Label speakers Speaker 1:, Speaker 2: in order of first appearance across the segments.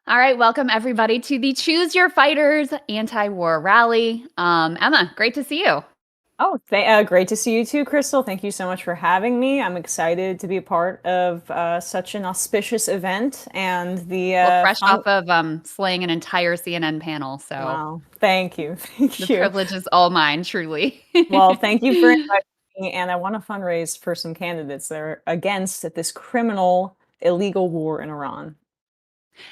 Speaker 1: All right, welcome everybody to the Choose Your Fighters anti-war rally. Emma, great to see you.
Speaker 2: Oh, great to see you too, Crystal. Thank you so much for having me. I'm excited to be a part of such an auspicious event and the
Speaker 1: Well, fresh
Speaker 2: fun.
Speaker 1: off of slaying an entire CNN panel, so
Speaker 2: Wow, thank you,
Speaker 1: the
Speaker 2: thank you.
Speaker 1: privilege is all mine, truly.
Speaker 2: Well, thank you for inviting me, and I want to fundraise for some candidates that are against this criminal, illegal war in Iran.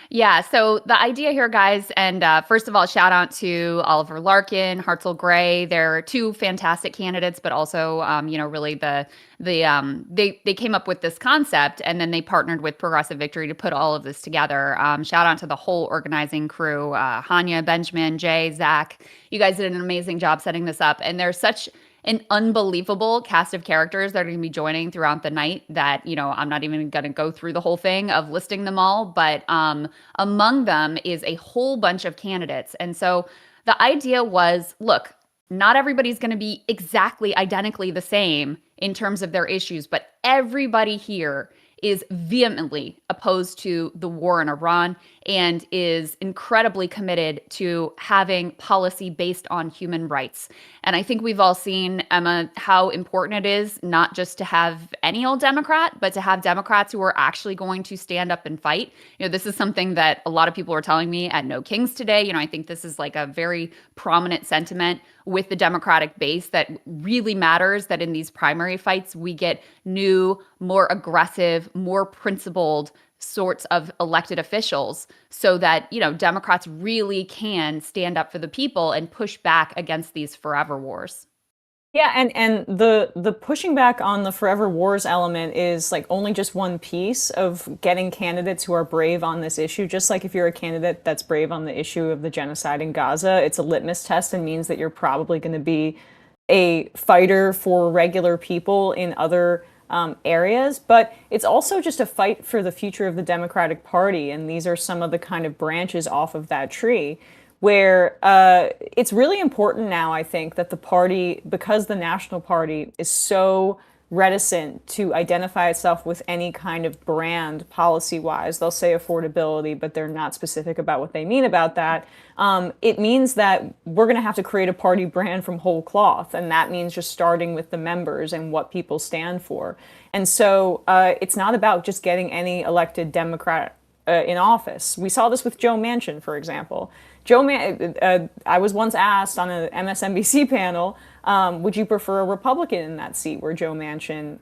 Speaker 1: Yeah, so the idea here, guys, and first of all, shout out to Oliver Larkin, Hartzell Gray. They're two fantastic candidates, but also, really they came up with this concept, and then they partnered with Progressive Victory to put all of this together. Shout out to the whole organizing crew, Hanya, Benjamin, Jay, Zach. You guys did an amazing job setting this up, and there's such an unbelievable cast of characters that are going to be joining throughout the night that, I'm not even going to go through the whole thing of listing them all, but among them is a whole bunch of candidates. And so the idea was, look, not everybody's going to be exactly identically the same in terms of their issues, but everybody here is vehemently opposed to the war in Iran and is incredibly committed to having policy based on human rights. And I think we've all seen, Emma, how important it is not just to have any old Democrat, but to have Democrats who are actually going to stand up and fight. This is something that a lot of people are telling me at No Kings today. I think this is like a very prominent sentiment with the Democratic base that really matters, that in these primary fights, we get new, more aggressive, more principled sorts of elected officials so that, Democrats really can stand up for the people and push back against these forever wars.
Speaker 2: Yeah, and the pushing back on the forever wars element is like only just one piece of getting candidates who are brave on this issue. Just like if you're a candidate that's brave on the issue of the genocide in Gaza, it's a litmus test and means that you're probably going to be a fighter for regular people in other areas. But it's also just a fight for the future of the Democratic Party, and these are some of the kind of branches off of that tree where it's really important now, I think, that the party, because the National Party is so reticent to identify itself with any kind of brand policy wise. They'll say affordability, but they're not specific about what they mean about that. It means that we're going to have to create a party brand from whole cloth. And that means just starting with the members and what people stand for. And so it's not about just getting any elected Democrat in office. We saw this with Joe Manchin, for example. I was once asked on an MSNBC panel, would you prefer a Republican in that seat where Joe Manchin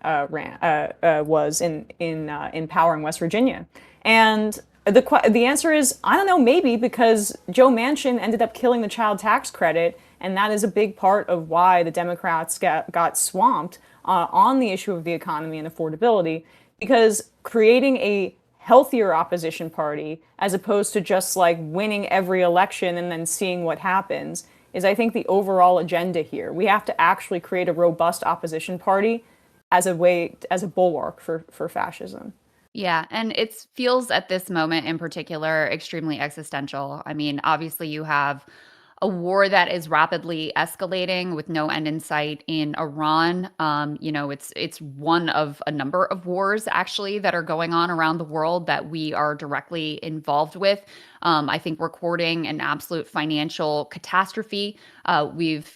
Speaker 2: was in power in West Virginia? And the answer is, I don't know, maybe, because Joe Manchin ended up killing the child tax credit, and that is a big part of why the Democrats got swamped on the issue of the economy and affordability, because creating a healthier opposition party as opposed to just like winning every election and then seeing what happens is, I think, the overall agenda here. We have to actually create a robust opposition party as a bulwark for fascism.
Speaker 1: Yeah, and it feels at this moment in particular extremely existential. I mean, obviously you have a war that is rapidly escalating with no end in sight in Iran. It's one of a number of wars actually that are going on around the world that we are directly involved with. I think we're courting an absolute financial catastrophe. We've,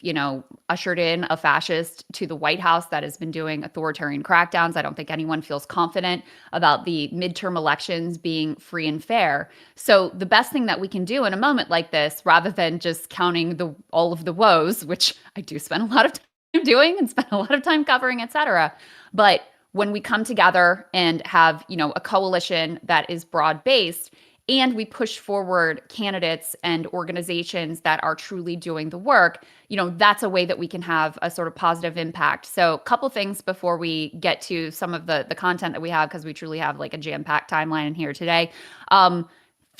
Speaker 1: ushered in a fascist to the White House that has been doing authoritarian crackdowns. I don't think anyone feels confident about the midterm elections being free and fair. So the best thing that we can do in a moment like this, rather than just counting all of the woes, which I do spend a lot of time doing and spend a lot of time covering, et cetera, but when we come together and have, a coalition that is broad based, and we push forward candidates and organizations that are truly doing the work, that's a way that we can have a sort of positive impact. So a couple things before we get to some of the content that we have, because we truly have like a jam-packed timeline in here today. If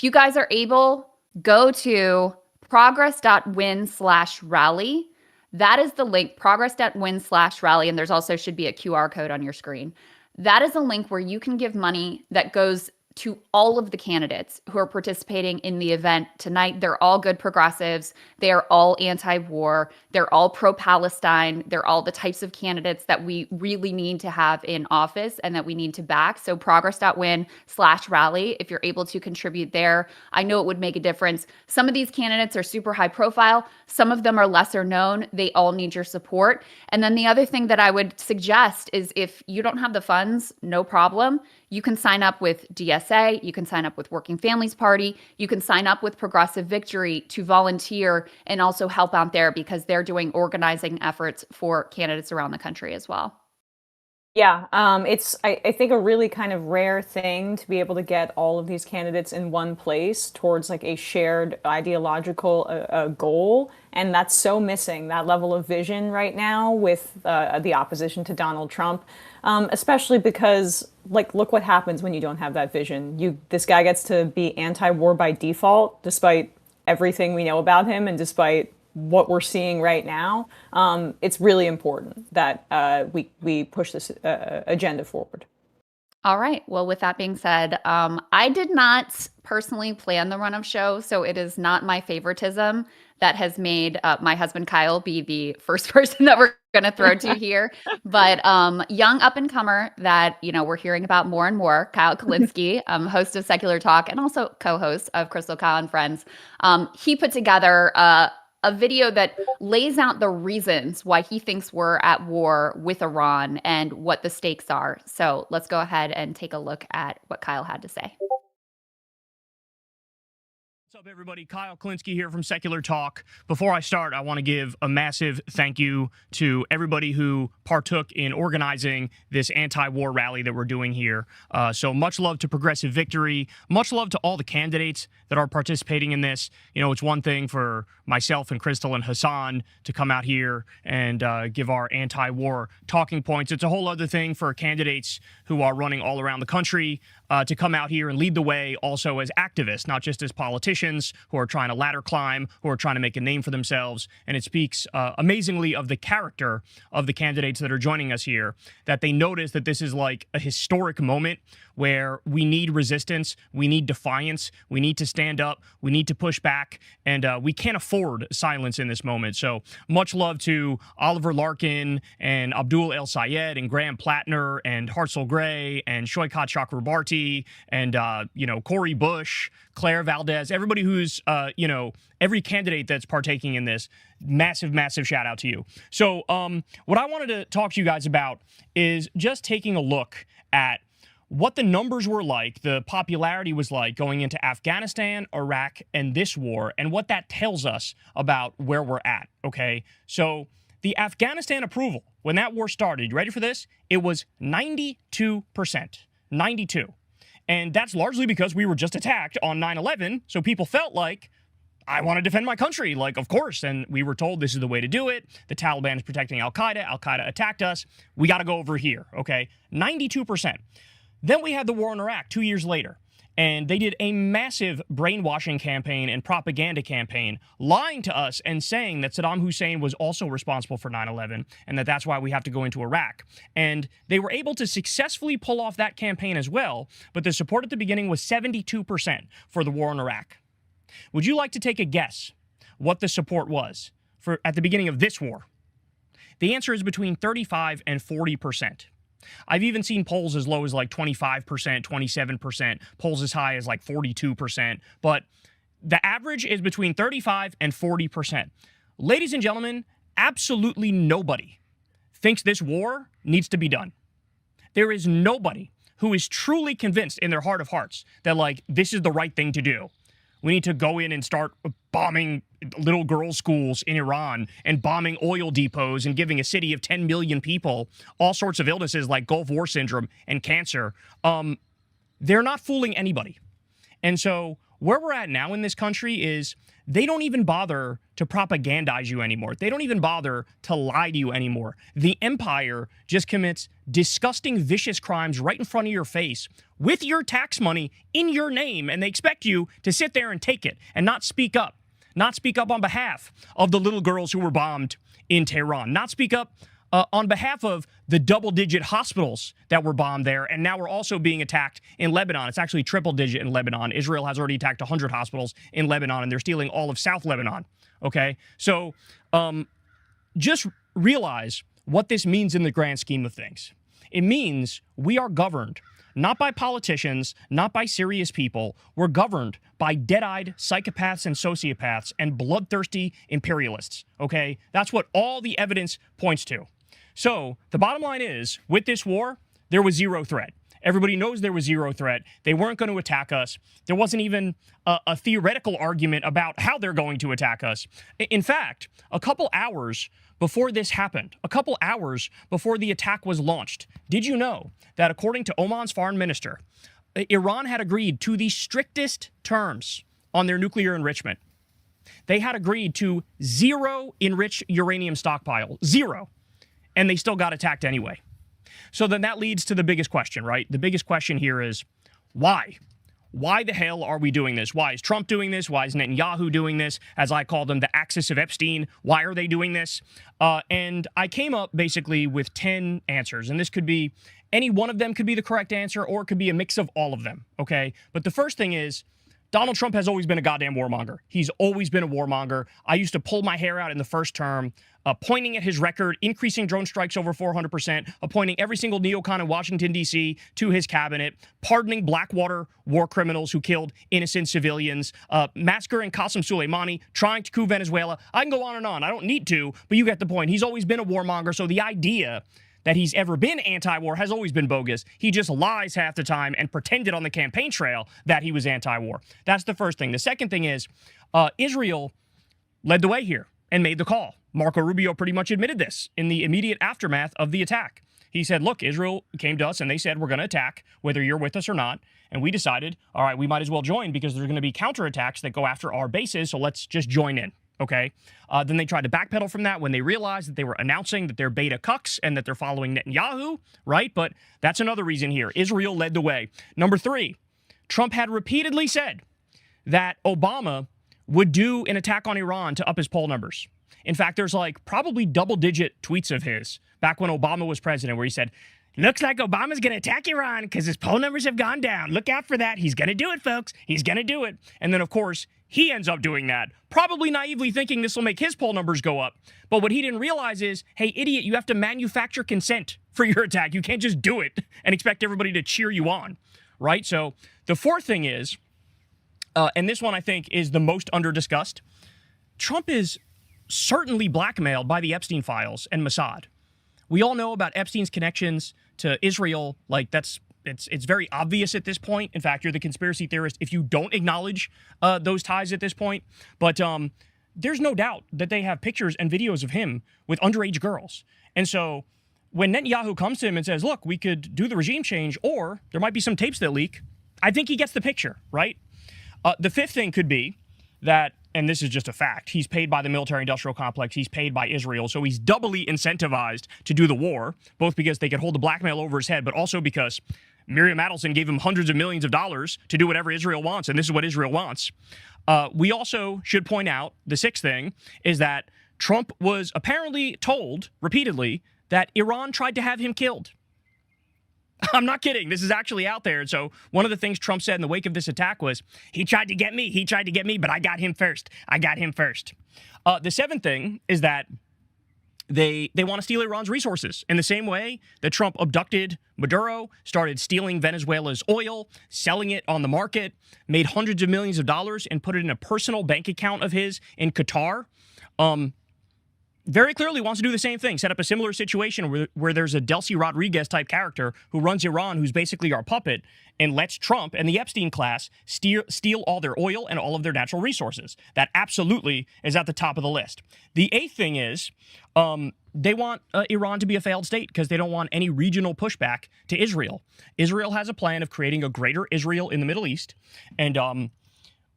Speaker 1: you guys are able, go to progress.win/rally. That is the link, progress.win/rally. And there's also should be a QR code on your screen. That is a link where you can give money that goes to all of the candidates who are participating in the event tonight. They're all good progressives. They are all anti-war. They're all pro-Palestine. They're all the types of candidates that we really need to have in office and that we need to back. So progress.win/rally, if you're able to contribute there, I know it would make a difference. Some of these candidates are super high profile. Some of them are lesser known. They all need your support. And then the other thing that I would suggest is if you don't have the funds, no problem. You can sign up with DSA, you can sign up with Working Families Party, you can sign up with Progressive Victory to volunteer and also help out there because they're doing organizing efforts for candidates around the country as well.
Speaker 2: Yeah, it's I think a really kind of rare thing to be able to get all of these candidates in one place towards like a shared ideological goal, and that's so missing that level of vision right now with the opposition to Donald Trump, especially because like look what happens when you don't have that vision. This guy gets to be anti-war by default, despite everything we know about him and despite what we're seeing right now. It's really important that we push this agenda forward.
Speaker 1: All right. Well, with that being said, I did not personally plan the run of show, so it is not my favoritism that has made my husband Kyle be the first person that we're going to throw to here. But young up and comer that we're hearing about more and more, Kyle Kulinski, host of Secular Talk and also co-host of Crystal Kyle and Friends. He put together a video that lays out the reasons why he thinks we're at war with Iran and what the stakes are. So let's go ahead and take a look at what Kyle had to say.
Speaker 3: What's up, everybody? Kyle Kulinski here from Secular Talk. Before I start, I want to give a massive thank you to everybody who partook in organizing this anti-war rally that we're doing here. So much love to Progressive Victory. Much love to all the candidates that are participating in this. It's one thing for myself and Crystal and Hassan to come out here and give our anti-war talking points. It's a whole other thing for candidates who are running all around the country to come out here and lead the way also as activists, not just as politicians who are trying to ladder climb, who are trying to make a name for themselves. And it speaks amazingly of the character of the candidates that are joining us here, that they notice that this is like a historic moment where we need resistance, we need defiance, we need to stand up, we need to push back, and we can't afford silence in this moment. So much love to Oliver Larkin and Abdul El Sayed and Graham Plattner and Hartzell Gray and Shoykat Chakrabarti and, Corey Bush, Claire Valdez, everybody who's, every candidate that's partaking in this. Massive, massive shout out to you. So what I wanted to talk to you guys about is just taking a look at what the numbers were like, the popularity was like going into Afghanistan, Iraq, and this war, and what that tells us about where we're at, okay? So the Afghanistan approval, when that war started, you ready for this? It was 92%. 92. And that's largely because we were just attacked on 9/11, so people felt like, I want to defend my country, like, of course. And we were told this is the way to do it. The Taliban is protecting Al-Qaeda. Al-Qaeda attacked us. We got to go over here, okay? 92%. Then we had the war in Iraq 2 years later, and they did a massive brainwashing campaign and propaganda campaign, lying to us and saying that Saddam Hussein was also responsible for 9/11 and that that's why we have to go into Iraq. And they were able to successfully pull off that campaign as well, but the support at the beginning was 72% for the war in Iraq. Would you like to take a guess what the support was for at the beginning of this war? The answer is between 35 and 40%. I've even seen polls as low as like 25%, 27%, polls as high as like 42%, but the average is between 35 and 40%. Ladies and gentlemen, absolutely nobody thinks this war needs to be done. There is nobody who is truly convinced in their heart of hearts that like this is the right thing to do. We need to go in and start bombing little girls' schools in Iran and bombing oil depots and giving a city of 10 million people all sorts of illnesses like Gulf War syndrome and cancer. They're not fooling anybody. And so where we're at now in this country is they don't even bother to propagandize you anymore. They don't even bother to lie to you anymore. The empire just commits disgusting, vicious crimes right in front of your face with your tax money in your name, and they expect you to sit there and take it and not speak up. Not speak up on behalf of the little girls who were bombed in Tehran. Not speak up on behalf of the double-digit hospitals that were bombed there, and now we're also being attacked in Lebanon. It's actually triple-digit in Lebanon. Israel has already attacked 100 hospitals in Lebanon, and they're stealing all of South Lebanon, okay? So just realize what this means in the grand scheme of things. It means we are governed not by politicians, not by serious people. We're governed by dead-eyed psychopaths and sociopaths and bloodthirsty imperialists, okay? That's what all the evidence points to. So the bottom line is, with this war, there was zero threat. Everybody knows there was zero threat. They weren't going to attack us. There wasn't even a theoretical argument about how they're going to attack us. In fact, a couple hours before this happened, a couple hours before the attack was launched, did you know that according to Oman's foreign minister, Iran had agreed to the strictest terms on their nuclear enrichment? They had agreed to zero enriched uranium stockpile, zero, and they still got attacked anyway. So then that leads to the biggest question, right? The biggest question here is, why? Why the hell are we doing this? Why is Trump doing this? Why is Netanyahu doing this? As I call them, the axis of Epstein. Why are they doing this? And I came up basically with 10 answers, and this could be, any one of them could be the correct answer, or it could be a mix of all of them, okay? But the first thing is, Donald Trump has always been a goddamn warmonger. He's always been a warmonger. I used to pull my hair out in the first term, pointing at his record, increasing drone strikes over 400%, appointing every single neocon in Washington, D.C. to his cabinet, pardoning Blackwater war criminals who killed innocent civilians, massacring Qasem Soleimani, trying to coup Venezuela. I can go on and on. I don't need to, but you get the point. He's always been a warmonger, so the idea that he's ever been anti-war has always been bogus. He just lies half the time and pretended on the campaign trail that he was anti-war. That's the first thing. The second thing is Israel led the way here and made the call. Marco Rubio pretty much admitted this in the immediate aftermath of the attack. He said, look, Israel came to us and they said, we're going to attack whether you're with us or not. And we decided, all right, we might as well join because there's going to be counterattacks that go after our bases, so let's just join in. Okay. Then they tried to backpedal from that when they realized that they were announcing that they're beta cucks and that they're following Netanyahu, right? But that's another reason here. Israel led the way. Number 3, Trump had repeatedly said that Obama would do an attack on Iran to up his poll numbers. In fact, there's like probably double-digit tweets of his back when Obama was president where he said, looks like Obama's going to attack Iran because his poll numbers have gone down. Look out for that. He's going to do it, folks. He's going to do it. And then, of course, he ends up doing that, probably naively thinking this will make his poll numbers go up. But what he didn't realize is, hey, idiot, you have to manufacture consent for your attack. You can't just do it and expect everybody to cheer you on, right? So the fourth thing is, and this one I think is the most under-discussed, Trump is certainly blackmailed by the Epstein files and Mossad. We all know about Epstein's connections to Israel. Like, it's very obvious at this point. In fact, you're the conspiracy theorist if you don't acknowledge those ties at this point. But there's no doubt that they have pictures and videos of him with underage girls. And so when Netanyahu comes to him and says, look, we could do the regime change, or there might be some tapes that leak, I think he gets the picture, right? The fifth thing could be that, and this is just a fact, he's paid by the military-industrial complex, he's paid by Israel, so he's doubly incentivized to do the war, both because they could hold the blackmail over his head, but also because Miriam Adelson gave him hundreds of millions of dollars to do whatever Israel wants, and this is what Israel wants. We also should point out, the sixth thing, is that Trump was apparently told, repeatedly, that Iran tried to have him killed. I'm not kidding. This is actually out there. And so one of the things Trump said in the wake of this attack was, he tried to get me, but I got him first. The seventh thing is that they want to steal Iran's resources in the same way that Trump abducted Maduro, started stealing Venezuela's oil, selling it on the market, made hundreds of millions of dollars and put it in a personal bank account of his in Qatar. Very clearly wants to do the same thing, set up a similar situation where there's a Delcy Rodriguez type character who runs Iran, who's basically our puppet, and lets Trump and the Epstein class steal all their oil and all of their natural resources. That absolutely is at the top of the list. The eighth thing is they want Iran to be a failed state because they don't want any regional pushback to Israel. Israel has a plan of creating a greater Israel in the Middle East, and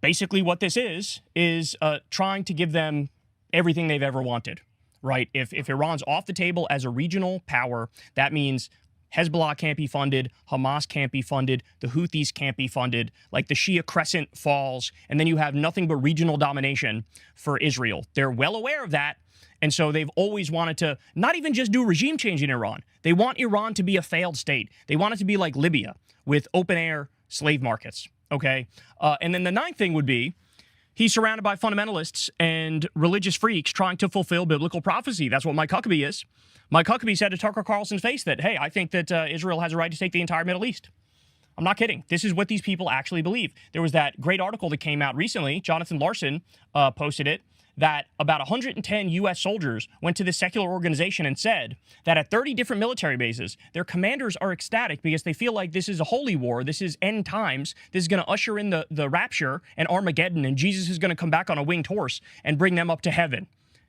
Speaker 3: basically what this is trying to give them everything they've ever wanted. Right? If Iran's off the table as a regional power, that means Hezbollah can't be funded, Hamas can't be funded, the Houthis can't be funded, like the Shia crescent falls, and then you have nothing but regional domination for Israel. They're well aware of that, and so they've always wanted to not even just do regime change in Iran. They want Iran to be a failed state. They want it to be like Libya with open-air slave markets, okay? And then the ninth thing would be he's surrounded by fundamentalists and religious freaks trying to fulfill biblical prophecy. That's what Mike Huckabee is. Mike Huckabee said to Tucker Carlson's face that, hey, I think that Israel has a right to take the entire Middle East. I'm not kidding. This is what these people actually believe. There was that great article that came out recently. Jonathan Larson posted it, that about 110 U.S. soldiers went to this secular organization and said that at 30 different military bases, their commanders are ecstatic because they feel like this is a holy war. This is end times. This is going to usher in the rapture and Armageddon, and Jesus is going to come back on a winged horse and bring them up to heaven.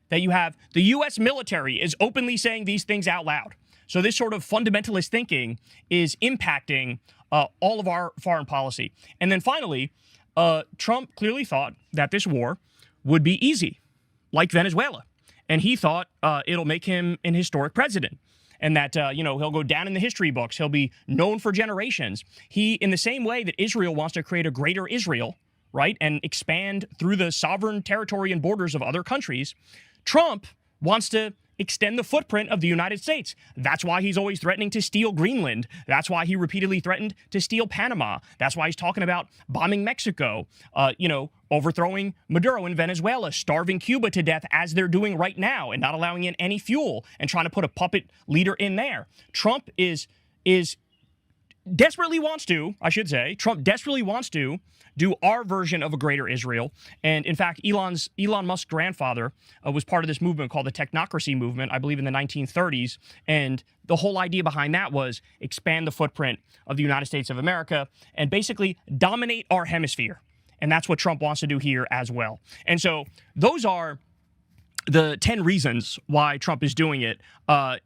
Speaker 3: That you have the U.S. military is openly saying these things out loud. So this sort of fundamentalist thinking is impacting all of our foreign policy. And then finally, Trump clearly thought that this war would be easy, like Venezuela. And he thought it'll make him an historic president and that, he'll go down in the history books. He'll be known for generations. He, in the same way that Israel wants to create a greater Israel, right, and expand through the sovereign territory and borders of other countries, Trump wants to extend the footprint of the United States. That's why he's always threatening to steal Greenland. That's why he repeatedly threatened to steal Panama. That's why he's talking about bombing Mexico, overthrowing Maduro in Venezuela, starving Cuba to death as they're doing right now and not allowing in any fuel and trying to put a puppet leader in there. Trump desperately wants to do our version of a greater Israel. And in fact, Elon Musk's grandfather was part of this movement called the technocracy movement, I believe in the 1930s. And the whole idea behind that was expand the footprint of the United States of America and basically dominate our hemisphere. And that's what Trump wants to do here as well. And so those are the 10 reasons why Trump is doing it.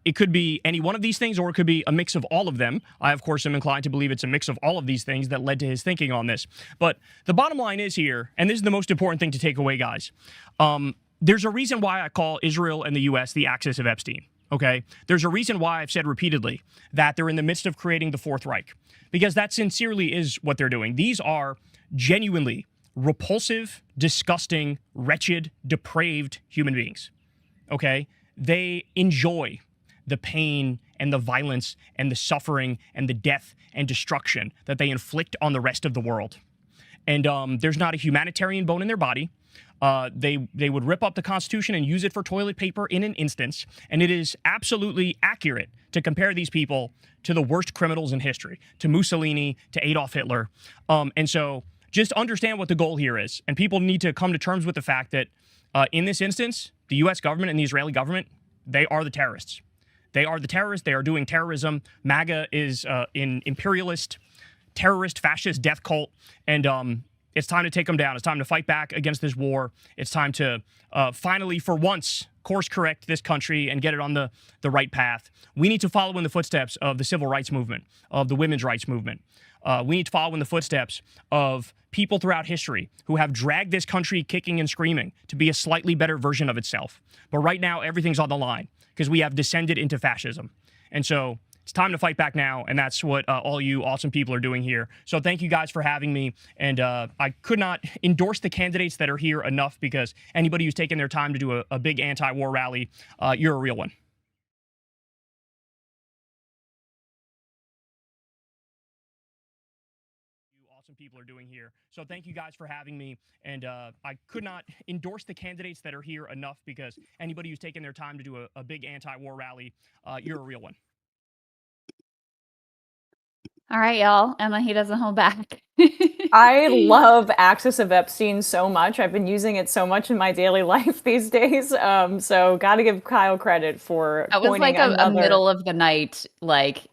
Speaker 3: It could be any one of these things, or it could be a mix of all of them. I, of course, am inclined to believe it's a mix of all of these things that led to his thinking on this. But the bottom line is here, and this is the most important thing to take away, guys. There's a reason why I call Israel and the U.S. the axis of Epstein, okay? There's a reason why I've said repeatedly that they're in the midst of creating the Fourth Reich, because that sincerely is what they're doing. These are genuinely repulsive, disgusting, wretched, depraved human beings, okay? They enjoy the pain and the violence and the suffering and the death and destruction that they inflict on the rest of the world. And there's not a humanitarian bone in their body. They would rip up the Constitution and use it for toilet paper in an instance. And it is absolutely accurate to compare these people to the worst criminals in history, to Mussolini, to Adolf Hitler. And so just understand what the goal here is. And people need to come to terms with the fact that in this instance, the U.S. government and the Israeli government, they are the terrorists. They are the terrorists. They are doing terrorism. MAGA is an imperialist, terrorist, fascist death cult. And it's time to take them down. It's time to fight back against this war. It's time to finally, for once, course correct this country and get it on the right path. We need to follow in the footsteps of the civil rights movement, of the women's rights movement. We need to follow in the footsteps of people throughout history who have dragged this country kicking and screaming to be a slightly better version of itself. But right now, everything's on the line because we have descended into fascism. And so it's time to fight back now, and that's what all you awesome people are doing here. So thank you guys for having me, and I could not endorse the candidates that are here enough because anybody who's taken their time to do a big anti-war rally, you're a real one. Awesome people are doing here. So thank you guys for having me. And I could not endorse the candidates that are here enough because anybody who's taken their time to do a big anti-war rally, you're a real one.
Speaker 1: All right, y'all. Emma, he doesn't hold back.
Speaker 2: I love Axis of Epstein so much. I've been using it so much in my daily life these days. So got to give Kyle credit for
Speaker 1: That was like a middle of the night, like,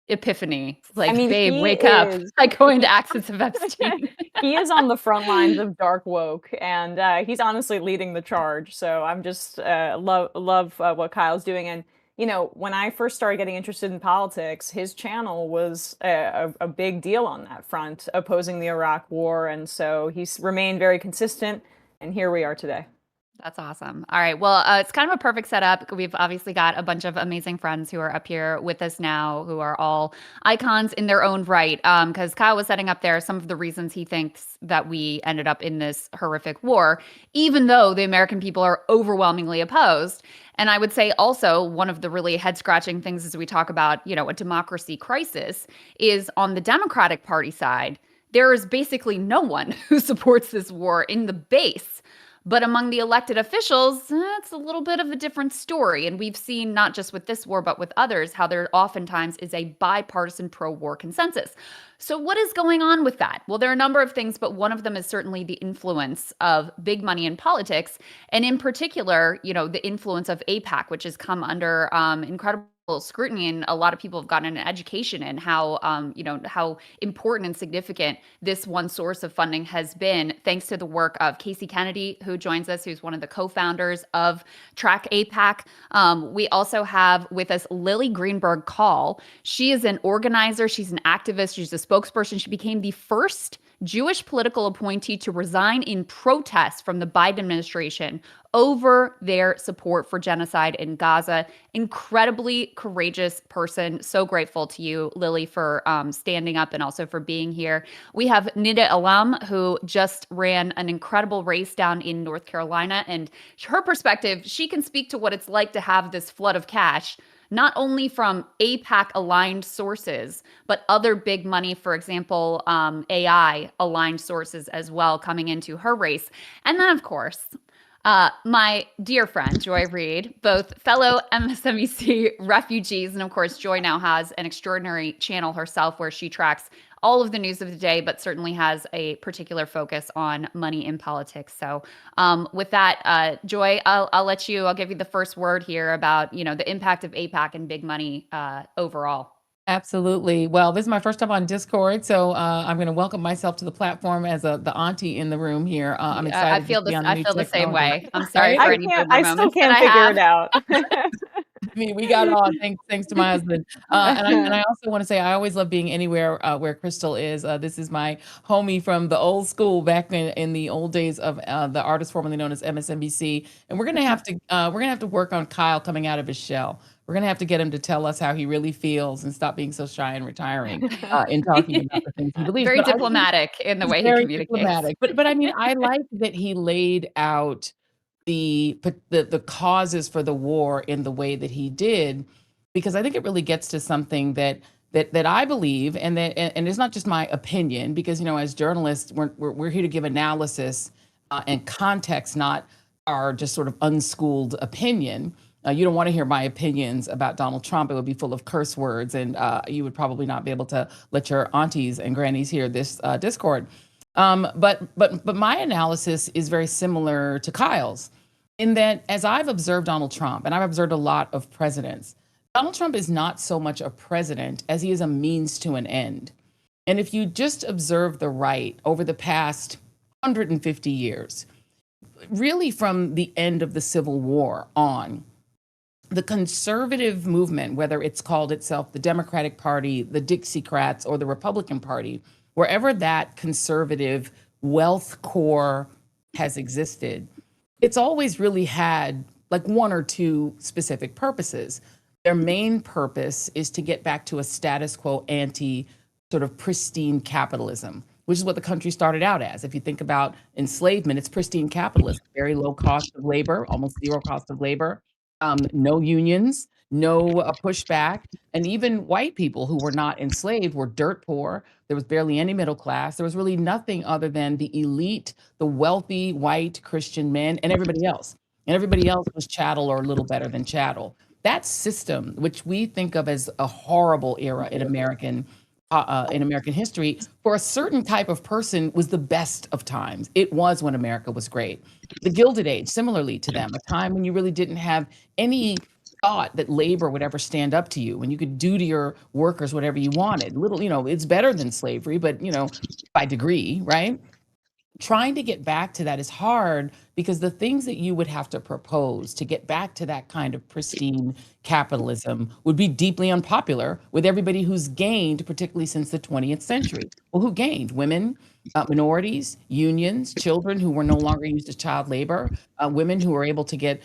Speaker 1: epiphany. Like, babe, wake up. Like going to Axis of Epstein.
Speaker 2: He is on the front lines of dark woke, and he's honestly leading the charge. So I'm just love what Kyle's doing. And you know, when I first started getting interested in politics, his channel was a big deal on that front, opposing the Iraq War, and so he's remained very consistent. And here we are today.
Speaker 1: That's awesome. All right. Well, it's kind of a perfect setup. We've obviously got a bunch of amazing friends who are up here with us now, who are all icons in their own right. Because Kyle was setting up there some of the reasons he thinks that we ended up in this horrific war, even though the American people are overwhelmingly opposed. And I would say also one of the really head scratching things as we talk about, a democracy crisis is on the Democratic Party side. There is basically no one who supports this war in the base. But among the elected officials, it's a little bit of a different story. And we've seen, not just with this war, but with others, how there oftentimes is a bipartisan pro war consensus. So, what is going on with that? Well, there are a number of things, but one of them is certainly the influence of big money in politics. And in particular, the influence of APAC, which has come under incredible scrutiny, and a lot of people have gotten an education in how important and significant this one source of funding has been, thanks to the work of Casey Kennedy, who joins us, who's one of the co-founders of Track APAC. We also have with us Lily Greenberg Call. She is an organizer, she's an activist, she's a spokesperson. She became the first Jewish political appointee to resign in protest from the Biden administration over their support for genocide in Gaza. Incredibly courageous person. So grateful to you, Lily, for standing up and also for being here. We have Nida Alam, who just ran an incredible race down in North Carolina. And her perspective, she can speak to what it's like to have this flood of cash, not only from APAC aligned sources, but other big money, for example, AI aligned sources as well coming into her race. And then, of course, my dear friend, Joy Reid, both fellow MSNBC refugees, and of course, Joy now has an extraordinary channel herself where she tracks all of the news of the day, but certainly has a particular focus on money in politics. So with that, Joy, I'll give you the first word here about, the impact of APAC and big money overall.
Speaker 4: Absolutely. Well, this is my first time on Discord, so I'm going to welcome myself to the platform as the auntie in the room here. I'm
Speaker 1: I
Speaker 4: excited
Speaker 1: feel
Speaker 4: to be
Speaker 1: this.
Speaker 4: on the
Speaker 1: I
Speaker 4: new
Speaker 1: feel the same
Speaker 4: technology.
Speaker 1: way. I'm sorry
Speaker 4: Right?
Speaker 1: for any boomer
Speaker 2: I still
Speaker 1: moments that
Speaker 2: can't
Speaker 1: I
Speaker 2: figure
Speaker 1: have.
Speaker 2: it out.
Speaker 4: I mean, we got on thanks to my husband. And I also want to say I always love being anywhere where Crystal is. This is my homie from the old school back in the old days of the artist formerly known as MSNBC. And we're gonna have to work on Kyle coming out of his shell. We're gonna have to get him to tell us how he really feels and stop being so shy and retiring in talking about the things he believes.
Speaker 1: Very
Speaker 4: But I think
Speaker 1: diplomatic in the
Speaker 4: he's
Speaker 1: way he
Speaker 4: very
Speaker 1: communicates.
Speaker 4: diplomatic. But I mean, I like that he laid out the causes for the war in the way that he did, because I think it really gets to something that I believe, and it's not just my opinion, because as journalists we're here to give analysis and context, not our just sort of unschooled opinion. You don't want to hear my opinions about Donald Trump. It would be full of curse words, and you would probably not be able to let your aunties and grannies hear this Discord. But my analysis is very similar to Kyle's, in that as I've observed Donald Trump, and I've observed a lot of presidents, Donald Trump is not so much a president as he is a means to an end. And if you just observe the right over the past 150 years, really from the end of the Civil War on, the conservative movement, whether it's called itself the Democratic Party, the Dixiecrats, or the Republican Party, wherever that conservative wealth core has existed, it's always really had like one or two specific purposes. Their main purpose is to get back to a status quo ante sort of pristine capitalism, which is what the country started out as. If you think about enslavement, it's pristine capitalism, very low cost of labor, almost zero cost of labor, no unions, no pushback. And even white people who were not enslaved were dirt poor. There was barely any middle class. There was really nothing other than the elite, the wealthy white Christian men, and everybody else. And everybody else was chattel or a little better than chattel. That system, which we think of as a horrible era in American history, for a certain type of person was the best of times. It was when America was great. The Gilded Age, similarly to them, a time when you really didn't have any thought that labor would ever stand up to you, when you could do to your workers whatever you wanted. Little, it's better than slavery, but by degree, right? Trying to get back to that is hard, because the things that you would have to propose to get back to that kind of pristine capitalism would be deeply unpopular with everybody who's gained, particularly since the 20th century. Well, who gained? Women, minorities, unions, children who were no longer used as child labor, women who were able to get,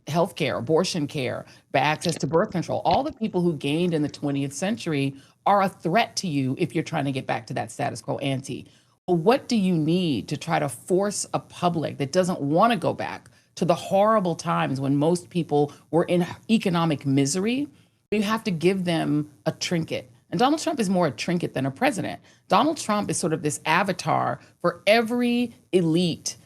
Speaker 4: health care, abortion care, access to birth control. All the people who gained in the 20th century are a threat to you if you're trying to get back to that status quo ante. Well, what do you need to try to force a public that doesn't want to go back to the horrible times when most people were in economic misery? You have to give them a trinket. And Donald Trump is more a trinket than a president. Donald Trump is sort of this avatar for every elite,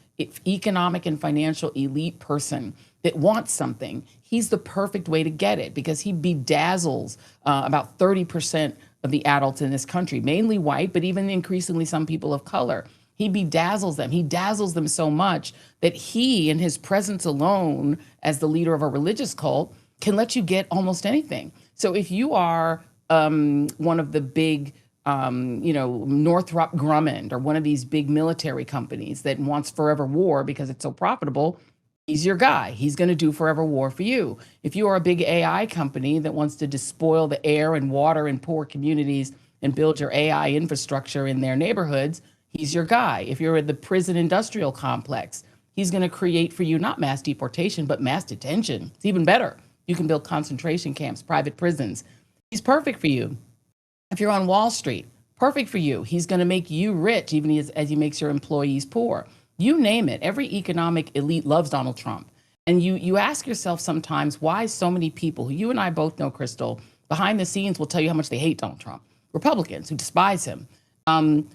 Speaker 4: economic and financial elite person that wants something. He's the perfect way to get it because he bedazzles about 30% of the adults in this country, mainly white, but even increasingly some people of color. He bedazzles them. He dazzles them so much that he, in his presence alone as the leader of a religious cult, can let you get almost anything. So if you are one of the big, Northrop Grumman or one of these big military companies that wants forever war because it's so profitable, he's your guy. He's going to do forever war for you. If you are a big AI company that wants to despoil the air and water in poor communities and build your AI infrastructure in their neighborhoods, he's your guy. If you're at the prison industrial complex, he's going to create for you not mass deportation, but mass detention. It's even better. You can build concentration camps, private prisons. He's perfect for you. If you're on Wall Street, perfect for you. He's going to make you rich, even as he makes your employees poor. You name it. Every economic elite loves Donald Trump. And you ask yourself sometimes why so many people, who you and I both know, Crystal, behind the scenes will tell you how much they hate Donald Trump. Republicans who despise him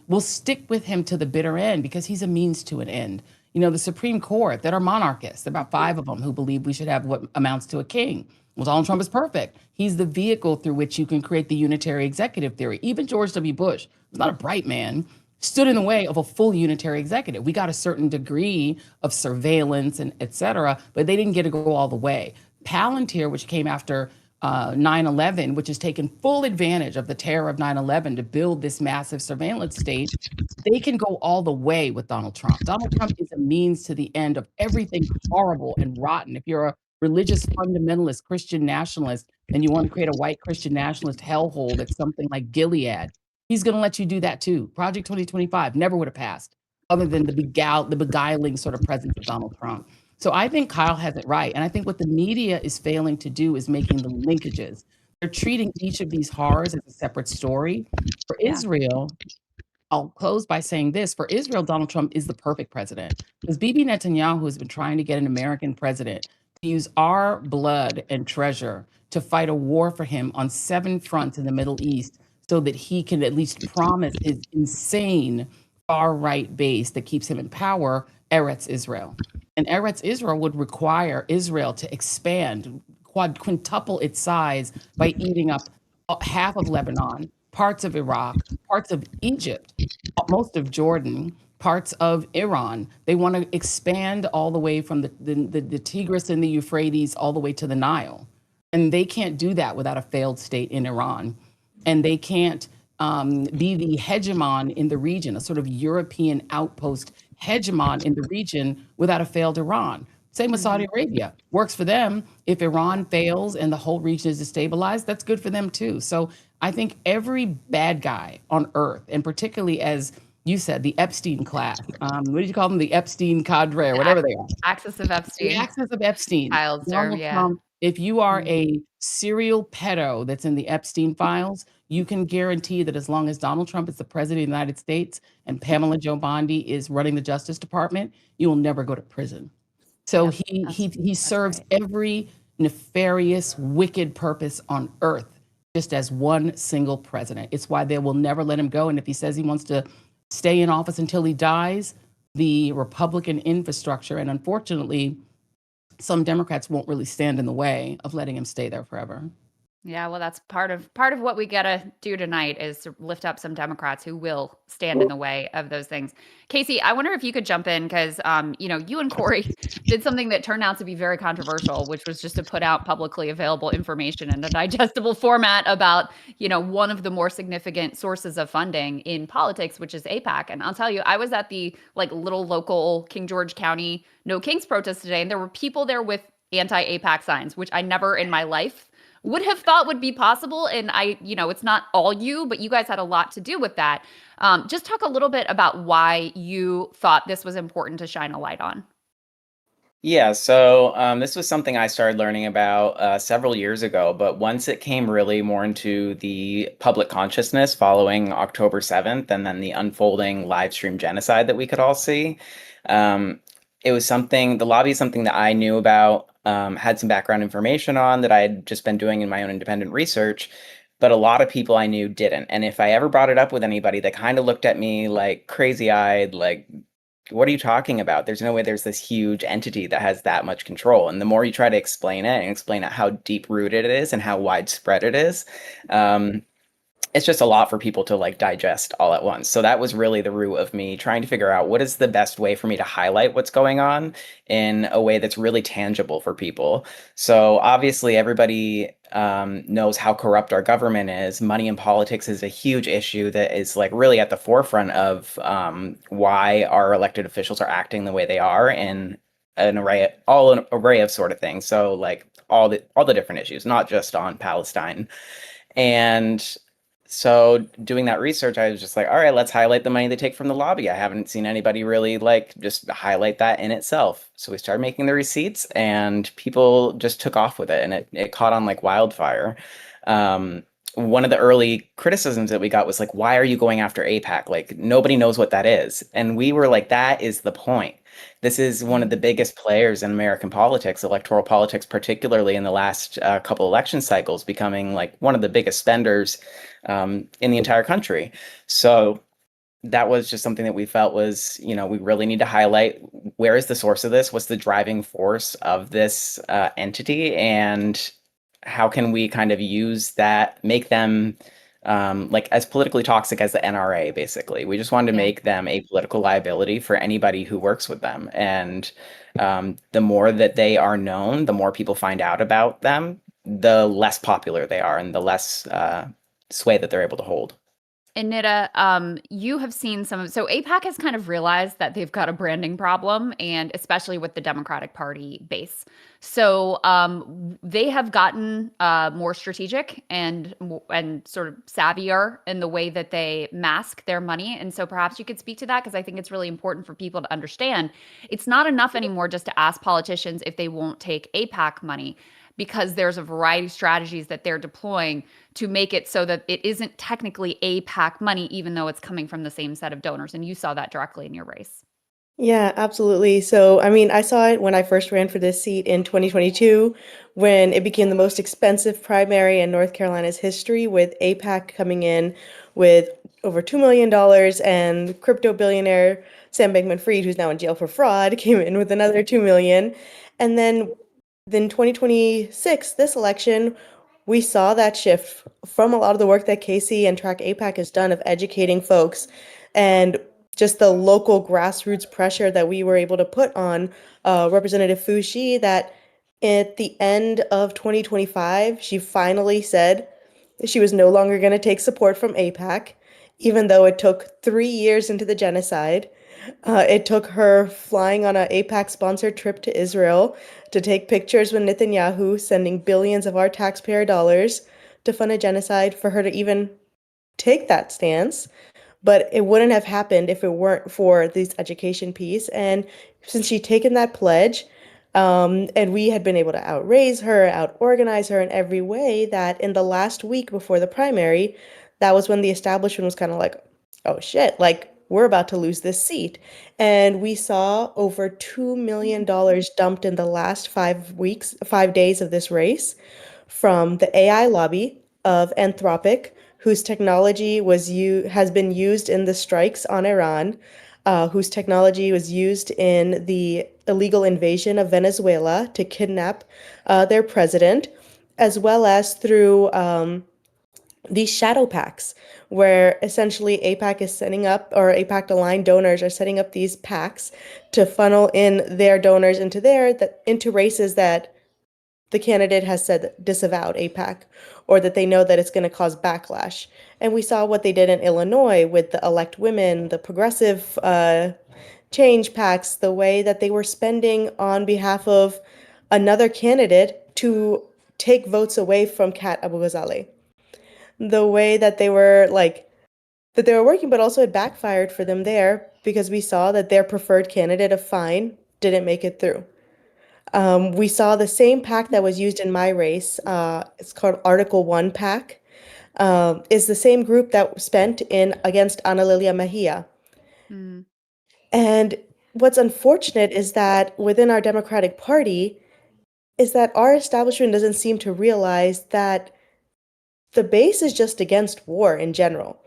Speaker 4: will stick with him to the bitter end because he's a means to an end. The Supreme Court that are monarchists, about 5 of them who believe we should have what amounts to a king. Well, Donald Trump is perfect. He's the vehicle through which you can create the unitary executive theory. Even George W. Bush, who's not a bright man, stood in the way of a full unitary executive. We got a certain degree of surveillance and et cetera, but they didn't get to go all the way. Palantir, which came after 9/11, which has taken full advantage of the terror of 9/11 to build this massive surveillance state, they can go all the way with Donald Trump. Donald Trump is a means to the end of everything horrible and rotten. If you're a religious fundamentalist Christian nationalist and you want to create a white Christian nationalist hellhole at something like Gilead, he's going to let you do that too. Project 2025 never would have passed other than the beguiling sort of presence of Donald Trump. So I think Kyle has it right. And I think what the media is failing to do is making the linkages. They're treating each of these horrors as a separate story. For Israel, I'll close by saying this. For Israel, Donald Trump is the perfect president because Bibi Netanyahu has been trying to get an American president to use our blood and treasure to fight a war for him on 7 fronts in the Middle East so that he can at least promise his insane far-right base that keeps him in power, Eretz Israel. And Eretz Israel would require Israel to expand, quintuple its size by eating up half of Lebanon, parts of Iraq, parts of Egypt, most of Jordan, parts of Iran. They want to expand all the way from the Tigris and the Euphrates all the way to the Nile. And they can't do that without a failed state in Iran. And they can't be the hegemon in the region, a sort of European outpost hegemon in the region without a failed Iran. Same with Saudi Arabia. Works for them. If Iran fails and the whole region is destabilized, that's good for them too. So I think every bad guy on earth, and particularly as you said, the Epstein class, what did you call them? The Epstein cadre or whatever they are.
Speaker 1: Axis of Epstein.
Speaker 4: The axis of Epstein.
Speaker 1: Donald
Speaker 4: Trump, if you are a serial pedo that's in the Epstein files, you can guarantee that as long as Donald Trump is the president of the United States and Pamela Joe Bondi is running the Justice Department, you will never go to prison. So he serves every nefarious, wicked purpose on earth just as one single president. It's why they will never let him go. And if he says he wants to stay in office until he dies, the Republican infrastructure, and unfortunately, some Democrats won't really stand in the way of letting him stay there forever.
Speaker 1: Yeah, well, that's part of what we gotta do tonight is to lift up some Democrats who will stand in the way of those things. Casey, I wonder if you could jump in because you and Corey did something that turned out to be very controversial, which was just to put out publicly available information in a digestible format about one of the more significant sources of funding in politics, which is AIPAC. And I'll tell you, I was at the little local King George County No Kings protest today, and there were people there with anti-AIPAC signs, which I never in my life would have thought would be possible. And it's not all you, but you guys had a lot to do with that. Just talk a little bit about why you thought this was important to shine a light on.
Speaker 5: Yeah, so this was something I started learning about several years ago, but once it came really more into the public consciousness following October 7th and then the unfolding live stream genocide that we could all see, it was something, the lobby is something that I knew about, had some background information on that I had just been doing in my own independent research, but a lot of people I knew didn't. And if I ever brought it up with anybody, they kind of looked at me like crazy-eyed, like, what are you talking about? There's no way there's this huge entity that has that much control. And the more you try to explain it and explain it how deep rooted it is and how widespread it is, um, it's just a lot for people to like digest all at once. So that was really the root of me trying to figure out what is the best way for me to highlight what's going on in a way that's really tangible for people. So obviously everybody knows how corrupt our government is. Money in politics is a huge issue that is like really at the forefront of why our elected officials are acting the way they are in an array of sort of things. So like all the different issues, not just on Palestine. And so doing that research, I was just like, all right, let's highlight the money they take from the lobby. I haven't seen anybody really like just highlight that in itself. So we started making the receipts and people just took off with it and it caught on like wildfire. One of the early criticisms that we got was like, why are you going after APAC? Like nobody knows what that is. And we were like, that is the point. This is one of the biggest players in American politics, electoral politics, particularly in the last couple election cycles, becoming like one of the biggest spenders in the entire country. So that was just something that we felt was, we really need to highlight where is the source of this? What's the driving force of this entity? And how can we kind of use that, make them like as politically toxic as the NRA, basically. We just wanted to
Speaker 1: Yeah.
Speaker 5: make them a political liability for anybody who works with them. And the more that they are known, the more people find out about them, the less popular they are and the less sway that they're able to hold.
Speaker 1: And Nita, you have seen so APAC has kind of realized that they've got a branding problem, and especially with the Democratic Party base. So they have gotten more strategic and sort of savvier in the way that they mask their money. And so perhaps you could speak to that because I think it's really important for people to understand. It's not enough anymore just to ask politicians if they won't take APAC money, because there's a variety of strategies that they're deploying to make it so that it isn't technically APAC money, even though it's coming from the same set of donors. And you saw that directly in your race.
Speaker 6: Yeah, absolutely. So, I mean, I saw it when I first ran for this seat in 2022, when it became the most expensive primary in North Carolina's history, with APAC coming in with over $2 million dollars, and crypto billionaire Sam Bankman-Fried, who's now in jail for fraud, came in with another 2 million. And then 2026, this election, we saw that shift from a lot of the work that Casey and Track APAC has done of educating folks and just the local grassroots pressure that we were able to put on Representative Fushi, that at the end of 2025, she finally said she was no longer going to take support from APAC, even though it took 3 years into the genocide. It took her flying on an APAC-sponsored trip to Israel to take pictures with Netanyahu, sending billions of our taxpayer dollars to fund a genocide, for her to even take that stance. But it wouldn't have happened if it weren't for this education piece. And since she'd taken that pledge, and we had been able to outraise her, out-organize her in every way, that in the last week before the primary, that was when the establishment was kind of like, oh shit, like we're about to lose this seat. And we saw over $2 million dumped in the last 5 weeks, 5 days of this race from the AI lobby of Anthropic, whose technology has been used in the strikes on Iran, whose technology was used in the illegal invasion of Venezuela to kidnap their president, as well as through these shadow packs, where essentially APAC is setting up, or APAC aligned donors are setting up these packs to funnel in their donors into races that the candidate has said disavowed APAC, or that they know that it's going to cause backlash. And we saw what they did in Illinois with the elect women, the progressive change packs, the way that they were spending on behalf of another candidate to take votes away from Kat Abu Ghazali. The way that they were working, but also it backfired for them there because we saw that their preferred candidate of Fine didn't make it through. We saw the same pack that was used in my race. It's called Article 1 pack. Is the same group that spent in against Ana Lilia Mejia.
Speaker 1: Mm.
Speaker 6: And what's unfortunate is that within our Democratic Party, is that our establishment doesn't seem to realize that the base is just against war in general.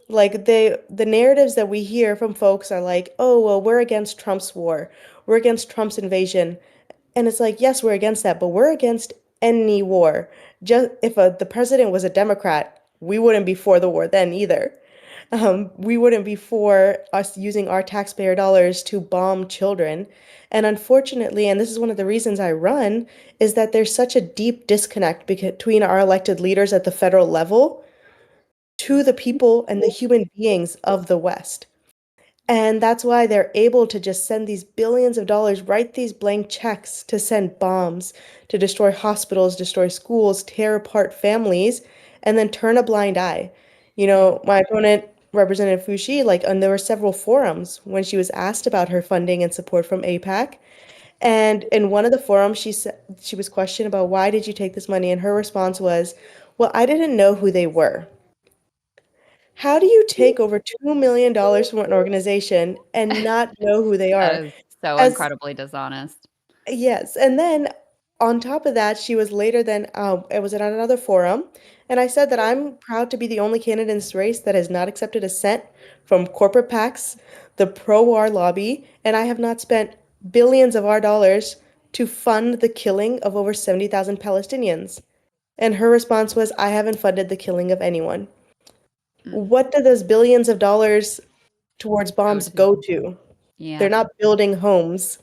Speaker 6: Like the narratives that we hear from folks are like, oh, well, we're against Trump's war. We're against Trump's invasion. And it's like, yes, we're against that, but we're against any war. Just if the president was a Democrat, we wouldn't be for the war then either. We wouldn't be for us using our taxpayer dollars to bomb children. And unfortunately, and this is one of the reasons I run, is that there's such a deep disconnect between our elected leaders at the federal level to the people and the human beings of the West. And that's why they're able to just send these billions of dollars, write these blank checks to send bombs, to destroy hospitals, destroy schools, tear apart families, and then turn a blind eye. You know, my opponent, Representative Fushi, and there were several forums when she was asked about her funding and support from APAC. And in one of the forums, she said she was questioned about why did you take this money, and her response was, "Well, I didn't know who they were." How do you take over $2 million from an organization and not know who they
Speaker 1: That
Speaker 6: are?
Speaker 1: is so
Speaker 6: As
Speaker 1: incredibly dishonest.
Speaker 6: Yes, and then on top of that, she was later then it was at another forum, and I said that I'm proud to be the only candidate in this race that has not accepted a cent from corporate PACs, the pro-war lobby, and I have not spent billions of our dollars to fund the killing of over 70,000 Palestinians. And her response was, I haven't funded the killing of anyone.
Speaker 1: Mm.
Speaker 6: What do those billions of dollars towards
Speaker 1: Go
Speaker 6: bombs
Speaker 1: to.
Speaker 6: go to?
Speaker 1: Yeah.
Speaker 6: They're not building homes.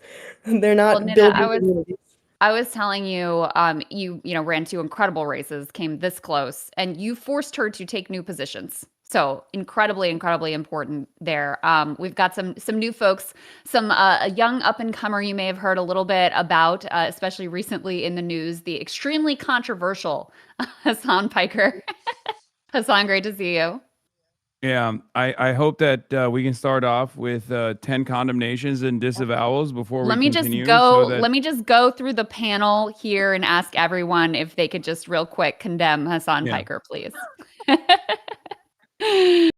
Speaker 6: They're
Speaker 1: Well,
Speaker 6: not
Speaker 1: Nina,
Speaker 6: building communities.
Speaker 1: I was telling you, you know, ran two incredible races, came this close, and you forced her to take new positions. So incredibly, incredibly important there. We've got some new folks, some a young up and comer you may have heard a little bit about, especially recently in the news, the extremely controversial Hassan Piker. Hassan, great to see you.
Speaker 7: Yeah, I hope that we can start off with 10 condemnations and disavowals before we continue so that
Speaker 1: Let me just go through the panel here and ask everyone if they could just real quick condemn Hassan
Speaker 7: yeah,
Speaker 1: Piker, please.
Speaker 7: a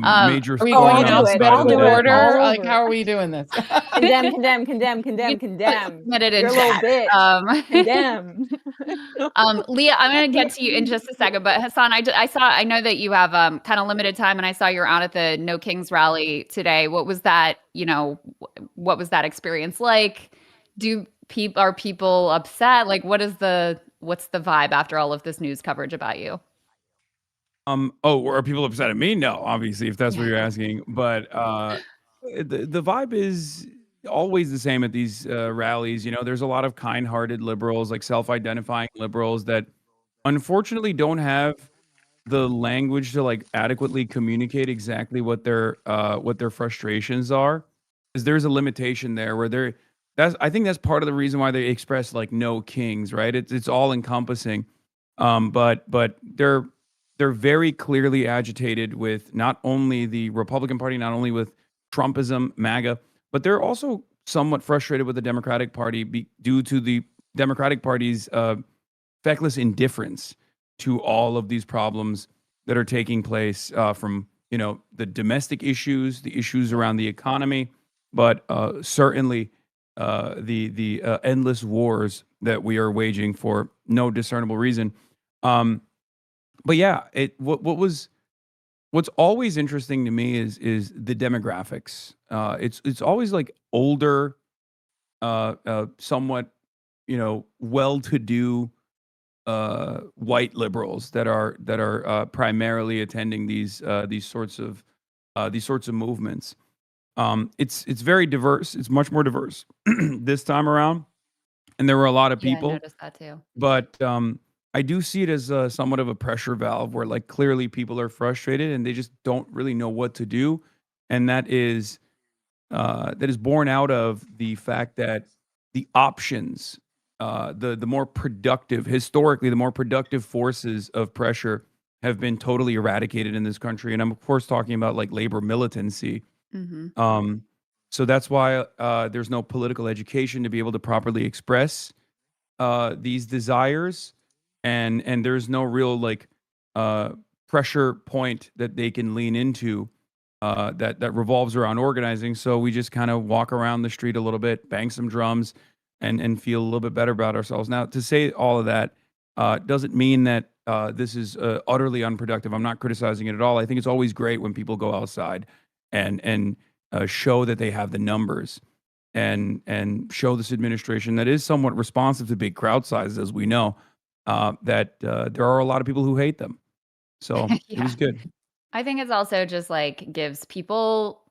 Speaker 1: um,
Speaker 7: major
Speaker 4: Are we
Speaker 2: Oh,
Speaker 7: thorn
Speaker 4: going
Speaker 2: I'll
Speaker 4: in
Speaker 7: on
Speaker 2: do
Speaker 7: the
Speaker 2: it.
Speaker 7: side of
Speaker 2: I'll
Speaker 7: the
Speaker 4: alphabetical
Speaker 2: do it
Speaker 7: business.
Speaker 4: order?
Speaker 2: all
Speaker 4: Like,
Speaker 2: over.
Speaker 4: how are we doing this?
Speaker 2: Condemn, condemn, condemn, condemn,
Speaker 1: you
Speaker 2: condemn.
Speaker 1: submit it in
Speaker 2: You're a little
Speaker 1: chat.
Speaker 2: bitch. Condemn.
Speaker 1: Leah, I'm going to get to you in just a second, but Hassan, I know that you have kind of limited time, and I saw you're out at the No Kings rally today. What was that? You know, what was that experience like? Are people upset? Like, what's the vibe after all of this news coverage about you?
Speaker 7: Oh, are people upset at me? No, obviously, if that's what you're asking. But the vibe is always the same at these rallies. You know, there's a lot of kind-hearted liberals, like self-identifying liberals that unfortunately don't have the language to like adequately communicate exactly what their frustrations are. Because there's a limitation there where they're that's I think that's part of the reason why they express like no kings, right? It's all encompassing. But they're very clearly agitated with not only the Republican Party, not only with Trumpism, MAGA, but they're also somewhat frustrated with the Democratic Party due to the Democratic Party's feckless indifference to all of these problems that are taking place from the domestic issues, the issues around the economy, but certainly the endless wars that we are waging for no discernible reason. Um, but yeah, what's always interesting to me is the demographics. It's always like older, somewhat well-to-do white liberals that are primarily attending these sorts of movements. It's very diverse. It's much more diverse this time around, and there were a lot of
Speaker 1: Yeah, I
Speaker 7: people.
Speaker 1: noticed that too.
Speaker 7: But I do see it as somewhat of a pressure valve where like clearly people are frustrated and they just don't really know what to do, and that is born out of the fact that the options the more productive, historically, the more productive forces of pressure have been totally eradicated in this country. And I'm of course talking about like labor militancy.
Speaker 1: Hmm.
Speaker 7: Um, so that's why there's no political education to be able to properly express these desires, and there's no real like uh, pressure point that they can lean into that revolves around organizing. So we just kind of walk around the street a little bit, bang some drums, and feel a little bit better about ourselves. Now, to say all of that doesn't mean that this is utterly unproductive. I'm not criticizing it at all. I think it's always great when people go outside and show that they have the numbers and show this administration that is somewhat responsive to big crowd sizes, as we know, that there are a lot of people who hate them. So it
Speaker 1: Yeah.
Speaker 7: was good.
Speaker 1: I think it's also just like gives people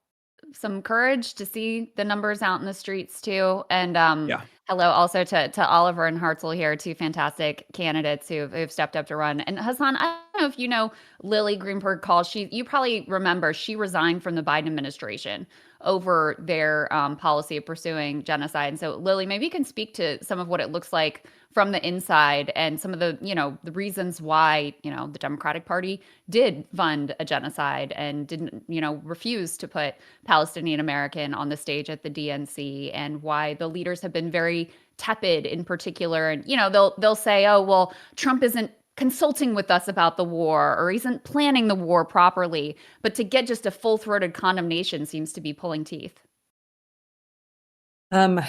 Speaker 1: some courage to see the numbers out in the streets too. And
Speaker 7: Yeah.
Speaker 1: hello also to Oliver and Hartzell here, two fantastic candidates who've stepped up to run. And Hassan, I don't know if you know Lily Greenberg Call. You probably remember she resigned from the Biden administration over their policy of pursuing genocide. And so Lily, maybe you can speak to some of what it looks like from the inside and some of the, the reasons why, the Democratic Party did fund a genocide and didn't, refuse to put Palestinian American on the stage at the DNC, and why the leaders have been very tepid in particular. And, they'll say, oh, well, Trump isn't consulting with us about the war or isn't planning the war properly. But to get just a full-throated condemnation seems to be pulling teeth.
Speaker 8: Um,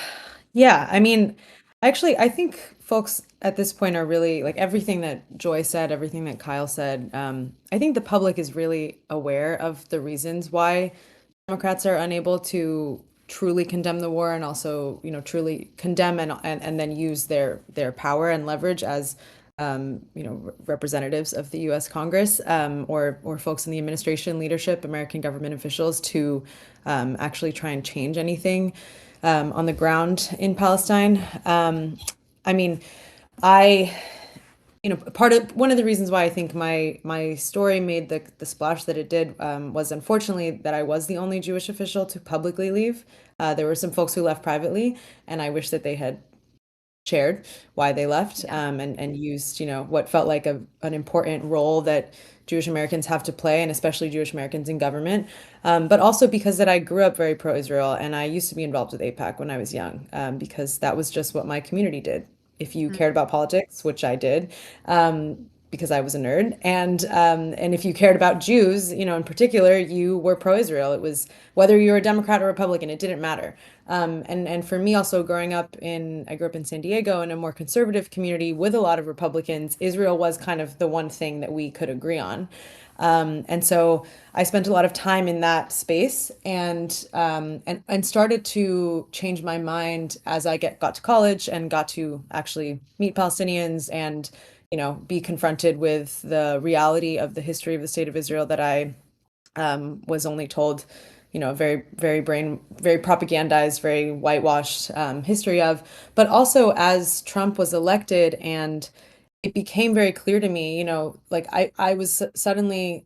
Speaker 8: yeah, I mean, actually, I think folks at this point are really like everything that Joy said, everything that Kyle said. I think the public is really aware of the reasons why Democrats are unable to truly condemn the war and also, truly condemn and then use their power and leverage as representatives of the U.S. Congress or folks in the administration, leadership, American government officials to actually try and change anything on the ground in Palestine. I mean, I one of the reasons why I think my story made the splash that it did was unfortunately that I was the only Jewish official to publicly leave. There were some folks who left privately, and I wish that they had shared why they left and used what felt like an important role that Jewish Americans have to play, and especially Jewish Americans in government, but also because that I grew up very pro-Israel, and I used to be involved with AIPAC when I was young, because that was just what my community did. If you cared about politics, which I did, because I was a nerd, and if you cared about Jews, in particular, you were pro-Israel. It was whether you were a Democrat or Republican, it didn't matter. And for me, also I grew up in San Diego in a more conservative community with a lot of Republicans. Israel was kind of the one thing that we could agree on. And so I spent a lot of time in that space and started to change my mind as I got to college and got to actually meet Palestinians and, be confronted with the reality of the history of the state of Israel that I was only told, very, very very propagandized, very whitewashed history of. But also as Trump was elected and it became very clear to me, like I was suddenly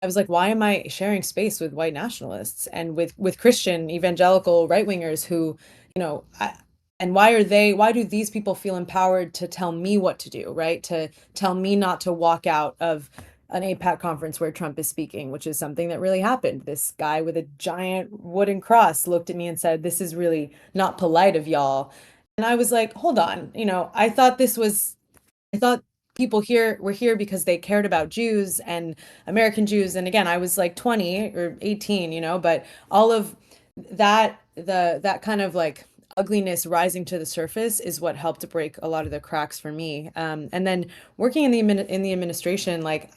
Speaker 8: I was like, why am I sharing space with white nationalists and with Christian evangelical right wingers who, you know, I, and why do these people feel empowered to tell me what to do, right? To tell me not to walk out of an APAC conference where Trump is speaking, which is something that really happened. This guy with a giant wooden cross looked at me and said, "This is really not polite of y'all." And I was like, hold on, I thought people here were here because they cared about Jews and American Jews. And again, I was like 20 or 18, but all of that kind of like ugliness rising to the surface is what helped to break a lot of the cracks for me. And then working in the administration, like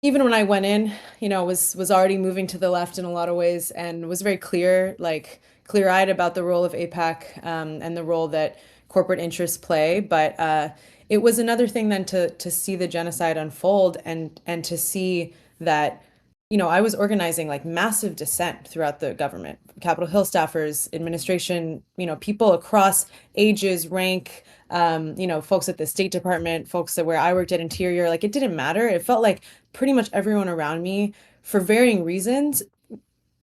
Speaker 8: even when I went in, was already moving to the left in a lot of ways and was very clear-eyed about the role of AIPAC and the role that corporate interests play. But it was another thing then to see the genocide unfold and to see that, I was organizing like massive dissent throughout the government, Capitol Hill staffers, administration, people across ages, rank, folks at the State Department, folks that where I worked at Interior, like it didn't matter. It felt like pretty much everyone around me, for varying reasons,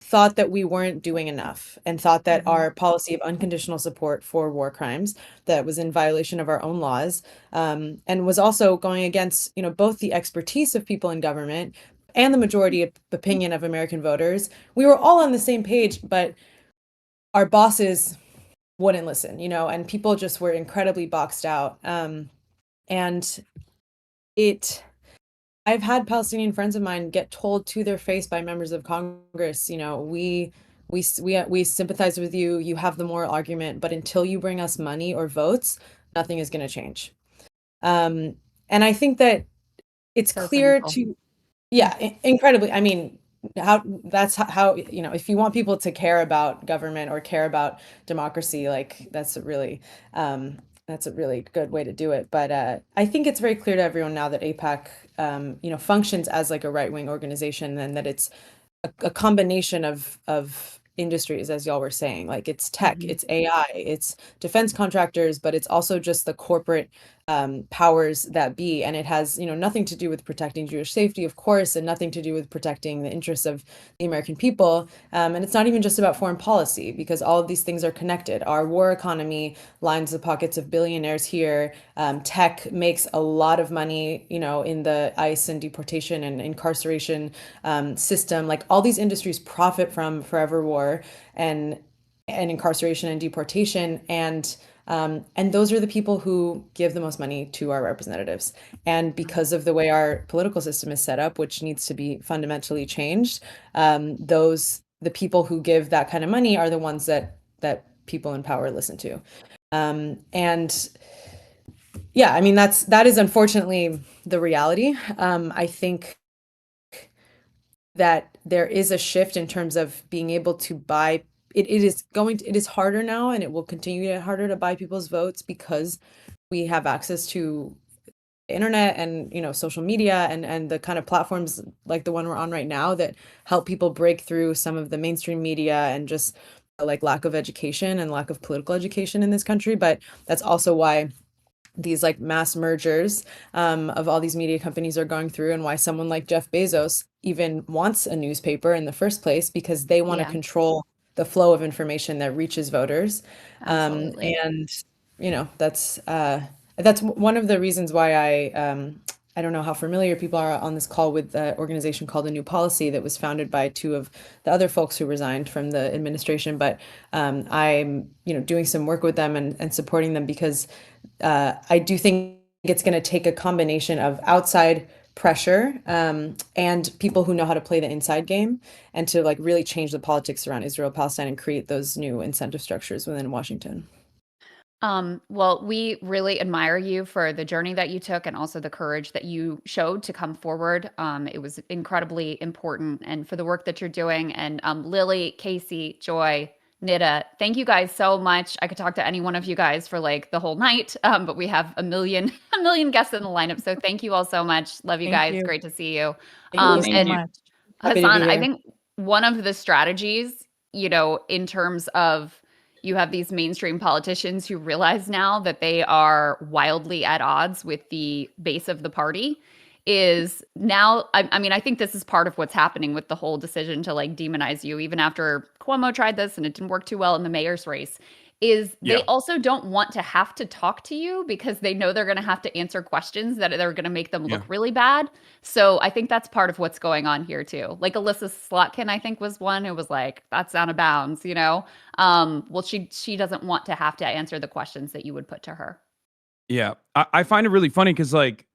Speaker 8: thought that we weren't doing enough and thought that our policy of unconditional support for war crimes that was in violation of our own laws, and was also going against, both the expertise of people in government and the majority of opinion of American voters. We were all on the same page, but our bosses wouldn't listen, and people just were incredibly boxed out. And it I've had Palestinian friends of mine get told to their face by members of Congress, we sympathize with you. You have the moral argument, but until you bring us money or votes, nothing is going to change. And I think that it's
Speaker 1: So
Speaker 8: clear
Speaker 1: cynical.
Speaker 8: to, yeah, incredibly. I mean, how, if you want people to care about government or care about democracy, like that's a really good way to do it. But I think it's very clear to everyone now that APAC, functions as like a right-wing organization, and that it's a combination of industries, as y'all were saying. Like, it's tech, it's AI, it's defense contractors, but it's also just the corporate powers that be. And it has, nothing to do with protecting Jewish safety, of course, and nothing to do with protecting the interests of the American people. And it's not even just about foreign policy, because all of these things are connected. Our war economy lines the pockets of billionaires here. Tech makes a lot of money, in the ICE and deportation and incarceration system. Like, all these industries profit from forever war and incarceration and deportation, and those are the people who give the most money to our representatives. And because of the way our political system is set up, which needs to be fundamentally changed, the people who give that kind of money are the ones that people in power listen to. And yeah, I mean, that is unfortunately the reality. I think that there is a shift in terms of being able to buy it. It is harder now, and it will continue to get harder to buy people's votes, because we have access to internet and, social media and the kind of platforms like the one we're on right now that help people break through some of the mainstream media and just like lack of education and lack of political education in this country. But that's also why these like mass mergers of all these media companies are going through, and why someone like Jeff Bezos even wants a newspaper in the first place, because they want to
Speaker 1: Yeah,
Speaker 8: control the flow of information that reaches voters.
Speaker 1: absolutely.
Speaker 8: And that's one of the reasons why I don't know how familiar people are on this call with the organization called A New Policy, that was founded by two of the other folks who resigned from the administration. But I'm, doing some work with them and supporting them, because I do think it's going to take a combination of outside pressure and people who know how to play the inside game, and to like really change the politics around Israel, Palestine, and create those new incentive structures within Washington.
Speaker 1: Well, we really admire you for the journey that you took, and also the courage that you showed to come forward. It was incredibly important, and for the work that you're doing. And Lily, Casey, Joy, Nita, thank you guys so much. I could talk to any one of you guys for like the whole night, but we have a million, a million guests in the lineup. So thank you all so much. Love you
Speaker 8: Thank
Speaker 1: guys.
Speaker 8: you.
Speaker 1: Great to see you.
Speaker 8: Thank you
Speaker 5: Thank
Speaker 8: so
Speaker 5: you.
Speaker 8: much. Happy to be
Speaker 1: Hassan, I
Speaker 8: here.
Speaker 1: think one of the strategies, in terms of, you have these mainstream politicians who realize now that they are wildly at odds with the base of the party, is now, I mean, I think this is part of what's happening with the whole decision to like demonize you, even after Cuomo tried this and it didn't work too well in the mayor's race, is they
Speaker 7: Yeah.
Speaker 1: also don't want to have to talk to you, because they know they're going to have to answer questions that are going to make them
Speaker 7: Yeah.
Speaker 1: look really bad. So I think that's part of what's going on here too. Like Alyssa Slotkin, I think, was one who was like, that's out of bounds, well, she doesn't want to have to answer the questions that you would put to her.
Speaker 7: Yeah. I find it really funny because like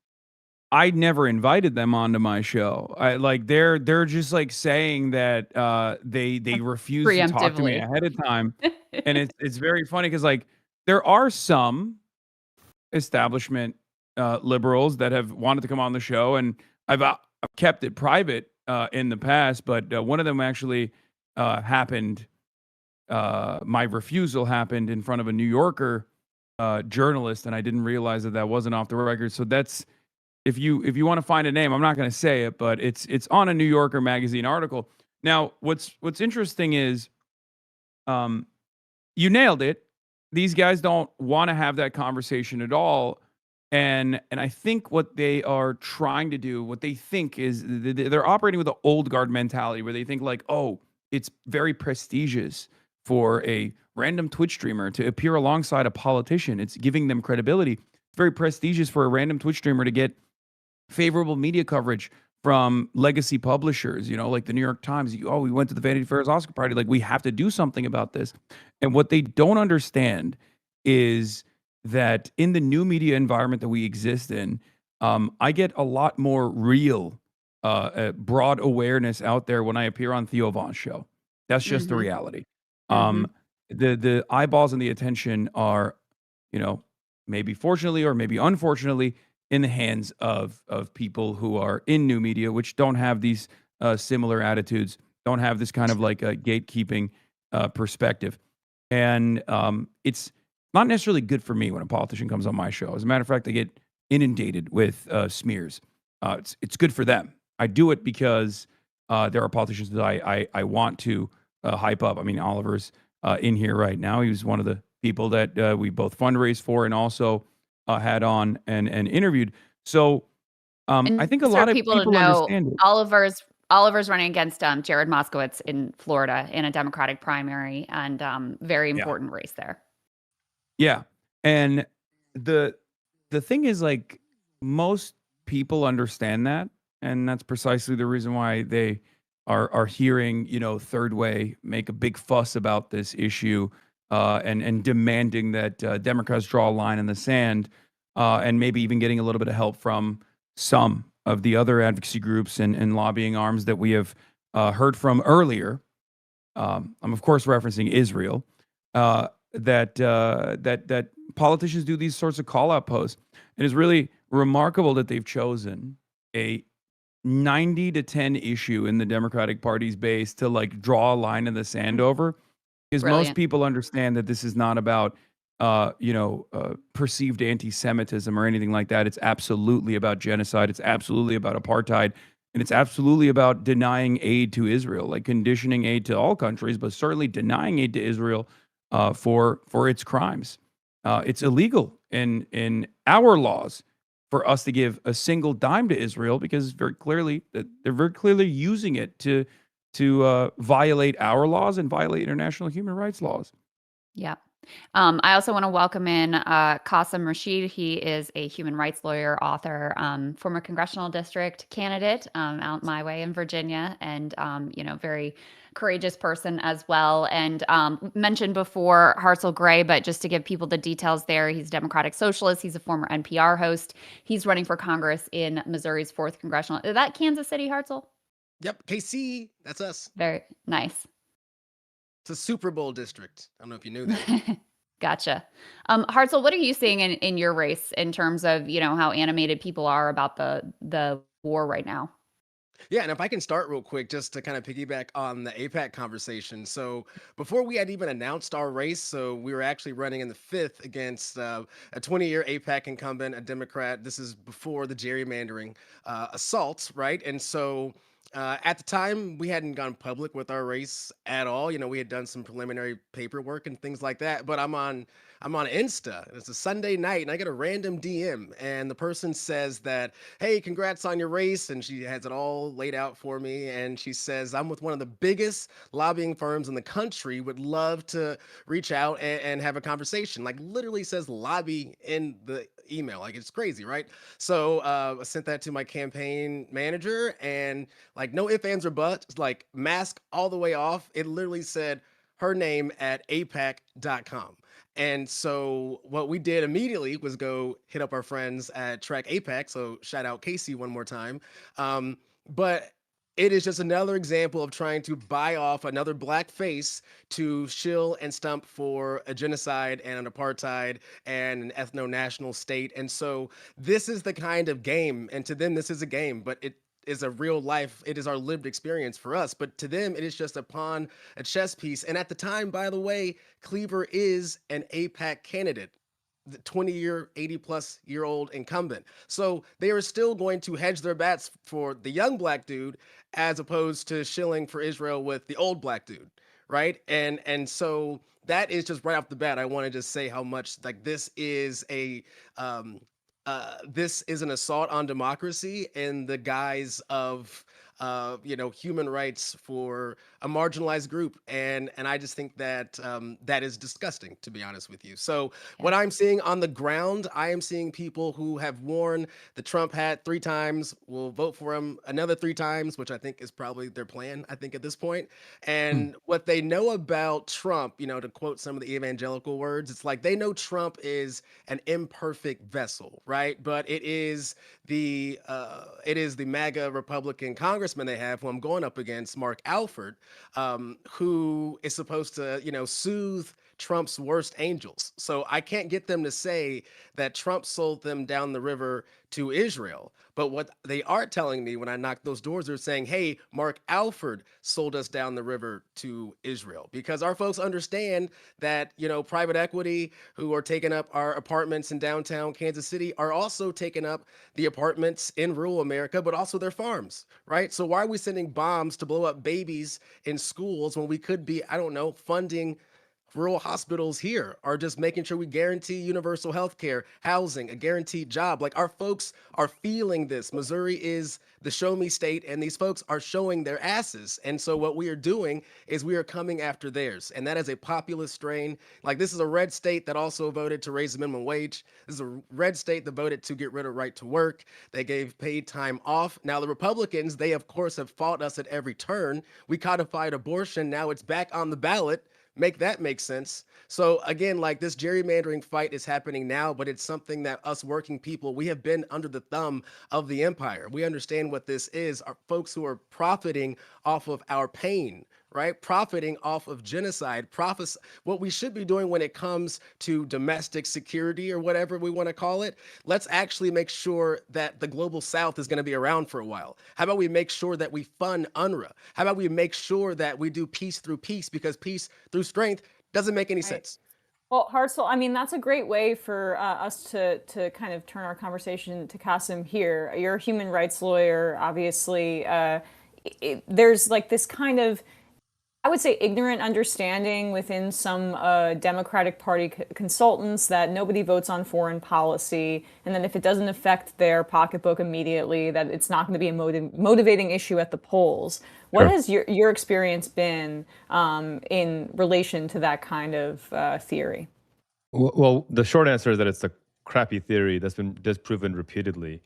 Speaker 7: I never invited them onto my show. I like they're just like saying that they refuse to talk to me
Speaker 1: Preemptively.
Speaker 7: ahead of time. And it's very funny because like there are some establishment liberals that have wanted to come on the show, and I've kept it private in the past, but one of them actually happened. My refusal happened in front of a New Yorker journalist, and I didn't realize that wasn't off the record. So that's if you want to find a name, I'm not going to say it, but it's on a New Yorker magazine article. Now, what's interesting is, you nailed it. These guys don't want to have that conversation at all. And I think what they are trying to do, what they think is they're operating with an old guard mentality where they think like, oh, it's very prestigious for a random Twitch streamer to appear alongside a politician. It's giving them credibility. It's very prestigious for a random Twitch streamer to get favorable media coverage from legacy publishers, like the New York Times. Oh, we went to the Vanity Fair's Oscar party. Like, we have to do something about this. And what they don't understand is that in the new media environment that we exist in, I get a lot more real, broad awareness out there when I appear on Theo Von's show. That's just the
Speaker 1: Mm-hmm.
Speaker 7: reality.
Speaker 1: Mm-hmm.
Speaker 7: Um, the eyeballs and the attention are, maybe fortunately or maybe unfortunately, in the hands of people who are in new media, which don't have these similar attitudes, don't have this kind of like a gatekeeping perspective, and it's not necessarily good for me when a politician comes on my show. As a matter of fact, I get inundated with smears. It's good for them. I do it because there are politicians that I want to hype up. I mean, Oliver's in here right now. He was one of the people that we both fundraised for and also had on and interviewed. So I
Speaker 1: And
Speaker 7: think a
Speaker 1: just for
Speaker 7: lot of
Speaker 1: people to
Speaker 7: people
Speaker 1: know,
Speaker 7: understand it.
Speaker 1: Oliver's running against Jared Moskowitz in Florida in a Democratic primary, and very
Speaker 7: Yeah.
Speaker 1: important race there.
Speaker 7: Yeah. And the thing is, like, most people understand that, and that's precisely the reason why they are hearing, Third Way make a big fuss about this issue, and demanding that Democrats draw a line in the sand, and maybe even getting a little bit of help from some of the other advocacy groups and lobbying arms that we have heard from earlier. I'm of course referencing Israel. That politicians do these sorts of call out posts. It is really remarkable that they've chosen a 90-10 issue in the Democratic Party's base to like draw a line in the sand over, because most
Speaker 1: Brilliant.
Speaker 7: people understand that this is not about perceived anti-Semitism or anything like that. It's absolutely about genocide. It's absolutely about apartheid. And it's absolutely about denying aid to Israel, like conditioning aid to all countries, but certainly denying aid to Israel for its crimes. It's illegal in our laws for us to give a single dime to Israel, because they're very clearly using it to violate our laws and violate international human rights laws.
Speaker 1: Yeah. I also want to welcome in Qasim Rashid. He is a human rights lawyer, author, former congressional district candidate out my way in Virginia, and very courageous person as well. And mentioned before Hartzell Gray, but just to give people the details there, he's a Democratic Socialist. He's a former NPR host. He's running for Congress in Missouri's 4th Congressional. Is that Kansas City, Hartzell?
Speaker 9: Yep, KC, that's us.
Speaker 1: Very nice.
Speaker 9: It's a Super Bowl district. I don't know if you knew that.
Speaker 1: Gotcha. Hartzell, what are you seeing in your race in terms of, how animated people are about the war right now?
Speaker 9: Yeah, and if I can start real quick, just to kind of piggyback on the APAC conversation. So before we had even announced our race, so we were actually running in the 5th against a 20-year APAC incumbent, a Democrat. This is before the gerrymandering assaults, right? And so at the time, we hadn't gone public with our race at all. We had done some preliminary paperwork and things like that. But I'm on Insta, and it's a Sunday night, and I get a random DM, and the person says that, "Hey, congrats on your race," and she has it all laid out for me, and she says, "I'm with one of the biggest lobbying firms in the country. Would love to reach out and have a conversation." Like, literally says lobby in the email. Like, it's crazy, right? So I sent that to my campaign manager, and like, no ifs, ands, or buts, like, mask all the way off. It literally said her name at apac.com. And so what we did immediately was go hit up our friends at Track APAC. So shout out Casey one more time. But it is just another example of trying to buy off another black face to shill and stump for a genocide and an apartheid and an ethno-national state. And so this is the kind of game, and to them this is a game, but it is a real life, it is our lived experience for us, but to them it is just a pawn, a chess piece. And at the time, by the way, Cleaver is an APAC candidate, the 20-year, 80-plus-year-old incumbent. So they are still going to hedge their bets for the young black dude as opposed to shilling for Israel with the old black dude, right? And so that is just right off the bat. I want to just say how much like this is an assault on democracy in the guise of human rights for a marginalized group, and I just think that that is disgusting, to be honest with you. So
Speaker 1: Yeah.
Speaker 9: what I'm seeing on the ground, I am seeing people who have worn the Trump hat 3 times, will vote for him another 3 times, which I think is probably their plan, I think, at this point.
Speaker 7: Hmm.
Speaker 9: And what they know about Trump, to quote some of the evangelical words, it's like they know Trump is an imperfect vessel, right? But it is the MAGA Republican congressman they have, who I'm going up against, Mark Alford, who is supposed to, soothe Trump's worst angels. So I can't get them to say that Trump sold them down the river to Israel. But what they are telling me when I knock those doors, they're saying, hey, Mark Alford sold us down the river to Israel. Because our folks understand that, private equity who are taking up our apartments in downtown Kansas City are also taking up the apartments in rural America, but also their farms, right? So why are we sending bombs to blow up babies in schools when we could be, I don't know, funding rural hospitals here, are just making sure we guarantee universal health care, housing, a guaranteed job? Like, our folks are feeling this. Missouri is the show me state, and these folks are showing their asses. And so what we are doing is we are coming after theirs. And that is a populist strain. Like, this is a red state that also voted to raise the minimum wage. This is a red state that voted to get rid of right to work. They gave paid time off. Now, the Republicans, they of course have fought us at every turn. We codified abortion. Now it's back on the ballot. Make that make sense. So again, like, this gerrymandering fight is happening now, but it's something that us working people, we have been under the thumb of the empire. We understand what this is. Are folks who are profiting off of our pain, right? Profiting off of genocide. Profits. What we should be doing when it comes to domestic security, or whatever we want to call it, let's actually make sure that the global south is going to be around for a while. How about we make sure that we fund UNRWA? How about we make sure that we do peace through peace, because peace through strength doesn't make any
Speaker 2: Right.
Speaker 9: sense.
Speaker 2: Well, Hartzell, I mean, that's a great way for us to kind of turn our conversation to Kasim here. You're a human rights lawyer, obviously. There's like this kind of, I would say, ignorant understanding within some Democratic Party consultants that nobody votes on foreign policy, and then if it doesn't affect their pocketbook immediately, that it's not going to be a motivating issue at the polls. What
Speaker 7: Sure.
Speaker 2: has your experience been in relation to that kind of theory?
Speaker 10: Well, the short answer is that it's a crappy theory that's been disproven repeatedly.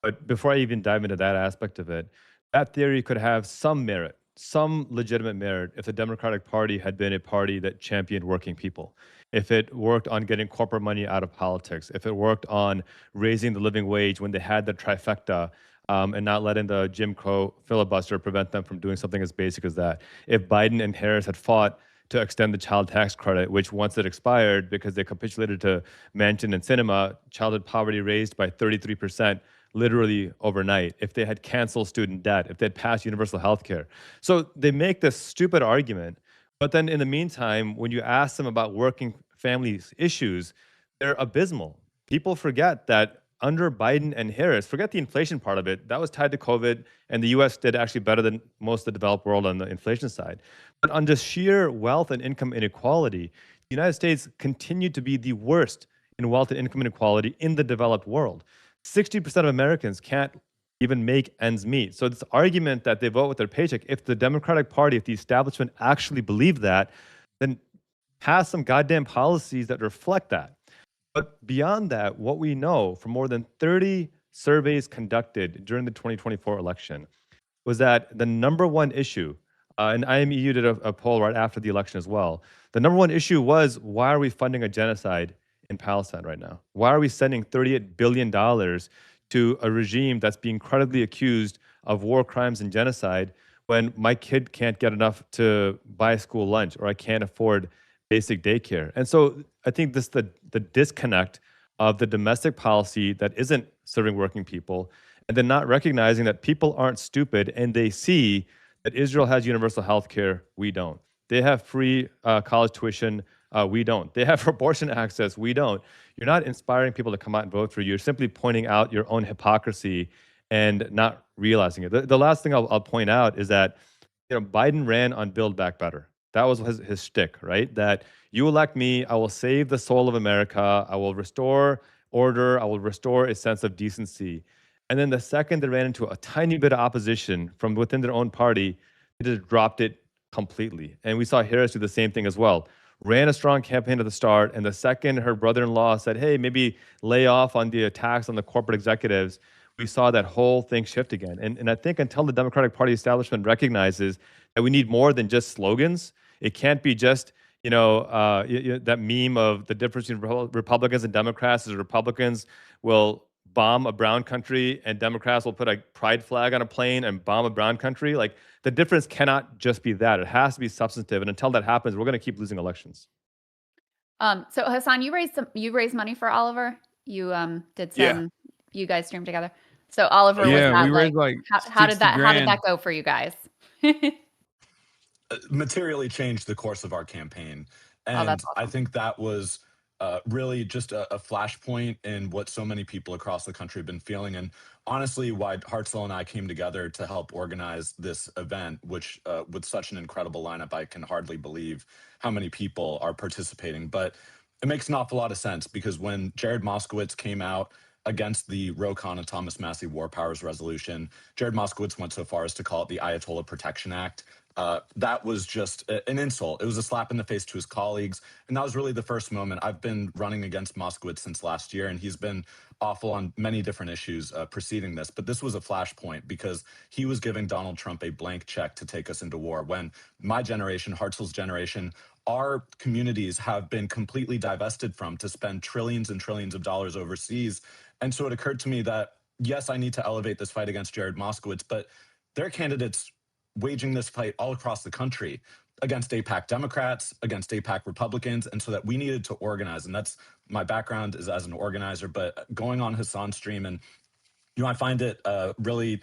Speaker 10: But before I even dive into that aspect of it, that theory could have some merit, some legitimate merit, if the Democratic Party had been a party that championed working people, if it worked on getting corporate money out of politics, if it worked on raising the living wage when they had the trifecta, and not letting the Jim Crow filibuster prevent them from doing something as basic as that. If Biden and Harris had fought to extend the child tax credit, which once it expired because they capitulated to Manchin and Sinema, childhood poverty raised by 33% literally overnight. If they had canceled student debt, if they had passed universal health care. So they make this stupid argument, but then in the meantime, when you ask them about working families issues, they're abysmal. People forget that under Biden and Harris, forget the inflation part of it, that was tied to COVID, and the US did actually better than most of the developed world on the inflation side. But on just sheer wealth and income inequality, the United States continued to be the worst in wealth and income inequality in the developed world. 60% of Americans can't even make ends meet. So this argument that they vote with their paycheck, if the Democratic Party, if the establishment actually believed that, then pass some goddamn policies that reflect that. But beyond that, what we know from more than 30 surveys conducted during the 2024 election was that the number one issue, and IMEU did a poll right after the election as well. The number one issue was, why are we funding a genocide in Palestine right now? Why are we sending $38 billion to a regime that's being credibly accused of war crimes and genocide when my kid can't get enough to buy a school lunch, or I can't afford basic daycare? And so I think this the disconnect of the domestic policy that isn't serving working people, and then not recognizing that people aren't stupid and they see that Israel has universal health care, we don't. They have free college tuition, we don't. They have abortion access, we don't. You're not inspiring people to come out and vote for you. You're simply pointing out your own hypocrisy and not realizing it. The last thing I'll point out is that Biden ran on Build Back Better. That was his shtick, right? That you elect me, I will save the soul of America, I will restore order, I will restore a sense of decency. And then the second they ran into a tiny bit of opposition from within their own party, they just dropped it completely. And we saw Harris do the same thing as well. Ran a strong campaign at the start, and the second her brother-in-law said, "Hey, maybe lay off on the attacks on the corporate executives," we saw that whole thing shift again. And I think until the Democratic Party establishment recognizes that we need more than just slogans, it can't be just that meme of the difference between Republicans and Democrats is Republicans will bomb a brown country and Democrats will put a pride flag on a plane and bomb a brown country. Like the difference cannot just be that. It has to be substantive. And until that happens, we're going to keep losing elections.
Speaker 1: So Hassan, you raised money for Oliver. You did
Speaker 7: Yeah.
Speaker 1: some. You guys streamed together. So Oliver, was
Speaker 7: Yeah, we
Speaker 1: that like
Speaker 7: raised like
Speaker 1: how did
Speaker 7: 60
Speaker 1: that
Speaker 7: grand.
Speaker 1: go for you guys?
Speaker 11: Materially changed the course of our campaign.
Speaker 1: Oh, that's
Speaker 11: And I
Speaker 1: awesome.
Speaker 11: think that was really just a flashpoint in what so many people across the country have been feeling. And honestly, why Hartzell and I came together to help organize this event, which with such an incredible lineup, I can hardly believe how many people are participating. But it makes an awful lot of sense because when Jared Moskowitz came out against the Ro Khanna Thomas Massie War Powers Resolution, Jared Moskowitz went so far as to call it the Ayatollah Protection Act. That was just an insult. It was a slap in the face to his colleagues. And that was really the first moment. I've been running against Moskowitz since last year, and he's been awful on many different issues preceding this. But this was a flashpoint because he was giving Donald Trump a blank check to take us into war when my generation, Hartzell's generation, our communities have been completely divested from to spend trillions and trillions of dollars overseas. And so it occurred to me that, yes, I need to elevate this fight against Jared Moskowitz, but there are candidates waging this fight all across the country against APAC Democrats, against APAC Republicans, and so that we needed to organize. And that's my background is as an organizer, but going on Hassan's stream and I find it really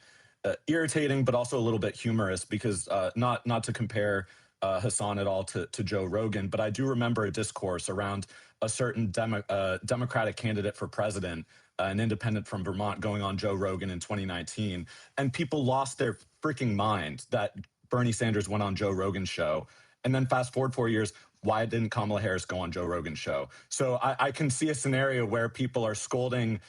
Speaker 11: irritating, but also a little bit humorous because not to compare Hassan at all to Joe Rogan, but I do remember a discourse around a certain Democratic candidate for president, an independent from Vermont, going on Joe Rogan in 2019, and people lost their freaking mind that Bernie Sanders went on Joe Rogan's show. And then fast forward 4 years, why didn't Kamala Harris go on Joe Rogan's show? So I can see a scenario where people are scolding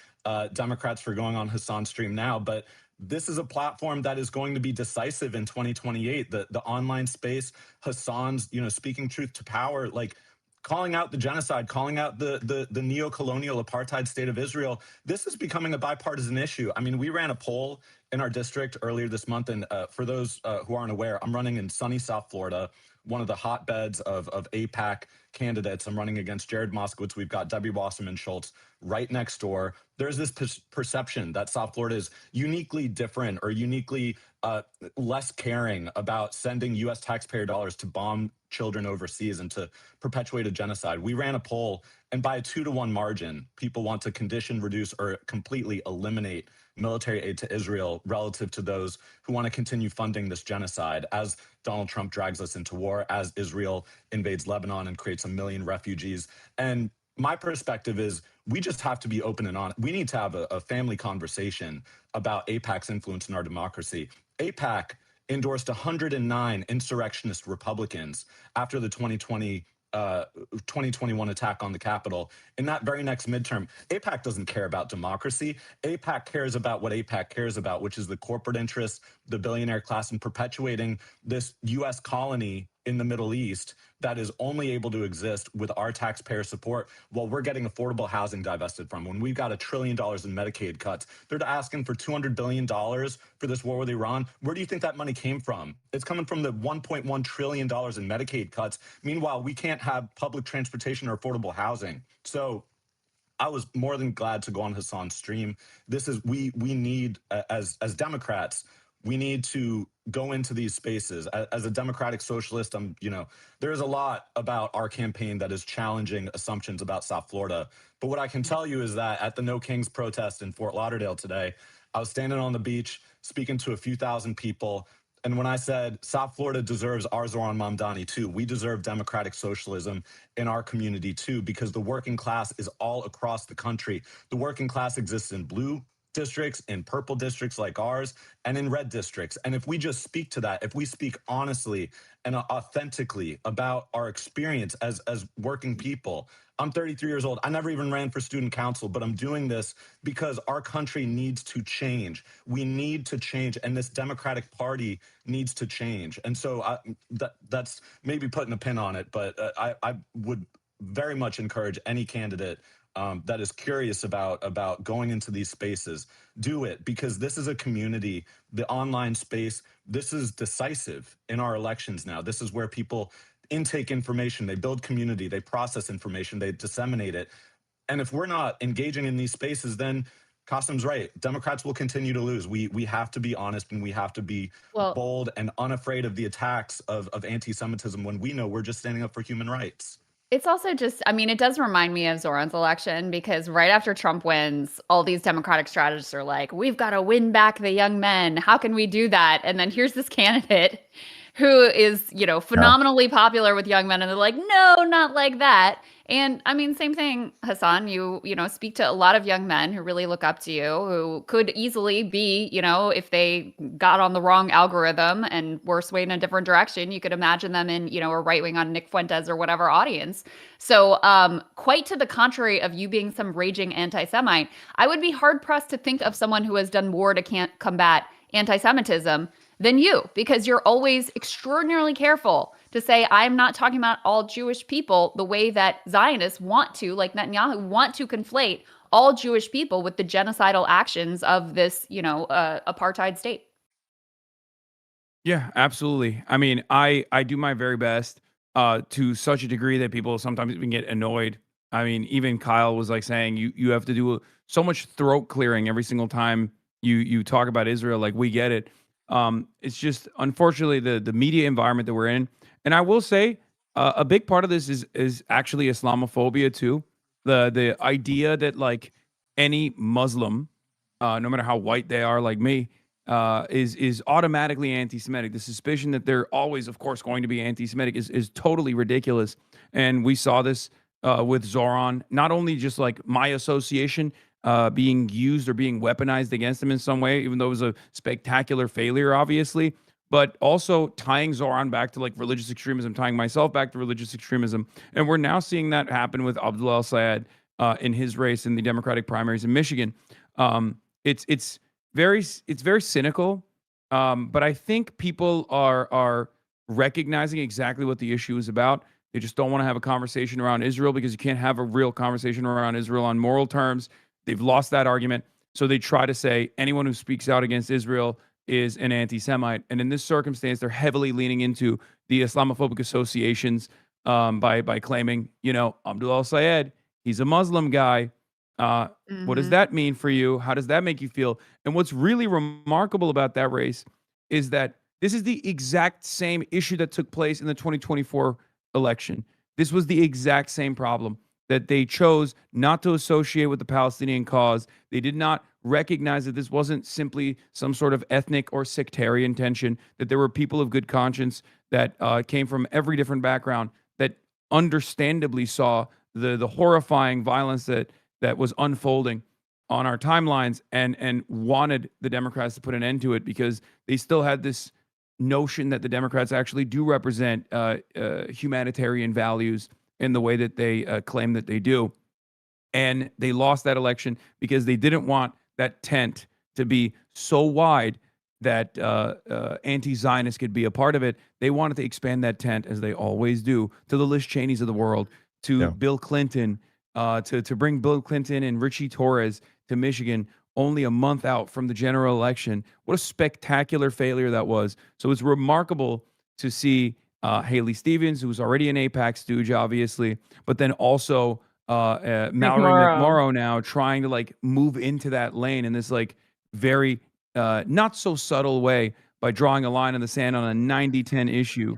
Speaker 11: Democrats for going on Hassan's stream now, but this is a platform that is going to be decisive in 2028. The online space, Hassan's, speaking truth to power, like calling out the genocide, calling out the neo-colonial apartheid state of Israel. This is becoming a bipartisan issue. I mean, we ran a poll in our district earlier this month, and for those who aren't aware, I'm running in sunny South Florida, one of the hotbeds of APAC candidates. I'm running against Jared Moskowitz. We've got Debbie Wasserman Schultz right next door. There's this perception that South Florida is uniquely different or uniquely less caring about sending U.S. taxpayer dollars to bomb children overseas and to perpetuate a genocide. We ran a poll, and by a 2-to-1 margin, people want to condition, reduce, or completely eliminate military aid to Israel relative to those who want to continue funding this genocide as Donald Trump drags us into war, as Israel invades Lebanon and creates 1 million refugees. And my perspective is we just have to be open and honest. We need to have a family conversation about AIPAC's influence in our democracy. AIPAC endorsed 109 insurrectionist Republicans after the 2021 attack on the Capitol. In that very next midterm, AIPAC doesn't care about democracy. AIPAC cares about what AIPAC cares about, which is the corporate interests, the billionaire class, and perpetuating this U.S. colony in the Middle East that is only able to exist with our taxpayer support while we're getting affordable housing divested from. When we've got $1 trillion in Medicaid cuts, they're asking for $200 billion for this war with Iran. Where do you think that money came from? It's coming from the $1.1 trillion in Medicaid cuts. Meanwhile, we can't have public transportation or affordable housing. So I was more than glad to go on Hassan's stream. This is we need as Democrats, we need to go into these spaces. As a democratic socialist, there's a lot about our campaign that is challenging assumptions about South Florida. But what I can tell you is that at the No Kings protest in Fort Lauderdale today, I was standing on the beach speaking to a few thousand people. And when I said South Florida deserves our Zoran Mamdani too, we deserve democratic socialism in our community too, because the working class is all across the country. The working class exists in blue, districts, in purple districts like ours, and in red districts. And if we just speak to that, if we speak honestly and authentically about our experience as working people. I'm 33 years old. I never even ran for student council, but I'm doing this because our country needs to change. We need to change, and this Democratic Party needs to change. And so that's maybe putting a pin on it, but I would very much encourage any candidate that is curious about going into these spaces, do it, because this is a community, the online space. This is decisive in our elections now. This is where people intake information, they build community, they process information, they disseminate it. And if we're not engaging in these spaces, then Qasim's right. Democrats will continue to lose. We have to be honest, and we have to be
Speaker 1: Well,
Speaker 11: bold and unafraid of the attacks of anti-Semitism when we know we're just standing up for human rights.
Speaker 1: it's also just, I mean, it does remind me of Zoran's election because right after Trump wins, all these Democratic strategists are like, we've got to win back the young men. How can we do that? And then here's this candidate who is, phenomenally popular with young men. And they're like, no, not like that. And I mean, same thing, Hassan, you speak to a lot of young men who really look up to you, who could easily be, if they got on the wrong algorithm and were swayed in a different direction, you could imagine them in, a right wing on Nick Fuentes or whatever audience. So, quite to the contrary of you being some raging anti-Semite, I would be hard pressed to think of someone who has done more to combat anti-Semitism than you, because you're always extraordinarily careful to say, I'm not talking about all Jewish people the way that Zionists want to, like Netanyahu, want to conflate all Jewish people with the genocidal actions of this, apartheid state.
Speaker 7: Yeah, absolutely. I mean, I do my very best to such a degree that people sometimes even get annoyed. I mean, even Kyle was like saying you have to do so much throat clearing every single time you talk about Israel. Like, we get it. It's just unfortunately the media environment that we're in. And I will say a big part of this is actually Islamophobia too. The idea that like any Muslim, no matter how white they are, like me, is automatically anti-Semitic. The suspicion that they're always, of course, going to be anti-Semitic is totally ridiculous. And we saw this with Zoran. Not only just like my association being used or being weaponized against him in some way, even though it was a spectacular failure, obviously, but also tying Zoran back to like religious extremism, tying myself back to religious extremism. And we're now seeing that happen with Abdullah al-Sayed in his race in the Democratic primaries in Michigan. It's very cynical, but I think people are recognizing exactly what the issue is about. They just don't want to have a conversation around Israel because you can't have a real conversation around Israel on moral terms. They've lost that argument. So they try to say anyone who speaks out against Israel is an anti-Semite. And in this circumstance, they're heavily leaning into the Islamophobic associations by claiming, Abdullah al-Sayed, he's a Muslim guy. What does
Speaker 1: Mm-hmm.
Speaker 7: that mean for you? How does that make you feel? And what's really remarkable about that race is that this is the exact same issue that took place in the 2024 election. This was the exact same problem that they chose not to associate with the Palestinian cause. They did not recognize that this wasn't simply some sort of ethnic or sectarian tension, that there were people of good conscience that came from every different background that understandably saw the horrifying violence that was unfolding on our timelines and wanted the Democrats to put an end to it because they still had this notion that the Democrats actually do represent humanitarian values in the way that they claim that they do. And they lost that election because they didn't want that tent to be so wide that anti-Zionists could be a part of it. They wanted to expand that tent, as they always do, to the Liz Cheneys of the world, to Bill Clinton, to bring Bill Clinton and Richie Torres to Michigan only a month out from the general election. What a spectacular failure that was. So it's remarkable to see Haley Stevens, who was already an AIPAC stooge, obviously, but then also Mallory McMorrow now trying to like move into that lane in this like very not so subtle way by drawing a line in the sand on a 90-10 issue.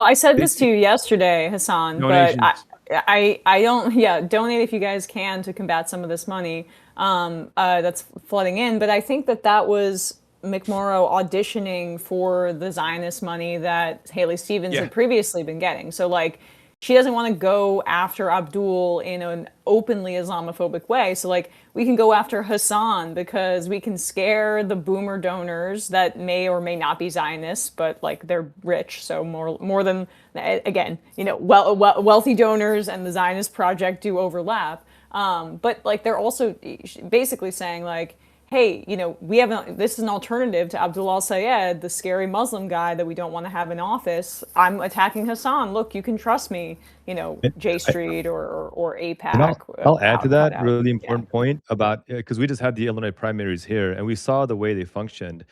Speaker 2: I said this to you yesterday, Hassan, but
Speaker 7: Donations.
Speaker 2: I don't, donate if you guys can to combat some of this money that's flooding in. But I think that was McMorrow auditioning for the Zionist money that Haley Stevens had previously been getting. So like, she doesn't want to go after Abdul in an openly Islamophobic way. So like we can go after Hassan because we can scare the boomer donors that may or may not be Zionists, but like they're rich, so more than, again, wealthy donors and the Zionist project do overlap. But like they're also basically saying like, hey, this is an alternative to Abdul al-Sayed, the scary Muslim guy that we don't want to have in office. I'm attacking Hassan. Look, you can trust me.
Speaker 10: And
Speaker 2: J
Speaker 10: I,
Speaker 2: Street or
Speaker 10: and
Speaker 2: APAC,
Speaker 10: I'll add to
Speaker 2: cut
Speaker 10: that
Speaker 2: out.
Speaker 10: really
Speaker 2: Yeah.
Speaker 10: important point about because we just had the Illinois primaries here, and we saw the way they functioned.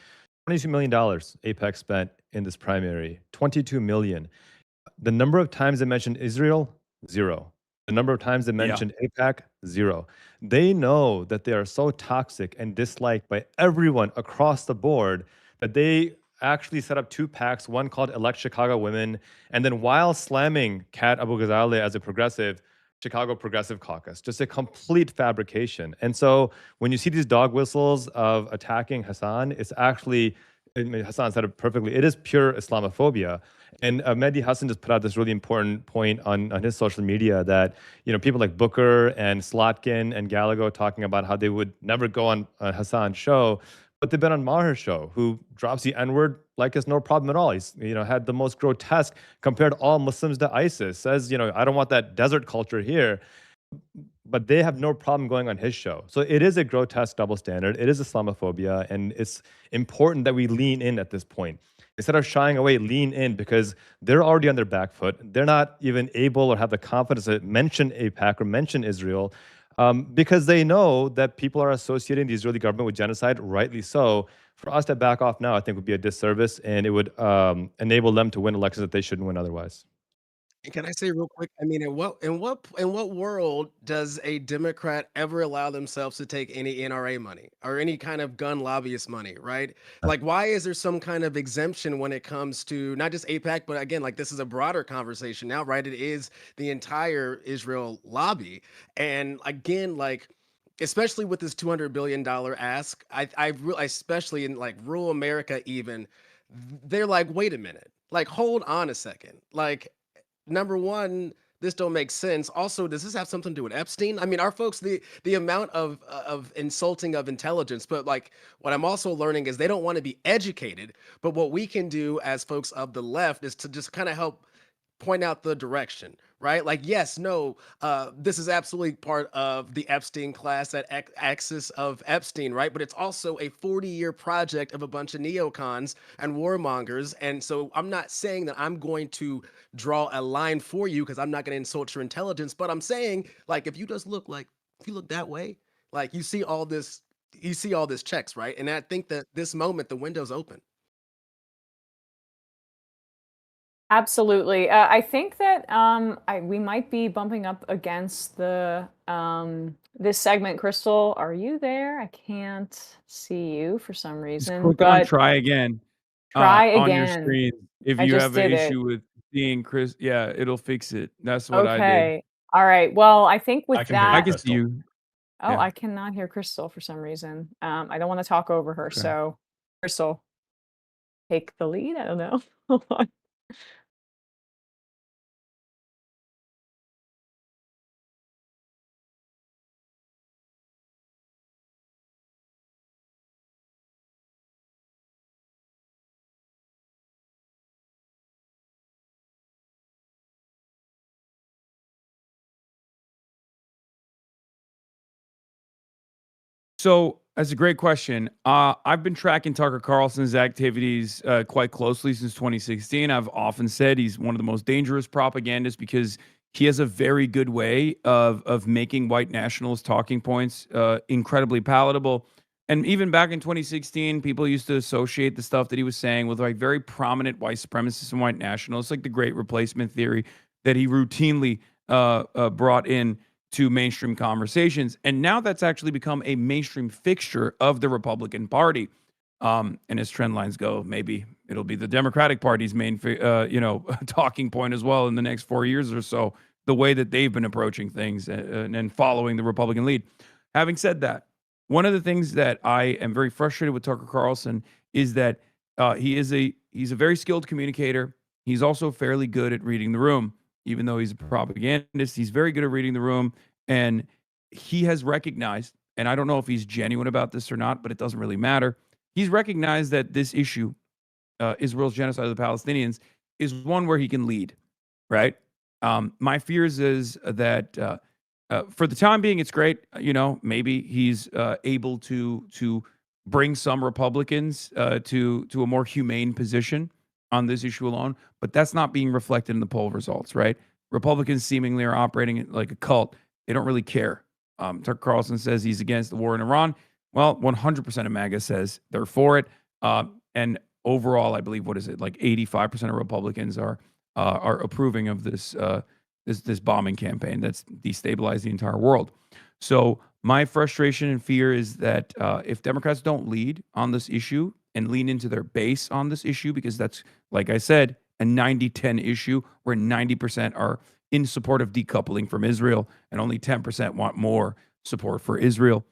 Speaker 10: $22 million APEC spent in this primary. 22 million. The number of times they mentioned Israel, zero. The number of times they
Speaker 7: Yeah.
Speaker 10: mentioned AIPAC, zero. They know that they are so toxic and disliked by everyone across the board that they actually set up two PACs, one called Elect Chicago Women, and then while slamming Kat Abu Ghazaleh as a progressive, Chicago Progressive Caucus, just a complete fabrication. And so when you see these dog whistles of attacking Hassan, it's actually, I mean, Hassan said it perfectly, it is pure Islamophobia. And Mehdi Hassan just put out this really important point on his social media that people like Booker and Slotkin and Gallagher talking about how they would never go on Hassan's show, but they've been on Maher's show, who drops the N-word like it's no problem at all. He's had the most grotesque compared all Muslims to ISIS. Says I don't want that desert culture here. But they have no problem going on his show. So it is a grotesque double standard. It is Islamophobia, and it's important that we lean in at this point. Instead of shying away, lean in because they're already on their back foot. They're not even able or have the confidence to mention AIPAC or mention Israel because they know that people are associating the Israeli government with genocide, rightly so. For us to back off now, I think would be a disservice, and it would enable them to win elections that they shouldn't win otherwise.
Speaker 9: And can I say real quick? I mean, in what world does a Democrat ever allow themselves to take any NRA money or any kind of gun lobbyist money, right? Like, why is there some kind of exemption when it comes to not just AIPAC, but again, like this is a broader conversation now, right? It is the entire Israel lobby, and again, like especially with this $200 billion ask, especially in like rural America, even they're like, wait a minute, like hold on a second, like number one, this don't make sense. Also, does this have something to do with Epstein? I mean, our folks, the amount of insulting of intelligence, but like what I'm also learning is they don't want to be educated. But what we can do as folks of the left is to just kind of help point out the direction, right? Like, yes, no, this is absolutely part of the Epstein class, that axis of Epstein, right? But it's also a 40-year project of a bunch of neocons and warmongers. And so I'm not saying that I'm going to draw a line for you because I'm not going to insult your intelligence, but I'm saying, like, if you look that way, like you see all this checks, right? And I think that this moment, the window's open.
Speaker 2: Absolutely. I think that we might be bumping up against the this segment. Crystal, are you there? I can't see you for some
Speaker 7: Just
Speaker 2: reason,
Speaker 7: click on
Speaker 2: but
Speaker 7: try again
Speaker 2: try
Speaker 7: on your
Speaker 2: again.
Speaker 7: screen. If
Speaker 2: I
Speaker 7: you
Speaker 2: just
Speaker 7: have an
Speaker 2: did it.
Speaker 7: issue with seeing Chris, yeah, it'll fix it. That's what I did.
Speaker 2: Okay. All right. Well, I think
Speaker 11: I
Speaker 2: with
Speaker 11: can hear you,
Speaker 7: I
Speaker 2: that,
Speaker 7: can see
Speaker 11: Crystal.
Speaker 7: you.
Speaker 2: oh,
Speaker 7: Yeah.
Speaker 2: I cannot hear Crystal for some reason. I don't want to talk over her.
Speaker 7: Okay.
Speaker 2: So, Crystal, take the lead. I don't know. Hold on.
Speaker 7: So that's a great question. I've been tracking Tucker Carlson's activities quite closely since 2016. I've often said he's one of the most dangerous propagandists because he has a very good way of making white nationalist talking points incredibly palatable. And even back in 2016, people used to associate the stuff that he was saying with like very prominent white supremacists and white nationalists, like the Great Replacement theory that he routinely brought in to mainstream conversations. And now that's actually become a mainstream fixture of the Republican Party. And as trend lines go, maybe it'll be the Democratic Party's main, talking point as well in the next 4 years or so, the way that they've been approaching things and following the Republican lead. Having said that, one of the things that I am very frustrated with Tucker Carlson is that he's a very skilled communicator. He's also fairly good at reading the room. even though he's a propagandist. He's very good at reading the room, and he has recognized, and I don't know if he's genuine about this or not, but it doesn't really matter. He's recognized that this issue, Israel's genocide of the Palestinians, is one where he can lead, right? My fears is that for the time being, it's great. Maybe he's able to bring some Republicans to a more humane position on this issue alone, but that's not being reflected in the poll results, right? Republicans seemingly are operating like a cult. They don't really care. Tucker Carlson says he's against the war in Iran. Well, 100% of MAGA says they're for it. And overall, I believe, what is it, like 85% of Republicans are approving of this bombing campaign that's destabilized the entire world. So my frustration and fear is that if Democrats don't lead on this issue and lean into their base on this issue, because that's, like I said, a 90-10 issue where 90% are in support of decoupling from Israel and only 10% want more support for Israel.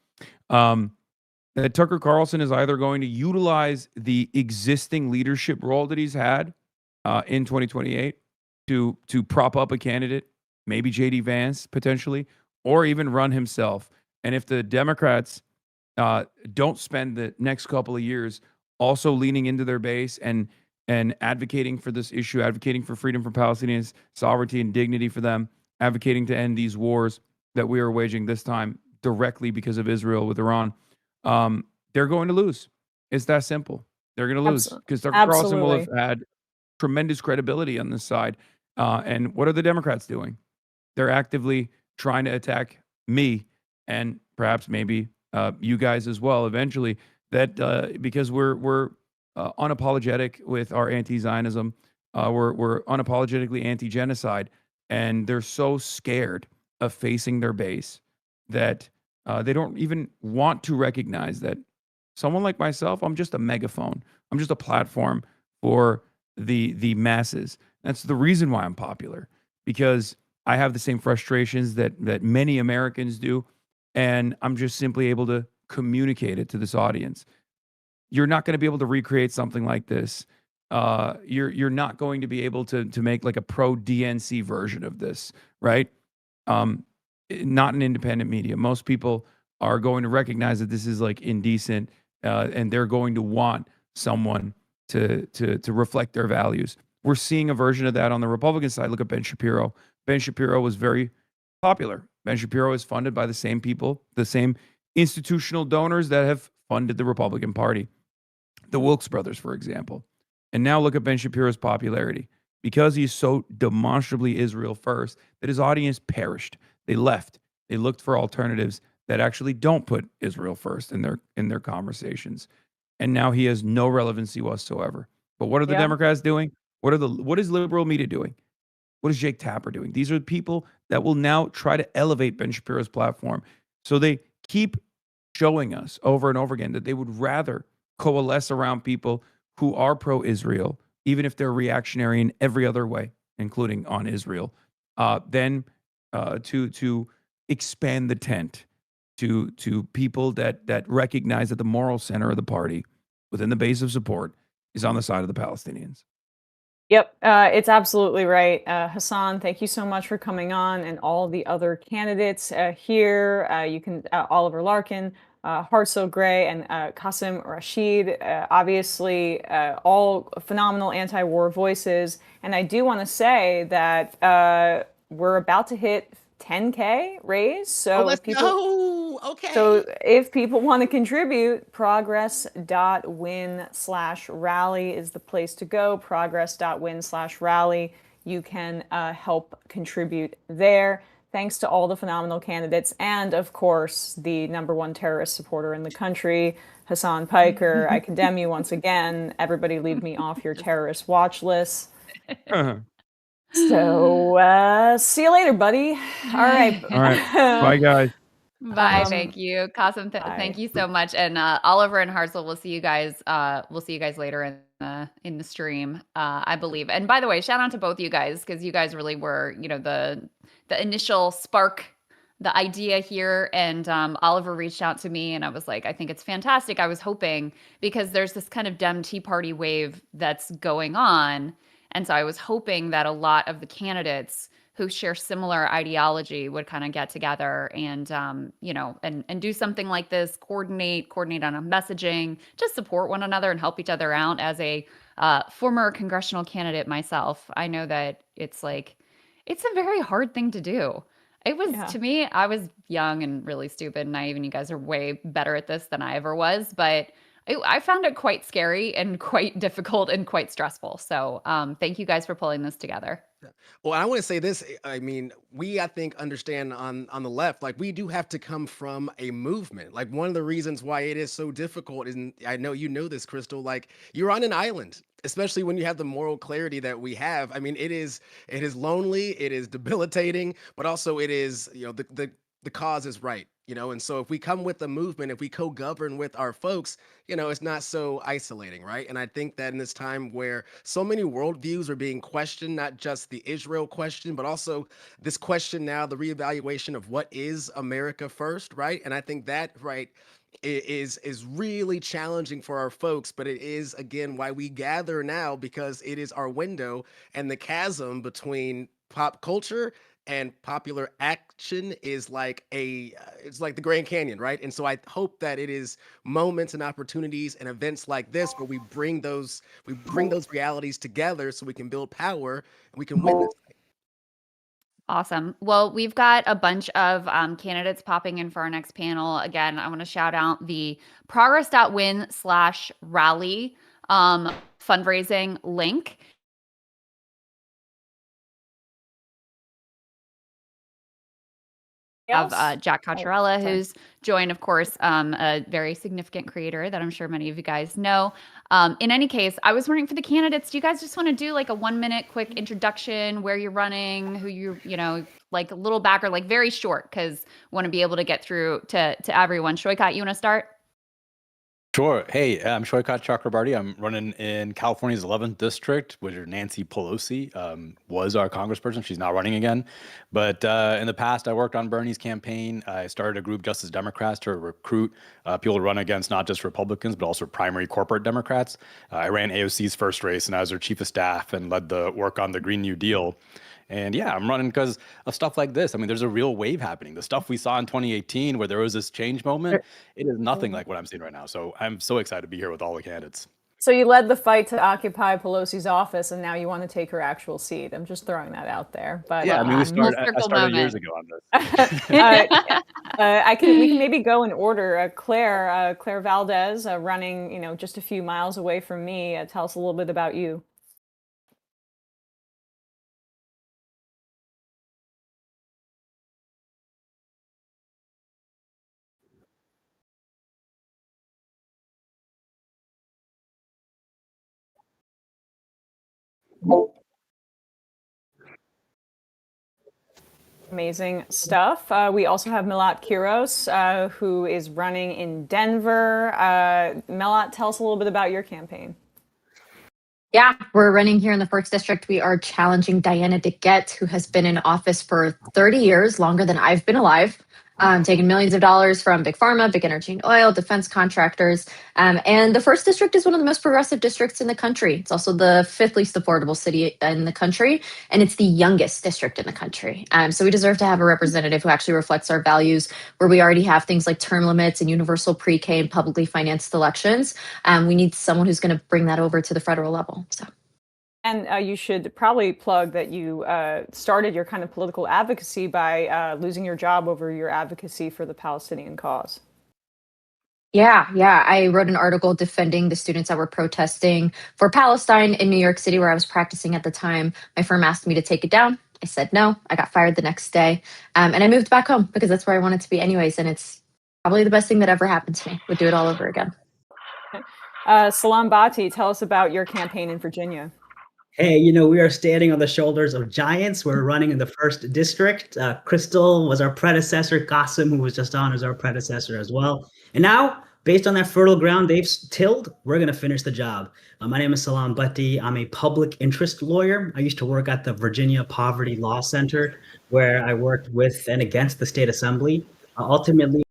Speaker 7: That Tucker Carlson is either going to utilize the existing leadership role that he's had in 2028 to prop up a candidate, maybe JD Vance potentially, or even run himself. And if the Democrats don't spend the next couple of years also leaning into their base and advocating for this issue, advocating for freedom for Palestinians, sovereignty and dignity for them, advocating to end these wars that we are waging this time directly because of Israel with Iran, they're going to lose. It's that simple. They're going to lose because Tucker Carlson will have had tremendous credibility on this side. And what are the Democrats doing? They're actively trying to attack me and perhaps maybe you guys as well eventually. That because we're unapologetic with our anti-Zionism, we're unapologetically anti-genocide, and they're so scared of facing their base that they don't even want to recognize that someone like myself, I'm just a megaphone. I'm just a platform for the masses. That's the reason why I'm popular, because I have the same frustrations that many Americans do, and I'm just simply able to communicate it to this audience. You're not going to be able to recreate something like this. You're not going to be able to make like a pro DNC version of this, right? Not an independent media. Most people are going to recognize that this is like indecent, and they're going to want someone to reflect their values. We're seeing a version of that on the Republican side. Look at Ben Shapiro. Ben Shapiro was very popular. Ben Shapiro is funded by the same people, the same institutional donors that have funded the Republican Party, the Wilkes brothers, for example. And now look at Ben Shapiro's popularity. Because he's so demonstrably Israel first, that his audience perished. They left. They looked for alternatives that actually don't put Israel first in their conversations. And now he has no relevancy whatsoever. But what are the Democrats doing? What is liberal media doing? What is Jake Tapper doing? These are people that will now try to elevate Ben Shapiro's platform. So they keep showing us over and over again that they would rather coalesce around people who are pro-Israel, even if they're reactionary in every other way, including on Israel, than to expand the tent to people that recognize that the moral center of the party, within the base of support, is on the side of the Palestinians.
Speaker 2: Yep, it's absolutely right. Hassan, thank you so much for coming on, and all the other candidates here. You can, Oliver Larkin, Hartzell Gray, and Qasim Rashid, obviously all phenomenal anti-war voices. And I do want to say that we're about to hit 10K raise. So
Speaker 9: let's go. Okay.
Speaker 2: So if people want to contribute, progress.win/rally is the place to go. Progress.win/rally. You can help contribute there. Thanks to all the phenomenal candidates, and of course, the #1 terrorist supporter in the country, Hassan Piker. I condemn you once again. Everybody leave me off your terrorist watch list. So, see you later, buddy. All right.
Speaker 7: All right. Bye, guys.
Speaker 1: Bye. Thank you, Qasim. Thank you so much. And Oliver and Hartzell, we'll see you guys. We'll see you guys later in the stream, I believe. And by the way, shout out to both you guys, because you guys really were, the initial spark, the idea here. And Oliver reached out to me, and I was like, I think it's fantastic. I was hoping, because there's this kind of Dem Tea Party wave that's going on. And so I was hoping that a lot of the candidates who share similar ideology would kind of get together and and do something like this, coordinate on a messaging, just support one another and help each other out. As a former congressional candidate myself, I know that it's a very hard thing to do. It was,
Speaker 2: Yeah.
Speaker 1: to me, I was young and really stupid and naive, and you guys are way better at this than I ever was. But I found it quite scary and quite difficult and quite stressful. So thank you guys for pulling this together.
Speaker 9: Well, I want to say this. I mean, I think understand on the left, like we do have to come from a movement. Like one of the reasons why it is so difficult, and I know you know this, Crystal. Like you're on an island, especially when you have the moral clarity that we have. I mean, it is lonely, it is debilitating, but also it is the cause is right. And so if we come with the movement, if we co-govern with our folks, it's not so isolating, right? And I think that in this time where so many worldviews are being questioned, not just the Israel question, but also this question now, the reevaluation of what is America first, right? And I think that, right, is really challenging for our folks, but it is again why we gather now, because it is our window, and the chasm between pop culture and popular action is like it's like the Grand Canyon, right? And so I hope that it is moments and opportunities and events like this where we bring those realities together so we can build power and we can witness.
Speaker 1: Awesome. Well, we've got a bunch of candidates popping in for our next panel. Again, I want to shout out the progress.win/rally fundraising link. Of Jack Contrella, who's joined, of course, a very significant creator that I'm sure many of you guys know. In any case, I was wondering for the candidates, do you guys just want to do like a 1-minute quick introduction, where you're running, who like a little background, like very short, because want to be able to get through to everyone. Shoykat, you want to start?
Speaker 12: Sure. Hey, I'm Shoykat Chakrabarty. I'm running in California's 11th district, where Nancy Pelosi was our congressperson. She's not running again. But in the past, I worked on Bernie's campaign. I started a group, Justice Democrats, to recruit people to run against not just Republicans, but also primary corporate Democrats. I ran AOC's first race, and I was her chief of staff and led the work on the Green New Deal. And yeah, I'm running because of stuff like this. I mean, there's a real wave happening. The stuff we saw in 2018, where there was this change moment, it is nothing like what I'm seeing right now. So I'm so excited to be here with all the candidates.
Speaker 2: So you led the fight to occupy Pelosi's office, and now you want to take her actual seat. I'm just throwing that out there. But
Speaker 12: yeah, I mean, I started years ago on this.
Speaker 2: We can maybe go in order. Claire Valdez, running, just a few miles away from me. Tell us a little bit about you. Amazing stuff. We also have Milat Kiros, who is running in Denver. Milat, tell us a little bit about your campaign.
Speaker 13: Yeah, we're running here in the 1st District. We are challenging Diana DeGette, who has been in office for 30 years, longer than I've been alive, taking millions of dollars from big pharma, big energy and oil, defense contractors. And the 1st District is one of the most progressive districts in the country. It's also the 5th least affordable city in the country, and it's the youngest district in the country. So we deserve to have a representative who actually reflects our values, where we already have things like term limits and universal pre-K and publicly financed elections. We need someone who's going to bring that over to the federal level. So.
Speaker 2: And you should probably plug that you started your kind of political advocacy by losing your job over your advocacy for the Palestinian cause.
Speaker 13: Yeah. I wrote an article defending the students that were protesting for Palestine in New York City, where I was practicing at the time. My firm asked me to take it down. I said no. I got fired the next day. And I moved back home because that's where I wanted to be anyways. And it's probably the best thing that ever happened to me. Would do it all over again.
Speaker 2: Salam Bati, tell us about your campaign in Virginia.
Speaker 14: Hey, we are standing on the shoulders of giants. We're running in the 1st District. Crystal was our predecessor. Qasim, who was just on, is our predecessor as well. And now, based on that fertile ground they've tilled, we're going to finish the job. My name is Salam Bhatti. I'm a public interest lawyer. I used to work at the Virginia Poverty Law Center, where I worked with and against the state assembly. Ultimately,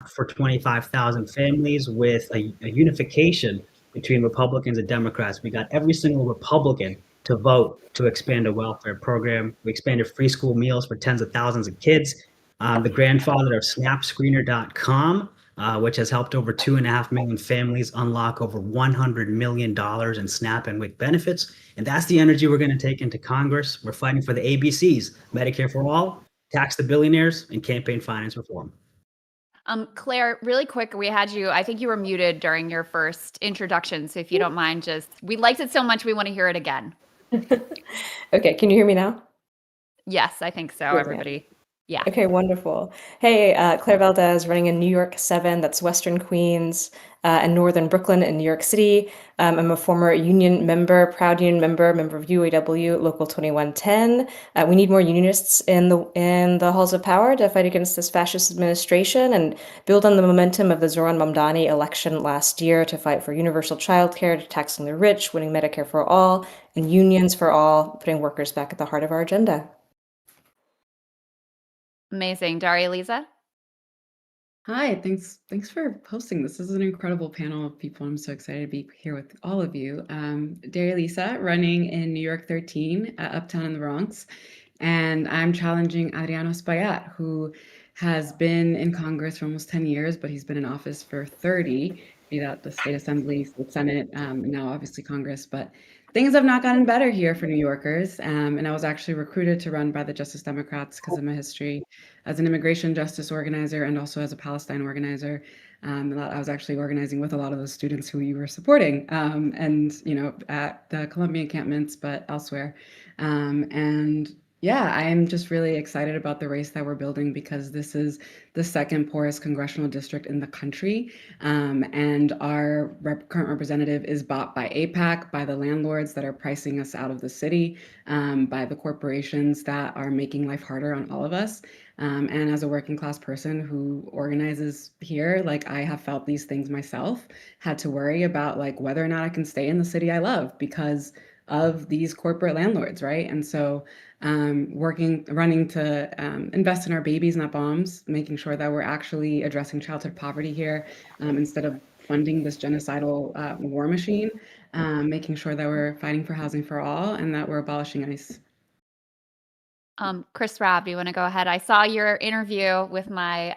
Speaker 14: for 25,000 families with a unification between Republicans and Democrats. We got every single Republican to to vote to expand a welfare program. We expanded free school meals for tens of thousands of kids. The grandfather of SnapScreener.com, which has helped over 2.5 million families unlock over $100 million in SNAP and WIC benefits. And that's the energy we're going to take into Congress. We're fighting for the ABCs, Medicare for all, tax the billionaires, and campaign finance reform.
Speaker 1: Claire, really quick, I think you were muted during your first introduction. So if you don't mind, we liked it so much, we want to hear it again.
Speaker 15: Okay, can you hear me now?
Speaker 1: Yes, I think so,
Speaker 15: Yeah.
Speaker 1: everybody. Yeah.
Speaker 15: Okay, wonderful. Hey, Claire Valdez, running in New York 7, that's Western Queens, and Northern Brooklyn in New York City. I'm a former union member, proud union member of UAW Local 2110. We need more unionists in the halls of power to fight against this fascist administration and build on the momentum of the Zoran Mamdani election last year to fight for universal childcare, to taxing the rich, winning Medicare for all, and unions for all, putting workers back at the heart of our agenda.
Speaker 1: Amazing. Daria Lisa?
Speaker 16: Hi, thanks for hosting this. This is an incredible panel of people. I'm so excited to be here with all of you. Daria Lisa, running in New York 13, uptown in the Bronx, and I'm challenging Adriano Espaillat, who has been in Congress for almost 10 years, but he's been in office for 30, be that the state assembly, state senate, and now obviously Congress. But things have not gotten better here for New Yorkers. And I was actually recruited to run by the Justice Democrats because of my history as an immigration justice organizer and also as a Palestine organizer. I was actually organizing with a lot of those students who you were supporting, and at the Columbia encampments, but elsewhere. And yeah, I'm just really excited about the race that we're building because this is the second poorest congressional district in the country. And our current representative is bought by AIPAC, by the landlords that are pricing us out of the city, by the corporations that are making life harder on all of us. And as a working class person who organizes here, like I have felt these things myself, had to worry about like whether or not I can stay in the city I love because of these corporate landlords, right? And so running to invest in our babies, not bombs, making sure that we're actually addressing childhood poverty here instead of funding this genocidal war machine, making sure that we're fighting for housing for all and that we're abolishing ICE.
Speaker 1: Chris Rabb, you want to go ahead? I saw your interview with my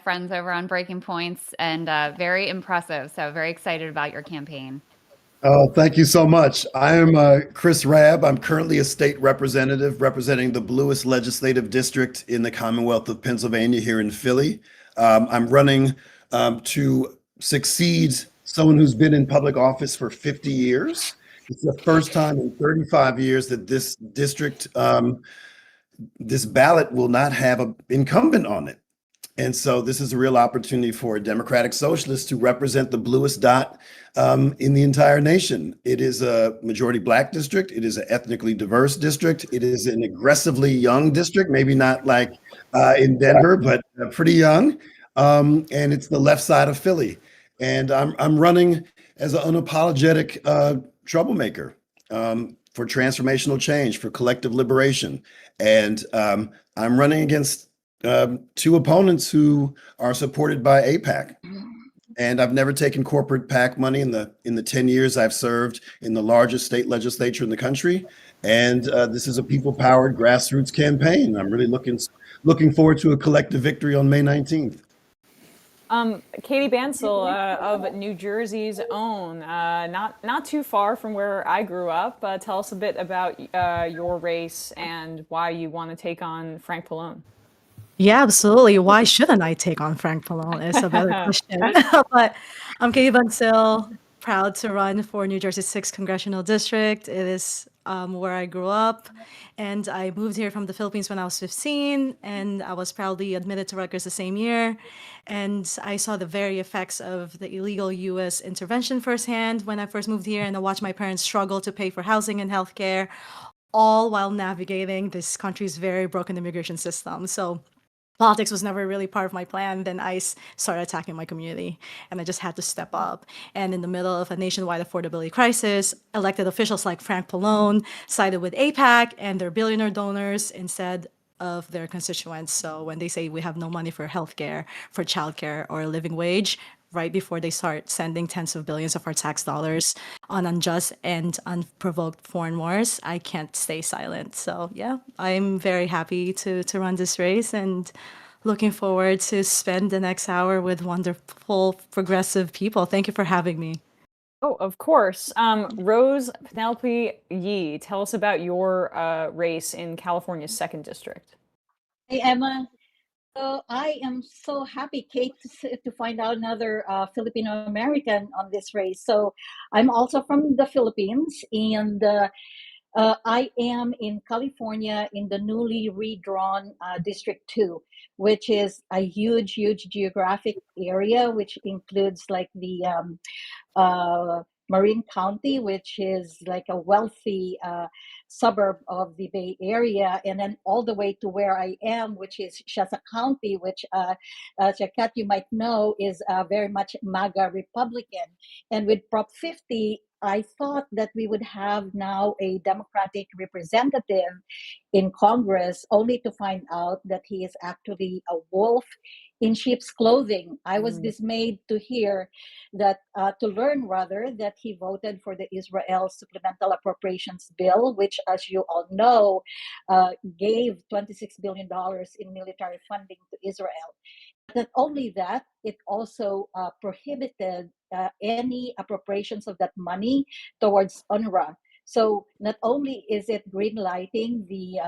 Speaker 1: friends over on Breaking Points, and very impressive. So very excited about your campaign.
Speaker 17: Oh, thank you so much. I am Chris Rabb. I'm currently a state representative representing the bluest legislative district in the Commonwealth of Pennsylvania here in Philly. I'm running to succeed someone who's been in public office for 50 years. It's the first time in 35 years that this district, this ballot will not have an incumbent on it. And so this is a real opportunity for a Democratic Socialist to represent the bluest dot in the entire nation. It is a majority Black district. It is an ethnically diverse district. It is an aggressively young district, maybe not like in Denver, but pretty young. And it's the left side of Philly. And I'm running as an unapologetic troublemaker for transformational change, for collective liberation. And I'm running against two opponents who are supported by AIPAC. And I've never taken corporate PAC money in the 10 years I've served in the largest state legislature in the country. And this is a people-powered grassroots campaign. I'm really looking forward to a collective victory on May 19th.
Speaker 2: Katie Bansel of New Jersey's own, not too far from where I grew up. Tell us a bit about your race and why you want to take on Frank Pallone.
Speaker 18: Yeah, absolutely. Why shouldn't I take on Frank Pallone is a better question. But I'm Katie Bansel, proud to run for New Jersey's 6th Congressional District. It is where I grew up, and I moved here from the Philippines when I was 15, and I was proudly admitted to Rutgers the same year. And I saw the very effects of the illegal U.S. intervention firsthand when I first moved here, and I watched my parents struggle to pay for housing and healthcare, all while navigating this country's very broken immigration system. So politics was never really part of my plan. Then ICE started attacking my community, and I just had to step up. And in the middle of a nationwide affordability crisis, elected officials like Frank Pallone sided with AIPAC and their billionaire donors instead of their constituents. So when they say we have no money for healthcare, for childcare, or a living wage, right before they start sending tens of billions of our tax dollars on unjust and unprovoked foreign wars, I can't stay silent. So yeah, I'm very happy to run this race and looking forward to spend the next hour with wonderful progressive people. Thank you for having me.
Speaker 2: Oh, of course. Rose Penelope Yee, tell us about your race in California's second district.
Speaker 19: Hey, Emma. So I am so happy, Kate, to find out another Filipino American on this race. So I'm also from the Philippines, and I am in California in the newly redrawn District 2, which is a huge, huge geographic area, which includes like the Marin County, which is like a wealthy suburb of the Bay Area, and then all the way to where I am, which is Shasta County, which Jacat, you might know, is very much MAGA Republican. And with Prop 50, I thought that we would have now a Democratic representative in Congress, only to find out that he is actually a wolf in sheep's clothing. I was dismayed to hear that, to learn rather, that he voted for the Israel Supplemental Appropriations Bill, which, as you all know, gave $26 billion in military funding to Israel. Not only that, it also prohibited any appropriations of that money towards UNRWA. So not only is it greenlighting the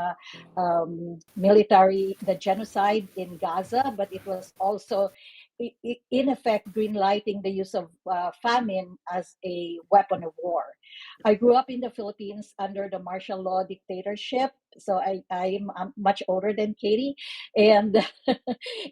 Speaker 19: military, the genocide in Gaza, but it was also, in effect, greenlighting the use of famine as a weapon of war. I grew up in the Philippines under the martial law dictatorship, so I'm much older than Katie, and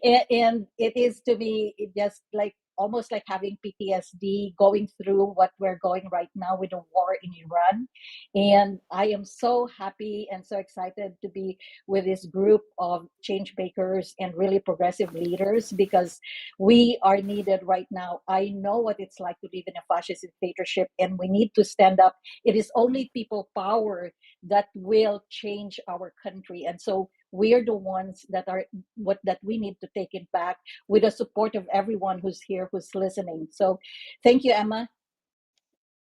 Speaker 19: and it is to me just like almost like having PTSD going through what we're going right now with the war in Iran. And I am so happy and so excited to be with this group of change makers and really progressive leaders, because we are needed right now. I know what it's like to live in a fascist dictatorship, and we need to stand up. It is only people power that will change our country. And so we're the ones that are what that we need to take it back with the support of everyone who's here, who's listening. So thank you, Emma.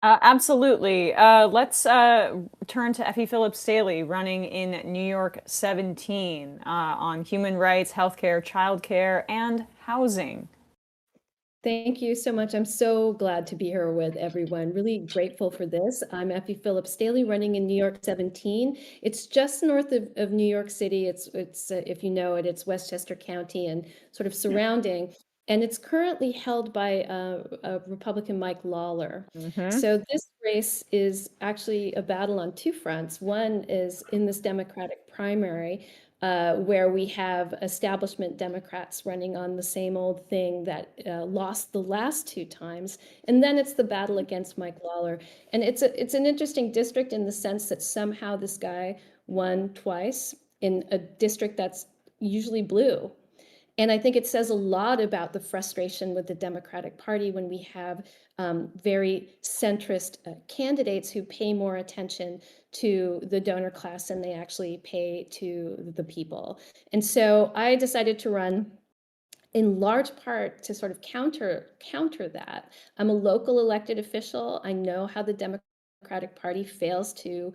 Speaker 2: Absolutely. Let's turn to Effie Phillips Staley, running in New York 17 on human rights, healthcare, childcare, and housing.
Speaker 20: Thank you so much. I'm so glad to be here with everyone. Really grateful for this. I'm Effie Phillips Staley, running in New York 17. It's just north of New York City. It's if you know it, it's Westchester County and sort of surrounding. And it's currently held by a Republican, Mike Lawler. So this race is actually a battle on two fronts. One is in this Democratic primary, where we have establishment Democrats running on the same old thing that lost the last two times. And then it's the battle against Mike Lawler. And it's an interesting district in the sense that somehow this guy won twice in a district that's usually blue. And I think it says a lot about the frustration with the Democratic Party when we have very centrist candidates who pay more attention to the donor class than they actually pay to the people. And so I decided to run in large part to sort of counter that. I'm a local elected official. I know how the Democratic Party fails to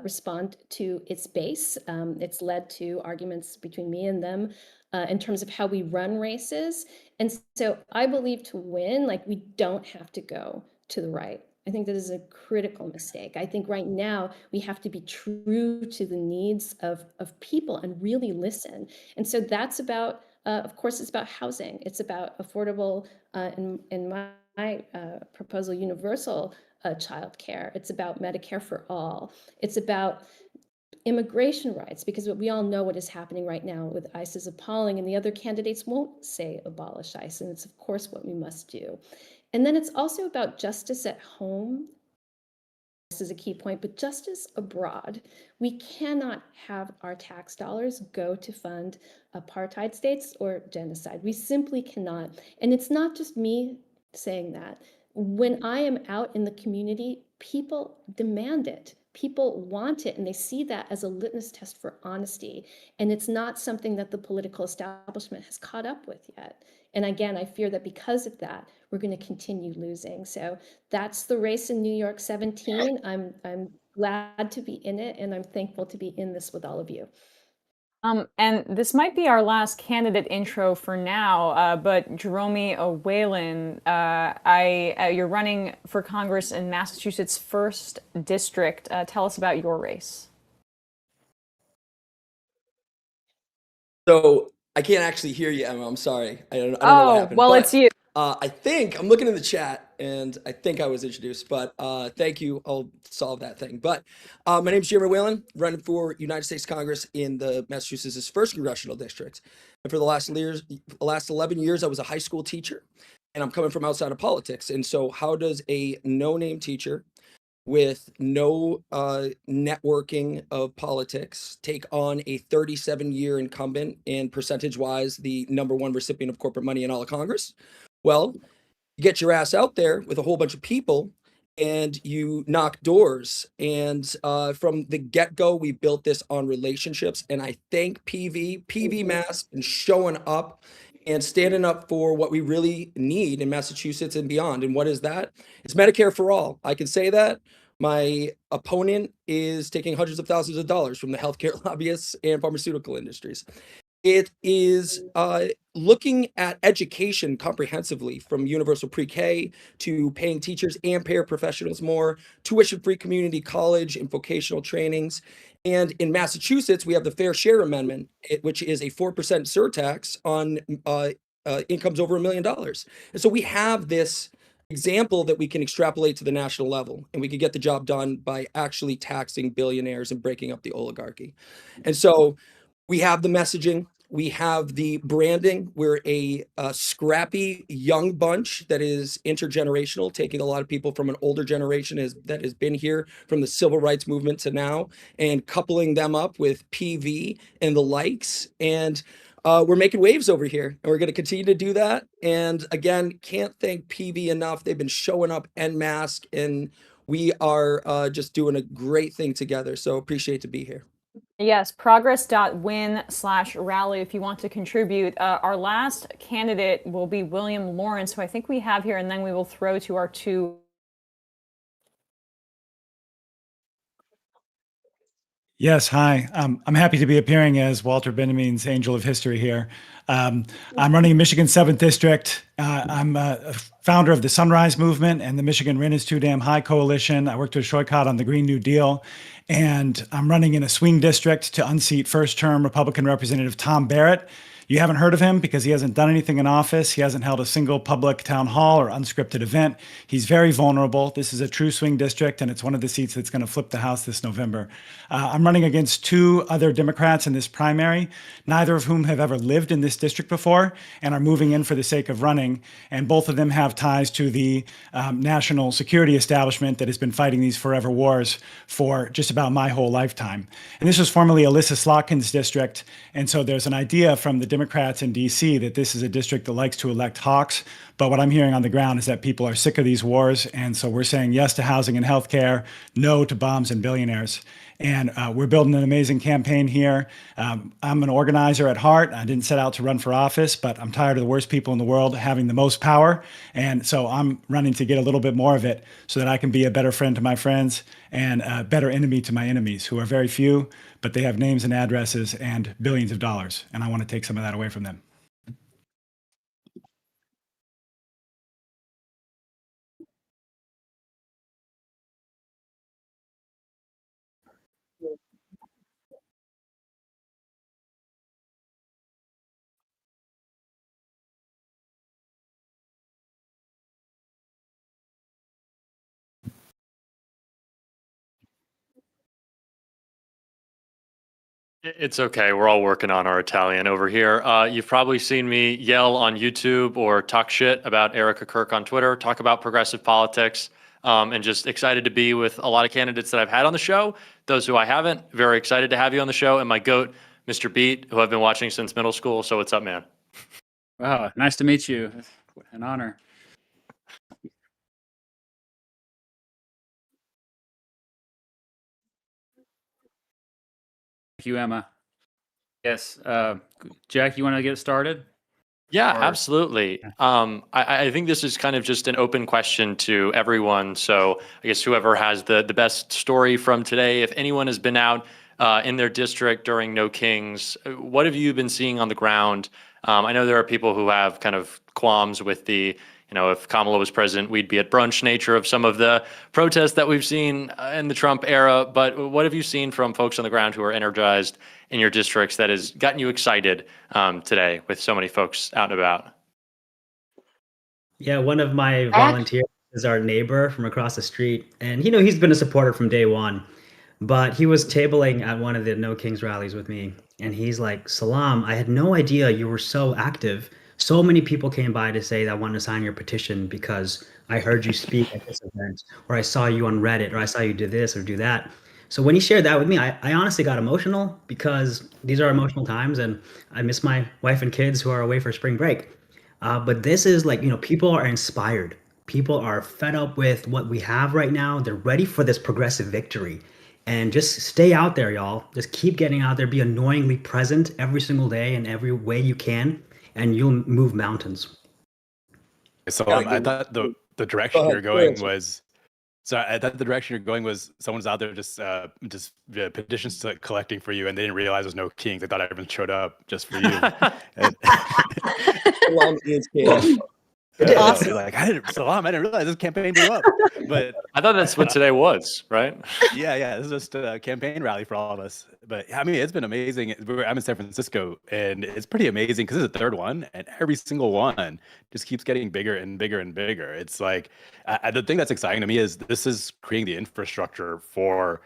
Speaker 20: respond to its base. It's led to arguments between me and them in terms of how we run races. And so I believe to win, like, we don't have to go to the right. I think that is a critical mistake. I think right now we have to be true to the needs of people and really listen. And so that's about, of course, it's about housing. It's about affordable, in my proposal, universal child care. It's about Medicare for all. It's about immigration rights, because we all know what is happening right now with ICE is appalling, and the other candidates won't say abolish ICE, and it's of course what we must do. And then it's also about justice at home. This is a key point, but justice abroad. We cannot have our tax dollars go to fund apartheid states or genocide. We simply cannot. And it's not just me saying that. When I am out in the community, people demand it. People want it, and they see that as a litmus test for honesty. And it's not something that the political establishment has caught up with yet. And again, I fear that because of that, we're going to continue losing. So that's the race in New York 17. I'm glad to be in it, and I'm thankful to be in this with all of you.
Speaker 2: And this might be our last candidate intro for now, but Jerome Whalen, you're running for Congress in Massachusetts' 1st District. Tell us about your race.
Speaker 21: So I can't actually hear you, Emma. I'm sorry. I don't know what happened.
Speaker 2: Well,
Speaker 21: but,
Speaker 2: it's you.
Speaker 21: I think I'm looking in the chat, and I think I was introduced. But thank you. I'll solve that thing. But my name is Jeremy Whalen, running for United States Congress in the Massachusetts' 1st Congressional District. And for the last 11 years, I was a high school teacher, and I'm coming from outside of politics. And so, how does a no-name teacher with no networking of politics take on a 37-year incumbent and percentage-wise the #1 recipient of corporate money in all of Congress? Well, you get your ass out there with a whole bunch of people and you knock doors. And from the get-go, we built this on relationships. And I thank PV Mass, and showing up and standing up for what we really need in Massachusetts and beyond. And what is that? It's Medicare for all. I can say that. My opponent is taking hundreds of thousands of dollars from the healthcare lobbyists and pharmaceutical industries. It is looking at education comprehensively, from universal pre-K to paying teachers and paraprofessionals more, tuition-free community college and vocational trainings. And in Massachusetts, we have the Fair Share Amendment, which is a 4% surtax on incomes over $1 million. And so we have this example that we can extrapolate to the national level, and we could get the job done by actually taxing billionaires and breaking up the oligarchy. And so we have the messaging, we have the branding. We're a scrappy young bunch that is intergenerational, taking a lot of people from an older generation that has been here from the civil rights movement to now, and coupling them up with PV and the likes. And we're making waves over here, and we're going to continue to do that. And again, can't thank PV enough. They've been showing up en masse, and we are just doing a great thing together. So appreciate to be here.
Speaker 2: Yes, progress.win/rally if you want to contribute. Our last candidate will be William Lawrence, who I think we have here, and then we will throw to our two.
Speaker 22: Yes, hi. I'm happy to be appearing as Walter Benjamin's Angel of History here. I'm running in Michigan's 7th District. I'm a founder of the Sunrise Movement and the Michigan Rent is Too Damn High Coalition. I worked with Shoykot on the Green New Deal. And I'm running in a swing district to unseat first-term Republican Representative Tom Barrett. You haven't heard of him because he hasn't done anything in office. He hasn't held a single public town hall or unscripted event. He's very vulnerable. This is a true swing district, and it's one of the seats that's going to flip the House this November. I'm running against two other Democrats in this primary, neither of whom have ever lived in this district before and are moving in for the sake of running. And both of them have ties to the national security establishment that has been fighting these forever wars for just about my whole lifetime. And this was formerly Alyssa Slotkin's district. And so there's an idea from the Democrats in DC that this is a district that likes to elect hawks. But what I'm hearing on the ground is that people are sick of these wars. And so we're saying yes to housing and healthcare, no to bombs and billionaires. And we're building an amazing campaign here. I'm an organizer at heart. I didn't set out to run for office, but I'm tired of the worst people in the world having the most power. And so I'm running to get a little bit more of it so that I can be a better friend to my friends and a better enemy to my enemies, who are very few, but they have names and addresses and billions of dollars. And I want to take some of that away from them.
Speaker 23: It's okay. We're all working on our Italian over here. You've probably seen me yell on YouTube or talk shit about Erica Kirk on Twitter, talk about progressive politics, and just excited to be with a lot of candidates that I've had on the show. Those who I haven't, very excited to have you on the show. And my goat, Mr. Beat, who I've been watching since middle school. So what's up, man?
Speaker 24: Wow, nice to meet you. An honor. you, Emma. Yes, Jack, you want to get started?
Speaker 23: Yeah,
Speaker 24: Or-
Speaker 23: absolutely. I think this is kind of just an open question to everyone. So I guess whoever has the best story from today, if anyone has been out in their district during No Kings, what have you been seeing on the ground? I know there are people who have kind of qualms with the, if Kamala was president, we'd be at brunch nature of some of the protests that we've seen in the Trump era. But what have you seen from folks on the ground who are energized in your districts that has gotten you excited today with so many folks out and about?
Speaker 14: Yeah, one of my volunteers is our neighbor from across the street, and he's been a supporter from day one. But he was tabling at one of the No Kings rallies with me, and he's like, "Salam, I had no idea you were so active. So many people came by to say that I wanted to sign your petition because I heard you speak at this event, or I saw you on Reddit, or I saw you do this or do that." So when he shared that with me, I honestly got emotional because these are emotional times, and I miss my wife and kids who are away for spring break. But this is like, people are inspired. People are fed up with what we have right now. They're ready for this progressive victory. And just stay out there, y'all. Just keep getting out there. Be annoyingly present every single day in every way you can, and you'll move mountains.
Speaker 12: So
Speaker 21: Gotta
Speaker 12: I
Speaker 21: give-
Speaker 12: thought the
Speaker 21: Go
Speaker 12: direction
Speaker 21: ahead,
Speaker 12: you're
Speaker 21: go ahead,
Speaker 12: going
Speaker 21: sir.
Speaker 12: was. So I thought the direction you're going was someone's out there just petitions to collecting for you, and they didn't realize there's no kings. They thought everyone showed up just for you. And,
Speaker 21: Salam is king.
Speaker 12: Awesome. Like Salam, I didn't realize this campaign blew up. But
Speaker 23: I thought that's what today was, right?
Speaker 12: yeah, this is just a campaign rally for all of us. But I mean, it's been amazing. I'm in San Francisco, and it's pretty amazing because it's the third one, and every single one just keeps getting bigger and bigger and bigger. It's like the thing that's exciting to me is this is creating the infrastructure for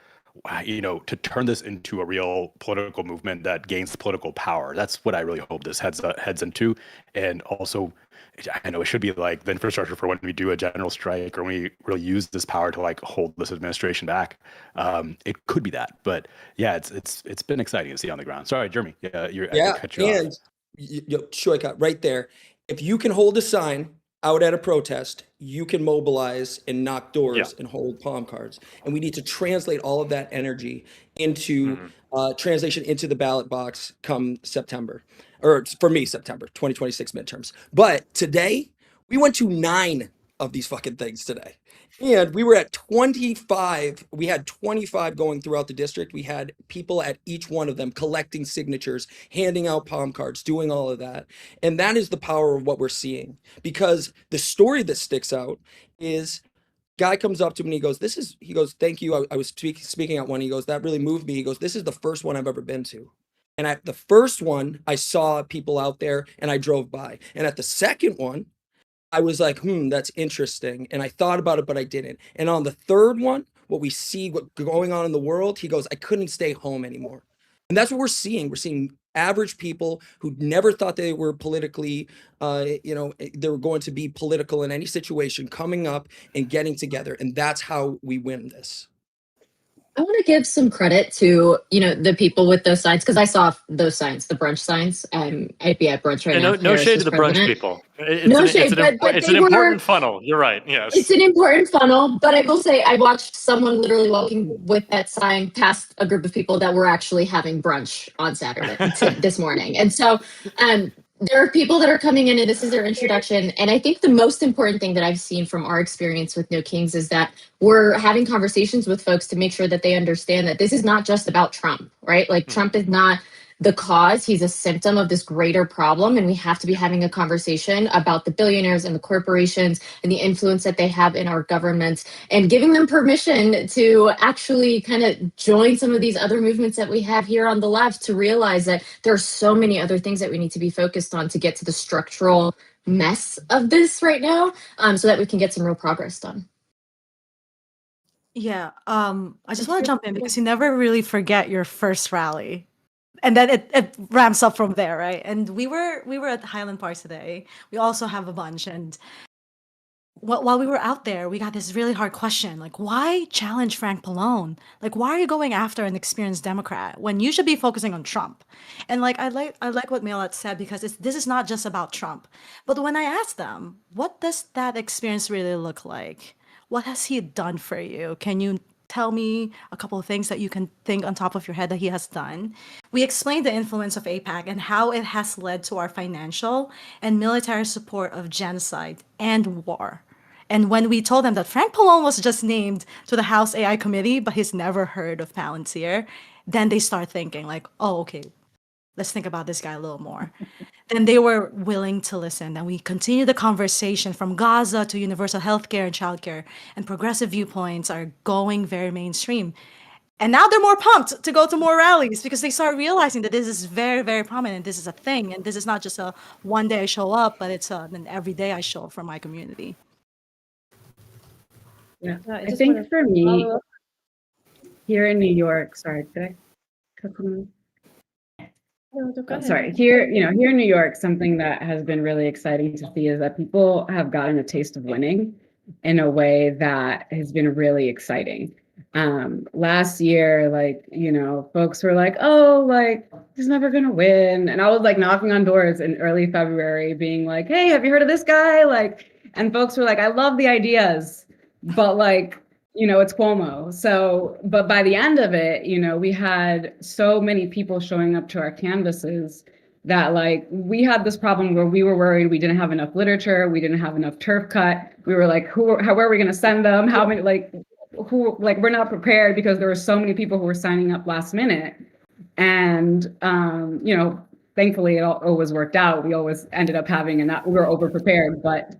Speaker 12: to turn this into a real political movement that gains political power. That's what I really hope this heads into, and also. I know it should be like the infrastructure for when we do a general strike or when we really use this power to like hold this administration back. It could be that, but yeah, it's been exciting to see on the ground. Sorry, Jeremy. Yeah, I cut you
Speaker 21: and
Speaker 12: off.
Speaker 21: Shoika, right there. If you can hold a sign out at a protest, you can mobilize and knock doors and hold palm cards. And we need to translate all of that energy into translation into the ballot box come September, or for me, September 2026 midterms. But today, we went to 9 of these fucking things today. And we were at 25. We had 25 going throughout the district. We had people at each one of them collecting signatures, handing out palm cards, doing all of that. And that is the power of what we're seeing. Because the story that sticks out is guy comes up to me and he goes, "Thank you. I was speaking at one." He goes, "That really moved me." He goes, "This is the first one I've ever been to." And at the first one, I saw people out there and I drove by. And at the second one, I was like, that's interesting. And I thought about it, but I didn't. And on the third one, what we see what going on in the world, he goes, "I couldn't stay home anymore." And that's what we're seeing. We're seeing average people who never thought they were politically, they were going to be political in any situation coming up and getting together. And that's how we win this.
Speaker 13: I want to give some credit to, the people with those signs, because I saw those signs, the brunch signs. I'd be at brunch right now.
Speaker 23: No shade to the brunch people. It's an important funnel. You're right. Yes.
Speaker 13: It's an important funnel, but I will say I watched someone literally walking with that sign past a group of people that were actually having brunch on Saturday this morning. And so there are people that are coming in and this is their introduction. And I think the most important thing that I've seen from our experience with No Kings is that we're having conversations with folks to make sure that they understand that this is not just about Trump, right? Like Trump is not the cause. He's a symptom of this greater problem. And we have to be having a conversation about the billionaires and the corporations and the influence that they have in our governments and giving them permission to actually kind of join some of these other movements that we have here on the left to realize that there are so many other things that we need to be focused on to get to the structural mess of this right now, so that we can get some real progress done.
Speaker 18: Yeah, I just want to jump in because you never really forget your first rally. And then it ramps up from there, right? And we were at Highland Park today. We also have a bunch, and while we were out there, we got this really hard question, like, why challenge Frank Pallone? Like, why are you going after an experienced Democrat when you should be focusing on Trump? And like, I like what Milat said because this is not just about Trump. But when I asked them, what does that experience really look like? What has he done for you? Can you tell me a couple of things that you can think on top of your head that he has done. We explained the influence of AIPAC and how it has led to our financial and military support of genocide and war. And when we told them that Frank Pallone was just named to the House AI committee, but he's never heard of Palantir, then they start thinking like, oh, okay, let's think about this guy a little more. Then they were willing to listen. And we continued the conversation from Gaza to universal healthcare and childcare. And progressive viewpoints are going very mainstream. And now they're more pumped to go to more rallies because they start realizing that this is very, very prominent. This is a thing. And this is not just a one day I show up, but it's an every day I show up for my community.
Speaker 16: Yeah,
Speaker 20: I
Speaker 16: I
Speaker 20: just
Speaker 16: think
Speaker 20: wanna
Speaker 16: for me,
Speaker 20: follow up.
Speaker 16: here in New York, sorry, did I cut someone?
Speaker 20: No, go
Speaker 16: Oh,
Speaker 20: ahead.
Speaker 16: sorry. Here, here in New York, something that has been really exciting to see is that people have gotten a taste of winning in a way that has been really exciting. Last year, folks were like, oh, he's never gonna win. And I was like knocking on doors in early February, being like, hey, have you heard of this guy? And folks were like, I love the ideas, but it's Cuomo. So, but by the end of it, we had so many people showing up to our canvases that we had this problem where we were worried we didn't have enough literature, we didn't have enough turf cut. We were like, how are we going to send them? How many, we're not prepared because there were so many people who were signing up last minute. And, thankfully it always worked out. We always ended up having we were over prepared, but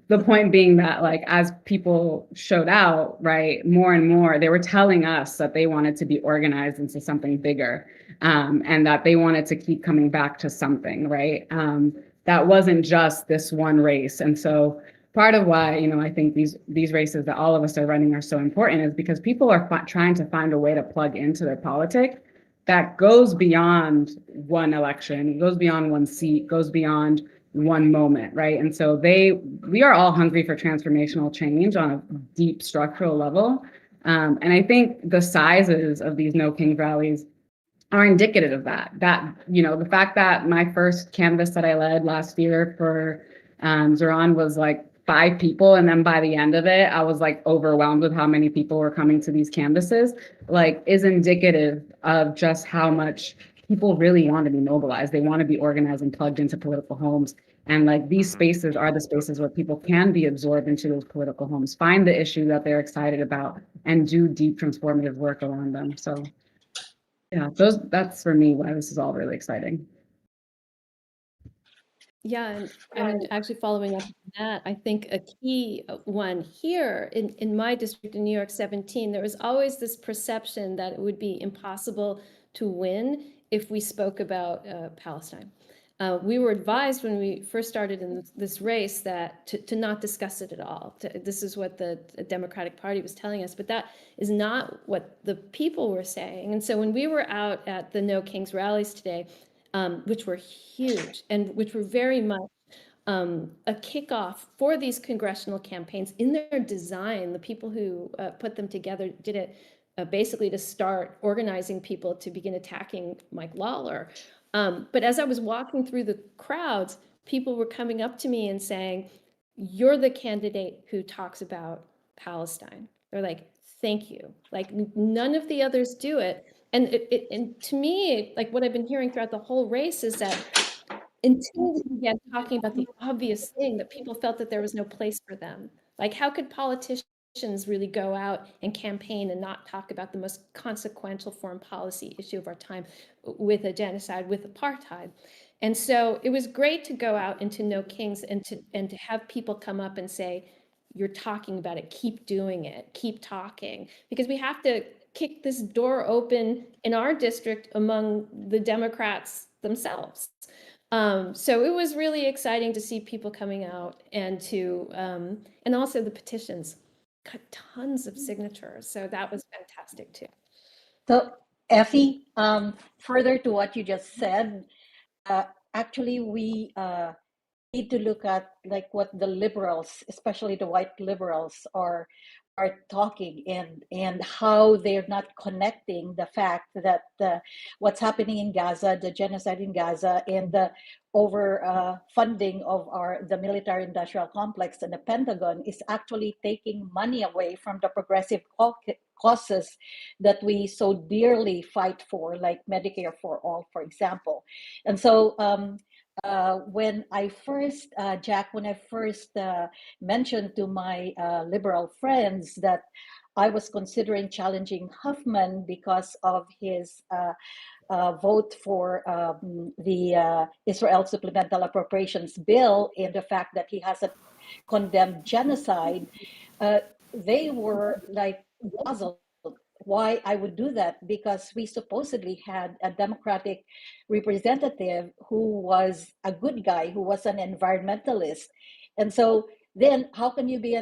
Speaker 16: the point being that as people showed out, right, more and more, they were telling us that they wanted to be organized into something bigger, and that they wanted to keep coming back to something, right? That wasn't just this one race. And so part of why, I think these races that all of us are running are so important is because people are trying to find a way to plug into their politics that goes beyond one election, goes beyond one seat, goes beyond one moment, right? And so we are all hungry for transformational change on a deep structural level. And I think the sizes of these No Kings rallies are indicative of that. The fact that my first canvas that I led last year for Zoran was 5 people. And then by the end of it, I was overwhelmed with how many people were coming to these canvases, is indicative of just how much people really want to be mobilized. They want to be organized and plugged into political homes. And these spaces are the spaces where people can be absorbed into those political homes, find the issue that they're excited about, and do deep transformative work around them. So yeah, that's for me why this is all really exciting.
Speaker 20: Yeah, and actually following up on that, I think a key one here in my district in New York 17, there was always this perception that it would be impossible to win if we spoke about Palestine. We were advised when we first started in this race that to not discuss it at all. This is what the Democratic Party was telling us, but that is not what the people were saying. And so when we were out at the No Kings rallies today, which were huge and which were very much a kickoff for these congressional campaigns in their design. The people who put them together did it basically to start organizing people to begin attacking Mike Lawler. But as I was walking through the crowds, people were coming up to me and saying, "You're the candidate who talks about Palestine." They're like, "Thank you." None of the others do it. And and to me, what I've been hearing throughout the whole race is that until we began talking about the obvious thing, that people felt that there was no place for them. How could politicians really go out and campaign and not talk about the most consequential foreign policy issue of our time with a genocide, with apartheid? And so it was great to go out into No Kings and to have people come up and say, "You're talking about it, keep doing it, keep talking," because we have to kick this door open in our district among the Democrats themselves. So it was really exciting to see people coming out and and also the petitions got tons of signatures. So that was fantastic too.
Speaker 19: So, Effie, further to what you just said, actually we need to look at what the liberals, especially the white liberals, are are talking, and how they're not connecting the fact that what's happening in Gaza, the genocide in Gaza, and the over funding of the military industrial complex and the Pentagon is actually taking money away from the progressive causes that we so dearly fight for, like Medicare for all, for example. And so when I first, Jack, when I first mentioned to my liberal friends that I was considering challenging Huffman because of his vote for the Israel Supplemental Appropriations Bill and the fact that he hasn't condemned genocide, they were like puzzled why I would do that, because we supposedly had a Democratic representative who was a good guy, who was an environmentalist. And so then how can you be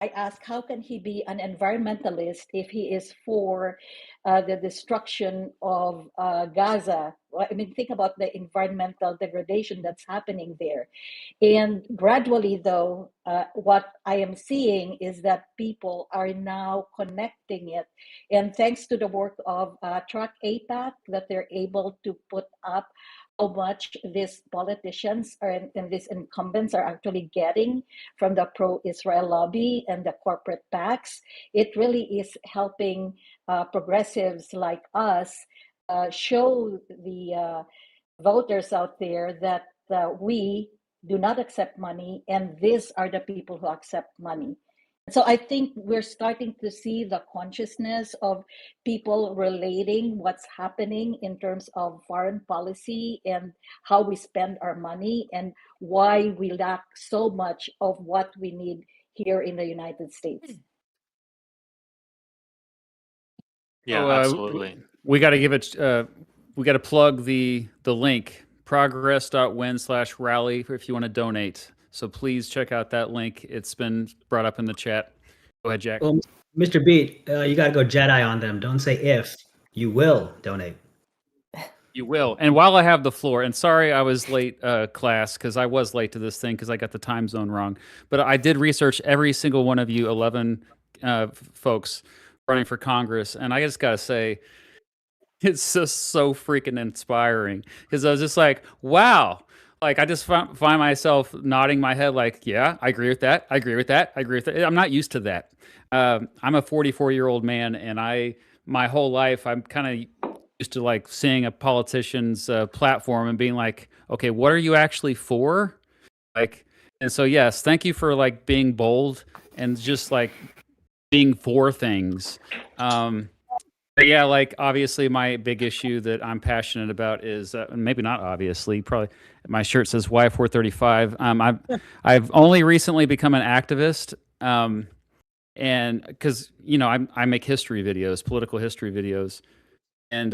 Speaker 19: I ask, how can he be an environmentalist if he is for the destruction of Gaza? Well, I mean, think about the environmental degradation that's happening there. And gradually, though, what I am seeing is that people are now connecting it. And thanks to the work of Track APAC, that they're able to put up how much these politicians and these incumbents are actually getting from the pro-Israel lobby and the corporate PACs. It really is helping progressives like us show the voters out there that we do not accept money, and these are the people who accept money. So I think we're starting to see the consciousness of people relating what's happening in terms of foreign policy and how we spend our money and why we lack so much of what we need here in the United States.
Speaker 23: Yeah,
Speaker 24: So,
Speaker 23: absolutely.
Speaker 24: we got to give it. We got to plug the link progress.win/rally if you want to donate. So please check out that link. It's been brought up in the chat. Go ahead, Jack.
Speaker 14: Well, Mr. Beat, you got to go Jedi on them. Don't say if. You will donate.
Speaker 24: You will. And while I have the floor, and sorry I was late, class, because I was late to this thing because I got the time zone wrong. But I did research every single one of you 11 folks running for Congress. And I just got to say, it's just so freaking inspiring because I was just like, wow. Like, I just find myself nodding my head like, yeah, I agree with that. I agree with that. I agree with that. I'm not used to that. I'm a 44-year-old man, and my whole life, I'm kind of used to like seeing a politician's platform and being like, okay, what are you actually for? Like, and so, yes, thank you for like being bold and just like being for things. But yeah, like obviously my big issue that I'm passionate about is maybe not obviously, probably my shirt says Y435. I've only recently become an activist, and because I make history videos, political history videos, and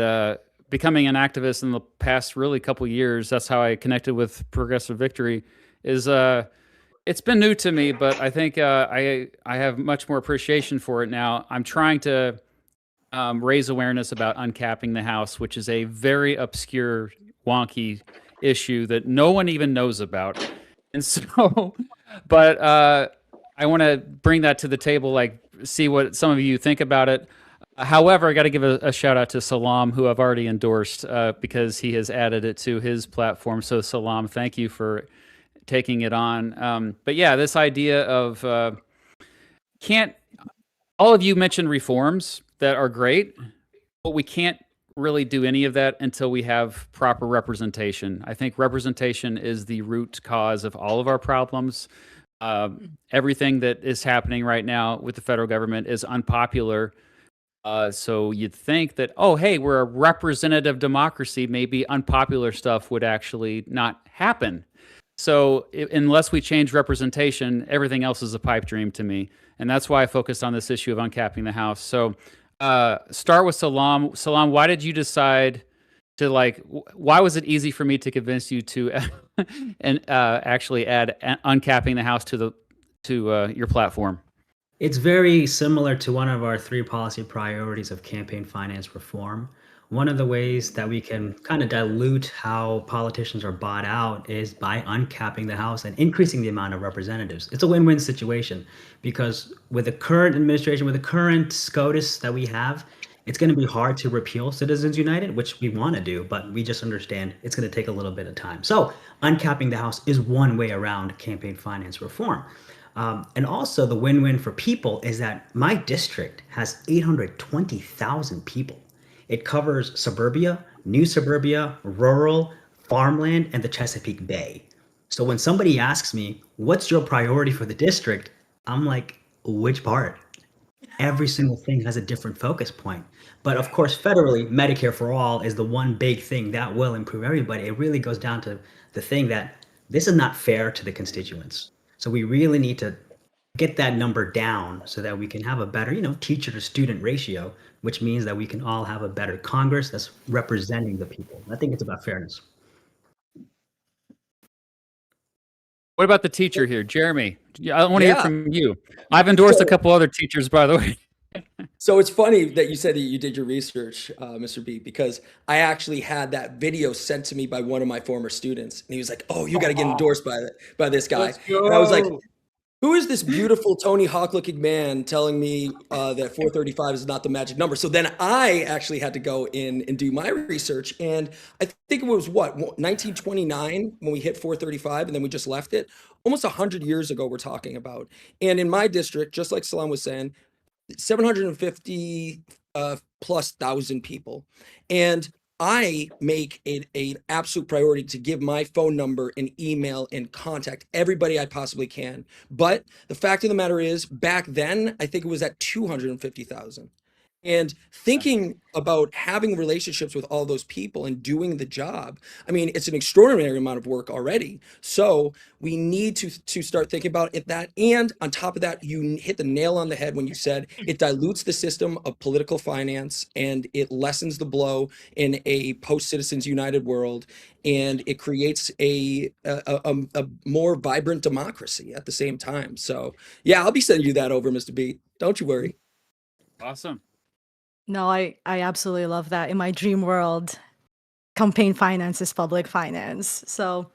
Speaker 24: becoming an activist in the past really couple years. That's how I connected with Progressive Victory. Is it's been new to me, but I think I have much more appreciation for it now. I'm trying to raise awareness about uncapping the House, which is a very obscure, wonky issue that no one even knows about. And so, but I want to bring that to the table, like see what some of you think about it. However, I got to give a shout out to Salam, who I've already endorsed because he has added it to his platform. So Salam, thank you for taking it on. But yeah, this idea of all of you mentioned reforms that are great, but we can't really do any of that until we have proper representation. I think representation is the root cause of all of our problems. Everything that is happening right now with the federal government is unpopular. So you'd think that, oh, hey, we're a representative democracy. Maybe unpopular stuff would actually not happen. So unless we change representation, everything else is a pipe dream to me. And that's why I focused on this issue of uncapping the House. So start with Salam. Salam, why did you decide to why was it easy for me to convince you to and actually add uncapping the House to your platform?
Speaker 14: It's very similar to one of our 3 policy priorities of campaign finance reform, one of the ways that we can kind of dilute how politicians are bought out is by uncapping the House and increasing the amount of representatives. It's a win-win situation because with the current administration, with the current SCOTUS that we have, it's going to be hard to repeal Citizens United, which we want to do, but we just understand it's going to take a little bit of time. So uncapping the House is one way around campaign finance reform. And also the win-win for people is that my district has 820,000 people. It covers suburbia, new suburbia, rural, farmland, and the Chesapeake Bay. So when somebody asks me, what's your priority for the district? I'm like, which part? Every single thing has a different focus point. But of course, federally, Medicare for all is the one big thing that will improve everybody. It really goes down to the thing that this is not fair to the constituents. So we really need to get that number down so that we can have a better, teacher to student ratio, which means that we can all have a better Congress that's representing the people. I think it's about fairness.
Speaker 24: What about the teacher here, Jeremy? I want to hear
Speaker 21: Yeah.
Speaker 24: from you. I've endorsed a
Speaker 21: So-
Speaker 24: couple other teachers, by the way.
Speaker 21: So it's funny that you said that you did your research, Mr. B, because I actually had that video sent to me by one of my former students, and he was like, "Oh, you got to get endorsed by this guy."
Speaker 24: Let's
Speaker 21: And I was like,
Speaker 24: go.
Speaker 21: "Who is this beautiful Tony Hawk-looking man telling me that 435 is not the magic number?" So then I actually had to go in and do my research, and I think it was 1929 when we hit 435, and then we just left it. Almost 100 years ago, we're talking about. And in my district, just like Salam was saying, 750 plus thousand people. And I make it an absolute priority to give my phone number and email and contact everybody I possibly can. But the fact of the matter is, back then, I think it was at 250,000. And thinking about having relationships with all those people and doing the job, I mean, it's an extraordinary amount of work already. So we need to start thinking about it that. And on top of that, you hit the nail on the head when you said it dilutes the system of political finance and it lessens the blow in a post-Citizens United world. And it creates a more vibrant democracy at the same time. So yeah, I'll be sending you that over, Mr. B. Don't you worry.
Speaker 24: Awesome.
Speaker 18: No, I absolutely love that. In my dream world, campaign finance is public finance. So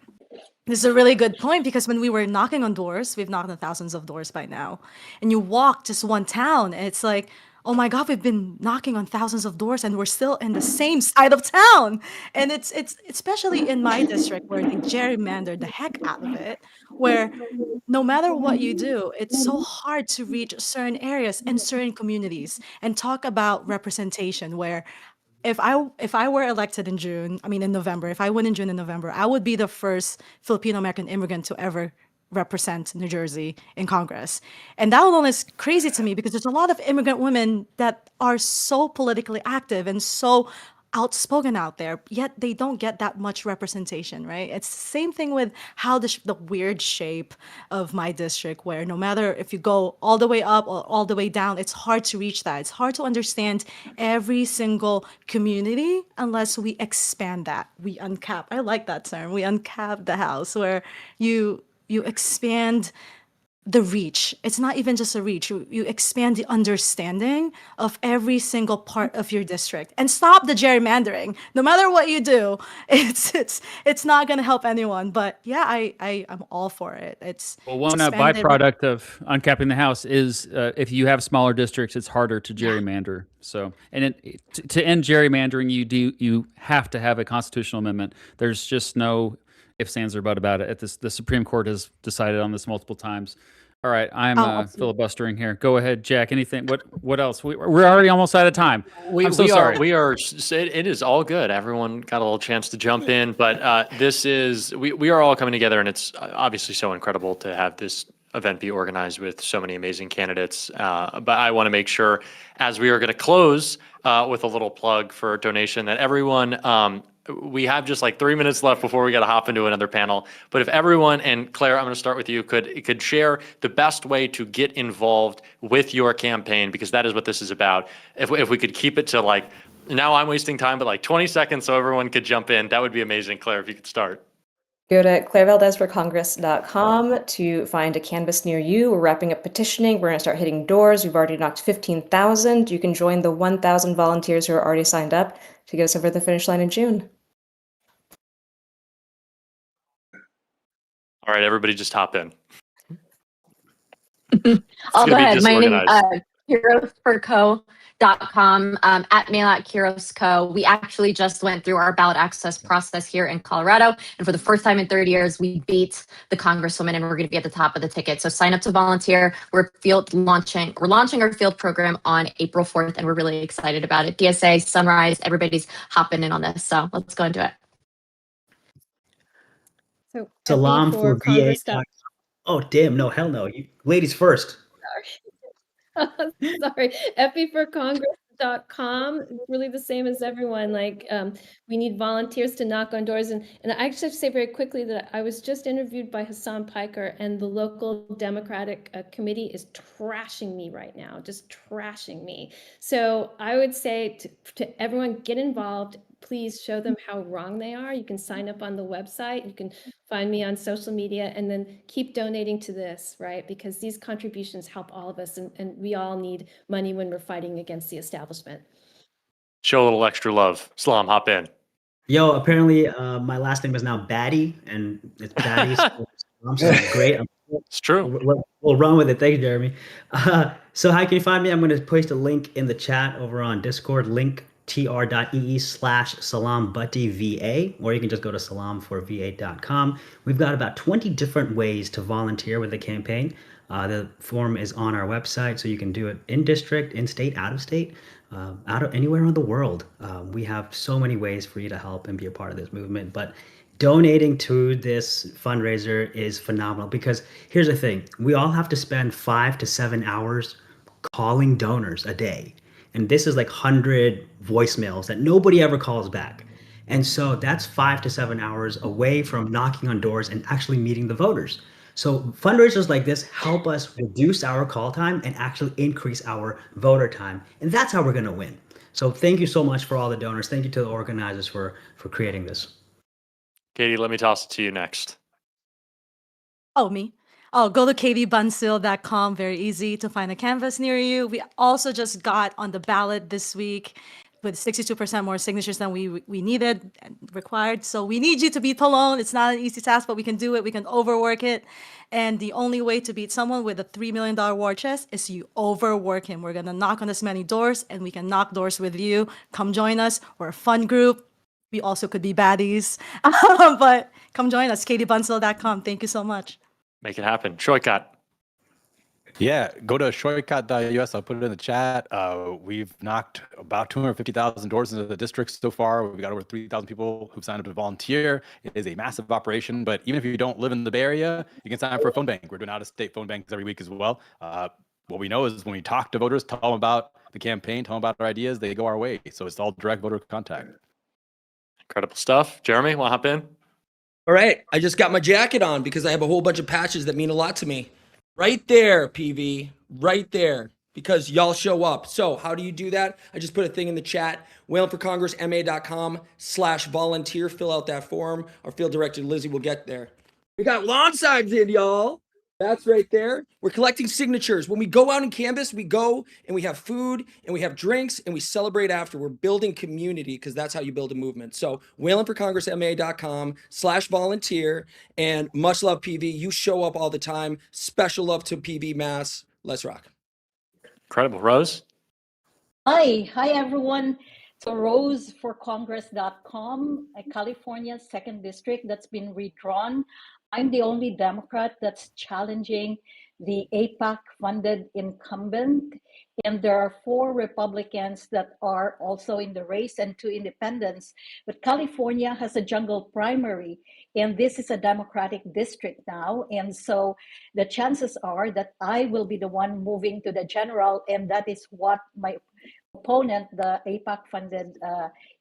Speaker 18: this is a really good point because when we were knocking on doors, we've knocked on thousands of doors by now, and you walk just one town, and it's like, oh my God, we've been knocking on thousands of doors, and we're still in the same side of town. And it's especially in my district where they gerrymandered the heck out of it, where no matter what you do, it's so hard to reach certain areas and certain communities and talk about representation where if I were elected in June, I mean in November, if I win in June and November, I would be the first Filipino American immigrant to ever represent New Jersey in Congress. And that alone is crazy to me because there's a lot of immigrant women that are so politically active and so outspoken out there, yet they don't get that much representation, right? It's the same thing with how the weird shape of my district, where no matter if you go all the way up or all the way down, it's hard to reach that. It's hard to understand every single community unless we expand that. We uncap. I like that term. We uncap the house where you expand the reach. It's not even just a reach. You expand the understanding of every single part of your district and stop the gerrymandering. No matter what you do, it's not going to help anyone. But yeah, I'm all for it. It's
Speaker 24: Well, one
Speaker 18: expanded-
Speaker 24: byproduct of uncapping the House is if you have smaller districts, it's harder to gerrymander. So, and to end gerrymandering, you have to have a constitutional amendment. There's just no ifs, ands, or but about it. The Supreme Court has decided on this multiple times. All right, I'm filibustering here. Go ahead, Jack. Anything? What else? We're already almost out of time. I'm so sorry.
Speaker 23: It is all good. Everyone got a little chance to jump in, but we are all coming together, and it's obviously so incredible to have this event be organized with so many amazing candidates. But I want to make sure, as we are going to close with a little plug for a donation, that everyone. We have just like 3 minutes left before we got to hop into another panel. But if everyone, and Claire, I'm going to start with you, could share the best way to get involved with your campaign, because that is what this is about. If we could keep it to like, now I'm wasting time, but like 20 seconds so everyone could jump in, that would be amazing. Claire, if you could start.
Speaker 15: Go to clairevaldezforcongress.com to find a canvas near you. We're wrapping up petitioning. We're going to start hitting doors. We've already knocked 15,000. You can join the 1,000 volunteers who are already signed up to get us over the finish line in June.
Speaker 23: All right, everybody just hop in.
Speaker 13: I'll go ahead. My name
Speaker 23: disorganized.
Speaker 13: heroesforco.com at mail@heroesco. We actually just went through our ballot access process here in Colorado, and for the first time in 30 years, we beat the Congresswoman, and we're going to be at the top of the ticket. So sign up to volunteer. We're launching our field program on April 4th, and we're really excited about it. DSA, Sunrise, everybody's hopping in on this. So let's go into it.
Speaker 20: So
Speaker 14: Salam
Speaker 20: Effie
Speaker 14: for
Speaker 20: for Congress.
Speaker 14: VA. Oh, damn. No, hell no. You, ladies first.
Speaker 20: Sorry, effieforcongress.com. Really the same as everyone. Like, we need volunteers to knock on doors. And I just have to say very quickly that I was just interviewed by Hassan Piker, and the local Democratic committee is trashing me right now, just trashing me. So I would say to everyone, get involved. Please show them how wrong they are. You can sign up on the website. You can find me on social media, and then keep donating to this, right? Because these contributions help all of us, and we all need money when we're fighting against the establishment.
Speaker 23: Show a little extra love. Salam, hop in.
Speaker 14: Yo, apparently my last name is now Batty, and it's Batty. So great.
Speaker 23: It's true.
Speaker 14: We'll run with it. Thank you, Jeremy. So how can you find me? I'm going to post a link in the chat over on Discord, link tr.ee/salambuttiva, or you can just go to salamforva.com. We've got about 20 different ways to volunteer with the campaign. The form is on our website, so you can do it in district, in state, out of state, out of anywhere in the world. We have so many ways for you to help and be a part of this movement. But donating to this fundraiser is phenomenal, because here's the thing. We all have to spend 5 to 7 hours calling donors a day. And this is like 100 voicemails that nobody ever calls back. And so that's 5 to 7 hours away from knocking on doors and actually meeting the voters. So fundraisers like this help us reduce our call time and actually increase our voter time. And that's how we're going to win. So thank you so much for all the donors. Thank you to the organizers for creating this.
Speaker 23: Katie, let me toss it to you next.
Speaker 18: Oh, me? Oh, go to katiebunsil.com. Very easy to find a canvas near you. We also just got on the ballot this week with 62% more signatures than we needed and required. So we need you to beat Pallone. It's not an easy task, but we can do it. We can overwork it. And the only way to beat someone with a $3 million war chest is you overwork him. We're going to knock on as many doors, and we can knock doors with you. Come join us. We're a fun group. We also could be baddies. But come join us, katiebunsil.com. Thank you so much.
Speaker 23: Make it happen. Shoykat.
Speaker 12: Yeah, go to shoykat.us. I'll put it in the chat. We've knocked about 250,000 doors into the district so far. We've got over 3,000 people who've signed up to volunteer. It is a massive operation, but even if you don't live in the Bay Area, you can sign up for a phone bank. We're doing out-of-state phone banks every week as well. What we know is when we talk to voters, tell them about the campaign, tell them about our ideas, they go our way. So it's all direct voter contact.
Speaker 23: Incredible stuff. Jeremy, want to hop in?
Speaker 21: All right, I just got my jacket on because I have a whole bunch of patches that mean a lot to me. Right there, PV, right there, because y'all show up. So how do you do that? I just put a thing in the chat, whalinforcongressma.com/volunteer. Fill out that form. Our field director, Lizzie, will get there. We got lawn signs in, y'all. That's right there. We're collecting signatures. When we go out and canvass, we go and we have food and we have drinks and we celebrate after. We're building community because that's how you build a movement. So whalinforcongressma.com/volunteer, and much love, PV. You show up all the time. Special love to PV Mass. Let's rock.
Speaker 23: Incredible. Rose?
Speaker 19: Hi everyone. So roseforcongress.com, California's 2nd district that's been redrawn. I'm the only Democrat that's challenging the AIPAC-funded incumbent, and there are 4 Republicans that are also in the race and 2 independents. But California has a jungle primary, and this is a Democratic district now. And so the chances are that I will be the one moving to the general, and that is what my opponent, the AIPAC-funded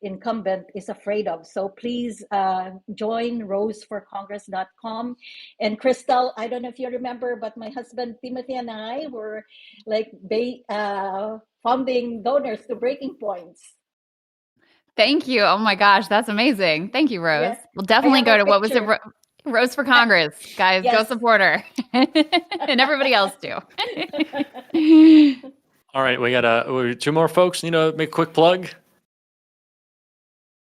Speaker 19: incumbent, is afraid of. So please join roseforcongress.com. And Crystal, I don't know if you remember, but my husband Timothy and I were like founding donors to Breaking Points.
Speaker 1: Thank you. Oh my gosh, that's amazing. Thank you, Rose.
Speaker 19: Yes.
Speaker 1: We'll definitely
Speaker 19: I have
Speaker 1: go
Speaker 19: a
Speaker 1: to what was it?
Speaker 19: picture.
Speaker 1: Rose for Congress, guys, go
Speaker 19: Yes.
Speaker 1: support her, and everybody else too.
Speaker 23: All right, we got two more folks. Need to make a quick plug.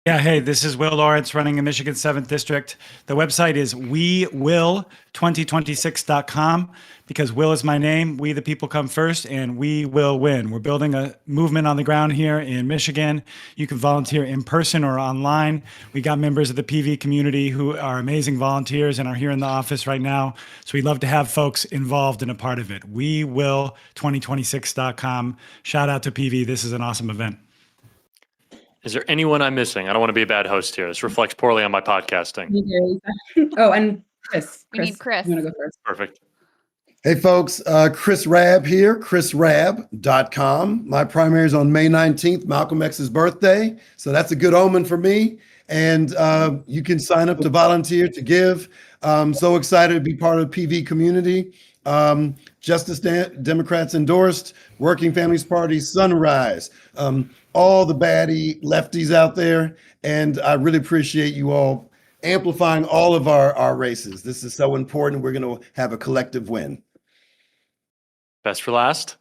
Speaker 22: Yeah, hey, this is Will Lawrence running in Michigan 7th District. The website is wewill2026.com because Will is my name. We the people come first and we will win. We're building a movement on the ground here in Michigan. You can volunteer in person or online. We got members of the PV community who are amazing volunteers and are here in the office right now. So we'd love to have folks involved and a part of it. Wewill2026.com. Shout out to PV. This is an awesome event.
Speaker 23: Is there anyone I'm missing? I don't want to be a bad host here. This reflects poorly on my podcasting.
Speaker 16: Oh, and Chris.
Speaker 1: We need Chris.
Speaker 16: You want to go first?
Speaker 23: Perfect.
Speaker 17: Hey folks, Chris Rabb here, chrisrabb.com. My primary is on May 19th, Malcolm X's birthday. So that's a good omen for me. And you can sign up to volunteer, to give. So excited to be part of the PV community. Justice Democrats endorsed, Working Families Party, Sunrise, all the baddie lefties out there. And I really appreciate you all amplifying all of our races. This is so important. We're going to have a collective win.
Speaker 23: Best for last.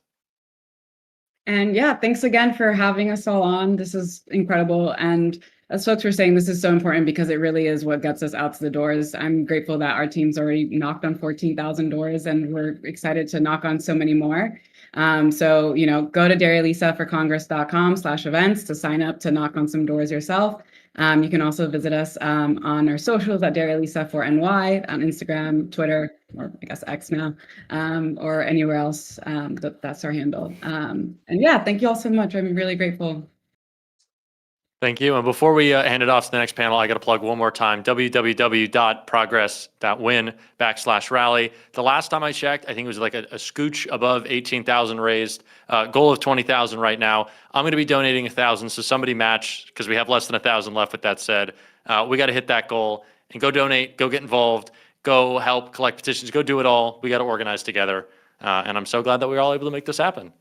Speaker 16: And yeah, thanks again for having us all on. This is incredible. And as folks were saying, this is so important because it really is what gets us out to the doors. I'm grateful that our team's already knocked on 14,000 doors and we're excited to knock on so many more. So, go to DariaLisaForCongress.com/events to sign up to knock on some doors yourself. You can also visit us on our socials at DariaLisa4NY on Instagram, Twitter, or I guess X now, or anywhere else. That's our handle. And yeah, thank you all so much. I'm really grateful.
Speaker 23: Thank you. And before we hand it off to the next panel, I got to plug one more time, www.progress.win/rally. The last time I checked, I think it was like a scooch above 18,000 raised, goal of 20,000 right now. I'm going to be donating 1,000. So somebody match because we have less than 1,000 left. With that said, we got to hit that goal and go donate, go get involved, go help collect petitions, go do it all. We got to organize together. And I'm so glad that we were all able to make this happen.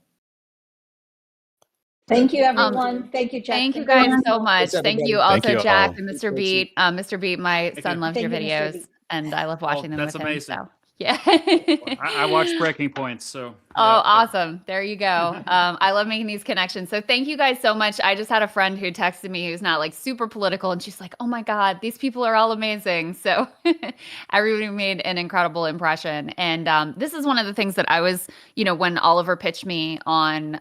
Speaker 19: Thank you, everyone. Thank you, Jack.
Speaker 1: Thank you guys so much.
Speaker 21: Thanks,
Speaker 1: Thank you
Speaker 21: everybody.
Speaker 1: also,
Speaker 12: you
Speaker 1: Jack
Speaker 12: all.
Speaker 1: and Mr. Beat. Mr. Beat, my son
Speaker 24: you.
Speaker 1: loves
Speaker 19: Thank
Speaker 1: your
Speaker 19: you, Mr.
Speaker 1: videos,
Speaker 19: Beat.
Speaker 1: and I love watching them
Speaker 24: that's
Speaker 1: with
Speaker 24: amazing.
Speaker 1: him. So yeah.
Speaker 24: I watched Breaking Points, so.
Speaker 1: Oh, awesome. There you go. I love making these connections. So thank you guys so much. I just had a friend who texted me who's not like super political and she's like, oh my God, these people are all amazing. So everybody made an incredible impression. And this is one of the things that I was, when Oliver pitched me on,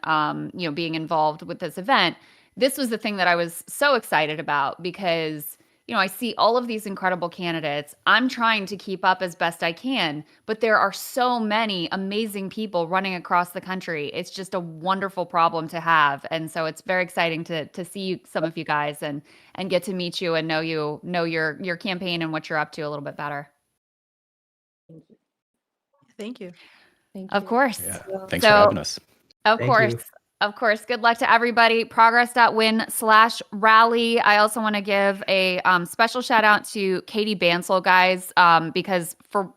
Speaker 1: being involved with this event, this was the thing that I was so excited about because I see all of these incredible candidates. I'm trying to keep up as best I can, but there are so many amazing people running across the country. It's just a wonderful problem to have. And so it's very exciting to see some of you guys and get to meet you and know your campaign and what you're up to a little bit better.
Speaker 18: Thank you.
Speaker 1: Of course.
Speaker 12: Yeah. Thanks for having us.
Speaker 1: Of
Speaker 14: Thank
Speaker 1: course.
Speaker 14: you.
Speaker 1: Of course. Good luck to everybody. Progress.win/rally. I also want to give a special shout out to Katie Bansel, guys, because for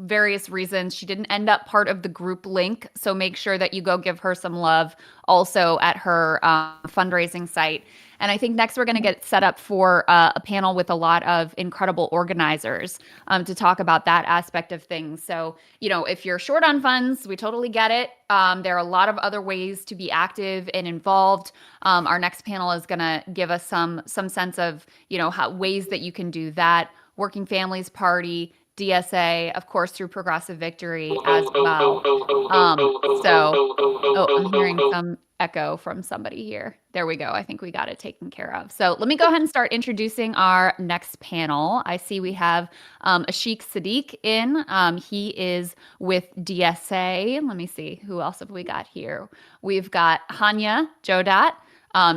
Speaker 1: various reasons, she didn't end up part of the group link. So make sure that you go give her some love also at her fundraising site. And I think next we're going to get set up for a panel with a lot of incredible organizers to talk about that aspect of things. So, if you're short on funds, we totally get it. There are a lot of other ways to be active and involved. Our next panel is going to give us some sense of, ways that you can do that. Working Families Party, DSA, of course, through Progressive Victory as well. I'm hearing some echo from somebody here. There we go. I think we got it taken care of. So let me go ahead and start introducing our next panel. I see we have Ashik Sadiq in. He is with DSA. Let me see. Who else have we got here? We've got Hanya Jodat.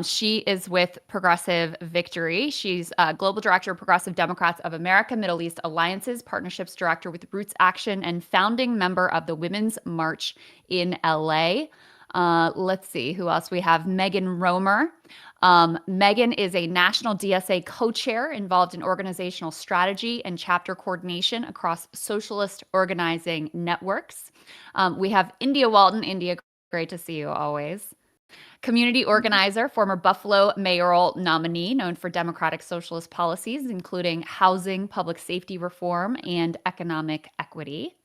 Speaker 1: She is with Progressive Victory. She's Global Director of Progressive Democrats of America, Middle East Alliances, Partnerships Director with Roots Action, and founding member of the Women's March in LA. Let's see who else we have. Megan Romer. Megan is a national DSA co-chair involved in organizational strategy and chapter coordination across socialist organizing networks. We have India Walton. India, great to see you always. Community organizer, former Buffalo mayoral nominee, known for democratic socialist policies, including housing, public safety reform, and economic equity.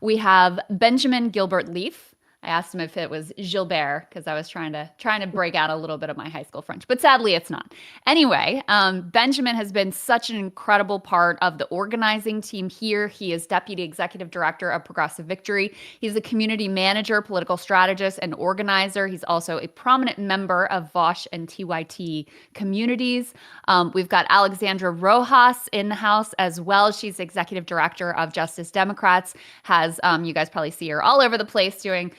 Speaker 1: We have Benjamin Gilbert Leaf. I asked him if it was Gilbert because I was trying to break out a little bit of my high school French, but sadly it's not. Anyway, Benjamin has been such an incredible part of the organizing team here. He is deputy executive director of Progressive Victory. He's a community manager, political strategist, and organizer. He's also a prominent member of Vosh and TYT communities. We've got Alexandra Rojas in the house as well. She's executive director of Justice Democrats. Has you guys probably see her all over the place doing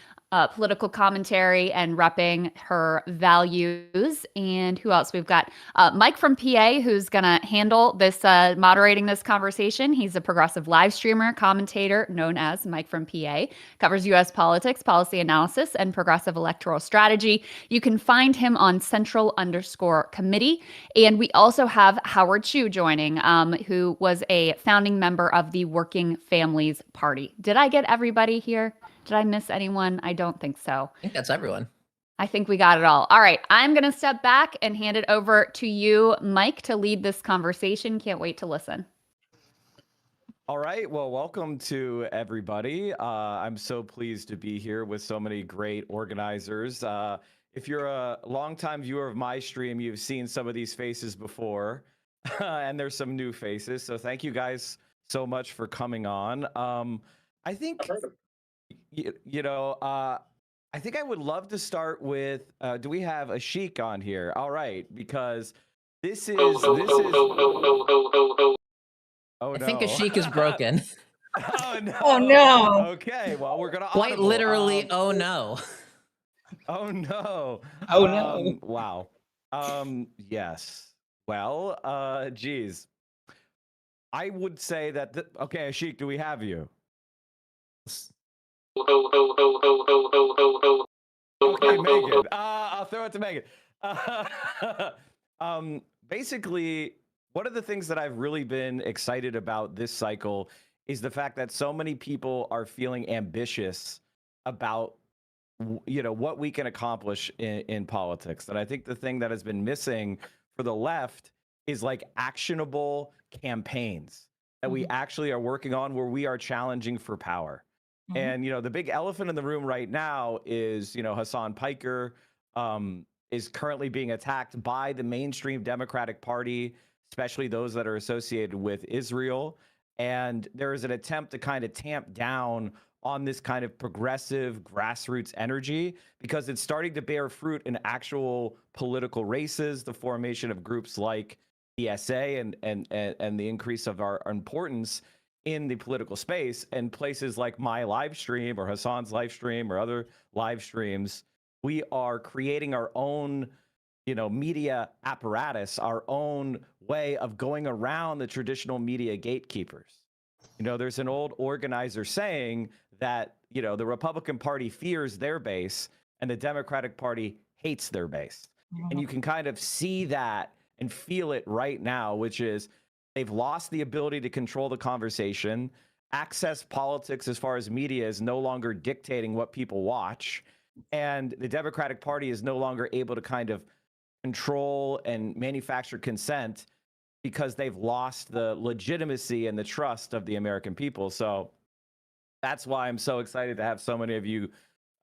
Speaker 1: political commentary and repping her values. And who else? We've got Mike from PA, who's going to handle this, moderating this conversation. He's a progressive live streamer, commentator known as Mike from PA, covers U.S. politics, policy analysis, and progressive electoral strategy. You can find him on Central_Committee. And we also have Howard Chu joining, who was a founding member of the Working Families Party. Did I get everybody here? Did I miss anyone? I don't think so.
Speaker 3: I think that's everyone.
Speaker 1: I think we got it all. All right. I'm going to step back and hand it over to you, Mike, to lead this conversation. Can't wait to listen.
Speaker 4: All right. Well, welcome to everybody. I'm so pleased to be here with so many great organizers. If you're a longtime viewer of my stream, you've seen some of these faces before, and there's some new faces. So thank you guys so much for coming on. I think... I think I would love to start with, do we have a Sheik on here? All right, because this is... Oh,
Speaker 3: I think a Sheik is broken.
Speaker 4: Oh, no.
Speaker 3: Oh, no.
Speaker 4: Okay, well, we're going to...
Speaker 3: Quite literally, oh, no.
Speaker 4: Oh, no.
Speaker 3: Oh, no.
Speaker 4: Wow. Yes. Well, geez. I would say that... Okay, Sheik, do we have you? Okay, Megan. I'll throw it to Megan. Basically, one of the things that I've really been excited about this cycle is the fact that so many people are feeling ambitious about, what we can accomplish in politics. And I think the thing that has been missing for the left is like actionable campaigns that we actually are working on where we are challenging for power. And, the big elephant in the room right now is, Hassan Piker is currently being attacked by the mainstream Democratic Party, especially those that are associated with Israel. And there is an attempt to kind of tamp down on this kind of progressive grassroots energy because it's starting to bear fruit in actual political races, the formation of groups like DSA and the increase of our importance in the political space, and places like my live stream or Hassan's live stream or other live streams. We are creating our own, media apparatus, our own way of going around the traditional media gatekeepers. There's an old organizer saying that, the Republican Party fears their base and the Democratic Party hates their base. And you can kind of see that and feel it right now, which is they've lost the ability to control the conversation. Access politics as far as media is no longer dictating what people watch. And the Democratic Party is no longer able to kind of control and manufacture consent because they've lost the legitimacy and the trust of the American people. So that's why I'm so excited to have so many of you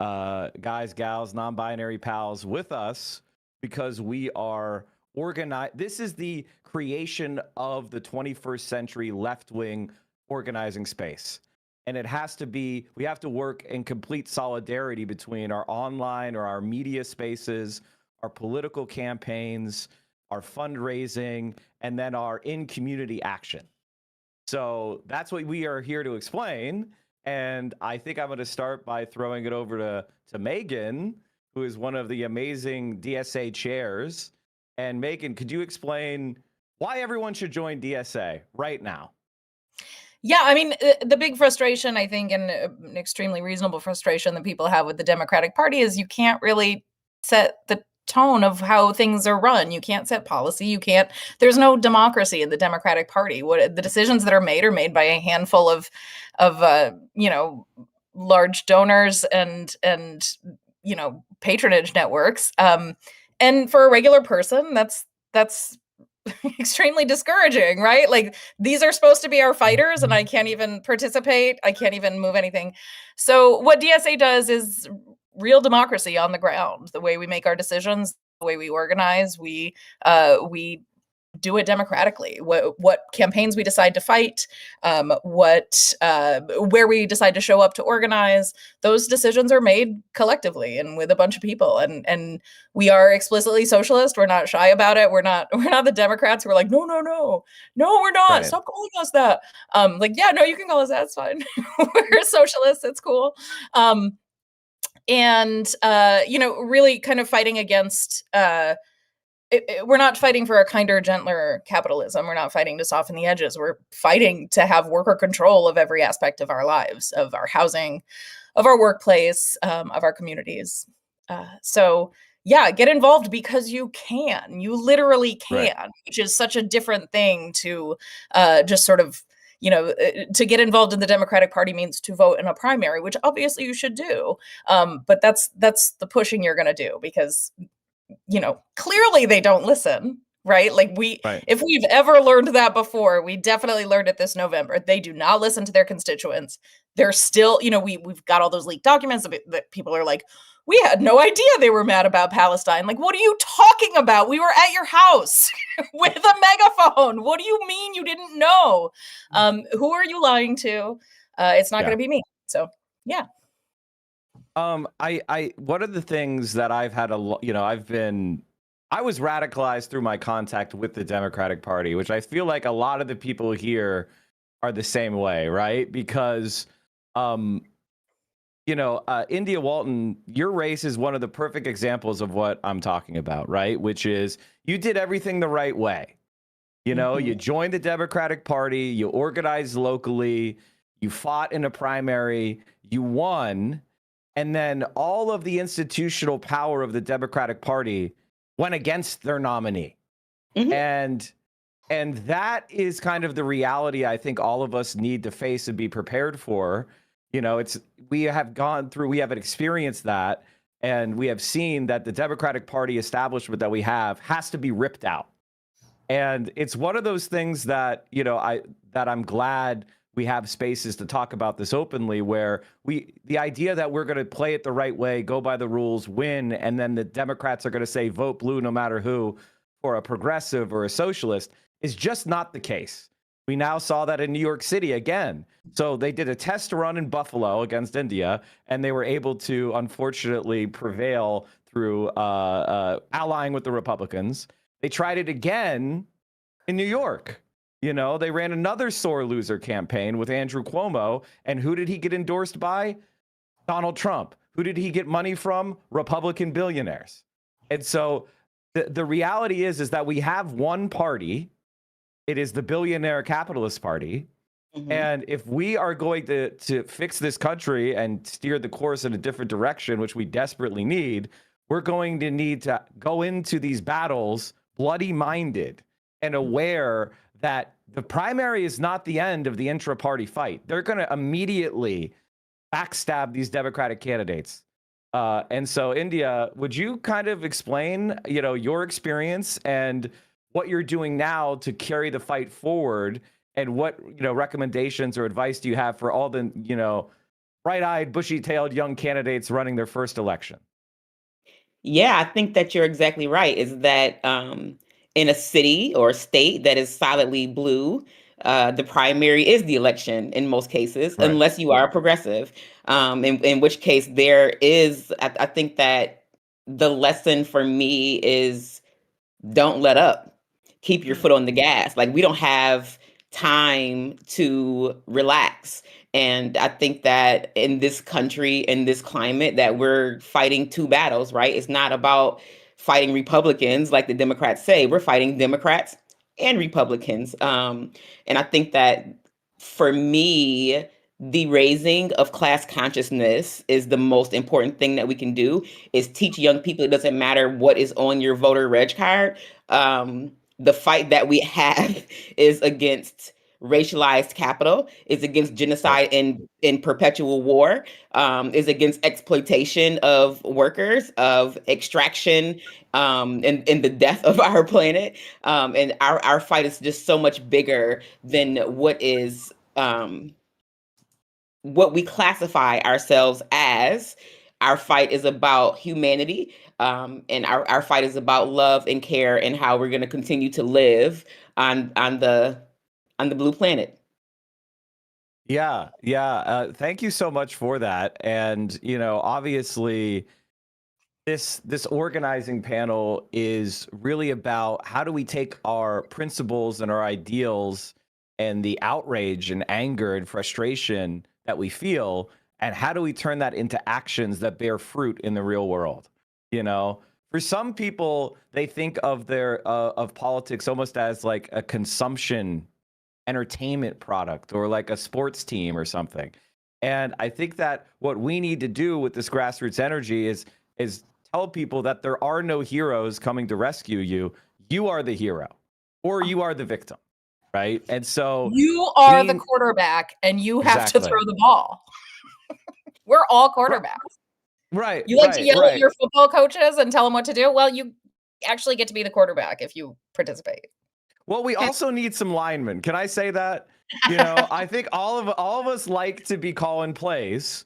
Speaker 4: guys, gals, non-binary pals with us, because we are organized. This is the creation of the 21st century left-wing organizing space. And it has to be, we have to work in complete solidarity between our online or our media spaces, our political campaigns, our fundraising, and then our in-community action. So that's what we are here to explain. And I think I'm going to start by throwing it over to Megan, who is one of the amazing DSA chairs. And Megan, could you explain why everyone should join DSA right now?
Speaker 5: Yeah, I mean, the big frustration, I think, and an extremely reasonable frustration that people have with the Democratic Party is you can't really set the tone of how things are run. You can't set policy. There's no democracy in the Democratic Party. What the decisions that are made by a handful of large donors and patronage networks. And for a regular person, that's extremely discouraging, right? Like, these are supposed to be our fighters and I can't even participate. I can't even move anything. So what DSA does is real democracy on the ground. The way we make our decisions, the way we organize, we do it democratically. What campaigns we decide to fight, where we decide to show up to organize, those decisions are made collectively and with a bunch of people. And we are explicitly socialist. We're not shy about it. We're not the Democrats who are like, no, we're not.
Speaker 4: Right.
Speaker 5: Stop calling us that. Yeah, no, you can call us that. It's fine. We're socialists. It's cool. Really kind of fighting against. We're not fighting for a kinder, gentler capitalism. We're not fighting to soften the edges. We're fighting to have worker control of every aspect of our lives, of our housing, of our workplace, of our communities. So yeah, get involved because you can. You literally can,
Speaker 4: Right.
Speaker 5: which is such a different thing to just sort of, to get involved in the Democratic Party means to vote in a primary, which obviously you should do. But that's the pushing you're going to do because clearly they don't listen, right? Like
Speaker 4: Right.
Speaker 5: if we've ever learned that before, we definitely learned it this November. They do not listen to their constituents. They're still, we've got all those leaked documents that people are like, we had no idea they were mad about Palestine. Like, what are you talking about? We were at your house with a megaphone. What do you mean you didn't know? Who are you lying to? It's not
Speaker 4: Yeah.
Speaker 5: going to be me. So, yeah.
Speaker 4: I one of the things that I've had I was radicalized through my contact with the Democratic Party, which I feel like a lot of the people here are the same way, right? Because India Walton, your race is one of the perfect examples of what I'm talking about, right? Which is you did everything the right way. You joined the Democratic Party, you organized locally, you fought in a primary, you won. And then all of the institutional power of the Democratic Party went against their nominee. And that is kind of the reality I think all of us need to face and be prepared for. We have experienced that, and we have seen that the Democratic Party establishment that we have has to be ripped out. And it's one of those things that, I'm glad we have spaces to talk about this openly, where the idea that we're going to play it the right way, go by the rules, win, and then the Democrats are going to say vote blue no matter who for a progressive or a socialist is just not the case. We now saw that in New York City again. So they did a test run in Buffalo against India, and they were able to unfortunately prevail through allying with the Republicans. They tried it again in New York. They ran another sore loser campaign with Andrew Cuomo. And who did he get endorsed by? Donald Trump. Who did he get money from? Republican billionaires. And so the reality is that we have one party. It is the billionaire capitalist party. And if we are going to fix this country and steer the course in a different direction, which we desperately need, we're going to need to go into these battles bloody-minded and aware that the primary is not the end of the intra-party fight. They're going to immediately backstab these Democratic candidates. And so, India, would you kind of explain, your experience and what you're doing now to carry the fight forward, and what, recommendations or advice do you have for all the, bright-eyed, bushy-tailed young candidates running their first election?
Speaker 6: Yeah, I think that you're exactly right. Is that in a city or a state that is solidly blue, the primary is the election in most cases,
Speaker 4: Right.
Speaker 6: unless you are a progressive. In which case, I think that the lesson for me is don't let up. Keep your foot on the gas. Like, we don't have time to relax. And I think that in this country, in this climate, that we're fighting two battles, right? It's not about fighting Republicans like the Democrats say. We're fighting Democrats and Republicans. And I think that for me, the raising of class consciousness is the most important thing that we can do, is teach young people it doesn't matter what is on your voter reg card. The fight that we have is against racialized capital, is against genocide and perpetual war, is against exploitation of workers, of extraction, and the death of our planet. And our fight is just so much bigger than what we classify ourselves as. Our fight is about humanity, and our fight is about love and care and how we're going to continue to live on the blue planet.
Speaker 4: Yeah, yeah. Thank you so much for that. And obviously, this organizing panel is really about how do we take our principles and our ideals and the outrage and anger and frustration that we feel, and how do we turn that into actions that bear fruit in the real world? For some people, they think of of politics almost as like a consumption entertainment product or like a sports team or something. And I think that what we need to do with this grassroots energy is tell people that there are no heroes coming to rescue you. You are the hero, or you are the victim, right? And so
Speaker 5: you are the quarterback, and you have to
Speaker 4: Exactly.
Speaker 5: throw the ball. We're all quarterbacks.
Speaker 4: Right.
Speaker 5: You like to
Speaker 4: right,
Speaker 5: yell
Speaker 4: right.
Speaker 5: at your football coaches and tell them what to do? Well, you actually get to be the quarterback if you participate.
Speaker 4: Well, we also need some linemen. Can I say that? I think all of us like to be calling plays,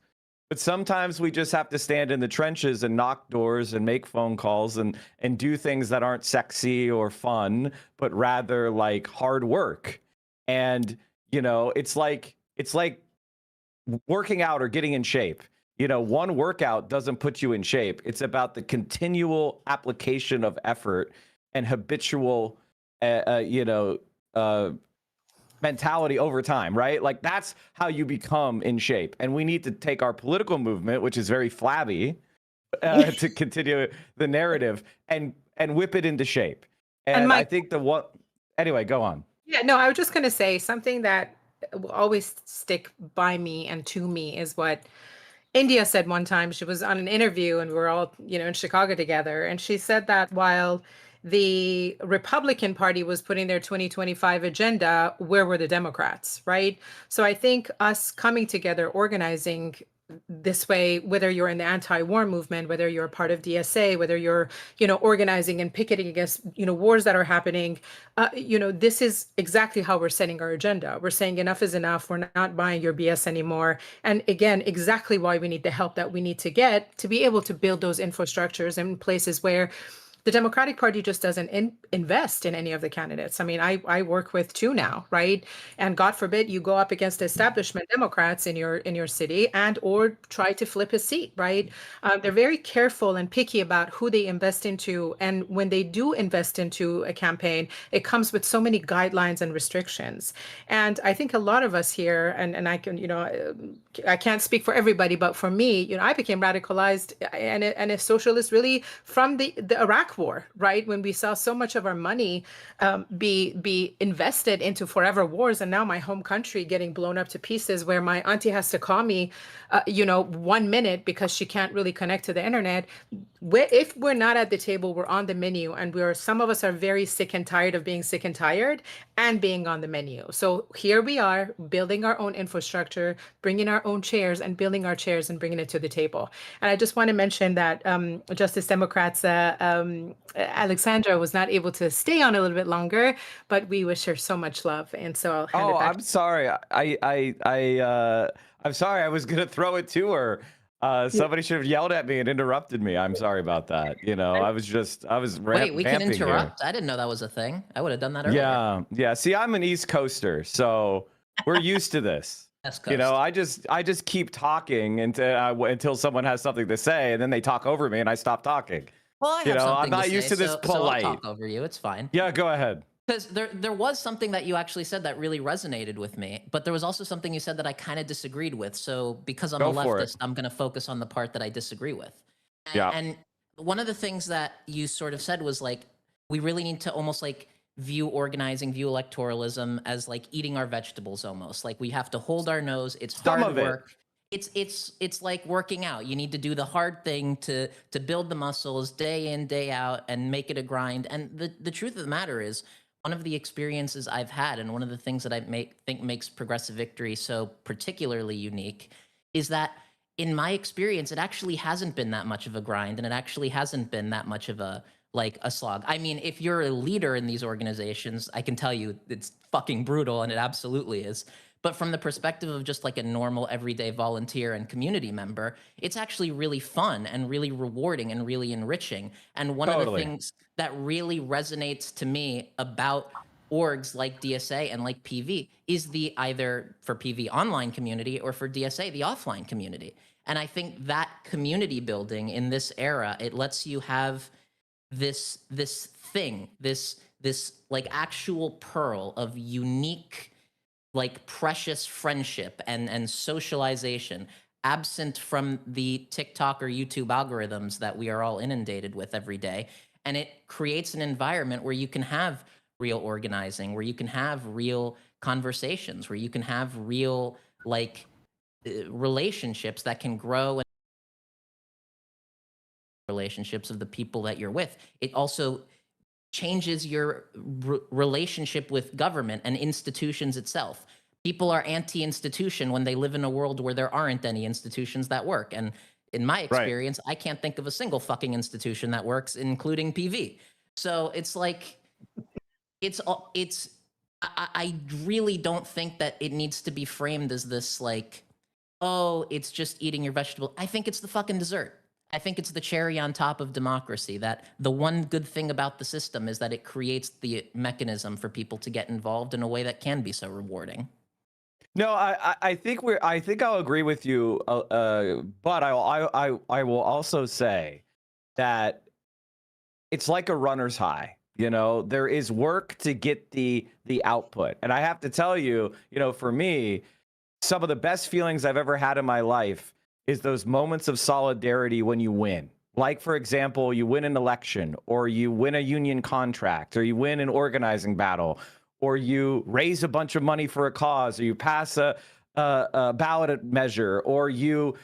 Speaker 4: but sometimes we just have to stand in the trenches and knock doors and make phone calls and do things that aren't sexy or fun, but rather like hard work. And it's like working out or getting in shape. One workout doesn't put you in shape. It's about the continual application of effort and habitual mentality over time, right? Like that's how you become in shape. And we need to take our political movement, which is very flabby, to continue the narrative and whip it into shape. And I think anyway, go on.
Speaker 7: Yeah, no, I was just going to say something that will always stick by me and to me is what India said one time. She was on an interview and we were all, in Chicago together. And she said that while the Republican Party was putting their 2025 agenda, where were the Democrats, right? So I think us coming together, organizing this way, whether you're in the anti-war movement, whether you're a part of DSA, whether you're, organizing and picketing against, wars that are happening, this is exactly how we're setting our agenda. We're saying enough is enough. We're not buying your BS anymore. And again, exactly why we need the help that we need to get to be able to build those infrastructures in places where the Democratic Party just doesn't invest in any of the candidates. I mean, I work with two now, right? And God forbid you go up against establishment Democrats in your city and or try to flip a seat, right? They're very careful and picky about who they invest into. And when they do invest into a campaign, it comes with so many guidelines and restrictions. And I think a lot of us here, and I can, I can't speak for everybody, but for me, I became radicalized and a socialist really from the Iraq War, right? When we saw so much of our money be invested into forever wars, and now my home country getting blown up to pieces, where my auntie has to call me, 1 minute because she can't really connect to the internet. If we're not at the table, we're on the menu, and some of us are very sick and tired of being sick and tired and being on the menu. So here we are building our own infrastructure, bringing our own chairs and building our chairs and bringing it to the table. And I just want to mention that Justice Democrats Alexandra was not able to stay on a little bit longer, but we wish her so much love. And so I'll hand it back.
Speaker 4: I'm sorry. I'm sorry. I was gonna throw it to her. Somebody should have yelled at me and interrupted me. I'm sorry about that. I was
Speaker 3: Wait, we can
Speaker 4: vamping here.
Speaker 3: interrupt. I didn't know that was a thing. I would have done that earlier.
Speaker 4: Yeah. See, I'm an East Coaster, so we're used to this.
Speaker 3: West Coast.
Speaker 4: I just keep talking until someone has something to say, and then they talk over me, and I stop talking.
Speaker 3: Well, I have something
Speaker 4: I'm not
Speaker 3: to
Speaker 4: used
Speaker 3: say,
Speaker 4: to this
Speaker 3: so
Speaker 4: polite.
Speaker 3: I'll talk over you. It's fine.
Speaker 4: Yeah, go ahead.
Speaker 3: Because there was something that you actually said that really resonated with me, but there was also something you said that I kind of disagreed with. So because I'm a leftist, I'm going to focus on the part that I disagree with. And one of the things that you sort of said was like, we really need to almost like view organizing, view electoralism as like eating our vegetables almost. Like we have to hold our nose. It's hard work. It's like working out. You need to do the hard thing to build the muscles day in, day out and make it a grind. And the truth of the matter is, one of the experiences I've had, and one of the things that think makes progressive victory so particularly unique, is that in my experience, it actually hasn't been that much of a grind, and it actually hasn't been that much of a slog. I mean, if you're a leader in these organizations, I can tell you it's fucking brutal, and it absolutely is. But from the perspective of just like a normal everyday volunteer and community member, it's actually really fun and really rewarding and really enriching. And one of the things that really resonates to me about orgs like DSA and like PV is the either for PV online community or for DSA, the offline community. And I think that community building in this era, it lets you have this thing, this like actual pearl of unique, like precious friendship and socialization, absent from the TikTok or YouTube algorithms that we are all inundated with every day. And it creates an environment where you can have real organizing, where you can have real conversations, where you can have real like relationships that can grow, and relationships of the people that you're with. It also changes your relationship with government and institutions itself. People are anti-institution when they live in a world where there aren't any institutions that work. And in my experience, I can't think of a single fucking institution that works, including PV. So it's like, I really don't think that it needs to be framed as this like, oh, it's just eating your vegetable. I think it's the fucking dessert. I think it's the cherry on top of democracy, that the one good thing about the system is that it creates the mechanism for people to get involved in a way that can be so rewarding.
Speaker 4: No, I think I'll agree with you, but I will also say that it's like a runner's high. You know, there is work to get the output, and I have to tell you, for me, some of the best feelings I've ever had in my life is those moments of solidarity when you win. Like, for example, you win an election, or you win a union contract, or you win an organizing battle, or you raise a bunch of money for a cause, or you pass a ballot measure, or you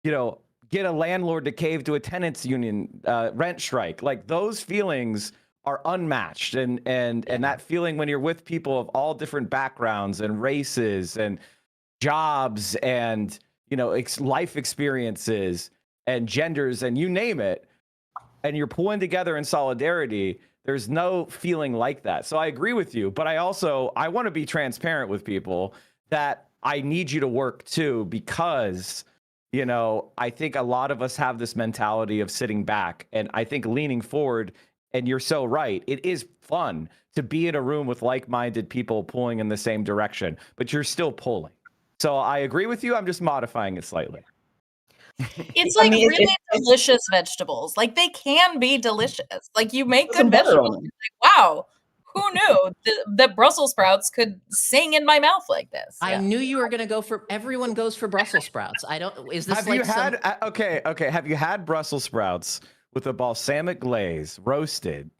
Speaker 4: get a landlord to cave to a tenants union rent strike. Like, those feelings are unmatched, and that feeling when you're with people of all different backgrounds and races and jobs and life experiences and genders and you name it, and you're pulling together in solidarity, there's no feeling like that. So I agree with you, but I want to be transparent with people that I need you to work too, because I think a lot of us have this mentality of sitting back, and I think leaning forward. And you're so right, it is fun to be in a room with like-minded people pulling in the same direction, but you're still pulling. So I agree with you. I'm just modifying it slightly.
Speaker 5: It's like really delicious vegetables. Like, they can be delicious. Like, you make good vegetables. Like, wow, who knew that Brussels sprouts could sing in my mouth like this?
Speaker 3: I knew you were gonna go for. Everyone goes for Brussels sprouts. I don't. Is this
Speaker 4: have
Speaker 3: like
Speaker 4: you had? Okay. Have you had Brussels sprouts with a balsamic glaze, roasted?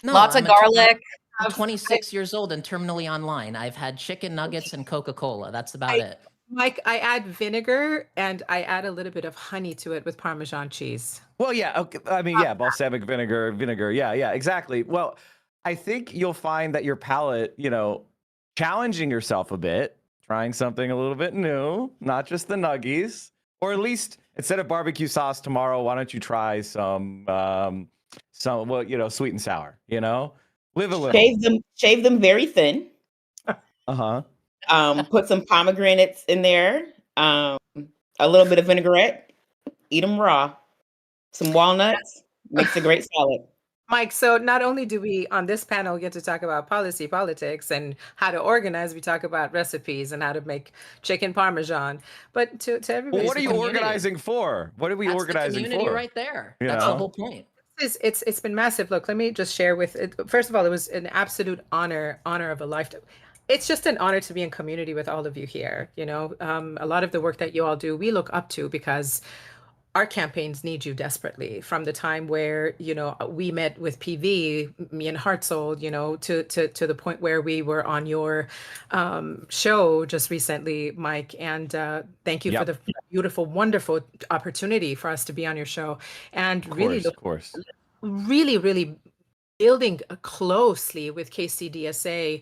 Speaker 5: No, lots of garlic.
Speaker 3: I'm 26 years old and terminally online. I've had chicken nuggets and Coca-Cola. That's about it.
Speaker 7: Mike, I add vinegar and I add a little bit of honey to it with Parmesan cheese.
Speaker 4: Well, yeah. Okay. I mean, yeah, balsamic vinegar. Yeah, exactly. Well, I think you'll find that your palate, challenging yourself a bit, trying something a little bit new, not just the nuggies, or at least instead of barbecue sauce tomorrow, why don't you try some sweet and sour, live a little.
Speaker 6: Shave them very thin.
Speaker 4: Uh-huh.
Speaker 6: Put some pomegranates in there, a little bit of vinaigrette, eat them raw. Some walnuts, makes a great salad.
Speaker 7: Mike, so not only do we on this panel get to talk about politics, and how to organize, we talk about recipes and how to make chicken parmesan, but to everybody.
Speaker 4: Well, what are you organizing for? What are we organizing
Speaker 3: the community
Speaker 4: for?
Speaker 3: Right there. That's the whole point.
Speaker 7: It's been massive. Look, let me just share with it. First of all, it was an absolute honor of a lifetime. It's just an honor to be in community with all of you here. A lot of the work that you all do, we look up to, because our campaigns need you desperately. From the time where, we met with PV, me and Hartzell, to the point where we were on your show just recently, Mike. And thank you for the beautiful, wonderful opportunity for us to be on your show. And
Speaker 4: of course.
Speaker 7: really building closely with KCDSA,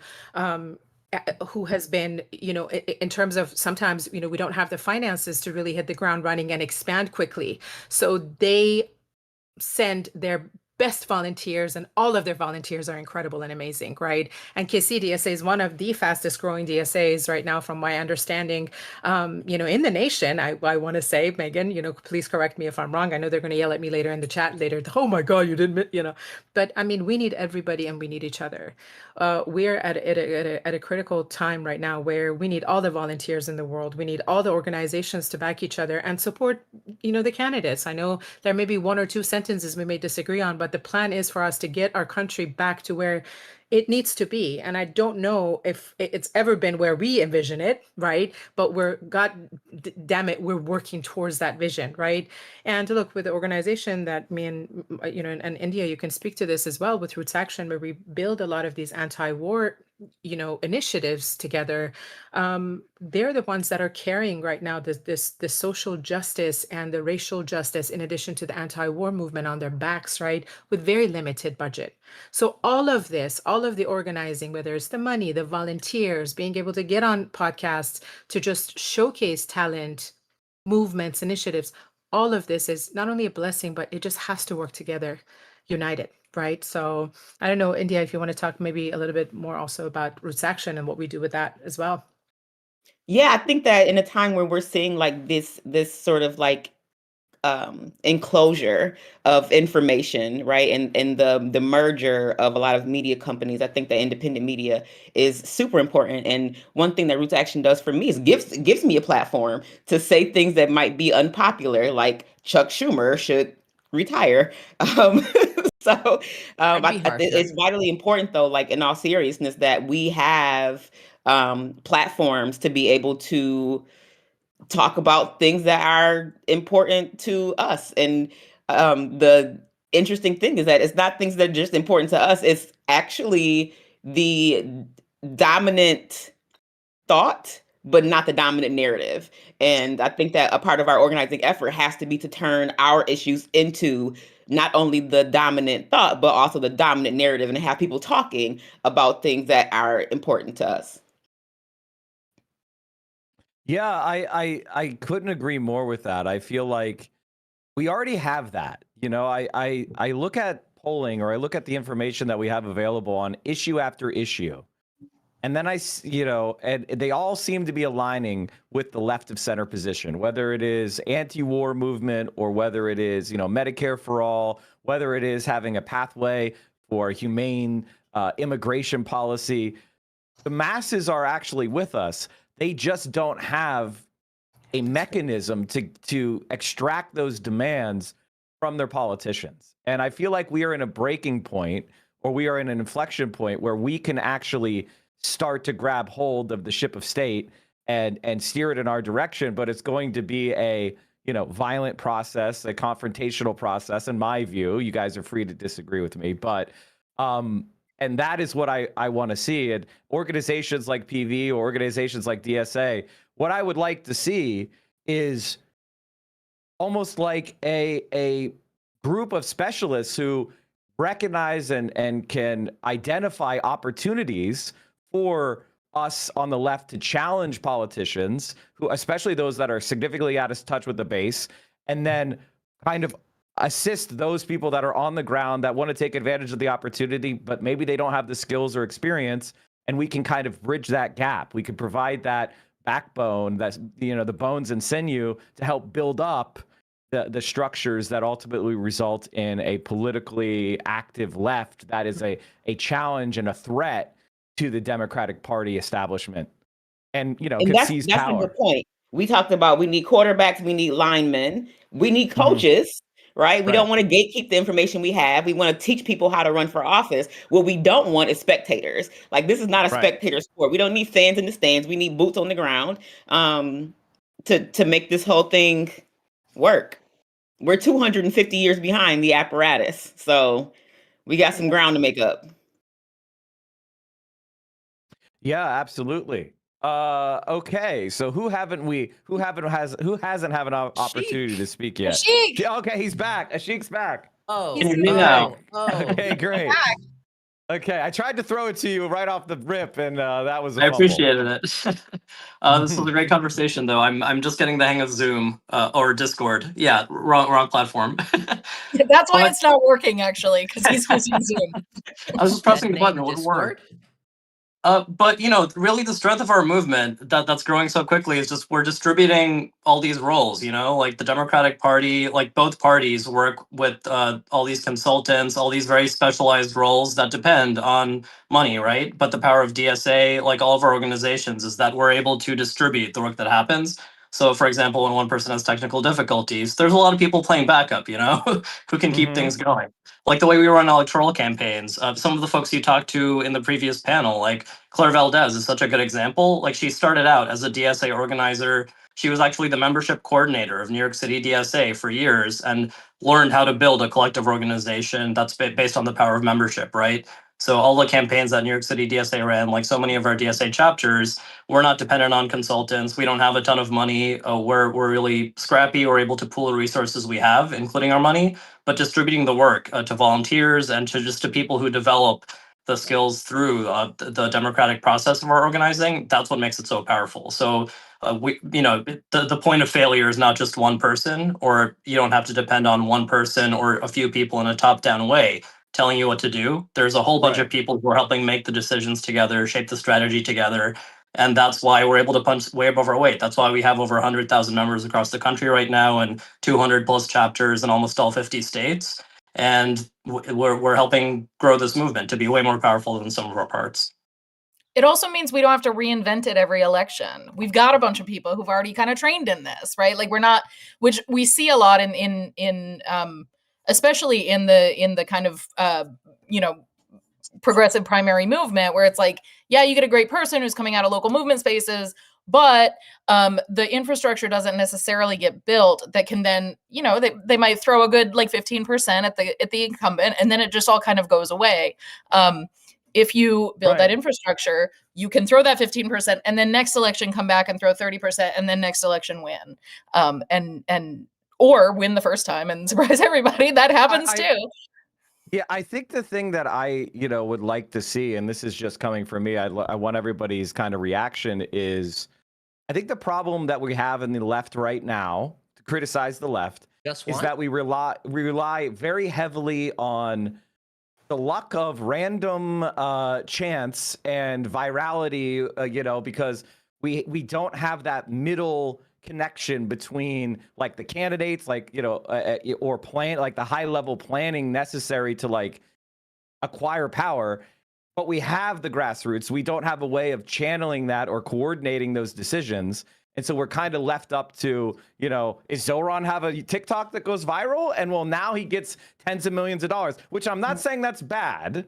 Speaker 7: who has been, in terms of sometimes, we don't have the finances to really hit the ground running and expand quickly. So they send their best volunteers, and all of their volunteers are incredible and amazing, right? And KCDSA is one of the fastest growing DSAs right now, from my understanding, in the nation. I want to say, Megan, please correct me if I'm wrong. I know they're going to yell at me later in the chat later. Oh my God, you didn't, but I mean, we need everybody and we need each other. We're at a critical time right now where we need all the volunteers in the world. We need all the organizations to back each other and support, the candidates. I know there may be one or two sentences we may disagree on, but the plan is for us to get our country back to where it needs to be. And I don't know if it's ever been where we envision it, right? But God damn it, we're working towards that vision, right? And to look, with the organization that me and, and India, you can speak to this as well, with Roots Action, where we build a lot of these anti-war initiatives together. They're the ones that are carrying right now this social justice and the racial justice, in addition to the anti-war movement, on their backs, right, with very limited budget. So all of this, all of the organizing, whether it's the money, the volunteers, being able to get on podcasts to just showcase talent, movements, initiatives, all of this is not only a blessing, but it just has to work together, united. Right. So I don't know, India, if you want to talk maybe a little bit more also about Roots Action and what we do with that as well.
Speaker 6: Yeah, I think that in a time where we're seeing like this sort of like enclosure of information, right, and the merger of a lot of media companies, I think that independent media is super important. And one thing that Roots Action does for me is gives me a platform to say things that might be unpopular, like Chuck Schumer should retire. So it's vitally important, though, like in all seriousness, that we have platforms to be able to talk about things that are important to us. And the interesting thing is that it's not things that are just important to us. It's actually the dominant thought, but not the dominant narrative. And I think that a part of our organizing effort has to be to turn our issues into not only the dominant thought, but also the dominant narrative, and have people talking about things that are important to us.
Speaker 4: Yeah, I couldn't agree more with that. I feel like we already have that. I look at polling, or I look at the information that we have available on issue after issue. And then and they all seem to be aligning with the left of center position, whether it is anti-war movement, or whether it is, Medicare for all, whether it is having a pathway for humane immigration policy. The masses are actually with us. They just don't have a mechanism to extract those demands from their politicians. And I feel like we are in a breaking point, or we are in an inflection point, where we can actually start to grab hold of the ship of state and steer it in our direction. But it's going to be a violent process, a confrontational process, in my view. You guys are free to disagree with me, but and that is what I want to see. And organizations like PV, or organizations like DSA, what I would like to see is almost like a group of specialists who recognize and can identify opportunities for us on the left to challenge politicians, who, especially those that are significantly out of touch with the base, and then kind of assist those people that are on the ground that want to take advantage of the opportunity, but maybe they don't have the skills or experience. And we can kind of bridge that gap. We can provide that backbone, that's the bones and sinew, to help build up the structures that ultimately result in a politically active left that is a challenge and a threat to the Democratic Party establishment, and
Speaker 6: that's
Speaker 4: power.
Speaker 6: a good point. We talked about, we need quarterbacks, we need linemen, we need coaches. Right? We don't want to gatekeep the information we have. We want to teach people how to run for office. What we don't want is spectators. Like, this is not a spectator sport. We don't need fans in the stands. We need boots on the ground to make this whole thing work. We're 250 years behind the apparatus. So we got some ground to make up.
Speaker 4: Yeah, absolutely. Okay, so who hasn't had an opportunity to speak yet?
Speaker 5: Ashik!
Speaker 4: Okay, he's back. Ashik's back.
Speaker 3: Oh,
Speaker 8: Can you hear me now?
Speaker 4: Okay, great. Okay, I tried to throw it to you right off the rip, and that was a
Speaker 8: I
Speaker 4: fumble.
Speaker 8: appreciated it. This was a great conversation, though. I'm just getting the hang of Zoom or Discord. Yeah, wrong platform.
Speaker 5: That's why
Speaker 8: But
Speaker 5: it's not working, actually, because he's using Zoom.
Speaker 8: I was just pressing the button. It wouldn't work. But really the strength of our movement that's growing so quickly is just we're distributing all these roles, like the Democratic Party, like both parties work with all these consultants, all these very specialized roles that depend on money, right? But the power of DSA, like all of our organizations, is that we're able to distribute the work that happens. So for example, when one person has technical difficulties, there's a lot of people playing backup, who can keep things going. Like the way we run electoral campaigns, some of the folks you talked to in the previous panel, like Claire Valdez is such a good example. Like she started out as a DSA organizer. She was actually the membership coordinator of New York City DSA for years and learned how to build a collective organization that's based on the power of membership, right? So all the campaigns that New York City DSA ran, like so many of our DSA chapters, we're not dependent on consultants. We don't have a ton of money. We're really scrappy. We're able to pool the resources we have, including our money, but distributing the work to volunteers and to people who develop the skills through the democratic process of our organizing. That's what makes it so powerful. So the point of failure is not just one person, or you don't have to depend on one person or a few people in a top-down way telling you what to do. There's a whole bunch of people who are helping make the decisions together, shape the strategy together. And that's why we're able to punch way above our weight. That's why we have over 100,000 members across the country right now and 200 plus chapters in almost all 50 states. And we're helping grow this movement to be way more powerful than some of our parts.
Speaker 5: It also means we don't have to reinvent it every election. We've got a bunch of people who've already kind of trained in this, right? Like we're not, which we see a lot in especially in the kind of progressive primary movement, where it's like, yeah, you get a great person who's coming out of local movement spaces, but the infrastructure doesn't necessarily get built that can then, they might throw a good like 15% at the incumbent, and then it just all kind of goes away. If you build that infrastructure, you can throw that 15% and then next election come back and throw 30% and then next election win. Or win the first time and surprise everybody. That happens too.
Speaker 4: Yeah, I think the thing that I, would like to see, and this is just coming from me, I want everybody's kind of reaction is, I think the problem that we have in the left right now, to criticize the left, is that we rely very heavily on the luck of random chance and virality, because we don't have that middle connection between like the candidates, like, or plan, like the high level planning necessary to like acquire power. But we have the grassroots. We don't have a way of channeling that or coordinating those decisions. And so we're kind of left up to, is Zoran have a TikTok that goes viral? And well, now he gets tens of millions of dollars, which I'm not saying that's bad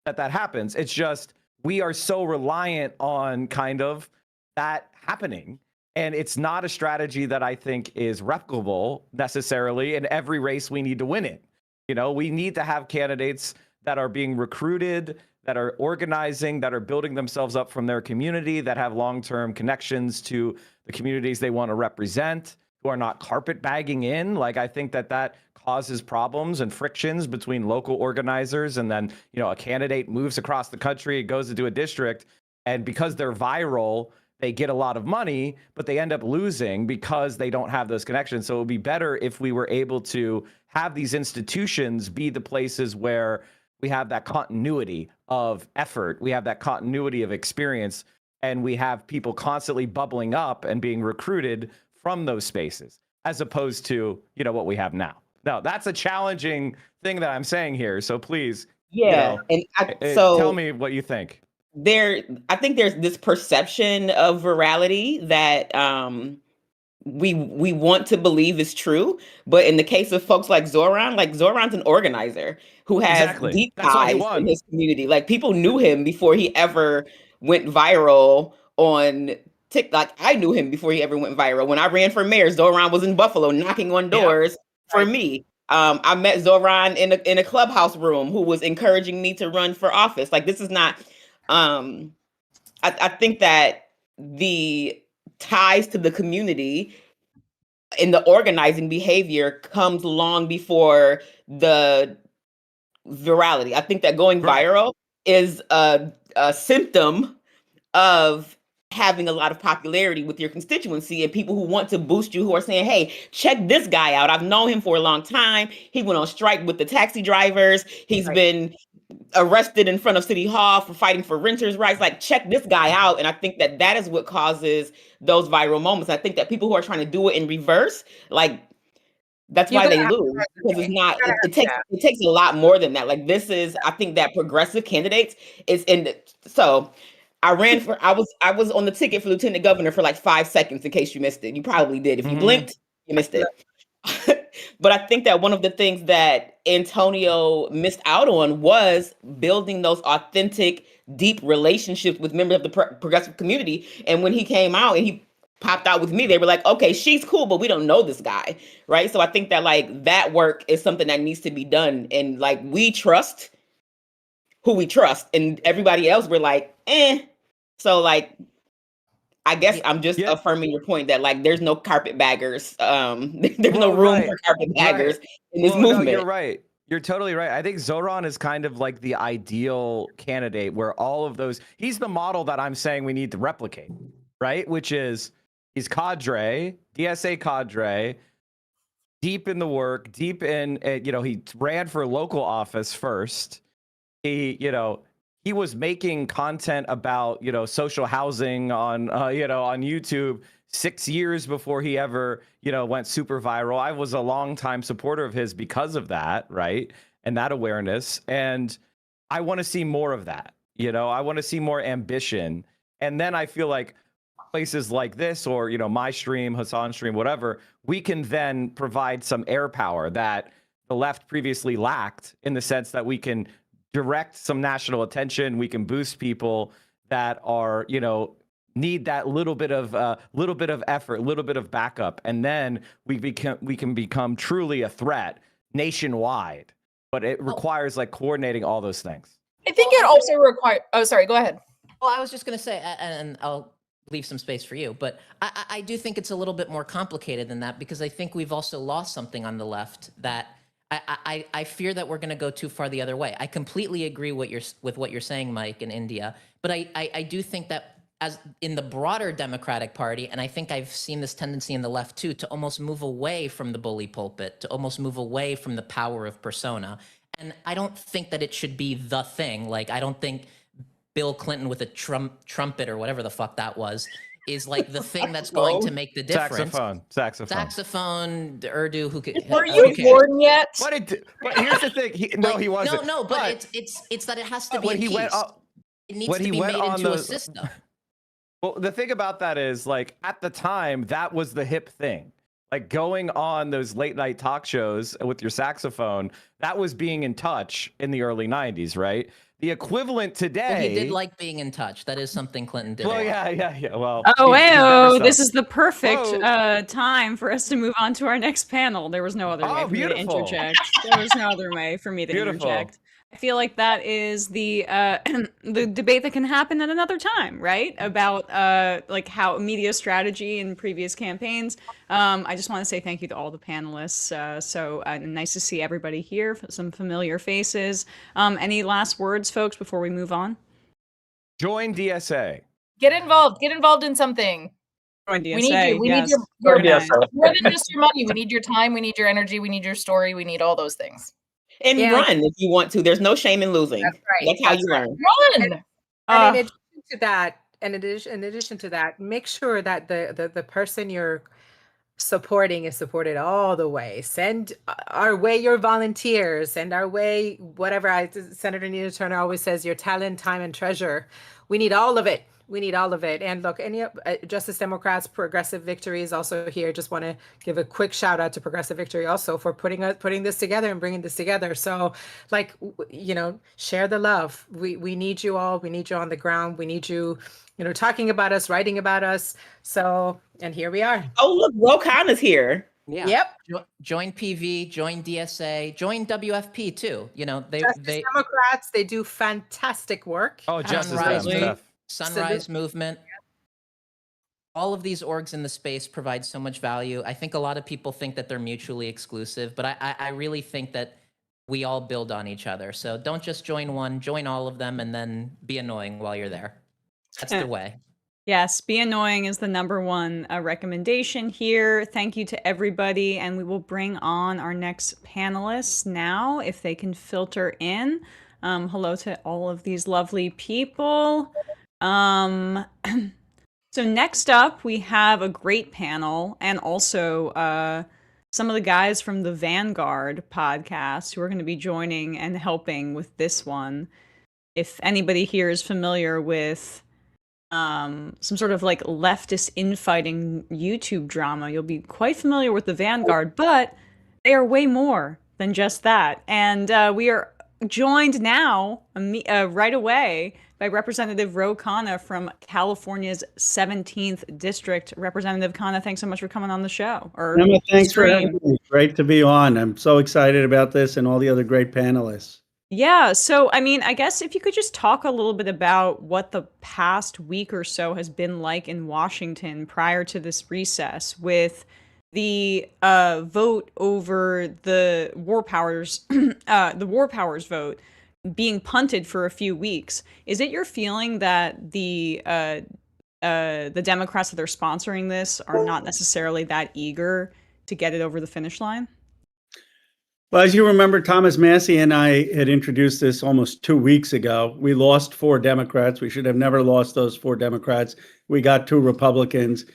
Speaker 4: that happens. It's just we are so reliant on kind of that happening. And it's not a strategy that I think is replicable necessarily in every race we need to win it. We need to have candidates that are being recruited, that are organizing, that are building themselves up from their community, that have long-term connections to the communities they want to represent, who are not carpetbagging in. Like, I think that causes problems and frictions between local organizers. And then, a candidate moves across the country, goes to do a district, and because they're viral, they get a lot of money, but they end up losing because they don't have those connections. So it would be better if we were able to have these institutions be the places where we have that continuity of effort, we have that continuity of experience, and we have people constantly bubbling up and being recruited from those spaces, as opposed to, what we have now. Now, that's a challenging thing that I'm saying here. So please,
Speaker 6: and
Speaker 4: tell me what you think.
Speaker 6: I think there's this perception of virality that we want to believe is true, but in the case of folks like Zoran's an organizer who has deep ties in his community. Like, people knew him before he ever went viral on TikTok. I knew him before he ever went viral. When I ran for mayor, Zoran was in Buffalo knocking on doors for me. I met Zoran in a clubhouse room who was encouraging me to run for office. Like, this is not. I think that the ties to the community in the organizing behavior comes long before the virality. I think that going viral is a symptom of having a lot of popularity with your constituency and people who want to boost you, who are saying, hey, check this guy out. I've known him for a long time. He went on strike with the taxi drivers. He's been arrested in front of City Hall for fighting for renters' rights. Like, check this guy out. And I think that that is what causes those viral moments. I think that people who are trying to do it in reverse, like, that's why they lose, because it's not, it takes a lot more than that. Like, this is, I think that progressive candidates is so I was on the ticket for lieutenant governor for like 5 seconds, in case you missed it. You probably did. If you blinked, you missed it. But I think that one of the things that Antonio missed out on was building those authentic, deep relationships with members of the progressive community. And when he came out and he popped out with me, they were like, okay, she's cool, but we don't know this guy, right? So I think that like that work is something that needs to be done. And like, we trust who we trust, and everybody else, we're like, eh. So like, I guess I'm just affirming your point that like there's no carpetbaggers. There's no room for carpetbaggers in this movement.
Speaker 4: No, you're right. You're totally right. I think Zoran is kind of like the ideal candidate where all of those, he's the model that I'm saying we need to replicate, right? Which is he's cadre, DSA cadre, deep in the work, deep in, he ran for local office first. He was making content about, social housing on, on YouTube 6 years before he ever, went super viral. I was a longtime supporter of his because of that, right? And that awareness. And I want to see more of that. I want to see more ambition. And then I feel like places like this or, my stream, Hassan's stream, whatever, we can then provide some air power that the left previously lacked, in the sense that we can direct some national attention. We can boost people that are, need that little bit of effort, a little bit of backup, and then we can become truly a threat nationwide. But it requires like coordinating all those things.
Speaker 5: I think it also requires. Oh, sorry. Go ahead.
Speaker 3: Well, I was just going to say, and I'll leave some space for you, but I do think it's a little bit more complicated than that, because I think we've also lost something on the left that I fear that we're going to go too far the other way. I completely agree with what you're saying, Mike, in India, but I do think that as in the broader Democratic Party, and I think I've seen this tendency in the left too, to almost move away from the bully pulpit, to almost move away from the power of persona. And I don't think that it should be the thing. Like, I don't think Bill Clinton with a trumpet or whatever the fuck that was is like the thing that's going to make the difference. Saxophone, Urdu. Who could?
Speaker 5: Were you born yet?
Speaker 4: But here's the thing. He wasn't.
Speaker 3: No. But it's that it has to be a piece. It needs to be made into a system.
Speaker 4: Well, the thing about that is, like, at the time, that was the hip thing. Like, going on those late night talk shows with your saxophone, that was being in touch in the early 90s, right? The equivalent today.
Speaker 3: Well, he did like being in touch. That is something Clinton did.
Speaker 4: Well, yeah. Well,
Speaker 1: this is the perfect time for us to move on to our next panel. There was no other way for me to interject. There was no other way for me to interject. I feel like that is the debate that can happen at another time, right? About like how media strategy in previous campaigns. I just want to say thank you to all the panelists. So nice to see everybody here, some familiar faces. Any last words, folks, before we move on?
Speaker 4: Join DSA.
Speaker 5: Get involved. Get involved in something.
Speaker 1: Join DSA.
Speaker 5: We need you. We need your more than just your money. We need your time. We need your energy. We need your story. We need all those things.
Speaker 6: And run if you want to. There's no shame in losing. That's right. That's how you learn.
Speaker 5: Run.
Speaker 7: And in addition to that, make sure that the person you're supporting is supported all the way. Send our way your volunteers. Send our way whatever. Senator Nina Turner always says, your talent, time, and treasure. We need all of it. We need all of it. And look, any Justice Democrats, Progressive Victory is also here. Just want to give a quick shout out to Progressive Victory also for putting this together and bringing this together. So, like, share the love. We need you all. We need you on the ground. We need you, talking about us, writing about us. So, and here we are.
Speaker 6: Oh, look, Rokan is here.
Speaker 3: Yeah.
Speaker 5: Yep.
Speaker 3: Join PV, join DSA, join WFP too.
Speaker 7: Justice Democrats, they do fantastic work.
Speaker 4: Oh, Justice Democrats.
Speaker 3: Sunrise Movement. all of these orgs in the space provide so much value. I think a lot of people think that they're mutually exclusive, but I really think that we all build on each other. So don't just join one, join all of them, and then be annoying while you're there. That's the way.
Speaker 2: Yes, be annoying is the number one recommendation here. Thank you to everybody, and we will bring on our next panelists now if they can filter in. Hello to all of these lovely people. So next up, we have a great panel, and also some of the guys from the Vanguard podcast who are going to be joining and helping with this one. If anybody here is familiar with some sort of like leftist infighting YouTube drama, you'll be quite familiar with the Vanguard, but they are way more than just that. And we are joined now right away by Representative Ro Khanna from California's 17th District. Representative Khanna, thanks so much for coming on the show.
Speaker 9: Emma, thanks for having me. Great to be on. I'm so excited about this and all the other great panelists.
Speaker 2: Yeah, so I mean, I guess if you could just talk a little bit about what the past week or so has been like in Washington prior to this recess with the vote over the war powers, the war powers vote being punted for a few weeks. Is it your feeling that the Democrats that are sponsoring this are not necessarily that eager to get it over the finish line?
Speaker 9: Well, as you remember, Thomas Massie and I had introduced this almost 2 weeks ago. We lost 4 Democrats. We should have never lost those 4 Democrats. We got 2 Republicans.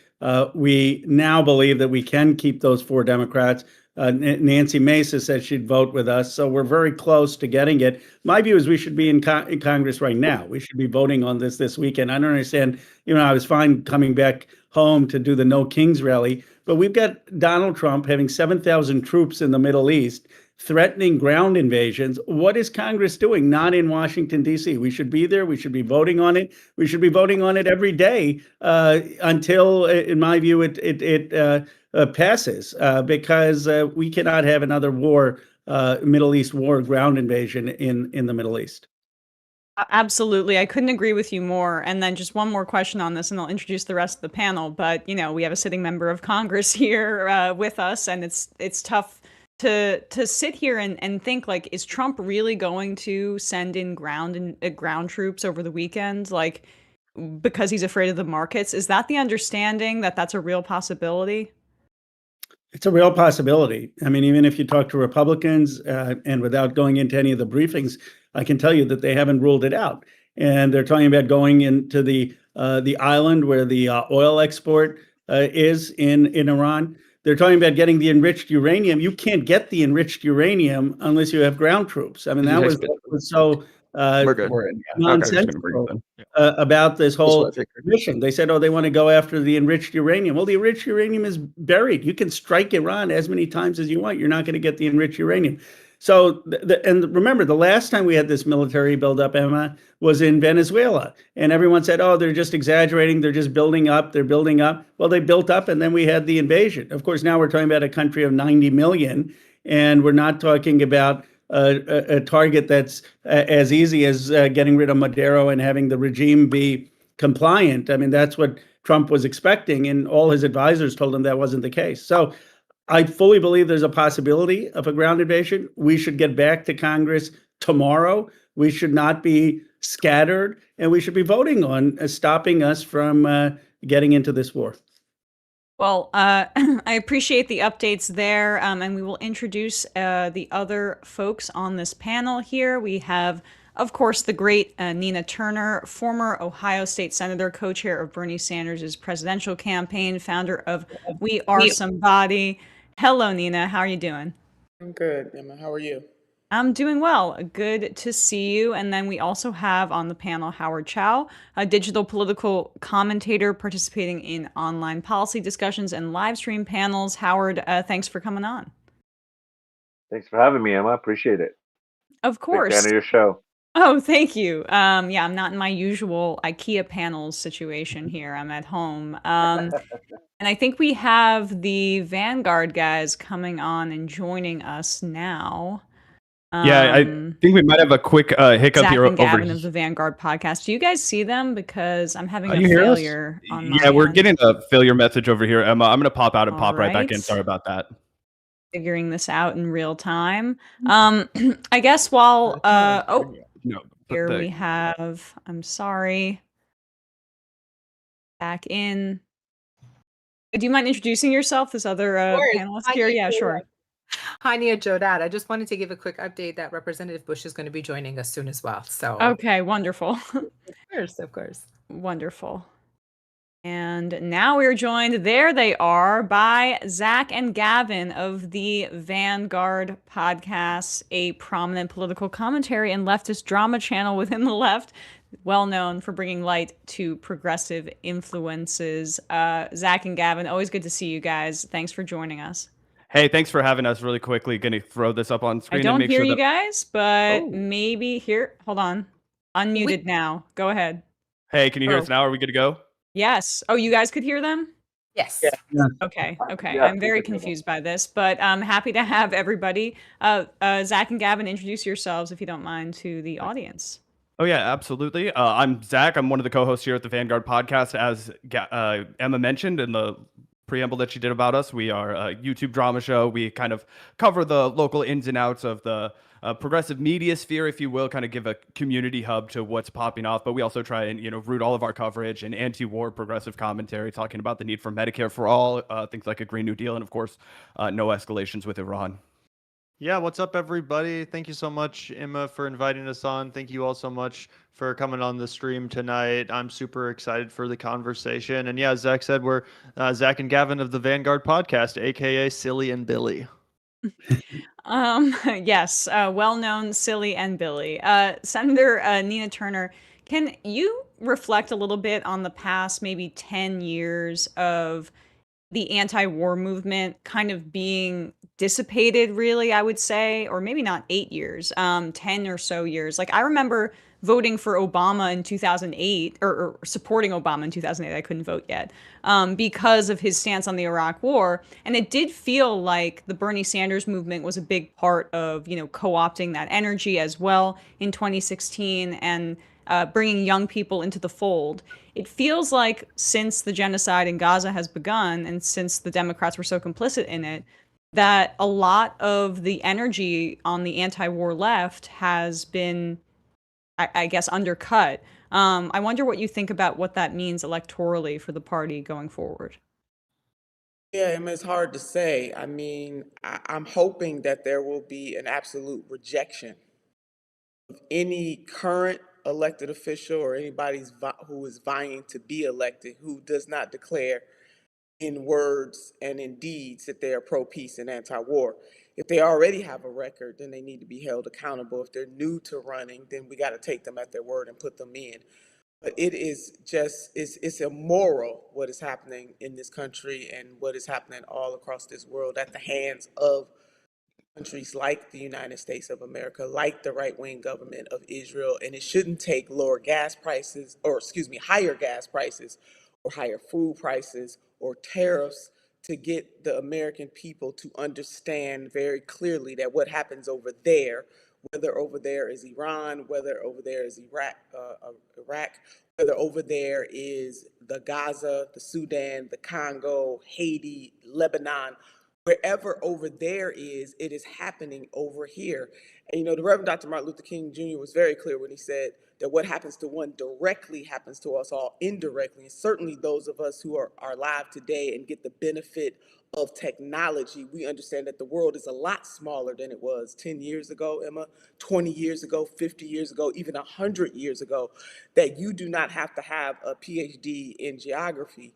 Speaker 9: We now believe that we can keep those 4 Democrats. Nancy Mace said she'd vote with us, so we're very close to getting it. My view is we should be in Congress right now. We should be voting on this weekend. I don't understand. I was fine coming back home to do the No Kings rally, but we've got Donald Trump having 7,000 troops in the Middle East, threatening ground invasions. What is Congress doing? Not in Washington, D.C. We should be there. We should be voting on it. We should be voting on it every day until, in my view, it passes, because we cannot have another war, Middle East war, ground invasion in the Middle East.
Speaker 2: Absolutely. I couldn't agree with you more. And then just one more question on this, and I'll introduce the rest of the panel. But, we have a sitting member of Congress here with us, and it's tough to sit here and think, like, is Trump really going to send in ground troops over the weekend, like, because he's afraid of the markets? Is that the understanding that that's a real possibility?
Speaker 9: It's a real possibility. I mean, even if you talk to Republicans, and without going into any of the briefings, I can tell you that they haven't ruled it out. And they're talking about going into the island where the oil export is in Iran. They're talking about getting the enriched uranium. You can't get the enriched uranium unless you have ground troops. I mean, that was so nonsensical about this whole mission. They said, they want to go after the enriched uranium. Well, the enriched uranium is buried. You can strike Iran as many times as you want. You're not going to get the enriched uranium. So, and remember, the last time we had this military buildup, Emma, was in Venezuela. And everyone said, they're just exaggerating. They're just building up. They're building up. Well, they built up, and then we had the invasion. Of course, now we're talking about a country of 90 million, and we're not talking about a target that's as easy as getting rid of Maduro and having the regime be compliant. I mean, that's what Trump was expecting, and all his advisors told him that wasn't the case. So I fully believe there's a possibility of a ground invasion. We should get back to Congress tomorrow. We should not be scattered, and we should be voting on stopping us from getting into this war.
Speaker 2: Well, I appreciate the updates there, and we will introduce the other folks on this panel here. We have, of course, the great Nina Turner, former Ohio State Senator, co-chair of Bernie Sanders' presidential campaign, founder of We Are Somebody. Hello, Nina. How are you doing?
Speaker 10: I'm good, Emma. How are you?
Speaker 2: I'm doing well. Good to see you. And then we also have on the panel Howard Chow, a digital political commentator participating in online policy discussions and live stream panels. Howard, thanks for coming on.
Speaker 11: Thanks for having me, Emma. I appreciate it.
Speaker 2: Of course.
Speaker 11: Big fan of your show.
Speaker 2: Oh, thank you. Yeah, I'm not in my usual IKEA panels situation here. I'm at home. And I think we have the Vanguard guys coming on and joining us now.
Speaker 13: Yeah, I think we might have a quick hiccup
Speaker 2: Zach
Speaker 13: here
Speaker 2: and
Speaker 13: over
Speaker 2: Gavin of the Vanguard podcast. Do you guys see them? Because I'm having
Speaker 13: Can
Speaker 2: a
Speaker 13: you hear us?
Speaker 2: failure on
Speaker 13: Yeah,
Speaker 2: my
Speaker 13: we're
Speaker 2: end.
Speaker 13: getting a failure message over here, Emma. I'm going to pop out and
Speaker 2: All
Speaker 13: pop right back in.
Speaker 2: right.
Speaker 13: Sorry about that.
Speaker 2: Figuring this out in real time. I guess while
Speaker 13: No,
Speaker 2: here we have, I'm sorry, back in. Do you mind introducing yourself, this other panelist here? Yeah, sure.
Speaker 7: Hi, Nia Jodat. I just wanted to give a quick update that Representative Bush is going to be joining us soon as well. So
Speaker 2: Okay, wonderful.
Speaker 7: Of course.
Speaker 2: Wonderful. And now we're joined, there they are, by Zach and Gavin of the Vanguard podcast, a prominent political commentary and leftist drama channel within the left, well known for bringing light to progressive influences. Zach and Gavin, always good to see you guys. Thanks for joining us.
Speaker 13: Hey, thanks for having us. Really quickly, going to throw this up on screen
Speaker 2: I don't
Speaker 13: and make
Speaker 2: hear
Speaker 13: sure
Speaker 2: you
Speaker 13: that
Speaker 2: guys, but maybe here. Hold on. Unmuted now. Go ahead.
Speaker 13: Hey, can you hear us now? Are we good to go?
Speaker 2: Yes. Oh, you guys could hear them?
Speaker 7: Yes.
Speaker 13: Yeah.
Speaker 2: Okay. Okay.
Speaker 13: Yeah,
Speaker 2: I'm very confused by this, but I'm happy to have everybody. Zach and Gavin, introduce yourselves, if you don't mind, to the audience.
Speaker 13: Oh yeah, absolutely. I'm Zach. I'm one of the co-hosts here at the Vanguard podcast. As Emma mentioned in the preamble that she did about us, we are a YouTube drama show. We kind of cover the local ins and outs of the progressive media sphere, if you will, kind of give a community hub to what's popping off. But we also try and root all of our coverage in anti-war progressive commentary, talking about the need for Medicare for all, things like a Green New Deal, and of course, no escalations with Iran.
Speaker 15: Yeah, what's up, everybody? Thank you so much, Emma, for inviting us on. Thank you all so much for coming on the stream tonight. I'm super excited for the conversation. And yeah, Zach said we're Zach and Gavin of the Vanguard podcast, aka Silly and Billy.
Speaker 2: Yes, well-known Silly and Billy. Senator Nina Turner, can you reflect a little bit on the past maybe 10 years of the anti-war movement kind of being dissipated, really, I would say, or maybe not 8 years, 10 or so years. Like, I remember voting for Obama in 2008, or supporting Obama in 2008. I couldn't vote yet, because of his stance on the Iraq War. And it did feel like the Bernie Sanders movement was a big part of, co-opting that energy as well in 2016 and bringing young people into the fold. It feels like since the genocide in Gaza has begun, and since the Democrats were so complicit in it, that a lot of the energy on the anti-war left has been, I guess, undercut. I wonder what you think about what that means electorally for the party going forward.
Speaker 10: Yeah, it's hard to say. I mean, I'm hoping that there will be an absolute rejection of any current elected official or anybody who is vying to be elected who does not declare in words and in deeds that they are pro-peace and anti-war. If they already have a record, then they need to be held accountable. If they're new to running, then we got to take them at their word and put them in. But it is just, it's immoral what is happening in this country and what is happening all across this world at the hands of countries like the United States of America, like the right-wing government of Israel. And it shouldn't take lower gas prices, or excuse me, higher gas prices or higher food prices or tariffs to get the American people to understand very clearly that what happens over there, whether over there is Iran, whether over there is Iraq, whether over there is the Gaza, the Sudan, the Congo, Haiti, Lebanon, wherever over there is, it is happening over here. And the Reverend Dr. Martin Luther King Jr. was very clear when he said that what happens to one directly happens to us all indirectly. And certainly those of us who are alive today and get the benefit of technology, we understand that the world is a lot smaller than it was 10 years ago, Emma, 20 years ago, 50 years ago, even 100 years ago, that you do not have to have a PhD in geography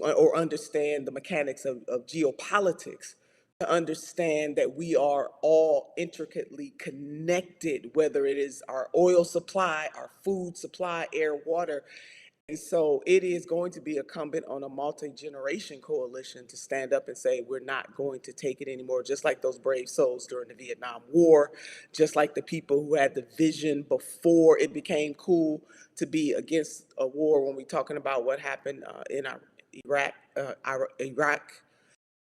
Speaker 10: or understand the mechanics of geopolitics to understand that we are all intricately connected, whether it is our oil supply, our food supply, air, water. And so it is going to be incumbent on a multi-generation coalition to stand up and say, we're not going to take it anymore, just like those brave souls during the Vietnam War, just like the people who had the vision before it became cool to be against a war when we're talking about what happened in Iraq,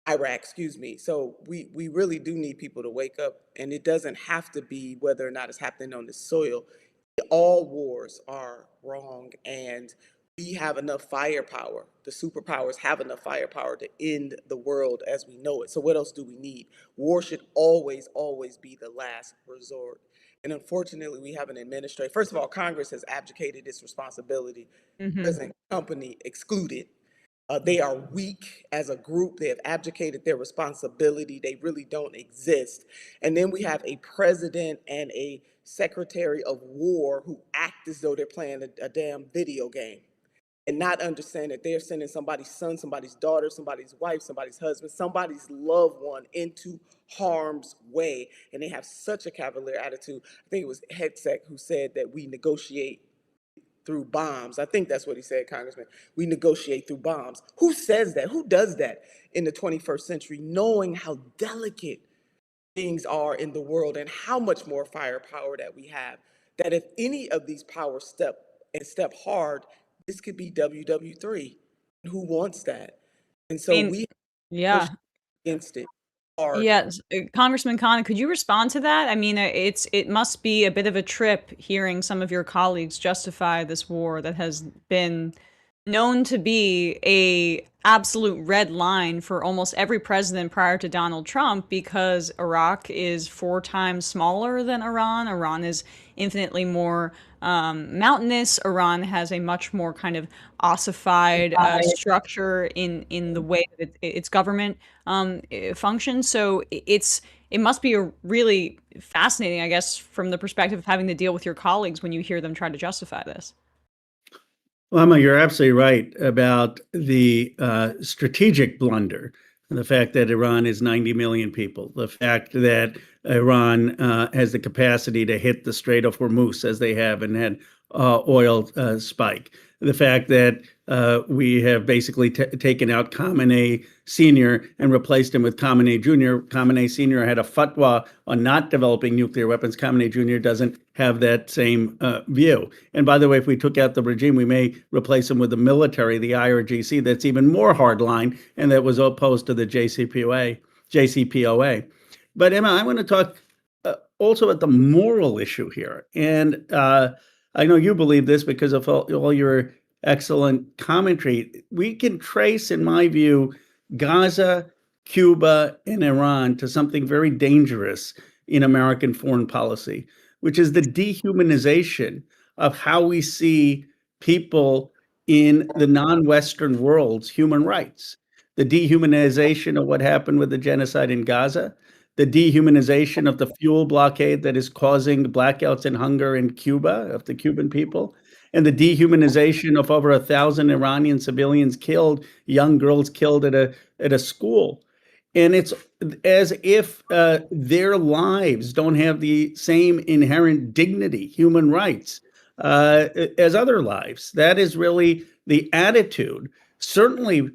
Speaker 10: Iraq, excuse me. So we really do need people to wake up, and it doesn't have to be whether or not it's happening on the soil. All wars are wrong, and we have enough firepower. The superpowers have enough firepower to end the world as we know it. So what else do we need? War should always, always be the last resort. And unfortunately, we have an administration. First of all, Congress has abdicated its responsibility, present company excluded. They are weak as a group. They have abdicated their responsibility. They really don't exist. And then we have a president and a secretary of war who act as though they're playing a damn video game and not understand that they're sending somebody's son, somebody's daughter, somebody's wife, somebody's husband, somebody's loved one into harm's way. And they have such a cavalier attitude. I think it was Hegseth who said that we negotiate through bombs. I think that's what he said, Congressman. We negotiate through bombs. Who says that? Who does that in the 21st century, knowing how delicate things are in the world and how much more firepower that we have? That if any of these powers step hard, this could be WW3. Who wants that? And so we
Speaker 2: yeah.
Speaker 10: push against it hard.
Speaker 2: Yes, Congressman Khan, could you respond to that? I mean, it must be a bit of a trip hearing some of your colleagues justify this war that has been known to be a absolute red line for almost every president prior to Donald Trump, because Iraq is 4 times smaller than Iran. Iran is infinitely more mountainous. Iran has a much more kind of ossified structure in the way that its government functions. So it must be a really fascinating, I guess, from the perspective of having to deal with your colleagues when you hear them try to justify this.
Speaker 9: Well, Emma, you're absolutely right about the strategic blunder, the fact that Iran is 90 million people, the fact that Iran has the capacity to hit the Strait of Hormuz as they have and had oil spike, the fact that we have basically taken out Khamenei Sr. and replaced him with Khamenei Jr. Khamenei Sr. had a fatwa on not developing nuclear weapons. Khamenei Jr. doesn't have that same view. And by the way, if we took out the regime, we may replace him with the military, the IRGC, that's even more hardline and that was opposed to the JCPOA. But Emma, I want to talk also about the moral issue here. And I know you believe this because of all your excellent commentary. We can trace, in my view, Gaza, Cuba, and Iran to something very dangerous in American foreign policy, which is the dehumanization of how we see people in the non-Western world's human rights. The dehumanization of what happened with the genocide in Gaza, the dehumanization of the fuel blockade that is causing blackouts and hunger in Cuba, of the Cuban people, and the dehumanization of over 1,000 Iranian civilians killed, young girls killed at a school. And it's as if their lives don't have the same inherent dignity, human rights, as other lives. That is really the attitude, certainly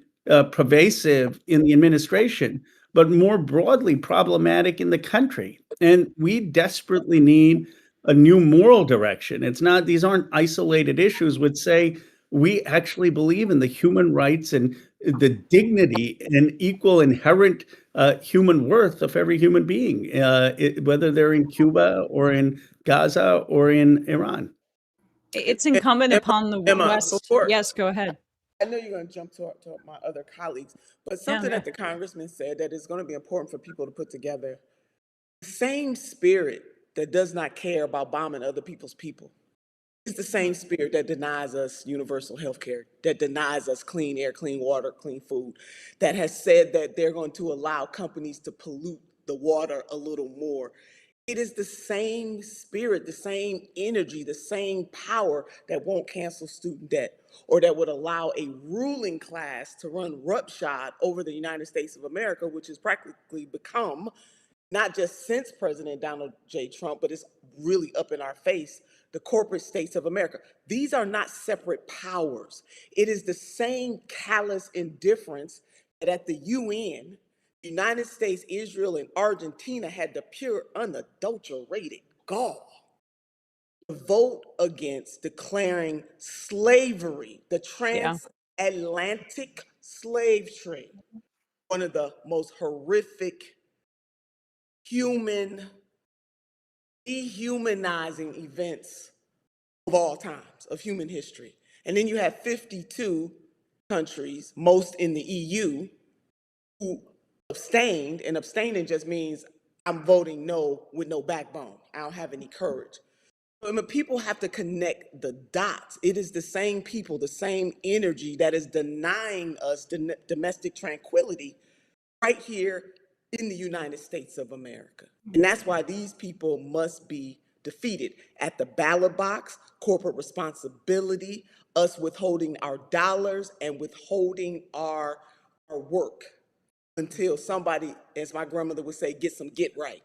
Speaker 9: pervasive in the administration, but more broadly problematic in the country. And we desperately need a new moral direction. It's not, these aren't isolated issues, would say we actually believe in the human rights and the dignity and equal inherent human worth of every human being, whether they're in Cuba or in Gaza or in Iran.
Speaker 2: It's incumbent upon the West. Yes, go ahead.
Speaker 10: I know you're going to jump to my other colleagues, but something that the congressman said that is going to be important for people to put together. The same spirit that does not care about bombing other people's people is the same spirit that denies us universal health care, that denies us clean air, clean water, clean food, that has said that they're going to allow companies to pollute the water a little more. It is the same spirit, the same energy, the same power that won't cancel student debt or that would allow a ruling class to run roughshod over the United States of America, which has practically become, not just since President Donald J. Trump, but it's really up in our face, the corporate states of America. These are not separate powers. It is the same callous indifference that at the UN, United States, Israel, and Argentina had the pure, unadulterated gall to vote against declaring slavery, the transatlantic slave trade, one of the most horrific, dehumanizing events of all times, of human history. And then you have 52 countries, most in the EU, who abstained, and abstaining just means I'm voting no with no backbone. I don't have any courage. But people have to connect the dots. It is the same people, the same energy that is denying us domestic tranquility right here in the United States of America. And that's why these people must be defeated. At the ballot box, corporate responsibility, us withholding our dollars and withholding our work until somebody, as my grandmother would say, get some get right.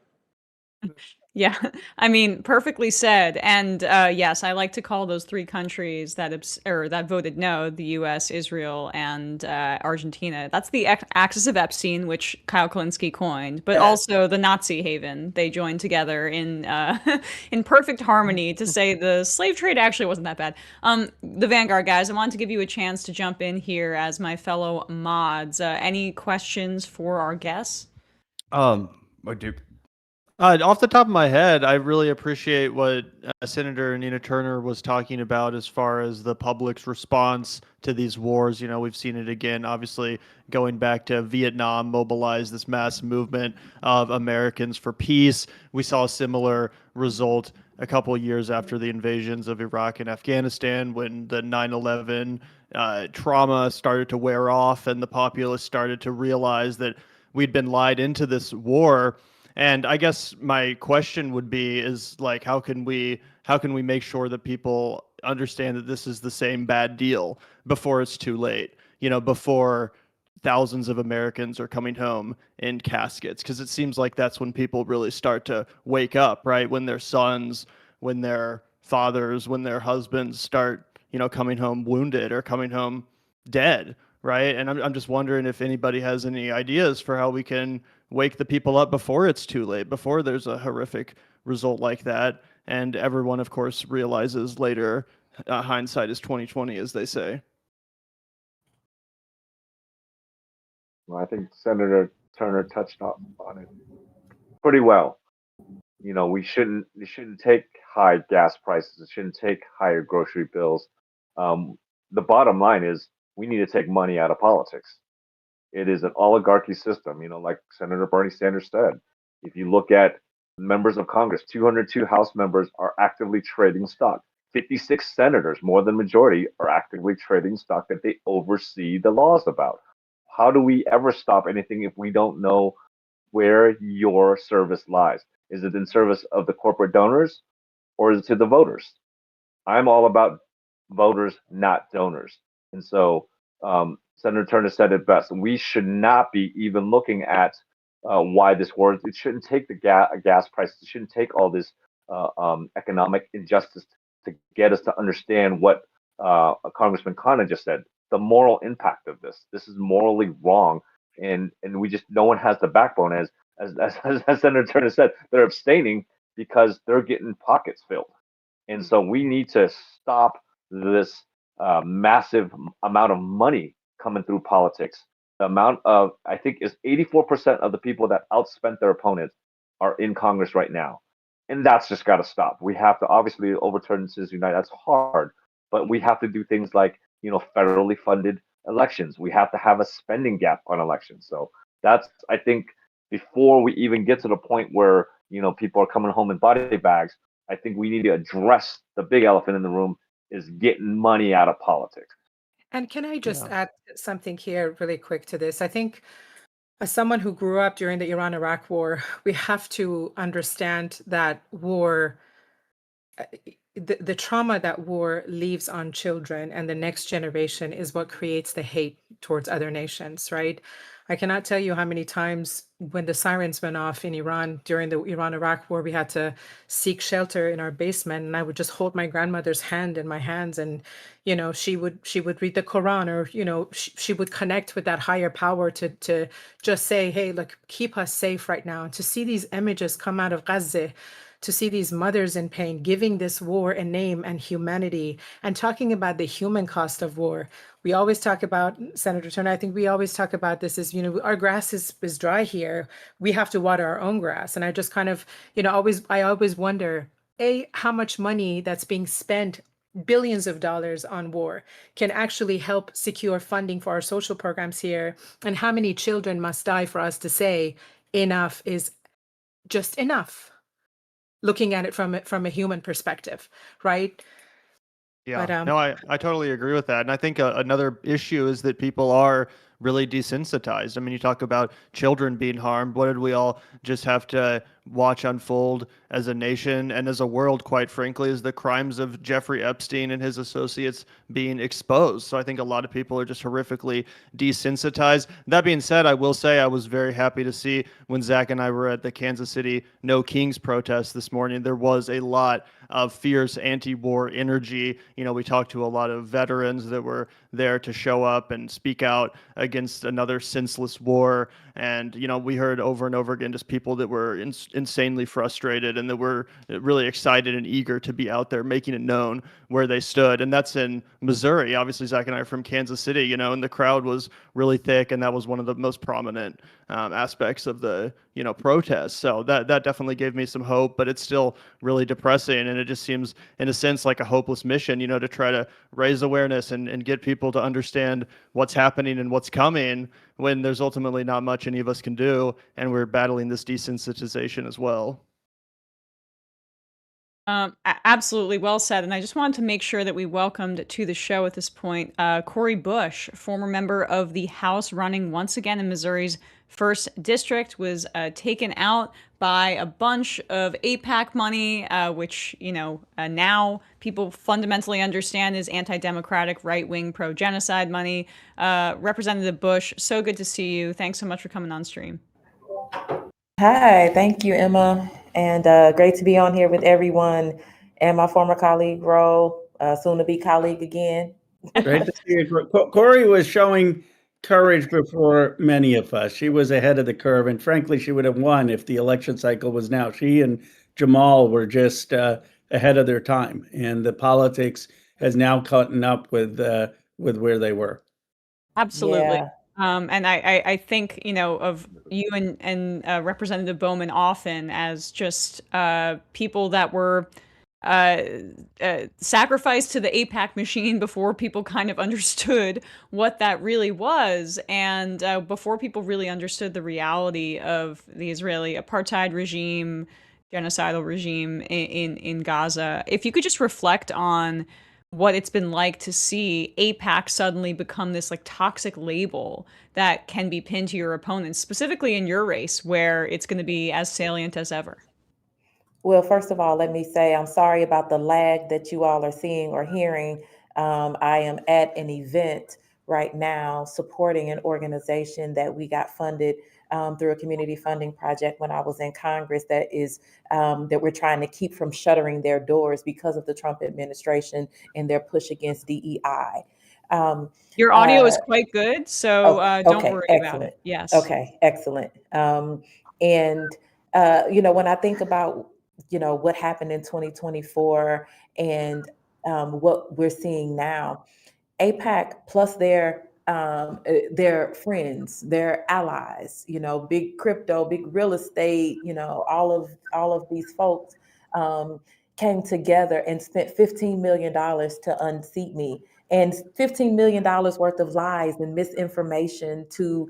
Speaker 2: Yeah, I mean, perfectly said. And yes, I like to call those three countries that that voted no: the U.S., Israel, and Argentina. That's the axis of Epstein, which Kyle Kalinske coined, but also the Nazi haven. They joined together in in perfect harmony to say the slave trade actually wasn't that bad. The Vanguard guys, I wanted to give you a chance to jump in here as my fellow mods. Any questions for our guests?
Speaker 15: I do. Off the top of my head, I really appreciate what Senator Nina Turner was talking about as far as the public's response to these wars. You know, we've seen it again, obviously, going back to Vietnam, mobilized this mass movement of Americans for peace. We saw a similar result a couple of years after the invasions of Iraq and Afghanistan when the 9/11 trauma started to wear off and the populace started to realize that we'd been lied into this war. And I guess my question would be is like how can we make sure that people understand that this is the same bad deal before it's too late, you know, before thousands of Americans are coming home in caskets, because it seems like that's when people really start to wake up, right? When their sons, when their fathers, when their husbands start, you know, coming home wounded or coming home dead, right? And I'm just wondering if anybody has any ideas for how we can wake the people up before it's too late, before there's a horrific result like that. And everyone, of course, realizes later, hindsight is 20/20, as they say.
Speaker 11: Well, I think Senator Turner touched on it pretty well. You know, we shouldn't take high gas prices. We shouldn't take higher grocery bills. The bottom line is we need to take money out of politics. It is an oligarchy system, you know, like Senator Bernie Sanders said. If you look at members of Congress, 202 House members are actively trading stock. 56 senators, more than majority, are actively trading stock that they oversee the laws about. How do we ever stop anything if we don't know where your service lies? Is it in service of the corporate donors or is it to the voters? I'm all about voters, not donors. And so Senator Turner said it best. We should not be even looking at why this war. It shouldn't take the gas prices. It shouldn't take all this economic injustice to get us to understand what Congressman Khanna just said. The moral impact of this. This is morally wrong, and we just no one has the backbone. As Senator Turner said, they're abstaining because they're getting pockets filled. And so we need to stop this massive amount of money coming through politics. The amount of, I think, is 84% of the people that outspent their opponents are in Congress right now. And that's just got to stop. We have to obviously overturn Citizens United. That's hard, but we have to do things like, you know, federally funded elections. We have to have a spending gap on elections. So that's, I think, before we even get to the point where, you know, people are coming home in body bags, I think we need to address the big elephant in the room is getting money out of politics.
Speaker 7: And can I just add something here really quick to this? I think as someone who grew up during the Iran-Iraq war, we have to understand that war, the trauma that war leaves on children and the next generation is what creates the hate towards other nations, right? I cannot tell you how many times when the sirens went off in Iran during the Iran-Iraq war, we had to seek shelter in our basement, and I would just hold my grandmother's hand in my hands, and you know, she would read the Quran, or you know, she would connect with that higher power to just say, hey, look, keep us safe right now. And to see these images come out of Gaza, to see these mothers in pain, giving this war a name and humanity, and talking about the human cost of war. We always talk about, Senator Turner, I think we always talk about this is, our grass is dry here. We have to water our own grass. And I just kind of, I always wonder, how much money that's being spent, billions of dollars on war, can actually help secure funding for our social programs here, and how many children must die for us to say enough is just enough, looking at it from a human perspective, right?
Speaker 15: Yeah,
Speaker 7: But
Speaker 15: no, I totally agree with that. And I think another issue is that people are really desensitized. I mean, you talk about children being harmed. What did we all just have to watch unfold as a nation and as a world, quite frankly, is the crimes of Jeffrey Epstein and his associates being exposed. So I think a lot of people are just horrifically desensitized. That being said, I will say I was very happy to see when Zach and I were at the Kansas City No Kings protest this morning, there was a lot of fierce anti-war energy. We talked to a lot of veterans that were there to show up and speak out against another senseless war. And, we heard over and over again just people that were insanely frustrated and that were really excited and eager to be out there making it known where they stood. And that's in Missouri. Obviously, Zach and I are from Kansas City, and the crowd was really thick. And that was one of the most prominent aspects of the, protest. So that definitely gave me some hope, but it's still really depressing. And it just seems, in a sense, like a hopeless mission, to try to raise awareness and get people to understand what's happening and what's coming when there's ultimately not much any of us can do. And we're battling this desensitization as well.
Speaker 2: Absolutely well said. And I just wanted to make sure that we welcomed to the show at this point Cori Bush, former member of the House, running once again in Missouri's 1st District, was taken out by a bunch of AIPAC money, which, now people fundamentally understand is anti-democratic, right-wing, pro-genocide money. Representative Bush, so good to see you. Thanks so much for coming on stream.
Speaker 16: Hi, thank you, Emma, and great to be on here with everyone and my former colleague, Ro, soon to be colleague again.
Speaker 9: Great to see you. Cori was showing courage before many of us. She was ahead of the curve, and frankly, she would have won if the election cycle was now. She and Jamal were just ahead of their time, and the politics has now caught up with where they were.
Speaker 2: Absolutely.
Speaker 16: Yeah.
Speaker 2: And I think, of you and Representative Bowman often as just people that were sacrificed to the AIPAC machine before people kind of understood what that really was, and before people really understood the reality of the Israeli apartheid regime, genocidal regime in Gaza. If you could just reflect on what it's been like to see AIPAC suddenly become this toxic label that can be pinned to your opponents, specifically in your race, where it's going to be as salient as ever.
Speaker 16: Well, first of all, let me say I'm sorry about the lag that you all are seeing or hearing. I am at an event right now supporting an organization that we got funded through a community funding project when I was in Congress that we're trying to keep from shuttering their doors because of the Trump administration and their push against DEI.
Speaker 2: Your audio is quite good, so don't worry about it. Yes.
Speaker 16: Okay, excellent. And when I think about what happened in 2024 and what we're seeing now, AIPAC plus their friends, their allies, big crypto, big real estate, all of these folks came together and spent $15 million to unseat me, and $15 million worth of lies and misinformation to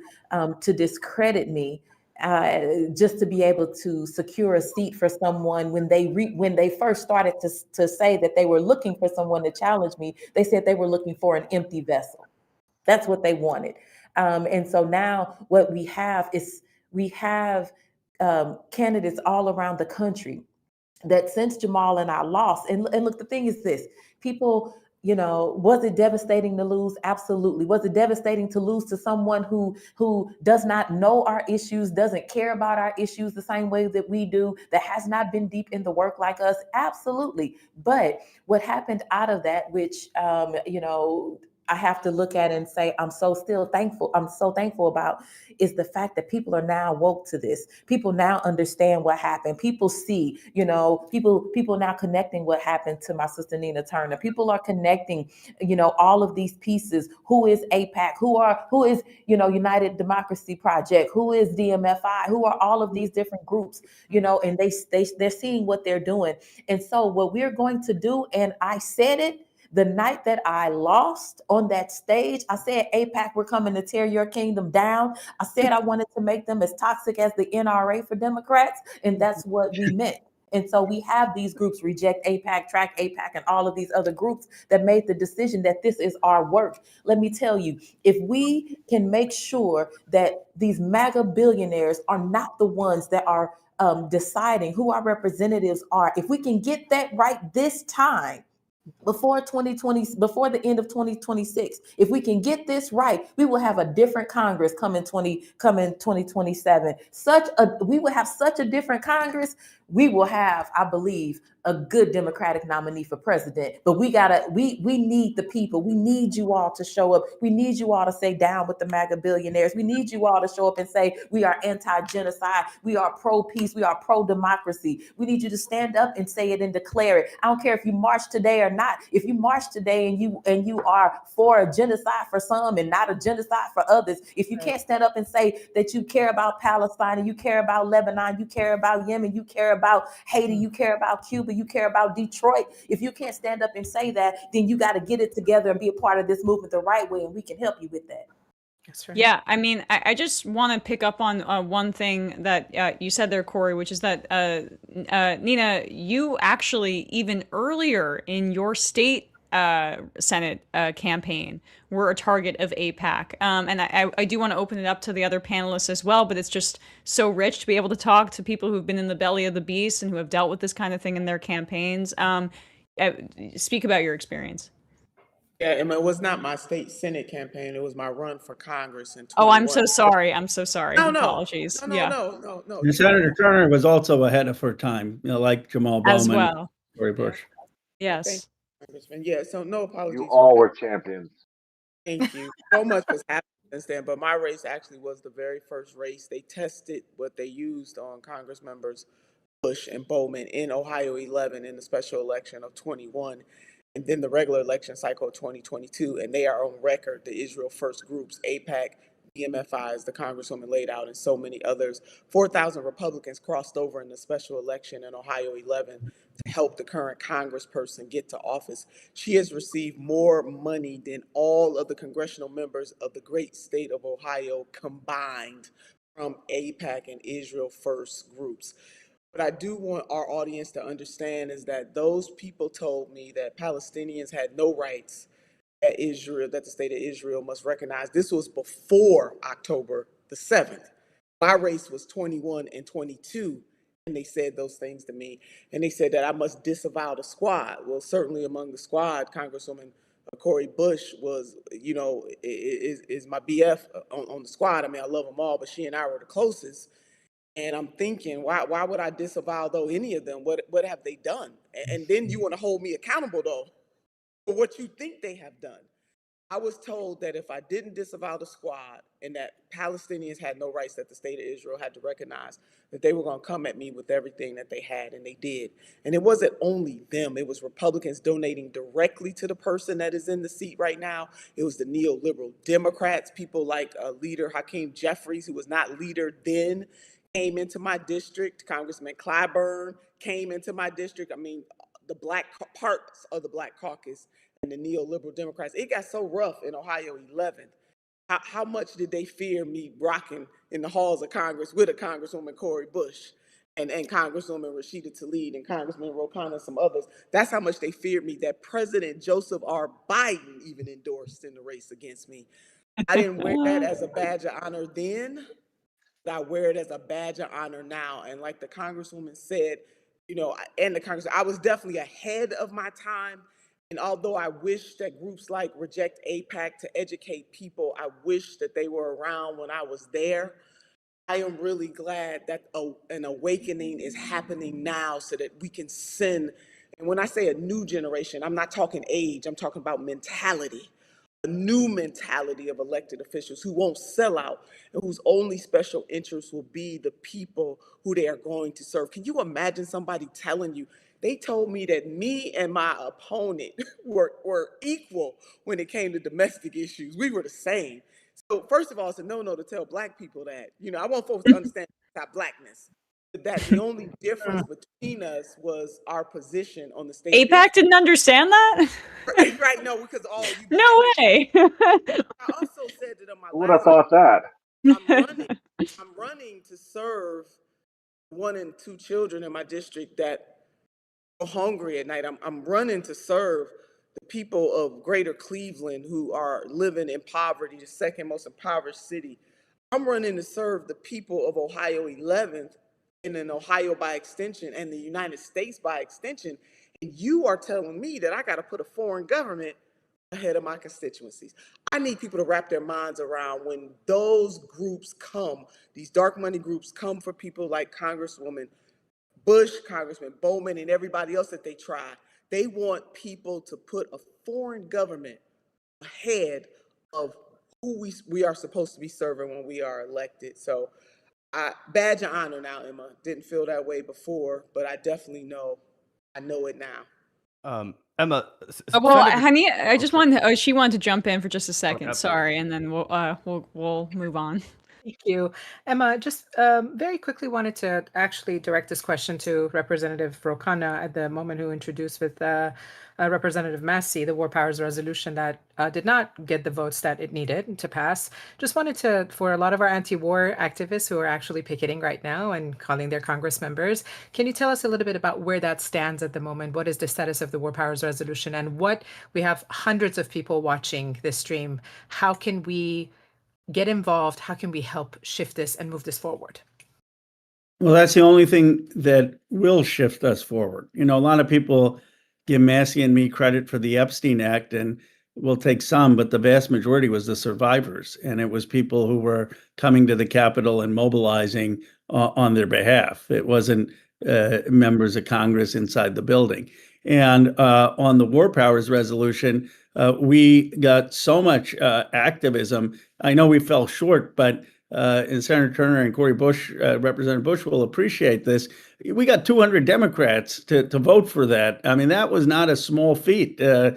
Speaker 16: discredit me. Just to be able to secure a seat for someone when they first started to say that they were looking for someone to challenge me, they said they were looking for an empty vessel. That's what they wanted. And so now what we have is candidates all around the country that since Jamal and I lost, and look, the thing is this, people, was it devastating to lose? Absolutely. Was it devastating to lose to someone who does not know our issues, doesn't care about our issues the same way that we do, that has not been deep in the work like us? Absolutely. But what happened out of that, which, I have to look at it and say, I'm so thankful about is the fact that people are now woke to this. People now understand what happened. People see, people now connecting what happened to my sister Nina Turner. People are connecting, all of these pieces. Who is AIPAC? Who is, United Democracy Project? Who is DMFI? Who are all of these different groups, and they're seeing what they're doing. And so what we're going to do, and I said it, the night that I lost on that stage, I said, AIPAC, we're coming to tear your kingdom down. I said I wanted to make them as toxic as the NRA for Democrats, and that's what we meant. And so we have these groups, Reject AIPAC, Track AIPAC, and all of these other groups that made the decision that this is our work. Let me tell you, if we can make sure that these MAGA billionaires are not the ones that are deciding who our representatives are, if we can get that right this time, before the end of 2026, if we can get this right, we will have a different Congress come in 2027. We will have such a different Congress. We will have, I believe, a good Democratic nominee for president. But we need the people. We need you all to show up. We need you all to say down with the MAGA billionaires. We need you all to show up and say we are anti-genocide. We are pro-peace. We are pro-democracy. We need you to stand up and say it and declare it. I don't care if you march today or not. If you march today and you are for a genocide for some and not a genocide for others, if you can't stand up and say that you care about Palestine and you care about Lebanon, you care about Yemen, you care about Haiti, you care about Cuba, you care about Detroit. If you can't stand up and say that, then you got to get it together and be a part of this movement the right way, and we can help you with that.
Speaker 2: That's right. Yeah, I mean, I just want to pick up on one thing that you said there, Corey, which is that Nina, you actually even earlier in your state Senate campaign were a target of AIPAC. And I do want to open it up to the other panelists as well, but it's just so rich to be able to talk to people who've been in the belly of the beast and who have dealt with this kind of thing in their campaigns. Speak about your experience.
Speaker 10: Yeah, it was not my state Senate campaign. It was my run for Congress in 2021.
Speaker 2: Oh, I'm so sorry. I'm so sorry.
Speaker 10: No.
Speaker 2: Apologies.
Speaker 10: No.
Speaker 9: And Senator Turner was also ahead of her time, like Jamal Bowman,
Speaker 2: as well.
Speaker 9: Cori Bush.
Speaker 2: Yes.
Speaker 10: Congressman. Yeah, so no apologies.
Speaker 11: You all were champions.
Speaker 10: Thank you. So much has happened since then, but my race actually was the very first race. They tested what they used on Congress members Bush and Bowman in Ohio 11 in the special election of 21, and then the regular election cycle of 2022, and they are on record, the Israel First groups, AIPAC, DMFI, as the Congresswoman laid out, and so many others. 4,000 Republicans crossed over in the special election in Ohio 11 to help the current congressperson get to office. She has received more money than all of the congressional members of the great state of Ohio combined from AIPAC and Israel First groups. What I do want our audience to understand is that those people told me that Palestinians had no rights, that the state of Israel must recognize. This was before October the 7th. My race was 21 and 22, and they said those things to me. And they said that I must disavow the squad. Well, certainly among the squad, Congresswoman Cori Bush was, is my BF on the squad. I mean, I love them all, but she and I were the closest. And I'm thinking, why would I disavow though any of them? What have they done? And then you want to hold me accountable though for what you think they have done. I was told that if I didn't disavow the squad and that Palestinians had no rights, that the state of Israel had to recognize, that they were going to come at me with everything that they had, and they did. And it wasn't only them. It was Republicans donating directly to the person that is in the seat right now. It was the neoliberal Democrats, people like leader Hakeem Jeffries, who was not leader then, came into my district. Congressman Clyburn came into my district. I mean, the black parts of the Black Caucus and the neoliberal Democrats. It got so rough in Ohio 11. How much did they fear me rocking in the halls of Congress with a Congresswoman Cori Bush and Congresswoman Rashida Tlaib and Congressman Ro Khanna and some others? That's how much they feared me, that President Joseph R. Biden even endorsed in the race against me. I didn't wear that as a badge of honor then. I wear it as a badge of honor now. And like the Congresswoman said, and the Congress, I was definitely ahead of my time. And although I wish that groups like Reject AIPAC to educate people, I wish that they were around when I was there. I am really glad that an awakening is happening now so that we can send, and when I say a new generation, I'm not talking age, I'm talking about mentality new mentality of elected officials who won't sell out and whose only special interest will be the people who they are going to serve. Can you imagine somebody telling you, they told me that me and my opponent were equal when it came to domestic issues. We were the same. So first of all, it's a no-no to tell Black people that. I want folks to understand that Blackness. That the only difference between us was our position on the state.
Speaker 2: APAC didn't understand that?
Speaker 10: Right, no, because all you
Speaker 2: No way.
Speaker 10: I also said that on my
Speaker 11: Who would have
Speaker 10: last
Speaker 11: thought that?
Speaker 10: I'm running to serve 1 and 2 children in my district that are hungry at night. I'm running to serve the people of Greater Cleveland who are living in poverty, the second most impoverished city. I'm running to serve the people of Ohio 11th, and then Ohio by extension, and the United States by extension. And you are telling me that I got to put a foreign government ahead of my constituencies. I need people to wrap their minds around when those groups come, these dark money groups come for people like Congresswoman Bush, Congressman Bowman, and everybody else that they try. They want people to put a foreign government ahead of who we are supposed to be serving when we are elected. So badge of honor now, Emma. Didn't feel that way before, but I definitely know it now.
Speaker 13: Emma.
Speaker 2: Well, honey, I just wanted. She wanted to jump in for just a second.
Speaker 13: absolutely.
Speaker 2: Sorry, and then we'll move on.
Speaker 7: Thank you. Emma, just very quickly wanted to actually direct this question to Representative Rokana at the moment, who introduced with Representative Massey the War Powers Resolution that did not get the votes that it needed to pass. Just wanted to, for a lot of our anti-war activists who are actually picketing right now and calling their Congress members, can you tell us a little bit about where that stands at the moment? What is the status of the War Powers Resolution? And we have hundreds of people watching this stream. How can we get involved? How can we help shift this and move this forward?
Speaker 9: Well, that's the only thing that will shift us forward. A lot of people give Massey and me credit for the Epstein Act, and we'll take some, but the vast majority was the survivors. And it was people who were coming to the Capitol and mobilizing on their behalf. It wasn't members of Congress inside the building. And on the War Powers Resolution, we got so much activism. I know we fell short, but and Senator Turner and Cori Bush, Representative Bush will appreciate this. We got 200 Democrats to vote for that. I mean, that was not a small feat to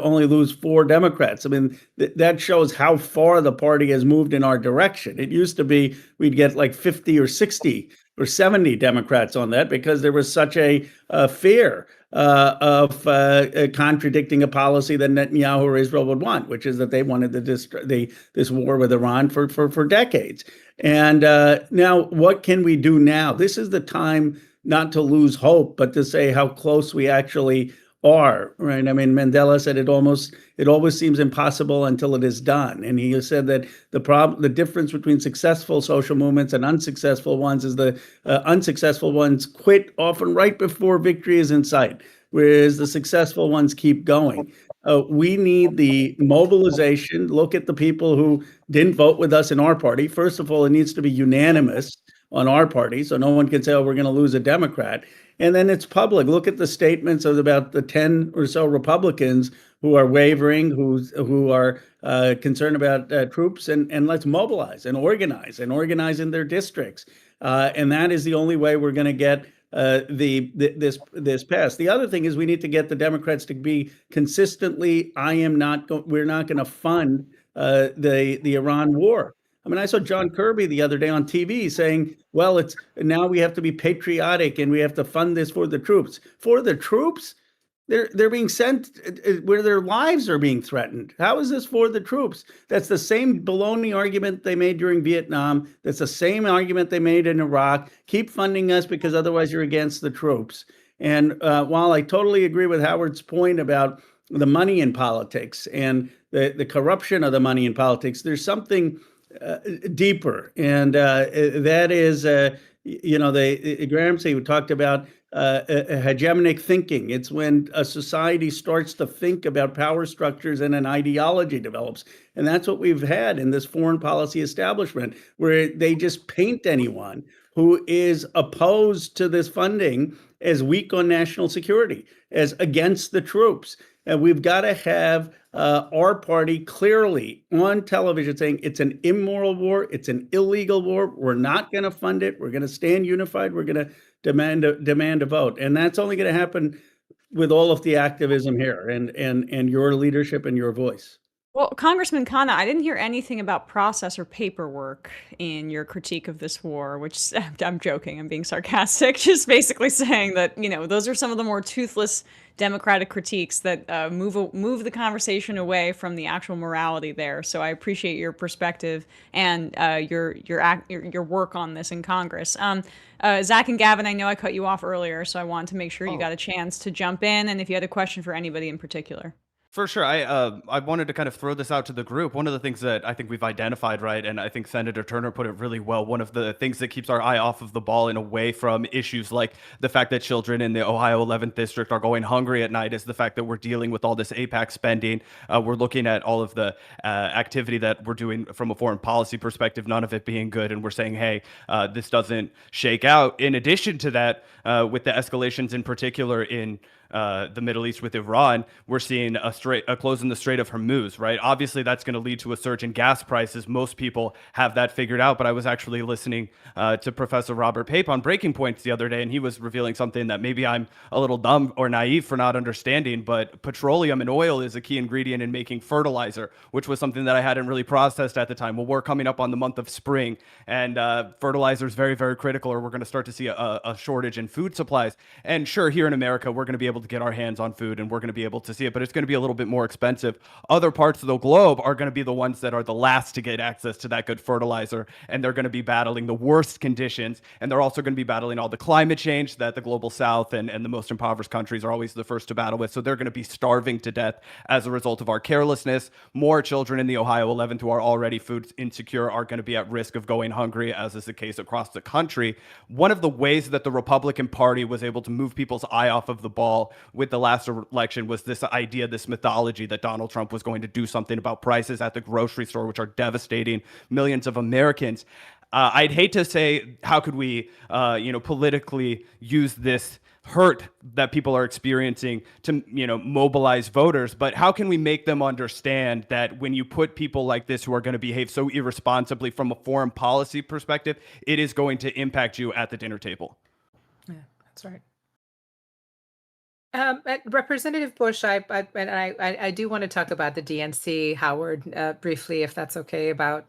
Speaker 9: only lose 4 Democrats. I mean, that shows how far the party has moved in our direction. It used to be we'd get like 50 or 60 or 70 Democrats on that because there was such a fear of contradicting a policy that Netanyahu or Israel would want, which is that they wanted this war with Iran for decades. And now, what can we do now? This is the time not to lose hope, but to say how close we actually are, right? I mean, Mandela said it always seems impossible until it is done. And he said that the difference between successful social movements and unsuccessful ones is the unsuccessful ones quit often right before victory is in sight, whereas the successful ones keep going. We need the mobilization. Look at the people who didn't vote with us in our party. First of all, it needs to be unanimous on our party, so no one can say, oh, we're going to lose a Democrat. And then it's public. Look at the statements of about the 10 or so Republicans who are wavering, who are concerned about troops, and let's mobilize and organize in their districts. And that is the only way we're going to get this passed. The other thing is we need to get the Democrats to be consistently, we're not going to fund the Iran war. I mean, I saw John Kirby the other day on TV saying, well, now we have to be patriotic and we have to fund this for the troops. For the troops? They're being sent where their lives are being threatened. How is this for the troops? That's the same baloney argument they made during Vietnam. That's the same argument they made in Iraq. Keep funding us because otherwise you're against the troops. And while I totally agree with Howard's point about the money in politics and the corruption of the money in politics, there's something deeper, and that is, Gramsci talked about hegemonic thinking. It's when a society starts to think about power structures and an ideology develops. And that's what we've had in this foreign policy establishment, where they just paint anyone who is opposed to this funding as weak on national security, as against the troops. And we've got to have our party clearly on television saying it's an immoral war, it's an illegal war. We're not going to fund it. We're going to stand unified. We're going to demand a vote, and that's only going to happen with all of the activism here and your leadership and your voice.
Speaker 2: Well, Congressman Khanna, I didn't hear anything about process or paperwork in your critique of this war, which I'm joking, I'm being sarcastic, just basically saying that, those are some of the more toothless Democratic critiques that move the conversation away from the actual morality there. So I appreciate your perspective and your work on this in Congress. Zach and Gavin, I know I cut you off earlier, so I wanted to make sure you got a chance to jump in, and if you had a question for anybody in particular.
Speaker 13: For sure. I wanted to kind of throw this out to the group. One of the things that I think we've identified, right, and I think Senator Turner put it really well, one of the things that keeps our eye off of the ball and away from issues like the fact that children in the Ohio 11th district are going hungry at night is the fact that we're dealing with all this APAC spending. We're looking at all of the activity that we're doing from a foreign policy perspective, none of it being good. And we're saying, hey, this doesn't shake out. In addition to that, with the escalations in particular in the Middle East with Iran, we're seeing a close in the Strait of Hormuz, right? Obviously, that's going to lead to a surge in gas prices. Most people have that figured out, but I was actually listening to Professor Robert Pape on Breaking Points the other day, and he was revealing something that maybe I'm a little dumb or naive for not understanding, but petroleum and oil is a key ingredient in making fertilizer, which was something that I hadn't really processed at the time. Well, we're coming up on the month of spring, and fertilizer is very, very critical, or we're going to start to see a shortage in food supplies. And sure, here in America, we're going to be able to get our hands on food and we're going to be able to see it, but it's going to be a little bit more expensive. Other parts of the globe are going to be the ones that are the last to get access to that good fertilizer, and they're going to be battling the worst conditions, and they're also going to be battling all the climate change that the global south and the most impoverished countries are always the first to battle with. So they're going to be starving to death as a result of our carelessness. More children in the Ohio 11th who are already food insecure are going to be at risk of going hungry, as is the case across the country. One of the ways that the Republican Party was able to move people's eye off of the ball with the last election was this idea, this mythology that Donald Trump was going to do something about prices at the grocery store, which are devastating millions of Americans. I'd hate to say, how could we, politically use this hurt that people are experiencing to, mobilize voters, but how can we make them understand that when you put people like this who are going to behave so irresponsibly from a foreign policy perspective, it is going to impact you at the dinner table?
Speaker 7: Yeah, that's right. Representative Bush, I do want to talk about the DNC, Howard, briefly, if that's okay, about,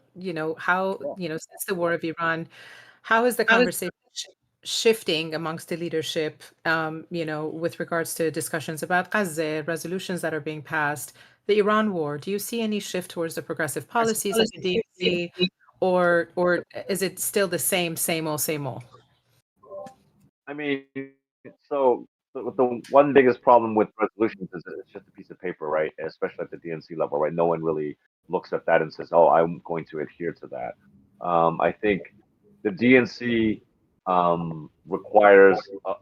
Speaker 7: how, since the war of Iran, how is the conversation shifting amongst the leadership, with regards to discussions about Gaza, resolutions that are being passed, the Iran war? Do you see any shift towards the progressive policies of the DNC, or is it still the same old, same old?
Speaker 11: I mean, so the one biggest problem with resolutions is that it's just a piece of paper, right? Especially at the DNC level, right? No one really looks at that and says, "Oh, I'm going to adhere to that." I think the DNC requires a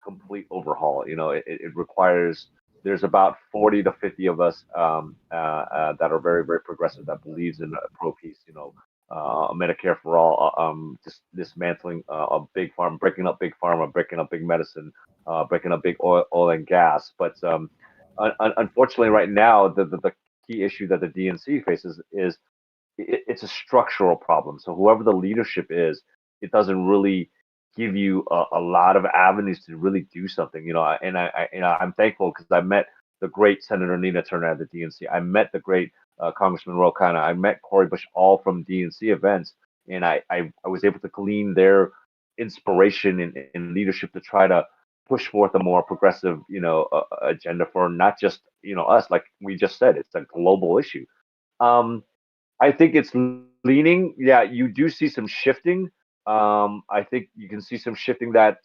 Speaker 11: complete overhaul. It requires. There's about 40 to 50 of us that are very, very progressive, that believes in pro peace. Medicare for all, just dismantling a big farm, breaking up big pharma, breaking up big medicine, breaking up big oil and gas. But unfortunately, right now, the key issue that the DNC faces is it's a structural problem. So whoever the leadership is, it doesn't really give you a lot of avenues to really do something. I'm thankful because I met the great Senator Nina Turner at the DNC. I met the great Congressman Ro Khanna. I met Cory Bush, all from DNC events, and I was able to glean their inspiration and leadership to try to push forth a more progressive, agenda for not just us, like we just said, it's a global issue. I think it's leaning. Yeah, you do see some shifting. I think you can see some shifting that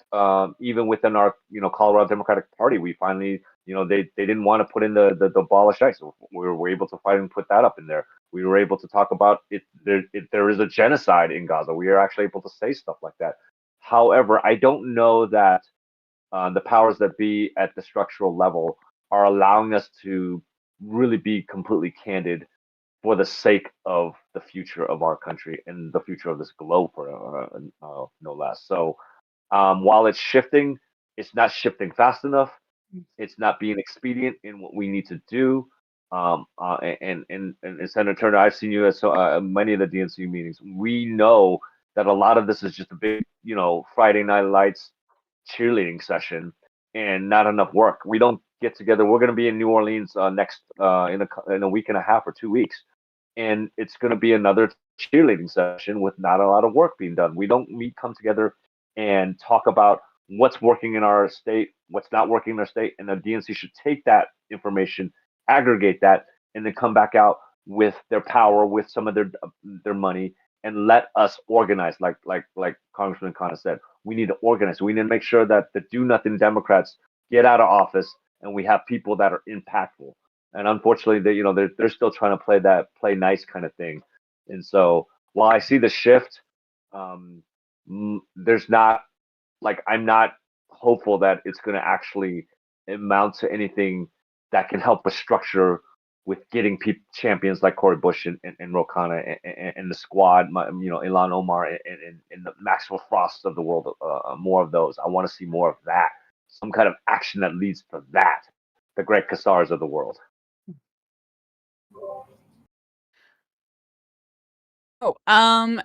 Speaker 11: even within our, Colorado Democratic Party, we finally, they didn't want to put in the abolish ICE. We were able to fight and put that up in there. We were able to talk about it. There is a genocide in Gaza. We are actually able to say stuff like that. However, I don't know that the powers that be at the structural level are allowing us to really be completely candid for the sake of the future of our country and the future of this globe, for no less. So while it's shifting, it's not shifting fast enough. It's not being expedient in what we need to do. And Senator Turner, I've seen you at many of the DNC meetings. We know that a lot of this is just a big, Friday Night Lights cheerleading session and not enough work. We don't get together. We're going to be in New Orleans next in a week and a half or 2 weeks, and it's going to be another cheerleading session with not a lot of work being done. We don't come together and talk about what's working in our state, what's not working in our state, and the DNC should take that information, aggregate that, and then come back out with their power, with some of their money, and let us organize. Like Congressman Khanna said, we need to organize. We need to make sure that the do nothing Democrats get out of office, and we have people that are impactful. And unfortunately, they're still trying to play nice kind of thing. And so while I see the shift, there's not I'm not hopeful that it's going to actually amount to anything that can help us structure with getting champions like Cori Bush and Ro Khanna and the squad, Ilhan Omar and the Maxwell Frosts of the world, more of those. I want to see more of that, some kind of action that leads to that, the Greg Kassars of the world.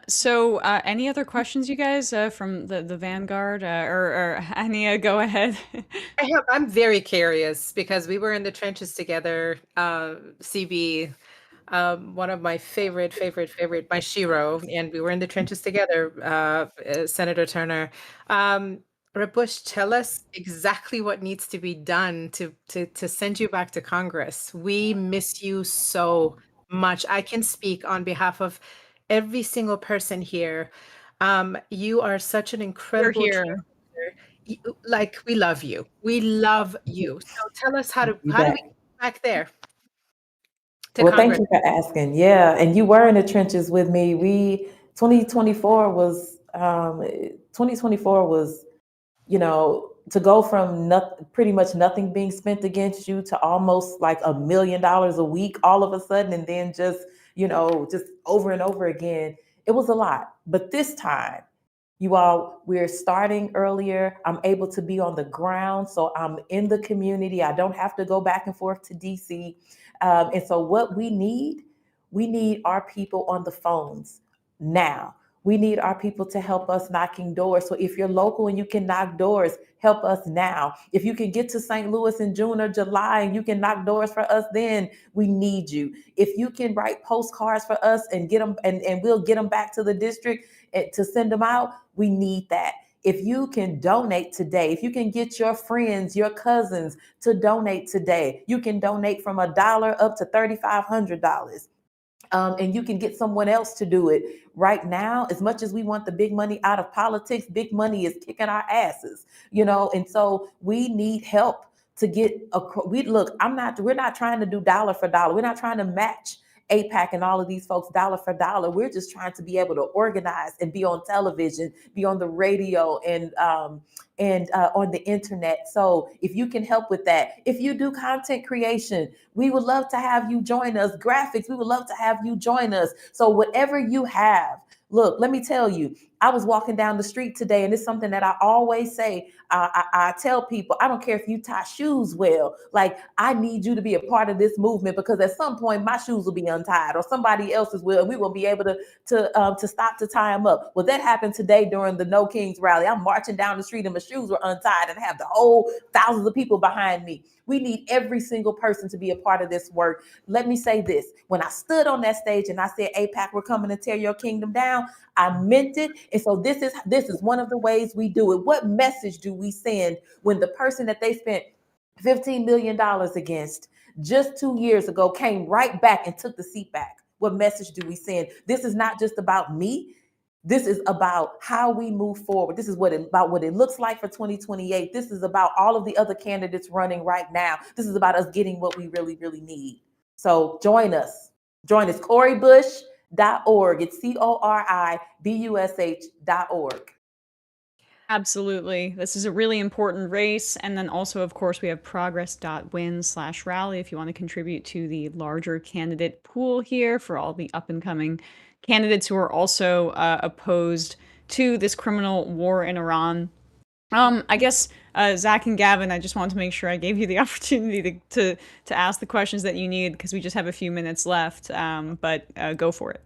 Speaker 2: So any other questions, you guys, from the Vanguard, or Ania, go ahead.
Speaker 7: I'm very curious because we were in the trenches together. CB, one of my favorite, my Shiro, and we were in the trenches together. Senator Turner, Rabush, tell us exactly what needs to be done to send you back to Congress. We miss you so much. I can speak on behalf of every single person here. You are such an incredible
Speaker 2: here.
Speaker 7: like, we love you. We love you. So tell us how do we get back there?
Speaker 16: Well, thank you for asking. Yeah, and you were in the trenches with me. 2024 was 2024 was, to go from pretty much nothing being spent against you to almost like $1 million a week all of a sudden, and then just over and over again. It was a lot. But this time, we're starting earlier. I'm able to be on the ground, so I'm in the community. I don't have to go back and forth to DC. And so what we need our people on the phones now. We need our people to help us knocking doors. So if you're local and you can knock doors, help us now. If you can get to St. Louis in June or July and you can knock doors for us, then we need you. If you can write postcards for us and get them, and we'll get them back to the district to send them out, we need that. If you can donate today, if you can get your friends, your cousins to donate today, you can donate from $1 up to $3,500. And you can get someone else to do it. Right now, as much as we want the big money out of politics, big money is kicking our asses, and so we need help to get we're not trying to do dollar for dollar. We're not trying to match AIPAC and all of these folks dollar for dollar. We're just trying to be able to organize and be on television, be on the radio, and on the internet. So if you can help with that, if you do content creation, we would love to have you join us. Graphics, we would love to have you join us. So whatever you have, look, let me tell you, I was walking down the street today, and it's something that I always say. I tell people, I don't care if you tie shoes well. Like, I need you to be a part of this movement, because at some point my shoes will be untied or somebody else's will, and we won't be able to stop to tie them up. Well, that happened today during the No Kings rally. I'm marching down the street and my shoes were untied, and I have the whole thousands of people behind me. We need every single person to be a part of this work. Let me say this. When I stood on that stage and I said, AIPAC, we're coming to tear your kingdom down, I meant it. And so this is one of the ways we do it. What message do we send when the person that they spent $15 million against just 2 years ago came right back and took the seat back? What message do we send? This is not just about me. This is about how we move forward. This is about what it looks like for 2028. This is about all of the other candidates running right now. This is about us getting what we really, really need. So join us. Join us. CoriBush.org. It's CoriBush.org.
Speaker 2: Absolutely. This is a really important race. And then also, of course, we have progress.win/rally if you want to contribute to the larger candidate pool here for all the up and coming candidates who are also opposed to this criminal war in Iran. I guess Zach and Gavin, I just wanted to make sure I gave you the opportunity to ask the questions that you need because we just have a few minutes left. But go for it.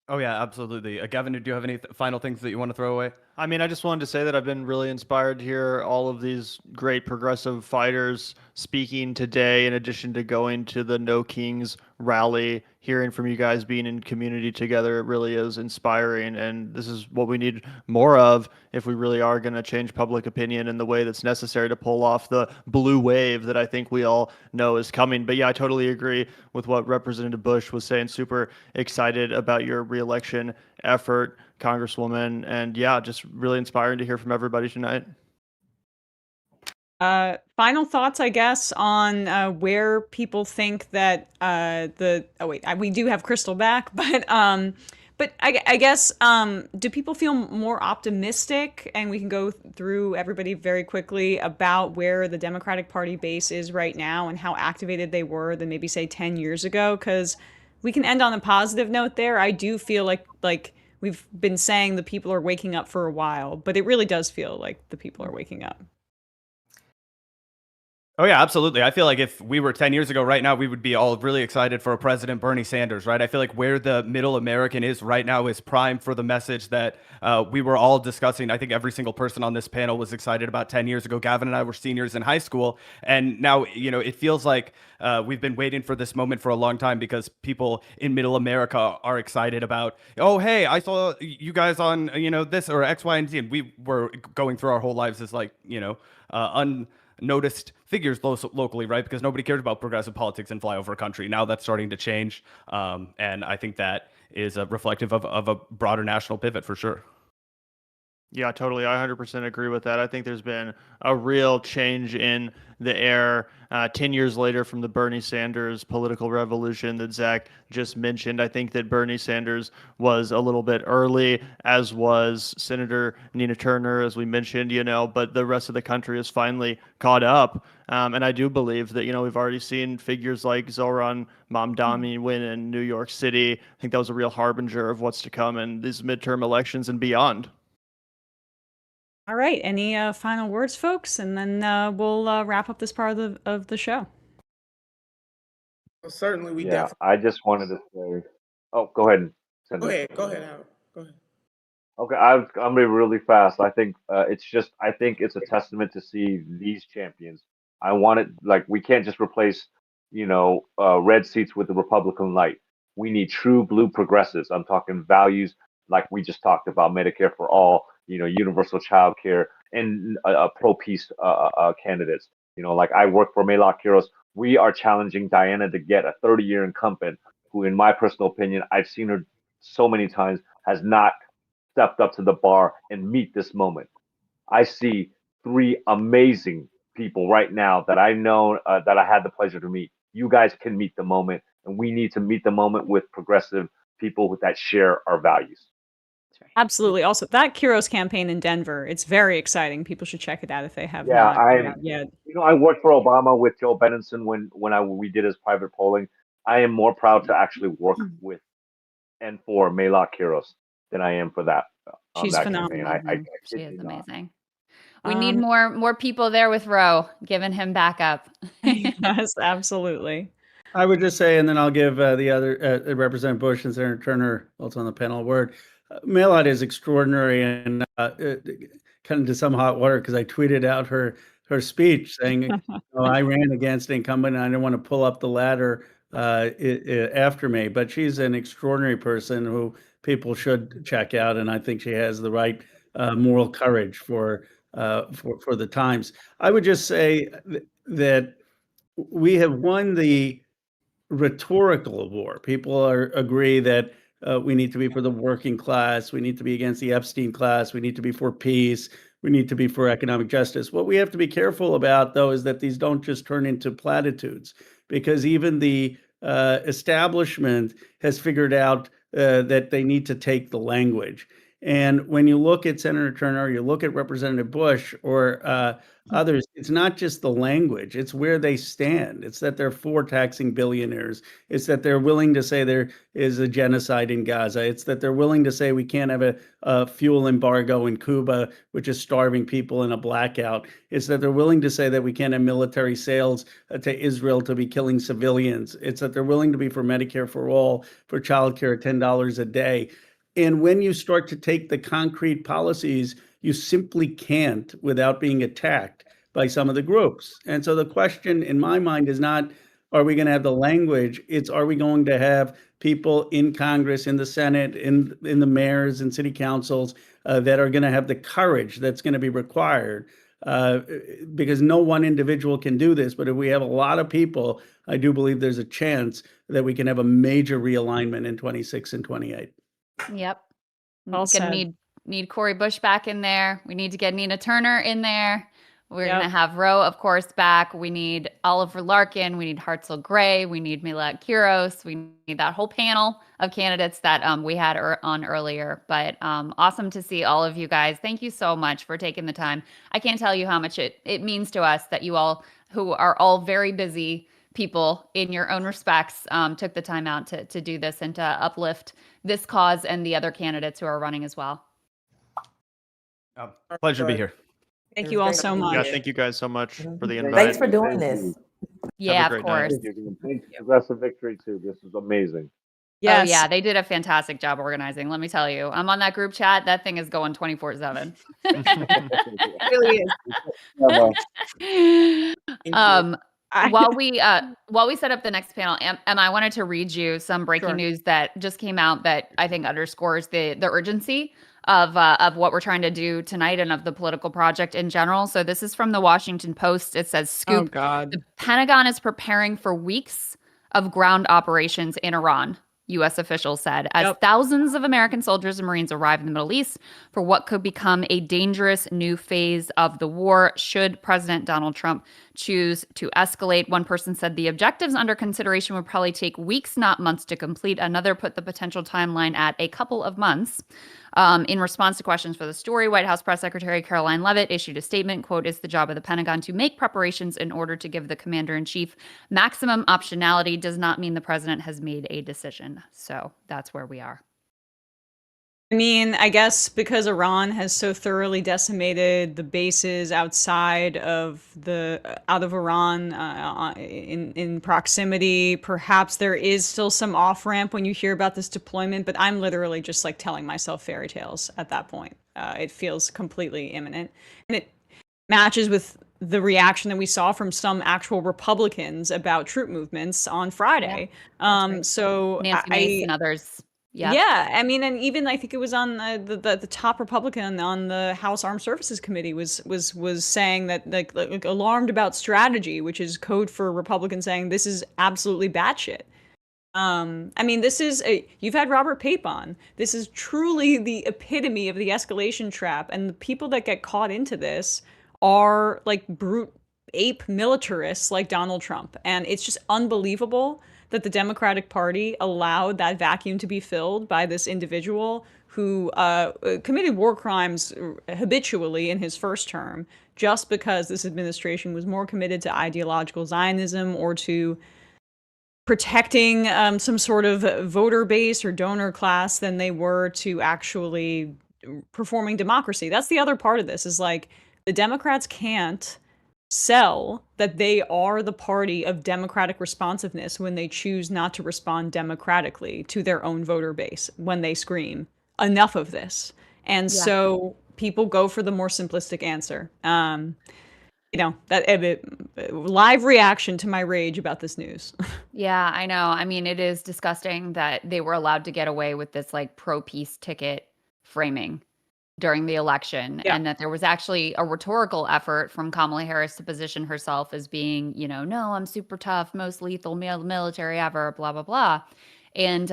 Speaker 13: Oh yeah, absolutely. Gavin, do you have any final things that you want to throw away?
Speaker 15: I mean, I just wanted to say that I've been really inspired to hear all of these great progressive fighters speaking today, in addition to going to the No Kings rally. Hearing from you guys being in community together, it really is inspiring. And this is what we need more of if we really are going to change public opinion in the way that's necessary to pull off the blue wave that I think we all know is coming. But yeah, I totally agree with what Representative Bush was saying. Super excited about your reelection effort, Congresswoman. And yeah, just really inspiring to hear from everybody tonight.
Speaker 2: Final thoughts, I guess, on where people think that we do have Crystal back, but I guess do people feel more optimistic? And we can go through everybody very quickly about where the Democratic Party base is right now and how activated they were than maybe say 10 years ago. Because we can end on a positive note there. I do feel like we've been saying the people are waking up for a while, but it really does feel like the people are waking up.
Speaker 13: Oh yeah, absolutely. I feel like if we were 10 years ago right now, we would be all really excited for President Bernie Sanders, right? I feel like where the middle American is right now is prime for the message that we were all discussing. I think every single person on this panel was excited about 10 years ago. Gavin and I were seniors in high school. And now, it feels like we've been waiting for this moment for a long time because people in middle America are excited about, oh, hey, I saw you guys on, this or X, Y, and Z. And we were going through our whole lives as unnoticed figures locally, right? Because nobody cared about progressive politics in flyover country. Now that's starting to change. And I think that is reflective of a broader national pivot for sure.
Speaker 15: Yeah, totally. I 100% agree with that. I think there's been a real change in the air 10 years later from the Bernie Sanders political revolution that Zach just mentioned. I think that Bernie Sanders was a little bit early, as was Senator Nina Turner, as we mentioned, but the rest of the country has finally caught up. And I do believe that, we've already seen figures like Zohran Mamdani win in New York City. I think that was a real harbinger of what's to come in these midterm elections and beyond.
Speaker 2: All right. Any final words, folks? And then we'll wrap up this part of the show.
Speaker 10: Well, certainly, we
Speaker 11: Yeah, I just wanted to say. Oh, go ahead.
Speaker 10: Go ahead, Howard. Go ahead.
Speaker 11: Okay, I'm gonna be really fast. I think I think it's a testament to see these champions. I want it like we can't just replace, red seats with the Republican light. We need true blue progressives. I'm talking values like we just talked about, Medicare for all, universal child care, and pro-peace candidates. Like I work for Mayla Quiros. We are challenging Diana to get a 30-year incumbent who, in my personal opinion, I've seen her so many times, has not stepped up to the bar and meet this moment. I see three amazing people right now that I know that I had the pleasure to meet. You guys can meet the moment, and we need to meet the moment with progressive people that share our values.
Speaker 2: Absolutely. Also, that Quiros campaign in Denver, it's very exciting. People should check it out if they have
Speaker 11: Yeah,
Speaker 2: not yet.
Speaker 11: I worked for Obama with Joe Benenson when we did his private polling. I am more proud to actually work with and for Mayla Quiros than I am for that.
Speaker 2: She's
Speaker 11: that
Speaker 2: phenomenal.
Speaker 11: campaign.
Speaker 1: She is amazing. We need more people there with Roe, giving him backup.
Speaker 2: Yes, absolutely.
Speaker 9: I would just say, and then I'll give the other Representative Bush and Senator Turner, also on the panel, a word. Mail-out is extraordinary and kind of to some hot water because I tweeted out her speech saying, I ran against an incumbent and I didn't want to pull up the ladder after me. But she's an extraordinary person who people should check out, and I think she has the right moral courage for the times. I would just say that we have won the rhetorical war. People agree that we need to be for the working class. We need to be against the Epstein class. We need to be for peace. We need to be for economic justice. What we have to be careful about, though, is that these don't just turn into platitudes, because even the establishment has figured out that they need to take the language. And when you look at Senator Turner, you look at Representative Bush or others, it's not just the language, it's where they stand. It's that they're for taxing billionaires. It's that they're willing to say there is a genocide in Gaza. It's that they're willing to say we can't have a fuel embargo in Cuba, which is starving people in a blackout. It's that they're willing to say that we can't have military sales to Israel to be killing civilians. It's that they're willing to be for Medicare for all, for childcare at $10 a day. And when you start to take the concrete policies, you simply can't without being attacked by some of the groups. And so the question in my mind is not, are we going to have the language? It's, are we going to have people in Congress, in the Senate, in the mayors and city councils that are going to have the courage that's going to be required? Because no one individual can do this. But if we have a lot of people, I do believe there's a chance that we can have a major realignment in 26 and 28.
Speaker 1: Yep.
Speaker 2: Well said.
Speaker 1: Need Cori Bush back in there. We need to get Nina Turner in there. We're going to have Roe, of course, back. We need Oliver Larkin. We need Hartzell Gray. We need Milad Kiros. We need that whole panel of candidates that we had on earlier. But awesome to see all of you guys. Thank you so much for taking the time. I can't tell you how much it means to us that you all, who are all very busy people in your own respects, took the time out to do this and to uplift this cause and the other candidates who are running as well.
Speaker 13: Pleasure to be here.
Speaker 2: Thank you all so much.
Speaker 15: Yeah, thank you guys so much for the invite.
Speaker 16: Thanks for doing this.
Speaker 1: Yeah, of course.
Speaker 11: Thank you. Thanks for Progressive Victory too. This is amazing.
Speaker 1: Yes. Oh yeah, they did a fantastic job organizing. Let me tell you, I'm on that group chat. That thing is going 24/7.
Speaker 2: It really is.
Speaker 1: While we set up the next panel, Emma, I wanted to read you some breaking news that just came out that I think underscores the urgency of what we're trying to do tonight and of the political project in general. So this is from the Washington Post. It says, "Scoop:
Speaker 2: Oh God.
Speaker 1: The Pentagon is preparing for weeks of ground operations in Iran." U.S. officials said, as thousands of American soldiers and Marines arrive in the Middle East for what could become a dangerous new phase of the war should President Donald Trump choose to escalate. One person said the objectives under consideration would probably take weeks, not months to complete. Another put the potential timeline at a couple of months. In response to questions for the story, White House Press Secretary Caroline Leavitt issued a statement, quote, "It's the job of the Pentagon to make preparations in order to give the commander-in-chief maximum optionality. Does not mean the president has made a decision." So that's where we are.
Speaker 2: I mean, I guess because Iran has so thoroughly decimated the bases outside of Iran in proximity, perhaps there is still some off ramp when you hear about this deployment. But I'm literally just like telling myself fairy tales at that point. It feels completely imminent, and it matches with the reaction that we saw from some actual Republicans about troop movements on Friday. So
Speaker 1: Nancy Mace and others.
Speaker 2: Yeah, I mean, and even I think it was on the top Republican on the House Armed Services Committee was saying that like alarmed about strategy, which is code for Republicans saying this is absolutely batshit. I mean, you've had Robert Pape on. This is truly the epitome of the escalation trap, and the people that get caught into this are like brute ape militarists like Donald Trump, and it's just unbelievable that the Democratic Party allowed that vacuum to be filled by this individual who committed war crimes habitually in his first term, just because this administration was more committed to ideological Zionism or to protecting some sort of voter base or donor class than they were to actually performing democracy. That's the other part of this, is like the Democrats can't sell that they are the party of democratic responsiveness when they choose not to respond democratically to their own voter base when they scream, enough of this. And so people go for the more simplistic answer. That live reaction to my rage about this news.
Speaker 1: Yeah, I know. I mean, it is disgusting that they were allowed to get away with this like pro-peace ticket framing during the election, and that there was actually a rhetorical effort from Kamala Harris to position herself as being, no, I'm super tough, most lethal military ever, blah, blah, blah. And,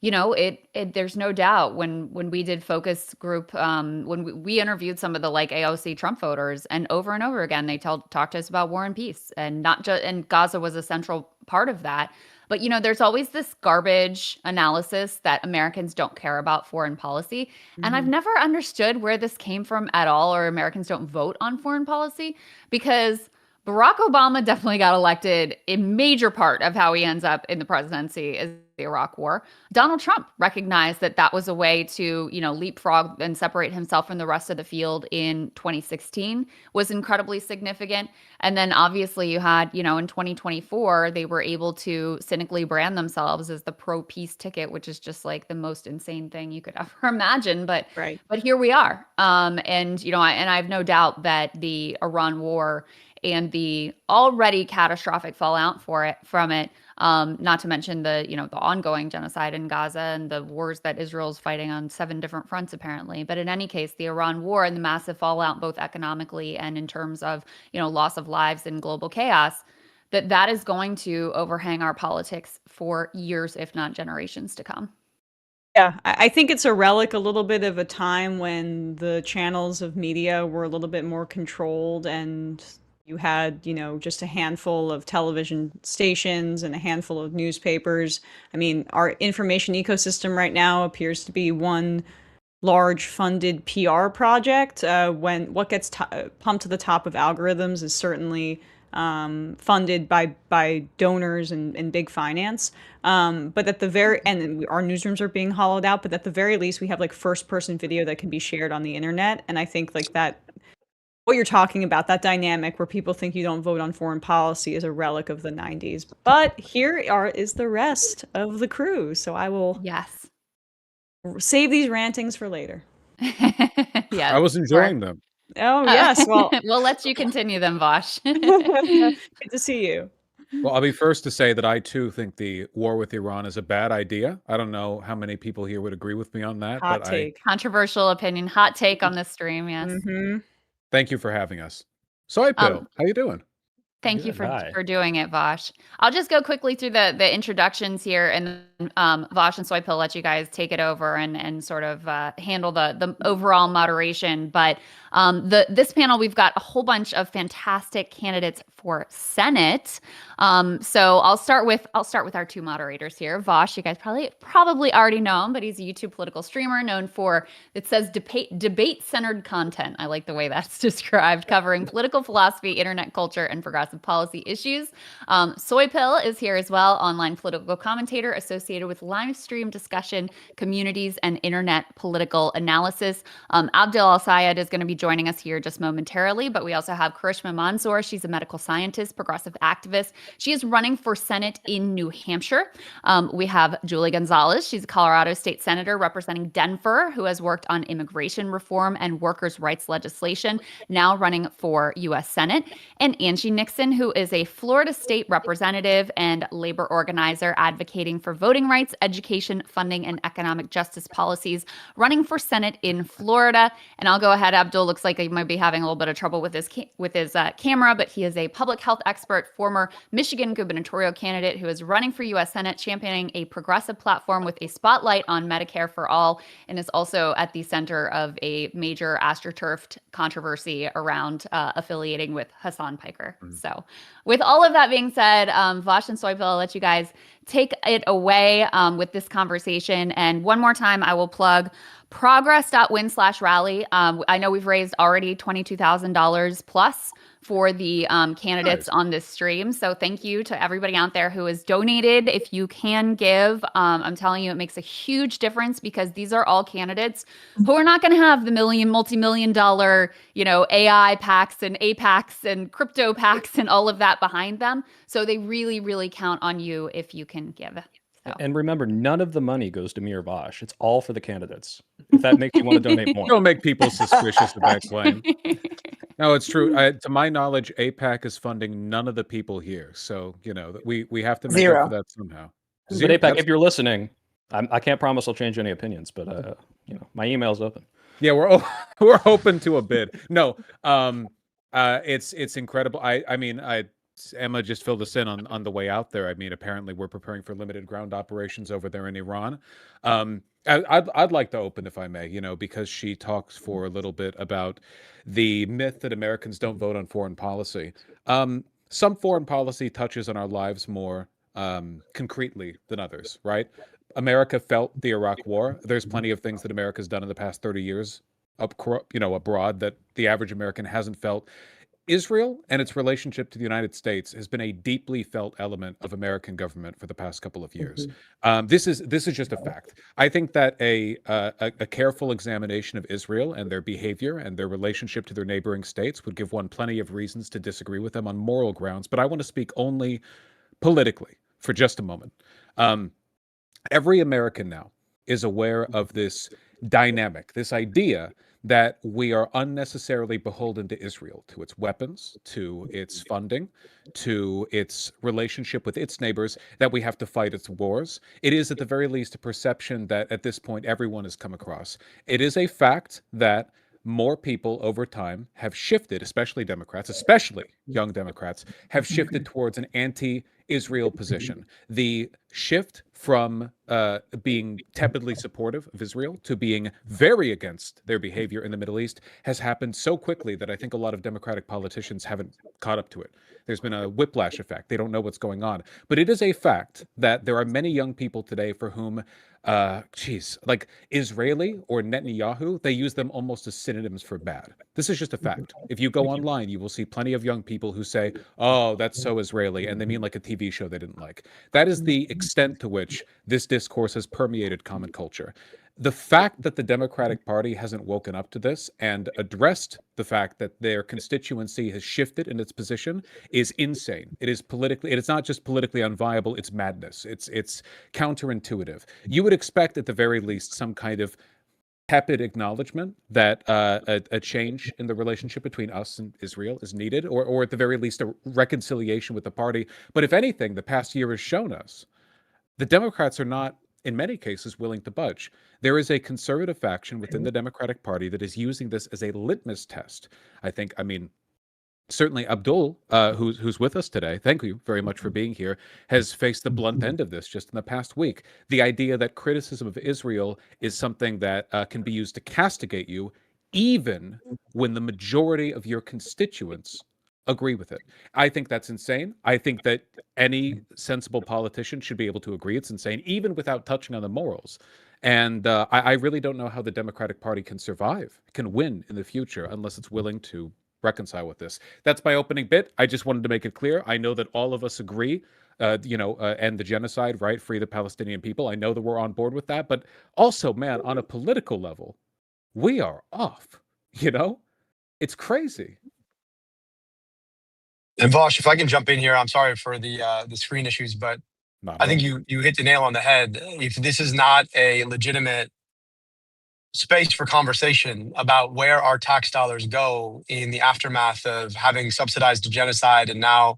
Speaker 1: there's no doubt when we did focus group, when we interviewed some of the like AOC Trump voters, and over again, they talked to us about war and peace, and not just, and Gaza was a central part of that. But, there's always this garbage analysis that Americans don't care about foreign policy. And I've never understood where this came from at all, or Americans don't vote on foreign policy, because Barack Obama definitely got elected. A major part of how he ends up in the presidency is the Iraq War. Donald Trump recognized that that was a way to, leapfrog and separate himself from the rest of the field in 2016, was incredibly significant. And then obviously you had, in 2024, they were able to cynically brand themselves as the pro-peace ticket, which is just like the most insane thing you could ever imagine. But here we are. And I have no doubt that the Iran war and the already catastrophic fallout from it, not to mention the ongoing genocide in Gaza and the wars that Israel's fighting on 7 different fronts apparently. But in any case, the Iran war and the massive fallout, both economically and in terms of loss of lives and global chaos, that is going to overhang our politics for years, if not generations, to come.
Speaker 2: Yeah, I think it's a relic a little bit of a time when the channels of media were a little bit more controlled, and you had, just a handful of television stations and a handful of newspapers. I mean, our information ecosystem right now appears to be one large funded PR project. When what gets pumped to the top of algorithms is certainly funded by donors and big finance. But at the very end, our newsrooms are being hollowed out. But at the very least, we have like first person video that can be shared on the internet. And I think like that, what you're talking about, that dynamic where people think you don't vote on foreign policy, is a relic of the 90s. But here is the rest of the crew. So I will save these rantings for later.
Speaker 1: Yeah,
Speaker 12: I was enjoying them.
Speaker 2: Oh, yes. Well,
Speaker 1: we'll let you continue them, Vosh.
Speaker 2: Good to see you.
Speaker 12: Well, I'll be first to say that I too think the war with Iran is a bad idea. I don't know how many people here would agree with me on that.
Speaker 1: Hot take. Controversial opinion. Hot take on this stream, yes.
Speaker 12: Thank you for having us. Soy Pill, how you doing?
Speaker 1: Thank you for doing it, Vosh. I'll just go quickly through the introductions here, and then Vosh and Soy Pill let you guys take it over and sort of handle the overall moderation. But this panel, we've got a whole bunch of fantastic candidates for Senate. So I'll start with our 2 moderators here. Vosh, you guys probably already know him, but he's a YouTube political streamer known for, it says, debate-centered content. I like the way that's described, covering political philosophy, internet culture, and progressive policy issues. Soy Pill is here as well, online political commentator associated with live stream discussion, communities, and internet political analysis. Abdel Al-Sayed is going to be joining us here just momentarily, but we also have Karishma Mansour. She's a medical scientist, progressive activist. She is running for Senate in New Hampshire. We have Julie Gonzalez. She's a Colorado state senator representing Denver, who has worked on immigration reform and workers' rights legislation, now running for U.S. Senate. And Angie Nixon, who is a Florida state representative and labor organizer advocating for voting rights, education, funding, and economic justice policies, running for Senate in Florida. And I'll go ahead. Abdul looks like he might be having a little bit of trouble with his camera, but he is a public health expert, former Michigan gubernatorial candidate who is running for U.S. Senate, championing a progressive platform with a spotlight on Medicare for all, and is also at the center of a major AstroTurf controversy around affiliating with Hassan Piker. So with all of that being said, Vosh and Soy Pill, I'll let you guys take it away with this conversation. And one more time, I will plug progress.win/rally. I know we've raised already $22,000 plus for the candidates on this stream. So thank you to everybody out there who has donated. If you can give, I'm telling you, it makes a huge difference, because these are all candidates who are not going to have the multi-million dollar, AI packs and APACs and crypto packs and all of that behind them. So they really, really count on you if you can give. So.
Speaker 17: And remember, none of the money goes to me or Vosh. It's all for the candidates. If that makes you want to donate more.
Speaker 12: Don't make people suspicious of that claim. No, it's true. To my knowledge, APAC is funding none of the people here. So, we have to make up for that somehow.
Speaker 17: But APAC, if you're listening, I can't promise I'll change any opinions, but my email's open.
Speaker 12: Yeah, we're open to a bid. No, it's incredible. I mean, Emma just filled us in on the way out there. I mean, apparently we're preparing for limited ground operations over there in Iran. I'd like to open, if I may, because she talks for a little bit about the myth that Americans don't vote on foreign policy. Some foreign policy touches on our lives more
Speaker 20: concretely than others, right? America felt the Iraq War. There's plenty of things that America's done in the past 30 years abroad that the average American hasn't felt. Israel and its relationship to the United States has been a deeply felt element of American government for the past couple of years. This is just a fact. I think that a careful examination of Israel and their behavior and their relationship to their neighboring states would give one plenty of reasons to disagree with them on moral grounds. But I want to speak only politically for just a moment. Every American now is aware of this dynamic, this idea that we are unnecessarily beholden to Israel, to its weapons, to its funding, to its relationship with its neighbors, that we have to fight its wars. It is at the very least a perception that at this point everyone has come across. It is a fact that more people over time have shifted, especially Democrats, especially young Democrats, have shifted towards an anti-Israel position. The shift from being tepidly supportive of Israel to being very against their behavior in the Middle East has happened so quickly that I think a lot of Democratic politicians haven't caught up to it. There's been a whiplash effect. They don't know what's going on. But it is a fact that there are many young people today for whom like Israeli or Netanyahu, they use them almost as synonyms for bad. This is just a fact. If you go online, you will see plenty of young people who say, oh, that's so Israeli, and they mean like a TV show they didn't like. That is the extent to which this discourse has permeated common culture. The fact that the Democratic Party hasn't woken up to this and addressed the fact that their constituency has shifted in its position is insane. It is not just politically unviable, it's madness. It's counterintuitive. You would expect at the very least some kind of tepid acknowledgement that a change in the relationship between us and Israel is needed, or at the very least a reconciliation with the party. But if anything, the past year has shown us the Democrats are not, in many cases, willing to budge. There is a conservative faction within the Democratic Party that is using this as a litmus test. I mean, certainly Abdul, who's with us today, thank you very much for being here, has faced the blunt end of this just in the past week. The idea that criticism of Israel is something that can be used to castigate you, even when the majority of your constituents agree with it. I think that's insane. I think that any sensible politician should be able to agree it's insane, even without touching on the morals. And I really don't know how the Democratic Party can survive, can win in the future, unless it's willing to reconcile with this. That's my opening bit. I just wanted to make it clear. I know that all of us agree, end the genocide, right? Free the Palestinian people. I know that we're on board with that. But also, man, on a political level, we are off. It's crazy.
Speaker 21: And Vosh, if I can jump in here, I'm sorry for the screen issues, but I think you hit the nail on the head. If this is not a legitimate space for conversation about where our tax dollars go in the aftermath of having subsidized a genocide and now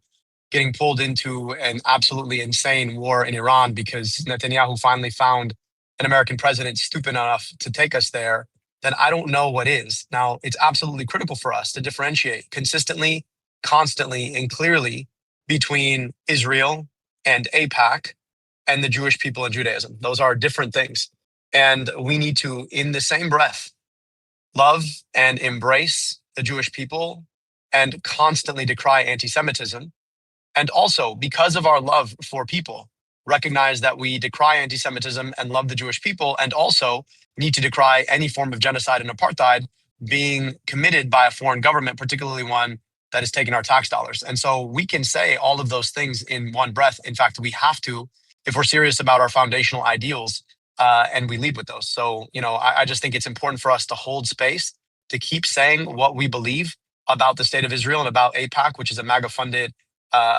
Speaker 21: getting pulled into an absolutely insane war in Iran because Netanyahu finally found an American president stupid enough to take us there, then I don't know what is. Now, it's absolutely critical for us to differentiate consistently, constantly, and clearly between Israel and AIPAC and the Jewish people and Judaism. Those are different things. And we need to, in the same breath, love and embrace the Jewish people and constantly decry anti-Semitism. And also, because of our love for people, recognize that we decry anti-Semitism and love the Jewish people, and also need to decry any form of genocide and apartheid being committed by a foreign government, particularly one that is taking our tax dollars. And so we can say all of those things in one breath. In fact, we have to, if we're serious about our foundational ideals, and we lead with those. So, I just think it's important for us to hold space, to keep saying what we believe about the state of Israel and about AIPAC, which is a MAGA-funded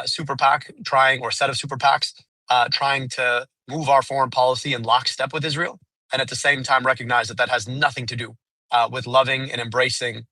Speaker 21: super PAC set of super PACs trying to move our foreign policy in lockstep with Israel, and at the same time recognize that has nothing to do with loving and embracing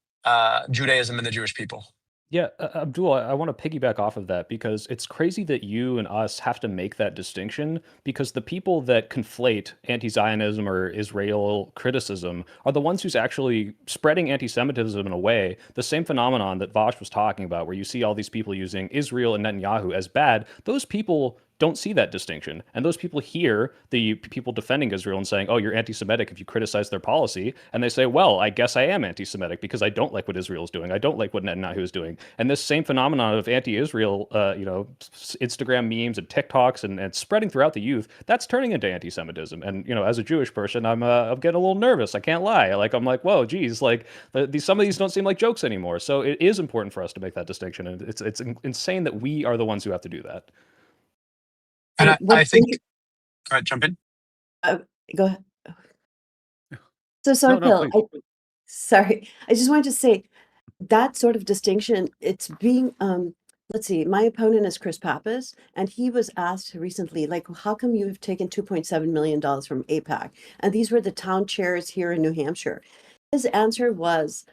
Speaker 21: Judaism and the Jewish people.
Speaker 17: Yeah, Abdul, I want to piggyback off of that because it's crazy that you and us have to make that distinction because the people that conflate anti-Zionism or Israel criticism are the ones who's actually spreading anti-Semitism in a way, the same phenomenon that Vosh was talking about, where you see all these people using Israel and Netanyahu as bad. Those people don't see that distinction. And those people hear the people defending Israel and saying, oh, you're anti-Semitic if you criticize their policy. And they say, well, I guess I am anti-Semitic because I don't like what Israel is doing. I don't like what Netanyahu is doing. And this same phenomenon of anti-Israel, Instagram memes and TikToks and spreading throughout the youth, that's turning into anti-Semitism. And, as a Jewish person, I'm getting a little nervous. I can't lie. I'm like, whoa, geez, some of these don't seem like jokes anymore. So it is important for us to make that distinction. And it's insane that we are the ones who have to do that.
Speaker 21: And I think, go ahead, jump in.
Speaker 19: Go ahead. So Soy Pill, sorry, I just wanted to say that sort of distinction, it's being, let's see, my opponent is Chris Pappas, and he was asked recently, how come you have taken $2.7 million from AIPAC? And these were the town chairs here in New Hampshire. His answer was,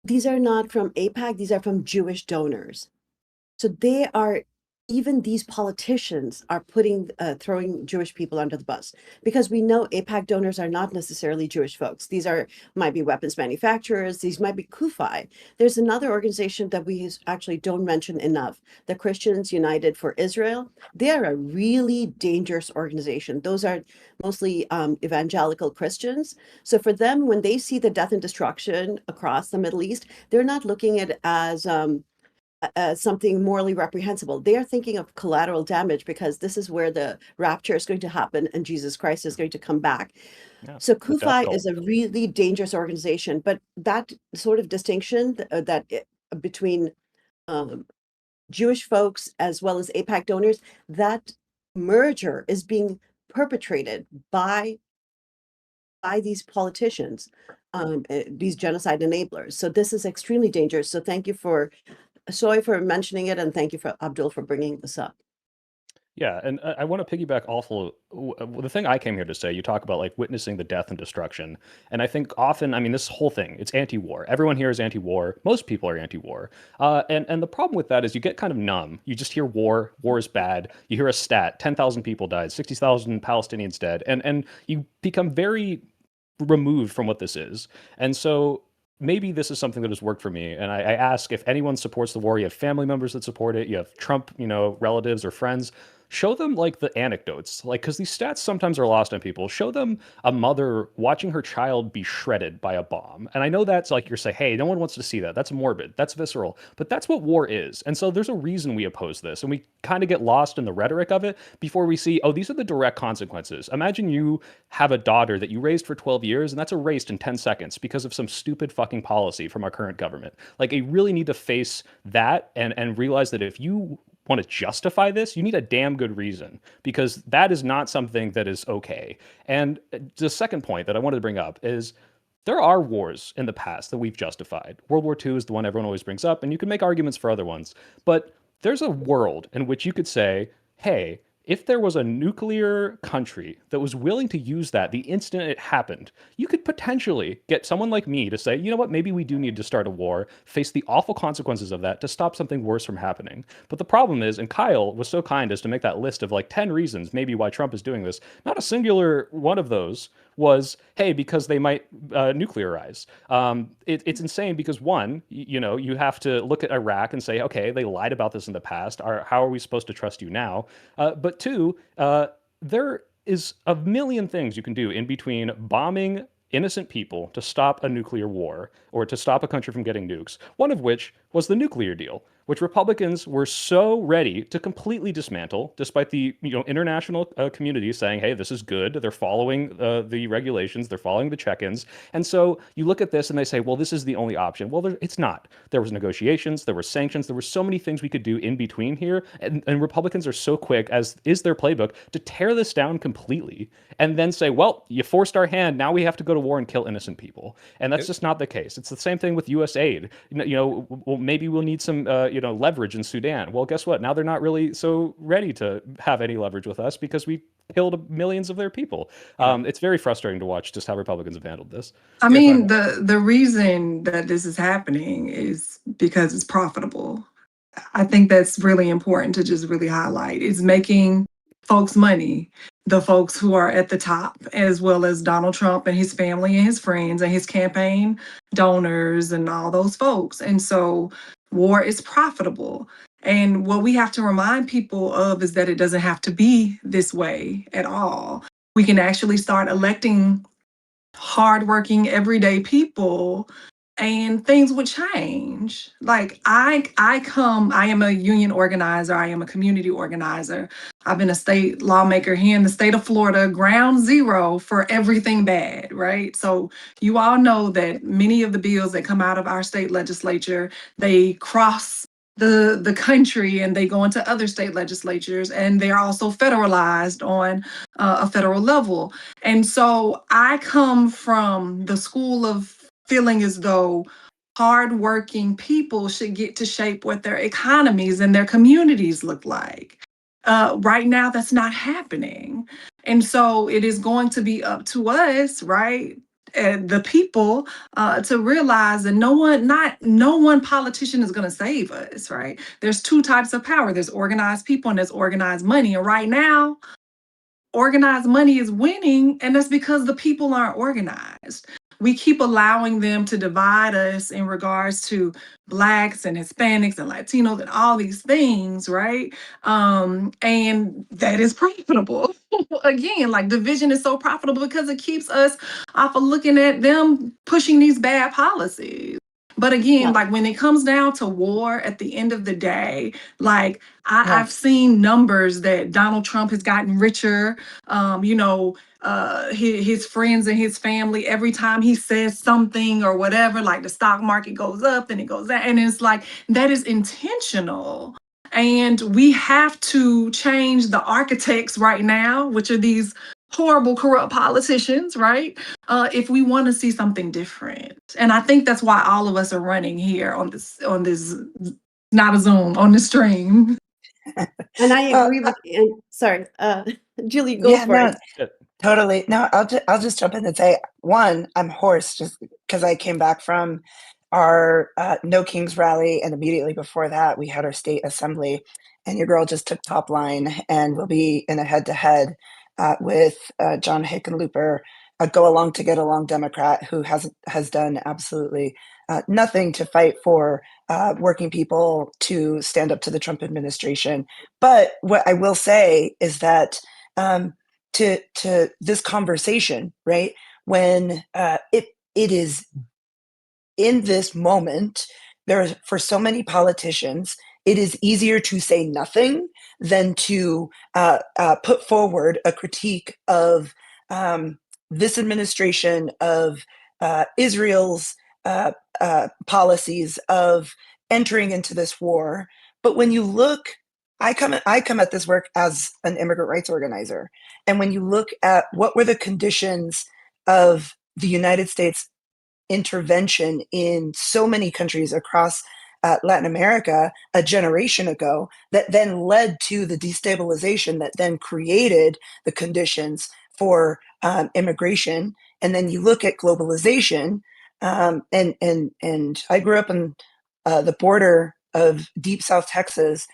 Speaker 19: these are not from AIPAC, these are from Jewish donors. So even these politicians are throwing Jewish people under the bus, because we know AIPAC donors are not necessarily Jewish folks. These might be weapons manufacturers. These might be CUFI. There's another organization that we actually don't mention enough, the Christians United for Israel. They are a really dangerous organization. Those are mostly evangelical Christians. So for them, when they see the death and destruction across the Middle East, they're not looking at it as something morally reprehensible. They are thinking of collateral damage, because this is where the rapture is going to happen and Jesus Christ is going to come back. Yeah, so CUFI is a really dangerous organization, but that sort of distinction between Jewish folks as well as AIPAC donors, that merger is being perpetrated by these politicians, these genocide enablers. So this is extremely dangerous. So thank you for Soy for mentioning it, and thank you for Abdul for bringing this up.
Speaker 17: Yeah, and I want to piggyback awful. The thing I came here to say, you talk about witnessing the death and destruction. And I think often, this whole thing, it's anti-war. Everyone here is anti-war. Most people are anti-war. And the problem with that is you get kind of numb. You just hear war is bad. You hear a stat, 10,000 people died, 60,000 Palestinians dead. And you become very removed from what this is. And so maybe this is something that has worked for me. And I ask, if anyone supports the war, you have family members that support it, you have Trump, relatives or friends, show them the anecdotes, because these stats sometimes are lost on people. Show them a mother watching her child be shredded by a bomb. And I know that's you're saying, hey, no one wants to see that. That's morbid. That's visceral. But that's what war is. And so there's a reason we oppose this. And we kind of get lost in the rhetoric of it before we see, oh, these are the direct consequences. Imagine you have a daughter that you raised for 12 years and that's erased in 10 seconds because of some stupid fucking policy from our current government. You really need to face that and realize that if you want to justify this, you need a damn good reason, because that is not something that is okay. And the second point that I wanted to bring up is there are wars in the past that we've justified. World War II is the one everyone always brings up, and you can make arguments for other ones. But there's a world in which you could say, hey, if there was a nuclear country that was willing to use that the instant it happened, you could potentially get someone like me to say, you know what, maybe we do need to start a war, face the awful consequences of that to stop something worse from happening. But the problem is, and Kyle was so kind as to make that list of 10 reasons maybe why Trump is doing this, not a singular one of those was, hey, because they might nuclearize. It's insane because one, you have to look at Iraq and say, okay, they lied about this in the past. How are we supposed to trust you now? But two, there is a million things you can do in between bombing innocent people to stop a nuclear war or to stop a country from getting nukes, one of which was the nuclear deal, which Republicans were so ready to completely dismantle, despite the international community saying, hey, this is good. They're following the regulations. They're following the check-ins. And so you look at this and they say, well, this is the only option. Well, it's not. There was negotiations. There were sanctions. There were so many things we could do in between here. And Republicans are so quick, as is their playbook, to tear this down completely and then say, well, you forced our hand. Now we have to go to war and kill innocent people. And that's just not the case. It's the same thing with U.S. aid. Well, maybe we'll need some leverage in Sudan. Well, guess what? Now they're not really so ready to have any leverage with us because we killed millions of their people. It's very frustrating to watch just how Republicans have handled this.
Speaker 22: I mean, the reason that this is happening is because it's profitable. I think that's really important to just really highlight. It's making folks money, the folks who are at the top, as well as Donald Trump and his family and his friends and his campaign donors and all those folks. And so war is profitable. And what we have to remind people of is that it doesn't have to be this way at all. We can actually start electing hardworking, everyday people, and things would change. Like I am a union organizer, I am a community organizer. I've been a state lawmaker here in the state of Florida, ground zero for everything bad, right? So you all know that many of the bills that come out of our state legislature, they cross the country and they go into other state legislatures, and they're also federalized on a federal level. And so I come from the school of feeling as though hardworking people should get to shape what their economies and their communities look like. Right now, that's not happening. And so it is going to be up to us, right? And the people to realize that no one politician is going to save us, right? There's two types of power. There's organized people and there's organized money. And right now, organized money is winning, and that's because the people aren't organized. We keep allowing them to divide us in regards to Blacks and Hispanics and Latinos and all these things, right? And that is profitable. Again, like division is so profitable because it keeps us off of looking at them pushing these bad policies. But again, like when it comes down to war at the end of the day, like I've seen numbers that Donald Trump has gotten richer. His friends and his family, every time he says something or whatever, like the stock market goes up, then it goes down. And it's like that is intentional. And we have to change the architects right now, which are these horrible, corrupt politicians, right? If we want to see something different. And I think that's why all of us are running here on this, not a Zoom, on the stream.
Speaker 19: And I agree with you. Sorry, Julie, go for it.
Speaker 14: Totally. No, I'll just jump in and say, one, I'm hoarse just because I came back from our No Kings rally, and immediately before that, we had our state assembly, and your girl just took top line, and we'll be in a head-to-head with John Hickenlooper, a go along to get along Democrat who has done absolutely nothing to fight for working people to stand up to the Trump administration. But what I will say is that to this conversation, right? When it is in this moment, for so many politicians, it is easier to say nothing than to put forward a critique of this administration, of Israel's policies, of entering into this war. But when you look, I come at this work as an immigrant rights organizer. And when you look at what were the conditions of the United States intervention in so many countries across Latin America a generation ago, that then led to the destabilization that then created the conditions for immigration. And then you look at globalization, and I grew up on the border of deep South Texas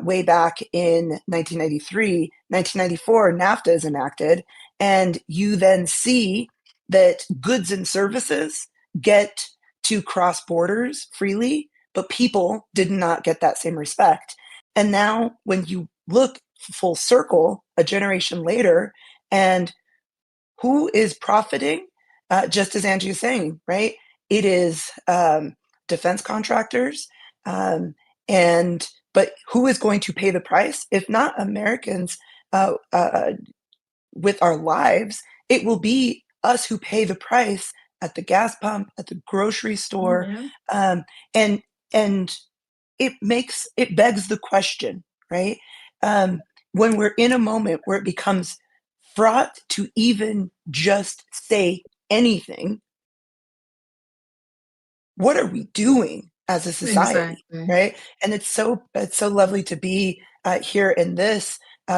Speaker 14: way back in 1993, 1994, NAFTA is enacted, and you then see that goods and services get to cross borders freely, but people did not get that same respect. And now when you look full circle a generation later, and who is profiting, just as Angie's saying, right? It is defense contractors, but who is going to pay the price? If not Americans with our lives, it will be us who pay the price at the gas pump, at the grocery store. And it begs the question, right? When we're in a moment where it becomes fraught to even just say anything, what are we doing as a society, right? And it's so lovely to be here in this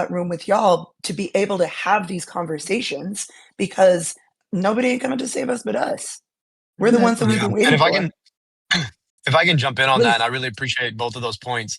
Speaker 14: room with y'all, to be able to have these conversations, because nobody ain't coming to save us but us. We're the ones that we've been waiting for.
Speaker 21: If I can jump in on that, and I really appreciate both of those points.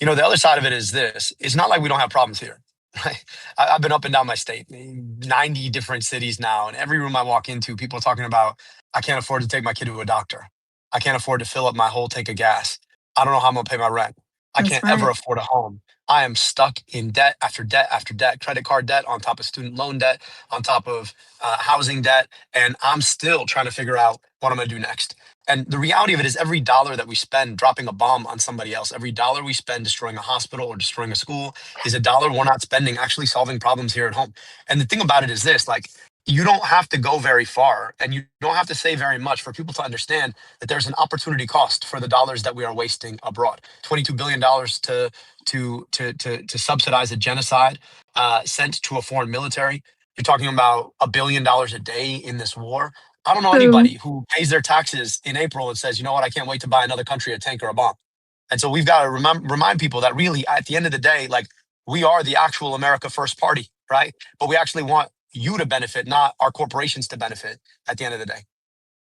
Speaker 21: The other side of it is this: it's not like we don't have problems here. Right? I've been up and down my state, 90 different cities now, and every room I walk into, people are talking about, I can't afford to take my kid to a doctor. I can't afford to fill up my whole tank of gas. I don't know how I'm gonna pay my rent. I
Speaker 22: That's
Speaker 21: can't ever
Speaker 22: right.
Speaker 21: afford a home. I am stuck in debt after debt after debt, credit card debt on top of student loan debt, on top of housing debt. And I'm still trying to figure out what I'm going to do next. And the reality of it is, every dollar that we spend dropping a bomb on somebody else, every dollar we spend destroying a hospital or destroying a school, is a dollar we're not spending actually solving problems here at home. And the thing about it is this, like, you don't have to go very far and you don't have to say very much for people to understand that there's an opportunity cost for the dollars that we are wasting abroad. $22 billion to subsidize a genocide sent to a foreign military. You're talking about $1 billion a day in this war. I don't know
Speaker 22: So
Speaker 21: anybody who pays their taxes in April and says, you know what, I can't wait to buy another country a tank or a bomb. And so we've got to remind people that really, at the end of the day, like, we are the actual America First Party, right? But we actually want you to benefit, not our corporations to benefit at the end of the day.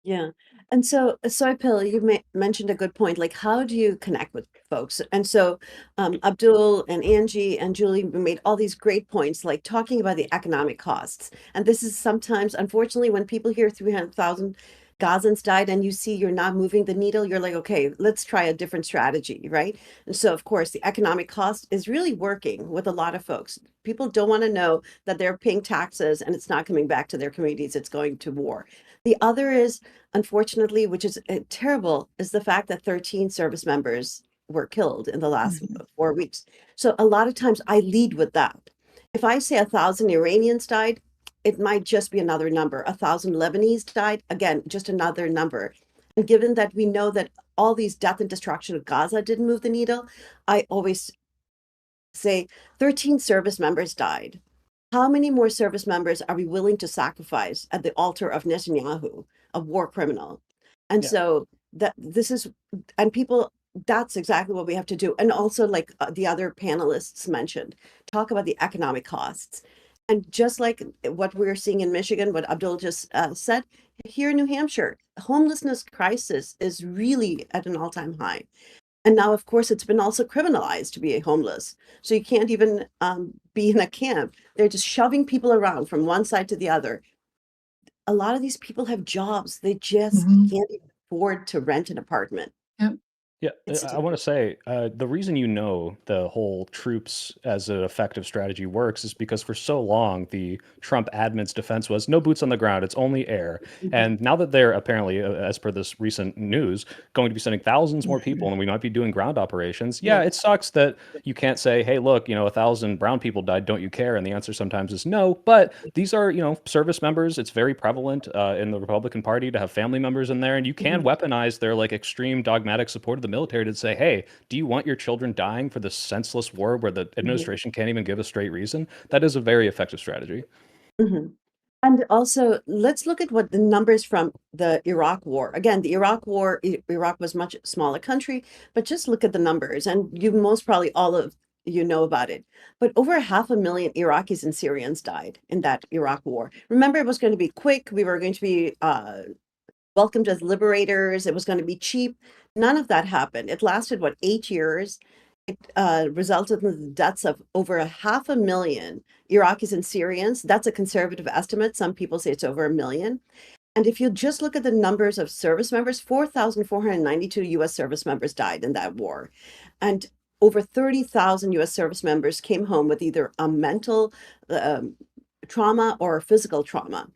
Speaker 19: Yeah. And so, Soy Pill, you mentioned a good point. Like, how do you connect with folks? And so, Abdul and Angie and Julie made all these great points, like talking about the economic costs. And this is sometimes, unfortunately, when people hear 300,000 Gazans died and you see you're not moving the needle, you're like, okay, let's try a different strategy, right? And so, of course, the economic cost is really working with a lot of folks. People don't want to know that they're paying taxes and it's not coming back to their communities, it's going to war. The other is, unfortunately, which is terrible, is the fact that 13 service members were killed in the last 4 weeks. So a lot of times I lead with that. If I say 1,000 Iranians died, it might just be another number. 1,000 Lebanese died, again, just another number. And given that we know that all these death and destruction of Gaza didn't move the needle, I always say 13 service members died. How many more service members are we willing to sacrifice at the altar of Netanyahu, a war criminal? And
Speaker 17: Yeah.
Speaker 19: so that this is, and people, that's exactly what we have to do. And also, like the other panelists mentioned, talk about the economic costs. And just like what we're seeing in Michigan, what Abdul just said, here in New Hampshire, homelessness crisis is really at an all-time high. And now, of course, it's been also criminalized to be a homeless. So you can't even be in a camp. They're just shoving people around from one side to the other. A lot of these people have jobs. They just can't afford to rent an apartment.
Speaker 22: Yep.
Speaker 17: Yeah, I want to say the reason the whole troops as an effective strategy works is because for so long the Trump admin's defense was no boots on the ground, it's only air. And now that they're apparently, as per this recent news, going to be sending thousands more people and we might be doing ground operations, yeah, it sucks that you can't say, hey, look, 1,000 brown people died, don't you care? And the answer sometimes is no. But these are, service members. It's very prevalent in the Republican Party to have family members in there, and you can weaponize their like extreme dogmatic support of the military to say, hey, do you want your children dying for this senseless war where the administration can't even give a straight reason? That is a very effective strategy.
Speaker 19: And also, let's look at what the numbers from the Iraq War. Again, the Iraq War, Iraq was much smaller country, but just look at the numbers, and you most probably all of you know about it. But over 500,000 Iraqis and Syrians died in that Iraq War. Remember, it was going to be quick. We were going to be welcomed as liberators. It was going to be cheap. None of that happened. It lasted, 8 years? It resulted in the deaths of over 500,000 Iraqis and Syrians. That's a conservative estimate. Some people say it's over 1 million. And if you just look at the numbers of service members, 4,492 US service members died in that war. And over 30,000 US service members came home with either a mental trauma or physical trauma.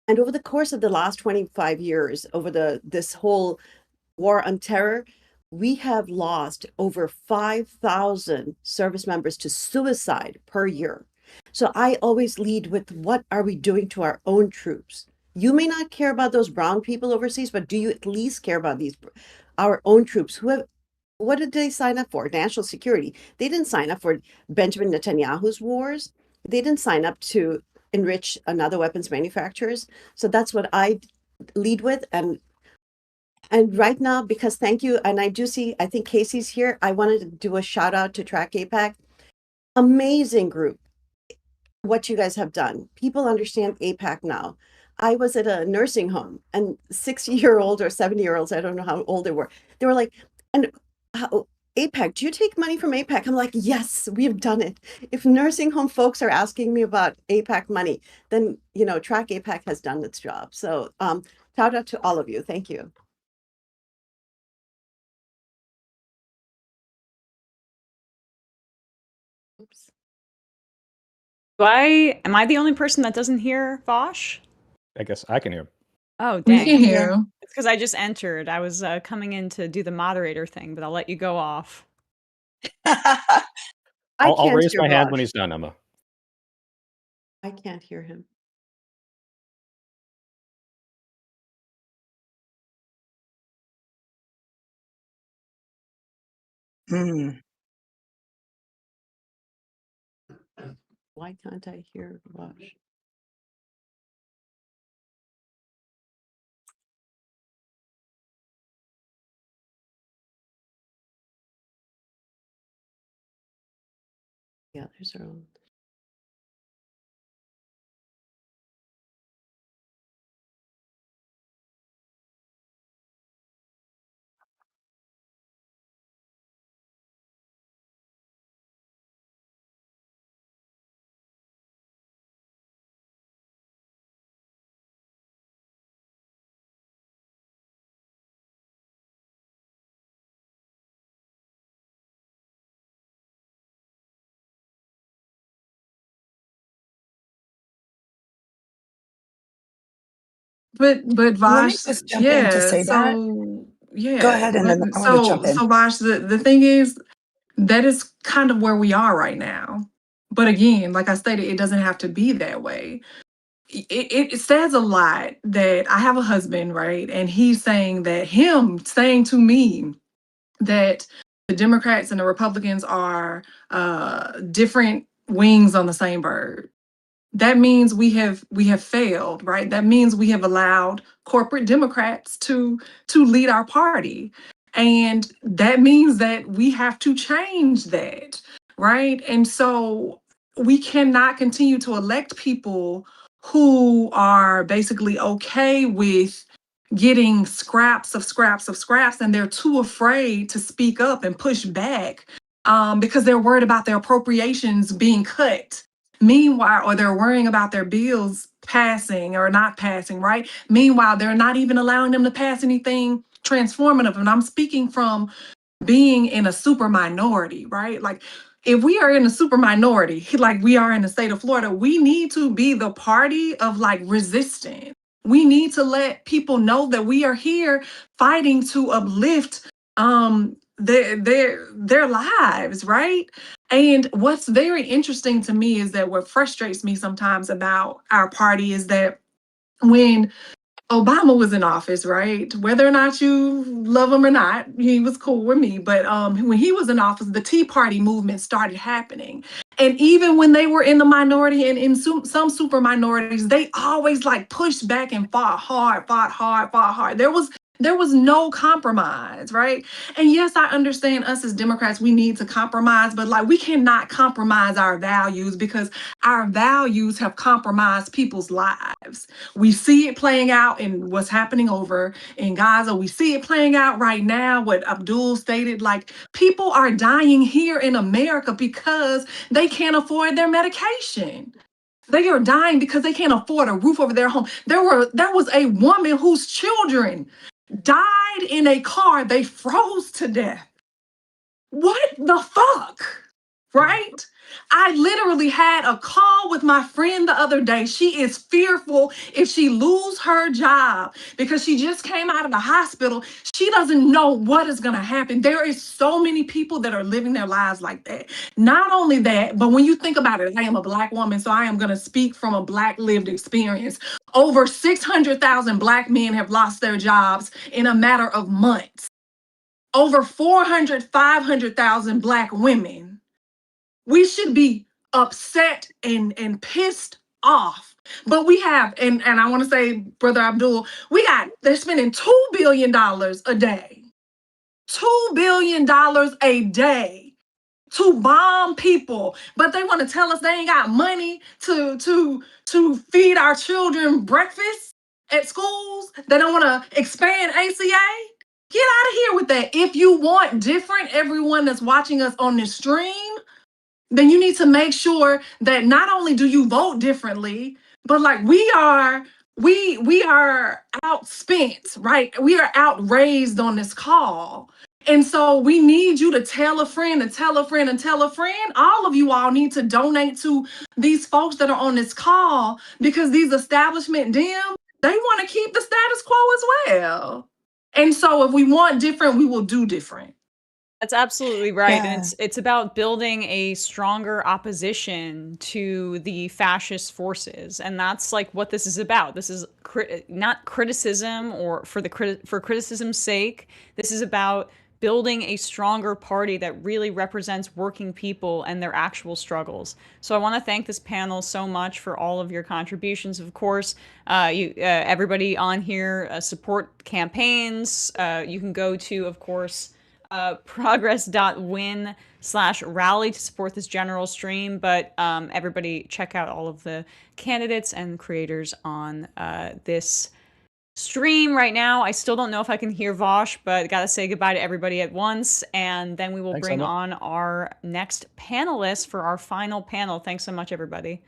Speaker 19: And over the course of the last 25 years, over this whole war on terror, we have lost over 5,000 service members to suicide per year. So I always lead with, what are we doing to our own troops? You may not care about those brown people overseas, but do you at least care about our own troops who have, what did they sign up for? National security. They didn't sign up for Benjamin Netanyahu's wars. They didn't sign up to enrich another weapons manufacturers. So that's what I lead with. And right now, because thank you, and I do see, I think Casey's here, I wanted to do a shout out to Track APAC. Amazing group, what you guys have done. People understand APAC now. I was at a nursing home and 60-year-old or 70-year-olds, I don't know how old they were like, and how, APAC, do you take money from APAC? I'm like, yes, we've done it. If nursing home folks are asking me about APAC money, then, Track APAC has done its job. So shout out to all of you. Thank you.
Speaker 1: Oops.
Speaker 2: Am I the only person that doesn't hear Vosh?
Speaker 17: I guess I can hear.
Speaker 2: Oh,
Speaker 22: We
Speaker 2: dang.
Speaker 22: can hear him.
Speaker 2: It's because I just entered. I was coming in to do the moderator thing, but I'll let you go off.
Speaker 17: I'll
Speaker 19: can't
Speaker 17: raise
Speaker 19: hear
Speaker 17: my hand when
Speaker 19: Vosh.
Speaker 17: he's done, Emma.
Speaker 19: I can't hear him. Why can't I hear Vosh? Yeah, there's our own.
Speaker 22: But
Speaker 14: Let me
Speaker 22: Vosh,
Speaker 14: just jump in to
Speaker 22: yeah.
Speaker 14: say that.
Speaker 22: So
Speaker 14: Go
Speaker 22: yeah.
Speaker 14: ahead, and then I want to jump in.
Speaker 22: So Vosh, the thing is, that is kind of where we are right now. But again, like I stated, it doesn't have to be that way. It says a lot that I have a husband, right? And he's saying that saying to me that the Democrats and the Republicans are different wings on the same bird. That means we have failed, right? That means we have allowed corporate Democrats to lead our party. And that means that we have to change that, right? And so we cannot continue to elect people who are basically okay with getting scraps, and they're too afraid to speak up and push back because they're worried about their appropriations being cut. Meanwhile, or they're worrying about their bills passing or not passing, right? Meanwhile, they're not even allowing them to pass anything transformative. And I'm speaking from being in a super minority, right? Like, if we are in a super minority, like we are in the state of Florida, we need to be the party of like resistance. We need to let people know that we are here fighting to uplift their lives, right? And what's very interesting to me is that what frustrates me sometimes about our party is that when Obama was in office, right? Whether or not you love him or not, he was cool with me. But when he was in office, the Tea Party movement started happening. And even when they were in the minority and in some super minorities, they always like pushed back and fought hard. There was no compromise, right? And yes, I understand us as Democrats, we need to compromise, but like we cannot compromise our values because our values have compromised people's lives. We see it playing out in what's happening over in Gaza. We see it playing out right now, what Abdul stated, like people are dying here in America because they can't afford their medication. They are dying because they can't afford a roof over their home. There was a woman whose children died in a car. They froze to death. What the fuck? Right? I literally had a call with my friend the other day. She is fearful if she lose her job because she just came out of the hospital. She doesn't know what is going to happen. There is so many people that are living their lives like that. Not only that, but when you think about it, I am a Black woman, so I am going to speak from a Black lived experience. Over 600,000 Black men have lost their jobs in a matter of months. Over 500,000 Black women. We should be upset and pissed off. But we have, and I want to say, Brother Abdul, they're spending $2 billion a day. $2 billion a day to bomb people. But they want to tell us they ain't got money to feed our children breakfast at schools. They don't want to expand ACA. Get out of here with that. If you want different, everyone that's watching us on this stream, then you need to make sure that not only do you vote differently, but like we are outspent, right? We are outraised on this call. And so we need you to tell a friend and tell a friend and tell a friend. All of you all need to donate to these folks that are on this call, because these establishment them, they want to keep the status quo as well. And so if we want different, we will do different.
Speaker 2: That's absolutely right.
Speaker 14: Yeah.
Speaker 2: And it's about building a stronger opposition to the fascist forces. And that's like what this is about. This is not criticism or for criticism's sake. This is about building a stronger party that really represents working people and their actual struggles. So I want to thank this panel so much for all of your contributions. Of course, everybody on here support campaigns. You can go to, of course, progress.win/rally to support this general stream. But everybody check out all of the candidates and creators on this stream right now. I still don't know if I can hear Vosh, but gotta say goodbye to everybody at once. And then we will
Speaker 17: Thanks,
Speaker 2: bring
Speaker 17: Emma.
Speaker 2: on our next panelist for our final panel. Thanks so much, everybody.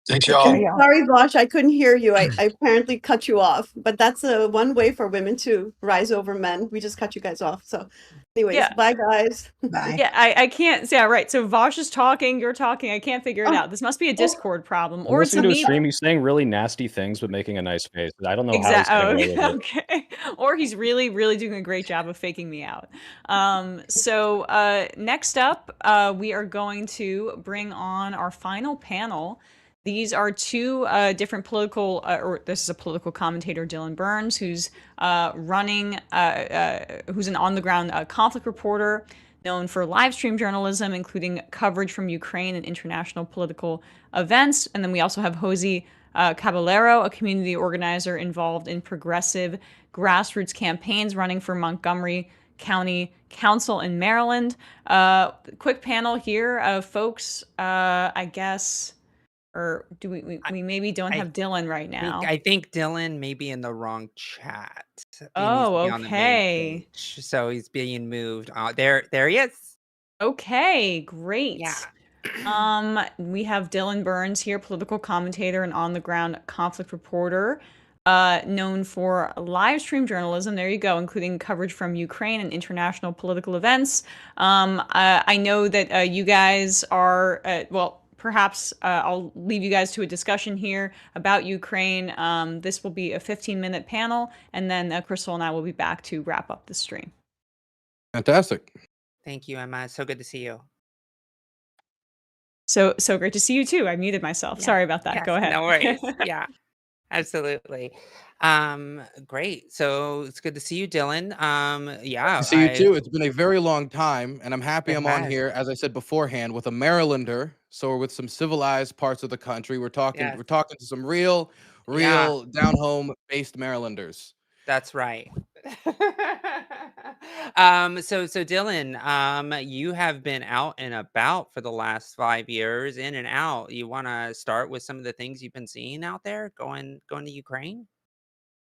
Speaker 21: Thanks,
Speaker 14: Take
Speaker 21: y'all.
Speaker 14: care, y'all.
Speaker 19: Sorry, Vosh, I couldn't hear you. I apparently cut you off, but that's one way for women to rise over men. We just cut you guys off. So anyways,
Speaker 2: Yeah.
Speaker 19: bye guys.
Speaker 14: Bye.
Speaker 2: Yeah, I can't. Yeah, right. So Vosh is talking, you're talking. I can't figure it out. This must be a Discord problem,
Speaker 17: I'm
Speaker 2: or it's
Speaker 17: listening to a
Speaker 2: me.
Speaker 17: stream. He's saying really nasty things, but making a nice face. I don't know how he's getting away with it.
Speaker 2: Okay. Or he's really, really doing a great job of faking me out. So next up, we are going to bring on our final panel. These are two different political, or this is a political commentator, Dylan Burns, who's running, who's an on-the-ground conflict reporter, known for live stream journalism, including coverage from Ukraine and international political events. And then we also have Josie Caballero, a community organizer involved in progressive grassroots campaigns, running for Montgomery County Council in Maryland. Quick panel here of folks, I guess, or do we maybe don't have Dylan right now?
Speaker 8: I think Dylan may be in the wrong chat. He needs
Speaker 2: Oh,
Speaker 8: to be on the main
Speaker 2: okay.
Speaker 8: stage, so he's being moved. There he is.
Speaker 2: Okay, great.
Speaker 8: Yeah.
Speaker 2: We have Dylan Burns here, political commentator and on-the-ground conflict reporter, known for live stream journalism. There you go, including coverage from Ukraine and international political events. I know that you guys are, well, perhaps I'll leave you guys to a discussion here about Ukraine. This will be a 15-minute panel, and then Crystal and I will be back to wrap up the stream.
Speaker 20: Fantastic.
Speaker 8: Thank you, Emma. It's so good to see you.
Speaker 2: So great to see you too. I muted myself.
Speaker 8: Yeah.
Speaker 2: Sorry about that.
Speaker 8: Yes,
Speaker 2: Go ahead.
Speaker 8: No worries. Yeah, absolutely. Great. So it's good to see you, Dylan. Yeah.
Speaker 18: To see you too. It's been a very long time, and I'm happy
Speaker 8: It
Speaker 18: I'm on
Speaker 8: has.
Speaker 18: here, as I said beforehand, with a Marylander. So we're with some civilized parts of the country. We're talking
Speaker 8: Yes.
Speaker 18: to some real down home based Marylanders.
Speaker 8: That's right. So Dylan, you have been out and about for the last 5 years, in and out. You want to start with some of the things you've been seeing out there, going to Ukraine?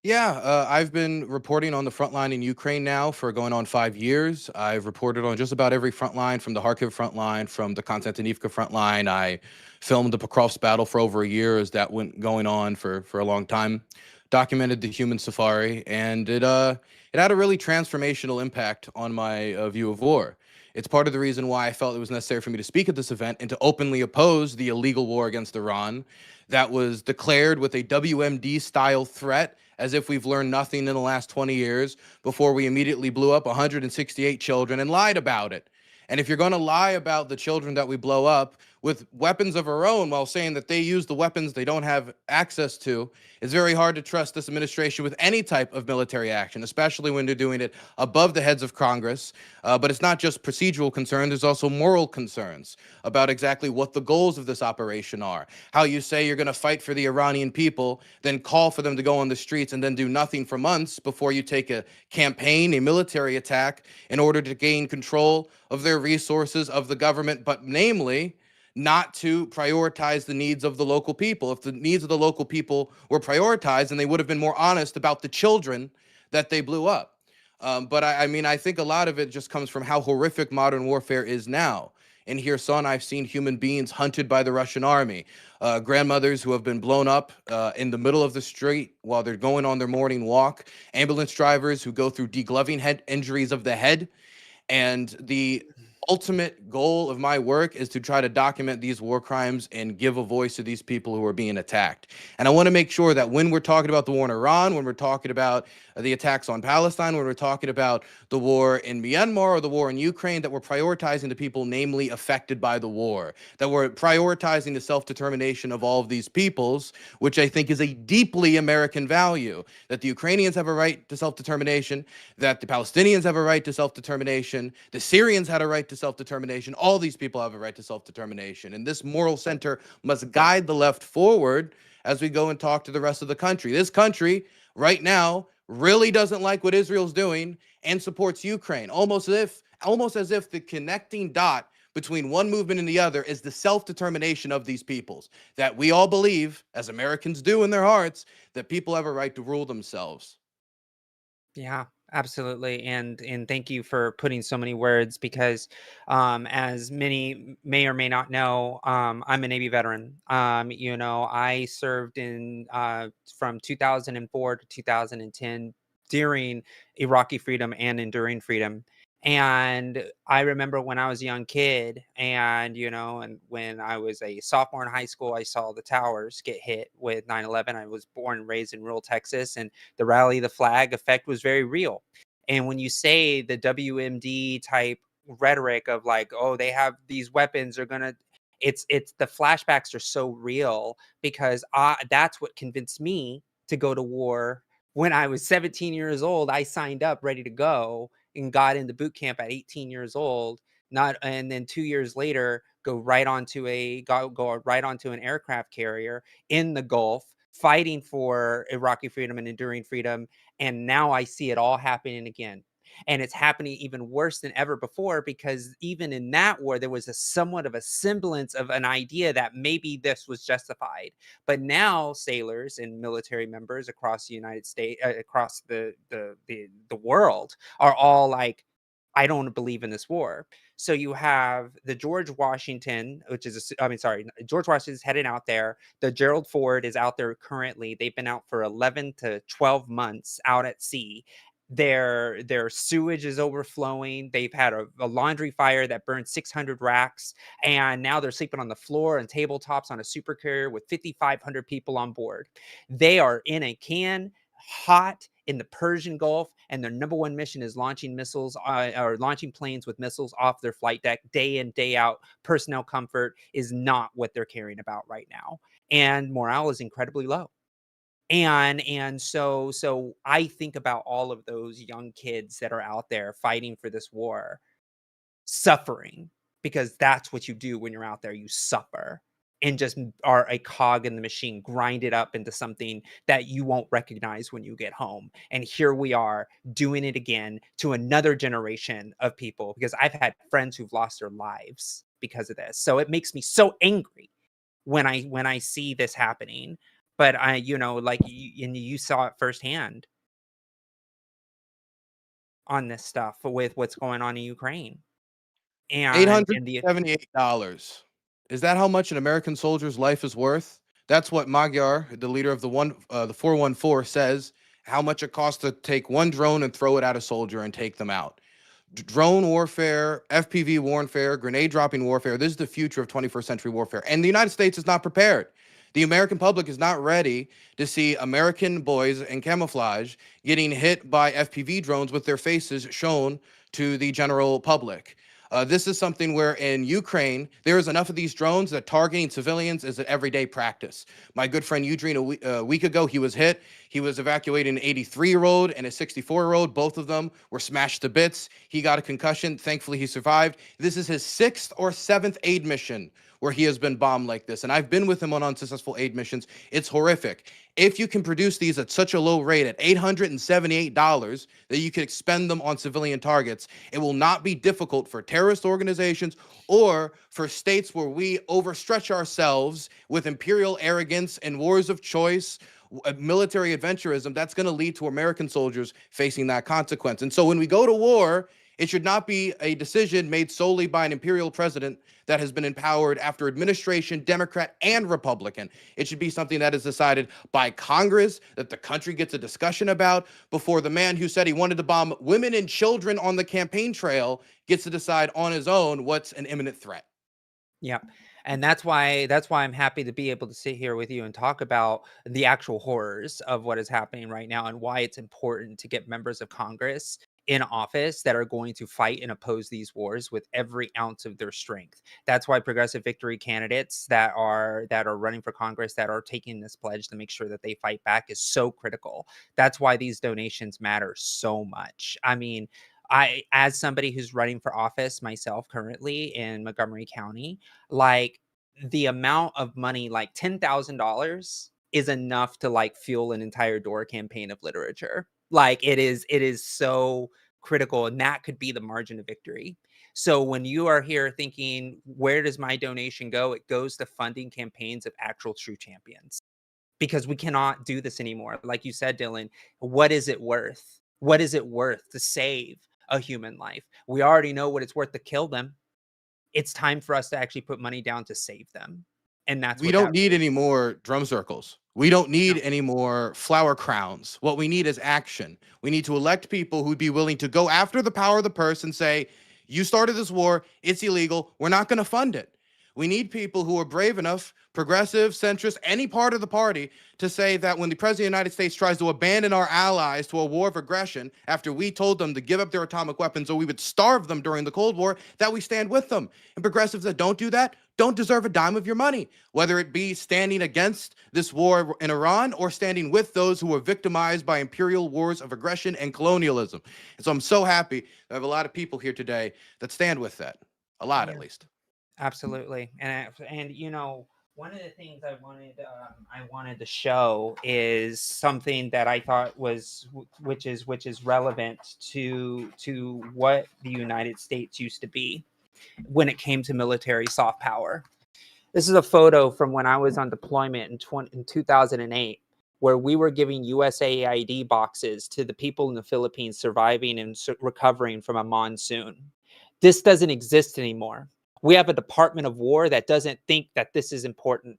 Speaker 18: Yeah, I've been reporting on the front line in Ukraine now for going on 5 years. I've reported on just about every front line, from the Kharkiv front line, from the Konstantinivka front line. I filmed the Pokrovsk battle for over a year as that went going on for a long time. Documented the human safari, and it had a really transformational impact on my view of war. It's part of the reason why I felt it was necessary for me to speak at this event and to openly oppose the illegal war against Iran that was declared with a WMD-style threat, as if we've learned nothing in the last 20 years, before we immediately blew up 168 children and lied about it. And if you're going to lie about the children that we blow up with weapons of our own while saying that they use the weapons they don't have access to, it's very hard to trust this administration with any type of military action, especially when they're doing it above the heads of Congress. But it's not just procedural concerns, there's also moral concerns about exactly what the goals of this operation are. How you say you're going to fight for the Iranian people, then call for them to go on the streets and then do nothing for months before you take a campaign, a military attack, in order to gain control of their resources, of the government, but namely, not to prioritize the needs of the local people. If the needs of the local people were prioritized, then they would have been more honest about the children that they blew up. But I mean, I think a lot of it just comes from how horrific modern warfare is now. in Kherson, I've seen human beings hunted by the Russian army, grandmothers who have been blown up in the middle of the street while they're going on their morning walk, ambulance drivers who go through degloving head injuries of the head. And the ultimate goal of my work is to try to document these war crimes and give a voice to these people who are being attacked. And I want to make sure that when we're talking about the war in Iran, when we're talking about the attacks on Palestine, when we're talking about the war in Myanmar or the war in Ukraine, that we're prioritizing the people namely affected by the war, that we're prioritizing the self-determination of all of these peoples, which I think is a deeply American value, that the Ukrainians have a right to self-determination, that the Palestinians have a right to self-determination, the Syrians had a right to self-determination, all these people have a right to self-determination. And this moral center must guide the left forward as we go and talk to the rest of the country. This country right now really doesn't like what Israel's doing and supports Ukraine, almost as if the connecting dot between one movement and the other is the self-determination of these peoples, that we all believe, as Americans do in their hearts, that people have a right to rule themselves.
Speaker 8: Yeah, absolutely. And thank you for putting so many words because as many may or may not know, I'm a Navy veteran. I served in from 2004 to 2010 during Iraqi freedom and enduring freedom. And I remember when I was a young kid and when I was a sophomore in high school, I saw the towers get hit with 9/11. I was born and raised in rural Texas, and the rally the flag effect was very real. And when you say the WMD type rhetoric of like, oh, they have these weapons, they're gonna, it's the flashbacks are so real because that's what convinced me to go to war. When I was 17 years old, I signed up ready to go and got into boot camp at 18 years old. And then 2 years later, go right onto an aircraft carrier in the Gulf, fighting for Iraqi freedom and enduring freedom. And now I see it all happening again. And it's happening even worse than ever before because even in that war, there was a somewhat of a semblance of an idea that maybe this was justified. But now sailors and military members across the United States, across the world, are all like, I don't believe in this war. So you have the George Washington, George Washington's headed out there. The Gerald Ford is out there currently. They've been out for 11 to 12 months out at sea. Their sewage is overflowing. They've had a laundry fire that burned 600 racks, and now they're sleeping on the floor and tabletops on a supercarrier with 5,500 people on board. They are in a can, hot in the Persian Gulf, and their number one mission is launching missiles or launching planes with missiles off their flight deck day in, day out. Personnel comfort is not what they're caring about right now, and morale is incredibly low. And so I think about all of those young kids that are out there fighting for this war, suffering, because that's what you do when you're out there. You suffer and just are a cog in the machine, grind it up into something that you won't recognize when you get home. And here we are doing it again to another generation of people, because I've had friends who've lost their lives because of this. So it makes me so angry when I see this happening. But you saw it firsthand on this stuff with what's going on in Ukraine. And the
Speaker 18: $878. Is that how much an American soldier's life is worth? That's what Magyar, the leader of the 414, says, how much it costs to take one drone and throw it at a soldier and take them out. Drone warfare, FPV warfare, grenade dropping warfare. This is the future of 21st century warfare. And the United States is not prepared. The American public is not ready to see American boys in camouflage getting hit by FPV drones with their faces shown to the general public. This is something where in Ukraine, there is enough of these drones that targeting civilians is an everyday practice. My good friend Eugene, a week ago, he was hit. He was evacuating an 83-year-old and a 64-year-old. Both of them were smashed to bits. He got a concussion. Thankfully, he survived. This is his 6th or 7th aid mission where he has been bombed like this. And I've been with him on unsuccessful aid missions. It's horrific. If you can produce these at such a low rate, at $878, that you can expend them on civilian targets, it will not be difficult for terrorist organizations or for states where we overstretch ourselves with imperial arrogance and wars of choice, military adventurism. That's going to lead to American soldiers facing that consequence. And so when we go to war It should not be a decision made solely by an imperial president that has been empowered after administration, Democrat and Republican. It should be something that is decided by Congress, that the country gets a discussion about, before the man who said he wanted to bomb women and children on the campaign trail gets to decide on his own what's an imminent threat.
Speaker 8: Yeah. And that's why I'm happy to be able to sit here with you and talk about the actual horrors of what is happening right now and why it's important to get members of Congress in office that are going to fight and oppose these wars with every ounce of their strength. That's why progressive victory candidates that are running for Congress, that are taking this pledge to make sure that they fight back, is so critical. That's why these donations matter so much. I mean, as somebody who's running for office myself currently in Montgomery County, like, the amount of money, like $10,000 is enough to like fuel an entire door campaign of literature. Like, it is so critical, and that could be the margin of victory. So when you are here thinking, where does my donation go? It goes to funding campaigns of actual true champions, because we cannot do this anymore. Like you said, Dylan, what is it worth? What is it worth to save a human life? We already know what it's worth to kill them. It's time for us to actually put money down to save them. And that's
Speaker 18: We
Speaker 8: what
Speaker 18: don't
Speaker 8: that
Speaker 18: need
Speaker 8: really
Speaker 18: any more drum circles. We don't need any more flower crowns. What we need is action. We need to elect people who'd be willing to go after the power of the purse and say, you started this war, it's illegal, we're not going to fund it. We need people who are brave enough, progressive, centrist, any part of the party, to say that when the president of the United States tries to abandon our allies to a war of aggression after we told them to give up their atomic weapons or we would starve them during the Cold War, that we stand with them. And progressives that don't do that don't deserve a dime of your money, whether it be standing against this war in Iran or standing with those who were victimized by imperial wars of aggression and colonialism. And so I'm so happy to have a lot of people here today that stand with that. A lot, at least.
Speaker 8: Absolutely. And one of the things I wanted to show is something that I thought was which is relevant to what the United States used to be when it came to military soft power. This is a photo from when I was on deployment in 2008, where we were giving USAID boxes to the people in the Philippines surviving and recovering from a monsoon. This doesn't exist anymore. We have a Department of War that doesn't think that this is important.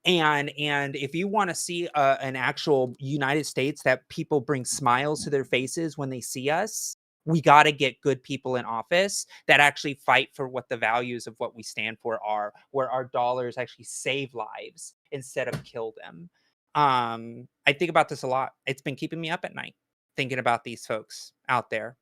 Speaker 8: And if you want to see an actual United States that people bring smiles to their faces when they see us, we got to get good people in office that actually fight for what the values of what we stand for are, where our dollars actually save lives instead of kill them. I think about this a lot. It's been keeping me up at night thinking about these folks out there.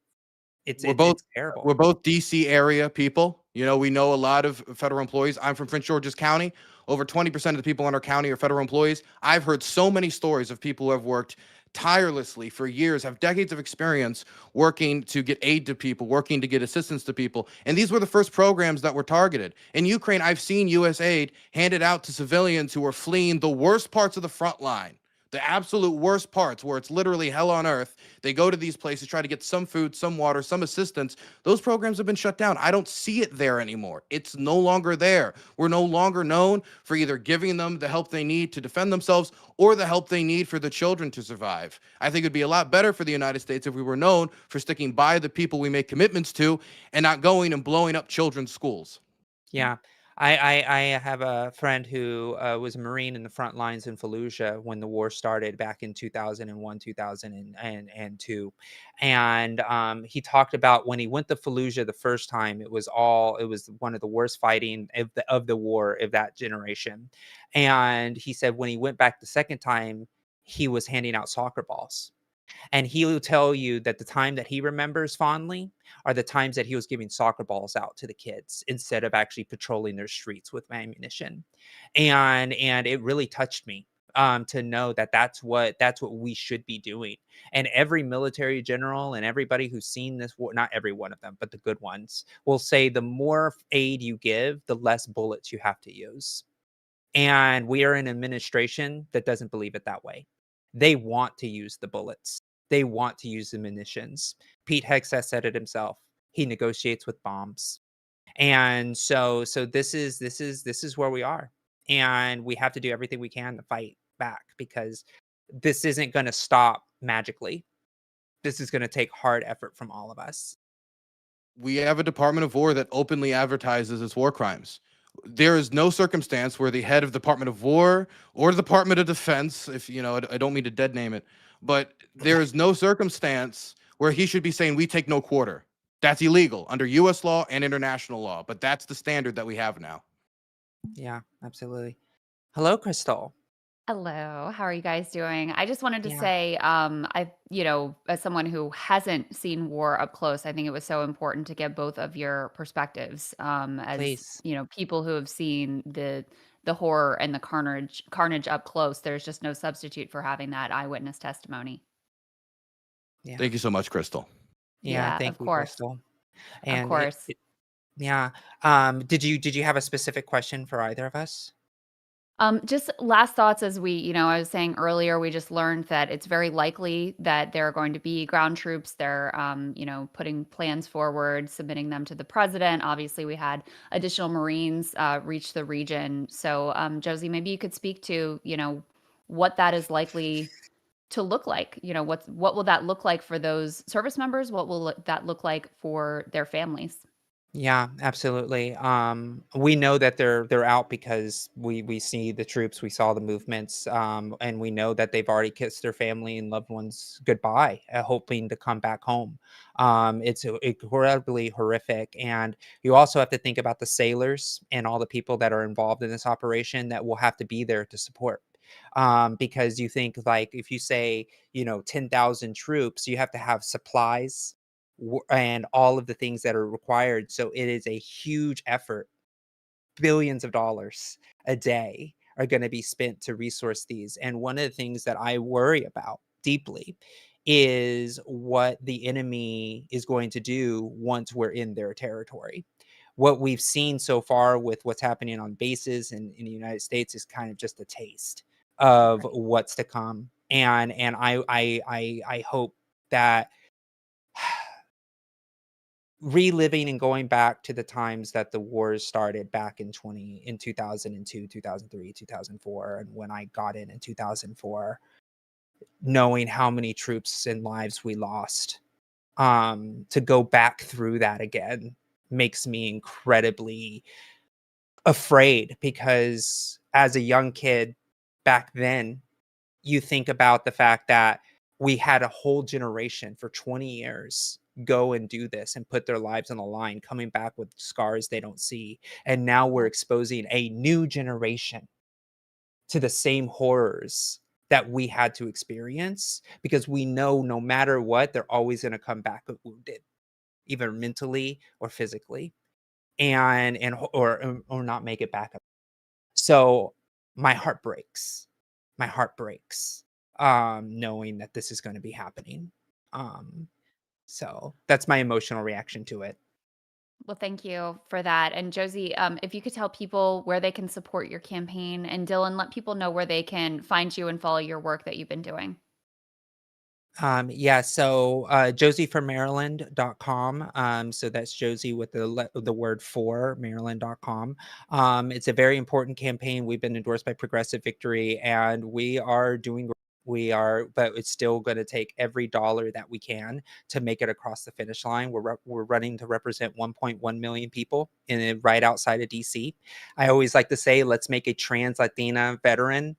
Speaker 8: It's terrible.
Speaker 18: We're both DC area people. We know a lot of federal employees. I'm from Prince George's County. Over 20% of the people in our county are federal employees. I've heard so many stories of people who have worked tirelessly for years, have decades of experience working to get aid to people, working to get assistance to people. And these were the first programs that were targeted. In Ukraine, I've seen U.S. aid handed out to civilians who are fleeing the worst parts of the front line. The absolute worst parts, where it's literally hell on earth. They go to these places, try to get some food, some water, some assistance. Those programs have been shut down. I don't see it there anymore. It's no longer there. We're no longer known for either giving them the help they need to defend themselves or the help they need for the children to survive. I think it'd be a lot better for the United States if we were known for sticking by the people we make commitments to and not going and blowing up children's schools.
Speaker 8: Yeah. I have a friend who was a Marine in the front lines in Fallujah when the war started back in 2001, 2002. And he talked about when he went to Fallujah the first time, it was one of the worst fighting of the war of that generation. And he said when he went back the second time, he was handing out soccer balls. And he will tell you that the time that he remembers fondly are the times that he was giving soccer balls out to the kids instead of actually patrolling their streets with ammunition. And it really touched me to know that that's what we should be doing. And every military general and everybody who's seen this war, not every one of them, but the good ones, will say the more aid you give, the less bullets you have to use. And we are in an administration that doesn't believe it that way. They want to use the bullets. They want to use the munitions. Pete Hegseth said it himself. He negotiates with bombs. And so this is where we are. And we have to do everything we can to fight back, because this isn't going to stop magically. This is going to take hard effort from all of us.
Speaker 18: we have a Department of War that openly advertises its war crimes. There is no circumstance where the head of Department of War or the Department of Defense, if you know, I don't mean to dead name it, but there is no circumstance where he should be saying we take no quarter. That's illegal under U.S. law and international law, but that's the standard that we have now.
Speaker 8: Yeah, absolutely. Hello, Crystal.
Speaker 1: Hello, how are you guys doing? I just wanted to
Speaker 8: Yeah.
Speaker 1: say, as someone who hasn't seen war up close, I think it was so important to get both of your perspectives, as
Speaker 8: Please.
Speaker 1: people who have seen the horror and the carnage up close. There's just no substitute for having that eyewitness testimony.
Speaker 8: Yeah.
Speaker 18: Thank you so much, Crystal.
Speaker 8: Yeah,
Speaker 1: Yeah,
Speaker 8: thank
Speaker 1: of
Speaker 8: you,
Speaker 1: course.
Speaker 8: Crystal.
Speaker 1: Of
Speaker 8: And
Speaker 1: course.
Speaker 8: yeah. Did you have a specific question for either of us?
Speaker 1: Just last thoughts as I was saying earlier, we just learned that it's very likely that there are going to be ground troops. They're, putting plans forward, submitting them to the president. Obviously, we had additional Marines reach the region. So, Josie, maybe you could speak to, what that is likely to look like. What will that look like for those service members? What will that look like for their families?
Speaker 8: Yeah, absolutely. We know that they're out because we see the troops, we saw the movements, and we know that they've already kissed their family and loved ones goodbye, hoping to come back home. It's incredibly horrific, and you also have to think about the sailors and all the people that are involved in this operation that will have to be there to support. Because you think like if you say 10,000 troops, you have to have supplies and all of the things that are required. So it is a huge effort. Billions of dollars a day are going to be spent to resource these. And one of the things that I worry about deeply is what the enemy is going to do once we're in their territory. What we've seen so far with what's happening on bases in the United States is kind of just a taste of what's to come. And I hope that reliving and going back to the times that the wars started back in 2002, 2003, 2004, and when I got in 2004, knowing how many troops and lives we lost, to go back through that again makes me incredibly afraid, because as a young kid back then, you think about the fact that we had a whole generation for 20 years go and do this and put their lives on the line, coming back with scars they don't see. And now we're exposing a new generation to the same horrors that we had to experience, because we know no matter what, they're always going to come back wounded, either mentally or physically, or not make it back up. So my heart breaks. My heart breaks, knowing that this is going to be happening. So that's my emotional reaction to it.
Speaker 1: Well, thank you for that. And Josie, if you could tell people where they can support your campaign, and Dylan, let people know where they can find you and follow your work that you've been doing.
Speaker 8: So josieformaryland.com. So that's Josie with the word for Maryland.com. It's a very important campaign. We've been endorsed by Progressive Victory, and we are doing but it's still going to take every dollar that we can to make it across the finish line. We're running to represent 1.1 million people right outside of DC. I always like to say, let's make a trans Latina veteran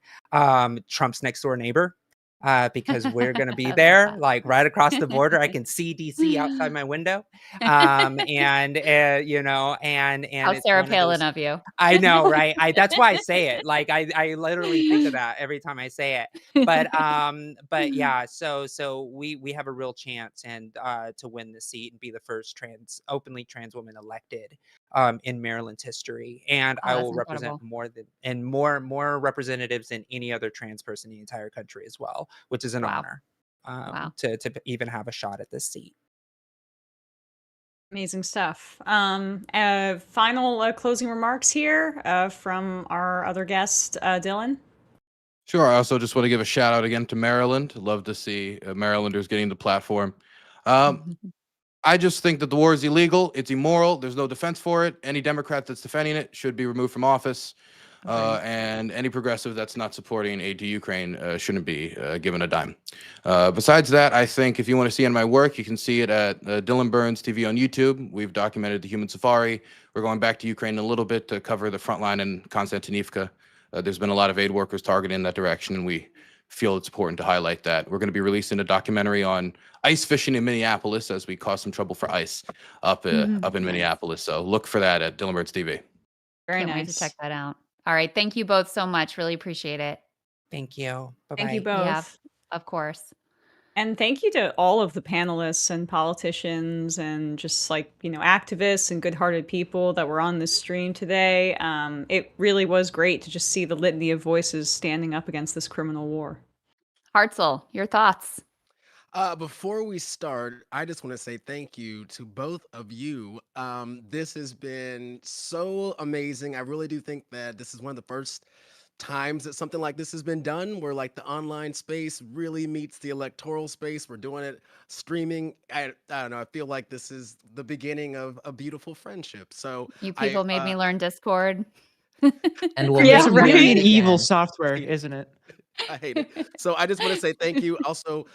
Speaker 8: Trump's next door neighbor. Because we're going to be there, like right across the border. I can see DC outside my window. And
Speaker 1: How
Speaker 8: it's
Speaker 1: Sarah
Speaker 8: one of
Speaker 1: Palin
Speaker 8: those.
Speaker 1: of you.
Speaker 8: I know, right? That's why I say it. Like I literally think of that every time I say it. But yeah, so we have a real chance and to win the seat and be the first openly trans woman elected in Maryland's history. And I will represent more representatives than any other trans person in the entire country as well, which is an honor to even have a shot at this seat.
Speaker 2: Amazing stuff. Final closing remarks here from our other guest, Dylan.
Speaker 18: Sure. I also just want to give a shout out again to Maryland. Love to see Marylanders getting the platform. I just think that the war is illegal. It's immoral. There's no defense for it. Any Democrat that's defending it should be removed from office. And any progressive that's not supporting aid to Ukraine shouldn't be given a dime. Besides that, I think if you want to see any of my work, you can see it at Dylan Burns TV on YouTube. We've documented the human safari. We're going back to Ukraine a little bit to cover the front line in Konstantinivka. There's been a lot of aid workers targeted in that direction, and we feel it's important to highlight that. We're going to be releasing a documentary on ice fishing in Minneapolis as we cause some trouble for ice up in Minneapolis. So look for that at Dylan Burns TV.
Speaker 2: Very
Speaker 1: Can't wait to
Speaker 2: nice.
Speaker 1: check that out. All right. Thank you both so much. Really appreciate it.
Speaker 8: Thank you. Bye-bye.
Speaker 2: Thank you both.
Speaker 1: Yeah, of course.
Speaker 2: And thank you to all of the panelists and politicians and just activists and good-hearted people that were on this stream today. It really was great to just see the litany of voices standing up against this criminal war.
Speaker 1: Hartzell, your thoughts?
Speaker 5: Before we start, I just want to say thank you to both of you. This has been so amazing. I really do think that this is one of the first times that something like this has been done, where like the online space really meets the electoral space. We're doing it streaming. I don't know. I feel like this is the beginning of a beautiful friendship. So
Speaker 1: You people made me learn Discord.
Speaker 3: And we'll
Speaker 2: Yeah,
Speaker 3: make you
Speaker 2: right.
Speaker 3: learn it
Speaker 8: Really evil
Speaker 3: again.
Speaker 8: software, isn't it?
Speaker 5: I hate it. So I just want to say thank you. Also,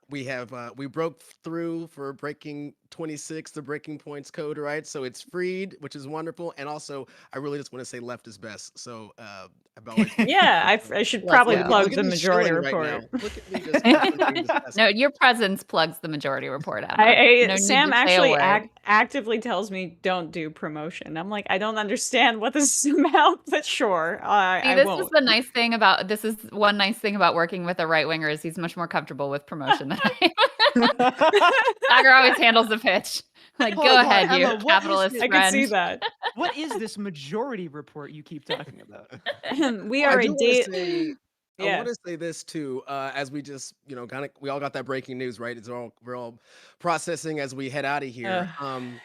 Speaker 5: we broke through for breaking 26, the breaking points code, right? So it's freed, which is wonderful. And also, I really just want to say left is best. So I've always
Speaker 2: Yeah, I should probably
Speaker 1: go.
Speaker 2: plug
Speaker 5: look at
Speaker 2: the
Speaker 5: me
Speaker 2: majority
Speaker 5: shilling
Speaker 2: report.
Speaker 5: right now. Look at me just absolutely just
Speaker 1: No, your presence plugs the majority report, Emma. No
Speaker 2: Sam
Speaker 1: need to say a
Speaker 2: actually
Speaker 1: word.
Speaker 2: actively tells me don't do promotion. I'm like, I don't understand what this is about, but sure,
Speaker 1: See,
Speaker 2: I
Speaker 1: this
Speaker 2: won't.
Speaker 1: is one nice thing about working with a right winger is he's much more comfortable with promotion than I am. Tiger always handles the pitch. Like,
Speaker 8: Hold
Speaker 1: go
Speaker 8: on,
Speaker 1: ahead, you
Speaker 8: Emma, what is
Speaker 1: capitalist
Speaker 8: this?
Speaker 2: I
Speaker 1: friend.
Speaker 2: can see that.
Speaker 8: What is this majority report you keep talking about?
Speaker 2: We
Speaker 5: I
Speaker 2: are a
Speaker 5: do want to
Speaker 2: date.
Speaker 5: say, I
Speaker 2: Yeah.
Speaker 5: want to say this too, as we just, we all got that breaking news, right? We're all processing as we head out of here.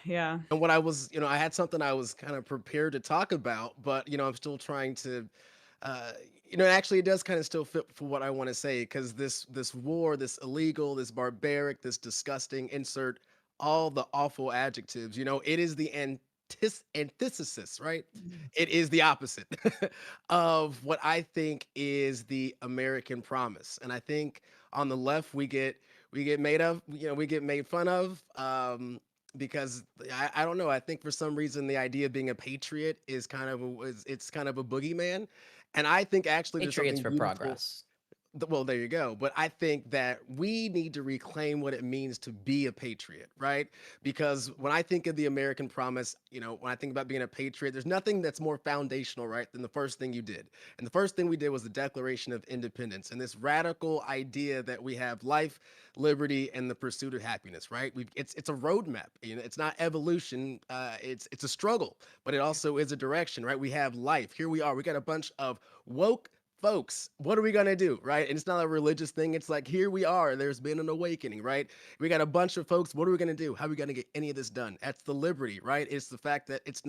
Speaker 2: Yeah.
Speaker 5: And what I was, I had something I was kind of prepared to talk about, but I'm still trying to, actually it does kind of still fit for what I want to say, because this war, this illegal, this barbaric, this disgusting, insert all the awful adjectives, it is the antithesis, right? It is the opposite of what I think is the American promise. And I think on the left we get we get made fun of, because I don't know. I think for some reason the idea of being a patriot is it's kind of a boogeyman, and I think actually there's
Speaker 3: Patriots
Speaker 5: something
Speaker 3: for
Speaker 5: beautiful.
Speaker 3: progress.
Speaker 5: Well, there you go. But I think that we need to reclaim what it means to be a patriot, right? Because when I think of the American promise, when I think about being a patriot, there's nothing that's more foundational, right, than the first thing you did. And the first thing we did was the Declaration of Independence and this radical idea that we have life, liberty, and the pursuit of happiness, right? It's a roadmap. It's not evolution. It's a struggle, but it also is a direction, right? We have life. Here we are. We got a bunch of woke folks. What are we gonna do, right? And it's not a religious thing. It's like, here we are. There's been an awakening, right? We got a bunch of folks. What are we gonna do? How are we gonna get any of this done? That's the liberty, right? It's the fact that it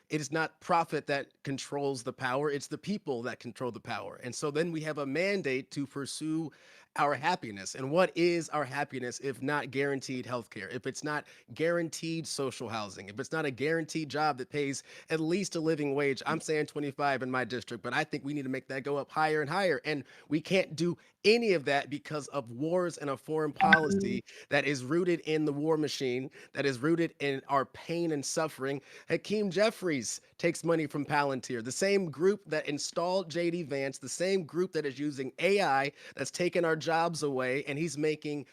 Speaker 5: is not profit that controls the power. It's the people that control the power. And so then we have a mandate to pursue our happiness. And what is our happiness if not guaranteed healthcare? If it's not guaranteed social housing? If it's not a guaranteed job that pays at least a living wage? I'm saying 25 in my district, but I think we need to make that go up higher and higher. And we can't do any of that because of wars and a foreign policy that is rooted in the war machine, that is rooted in our pain and suffering. Hakeem Jeffries takes money from Palantir, the same group that installed JD Vance, the same group that is using AI that's taken our jobs away, and he's making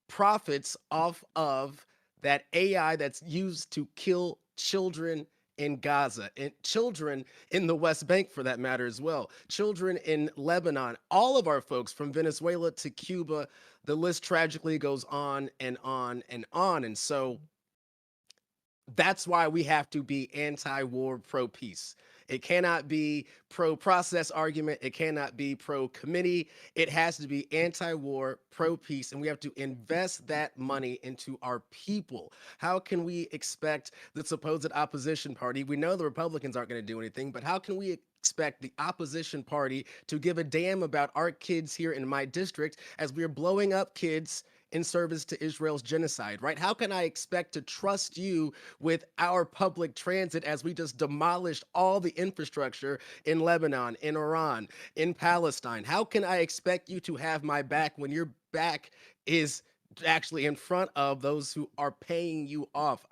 Speaker 5: profits off of that AI that's used to kill children in Gaza, and children in the West Bank for that matter as well, children in Lebanon, all of our folks from Venezuela to Cuba. The list tragically goes on and on and on. And so that's why we have to be anti-war, pro-peace. It cannot be pro-process argument. It cannot be pro-committee. It has to be anti-war, pro-peace, and we have to invest that money into our people. How can we expect the supposed opposition party? We know the Republicans aren't going to do anything, but how can we expect the opposition party to give a damn about our kids here in my district as we're blowing up kids in service to Israel's genocide, right? How can I expect to trust you with our public transit as we just demolished all the infrastructure in Lebanon, in Iran, in Palestine? How can I expect you to have my back when your back is actually in front of those who are paying you off?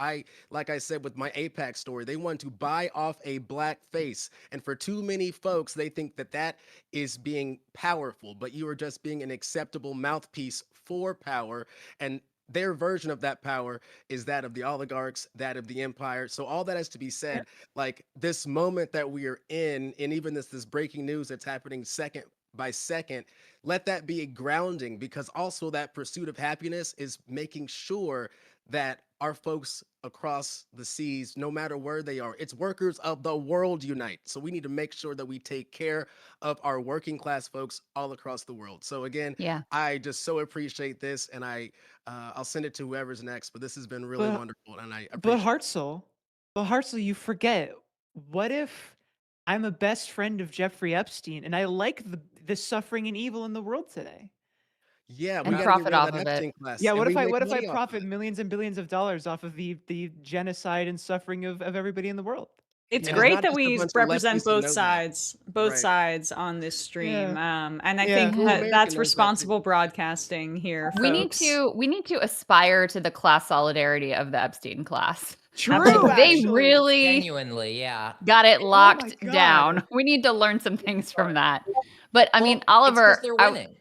Speaker 5: Like I said with my APAC story, they want to buy off a black face. And for too many folks, they think that that is being powerful, but you are just being an acceptable mouthpiece for power. And their version of that power is that of the oligarchs, that of the empire. So all that has to be said, like this moment that we are in, and even this breaking news that's happening second by second, let that be a grounding, because also that pursuit of happiness is making sure that our folks across the seas, no matter where they are, it's workers of the world unite. So we need to make sure that we take care of our working class folks all across the world. So again,
Speaker 1: Yeah.
Speaker 5: I just so appreciate this, and I'll send it to whoever's next. But this has been really wonderful, and I appreciate.
Speaker 4: But Hartzell, you forget. What if I'm a best friend of Jeffrey Epstein, and I like the suffering and evil in the world today?
Speaker 5: Yeah, we
Speaker 1: And
Speaker 5: got to get
Speaker 1: profit
Speaker 5: rid of
Speaker 1: off
Speaker 5: that
Speaker 1: of it.
Speaker 5: Epstein class.
Speaker 4: Yeah,
Speaker 5: and we make
Speaker 4: what if I
Speaker 5: money off of
Speaker 4: profit
Speaker 5: it.
Speaker 4: millions and billions of dollars off of the genocide and suffering of everybody in the world?
Speaker 2: It's
Speaker 5: And
Speaker 2: great
Speaker 5: not
Speaker 2: that
Speaker 5: just a
Speaker 2: we
Speaker 5: bunch of
Speaker 2: represent
Speaker 5: lefties who
Speaker 2: both
Speaker 5: know that.
Speaker 2: both
Speaker 5: Right.
Speaker 2: sides on this stream.
Speaker 4: Yeah.
Speaker 2: And I
Speaker 4: Yeah.
Speaker 2: think
Speaker 5: True American
Speaker 2: that's
Speaker 5: knows that too.
Speaker 2: responsible broadcasting here,
Speaker 1: We need
Speaker 2: folks.
Speaker 1: to aspire to the class solidarity of the Epstein class.
Speaker 4: True,
Speaker 1: Like, they
Speaker 4: actually.
Speaker 1: really
Speaker 3: Genuinely, yeah.
Speaker 1: got it
Speaker 4: Oh
Speaker 1: locked
Speaker 4: my
Speaker 1: down.
Speaker 4: God.
Speaker 1: We need to learn some things from that. But I mean,
Speaker 3: Well, it's because
Speaker 1: Oliver,
Speaker 3: they're winning.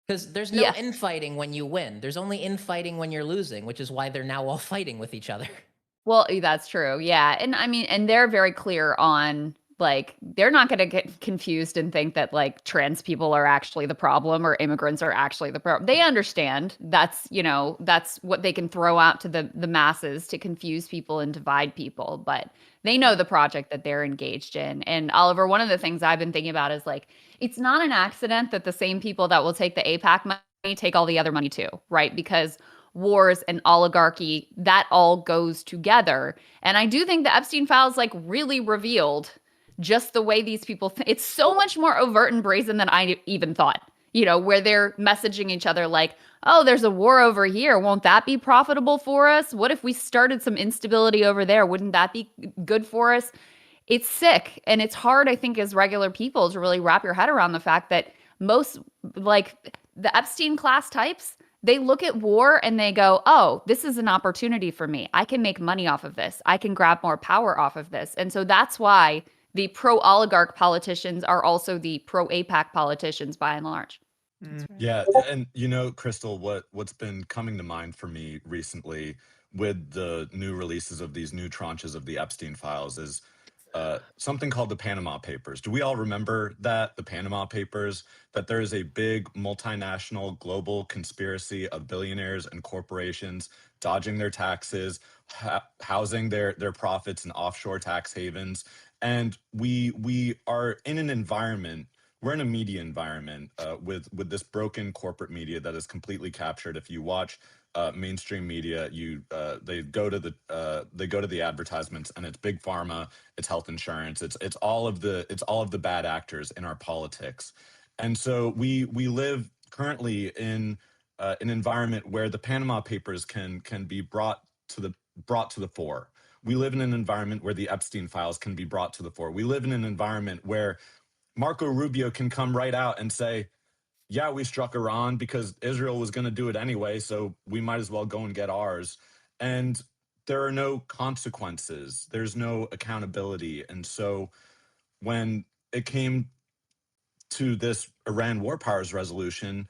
Speaker 3: Because there's no
Speaker 1: Yeah.
Speaker 3: infighting when you win. There's only infighting when you're losing, which is why they're now all fighting with each other.
Speaker 1: Well, that's true. Yeah. And I mean, and they're very clear on, like, they're not going to get confused and think that like trans people are actually the problem or immigrants are actually the problem. They understand that's, that's what they can throw out to the masses to confuse people and divide people, but they know the project that they're engaged in. And Oliver, one of the things I've been thinking about is like, it's not an accident that the same people that will take the APAC money take all the other money too, right? Because wars and oligarchy, that all goes together. And I do think the Epstein files like really revealed just the way these people it's so much more overt and brazen than I even thought, where they're messaging each other like, oh, there's a war over here, won't that be profitable for us? What if we started some instability over there? Wouldn't that be good for us? It's sick, and it's hard, I think, as regular people to really wrap your head around the fact that most, like, the Epstein class types, they look at war and they go, oh, this is an opportunity for me. I can make money off of this. I can grab more power off of this. And so that's why the pro-oligarch politicians are also the pro-APAC politicians by and large.
Speaker 6: Yeah, and Crystal, what's been coming to mind for me recently with the new releases of these new tranches of the Epstein files is something called the Panama Papers. Do we all remember that, the Panama Papers, that there is a big multinational global conspiracy of billionaires and corporations dodging their taxes, housing their profits in offshore tax havens, and we are in an environment. We're in a media environment with this broken corporate media that is completely captured. If you watch mainstream media, they go to the advertisements, and it's big pharma, it's health insurance, it's all of the bad actors in our politics, and so we live currently in an environment where the Panama Papers can be brought to the fore. We live in an environment where the Epstein files can be brought to the fore. We live in an environment where Marco Rubio can come right out and say, yeah, we struck Iran because Israel was going to do it anyway, so we might as well go and get ours. And there are no consequences. There's no accountability. And so when it came to this Iran War Powers resolution,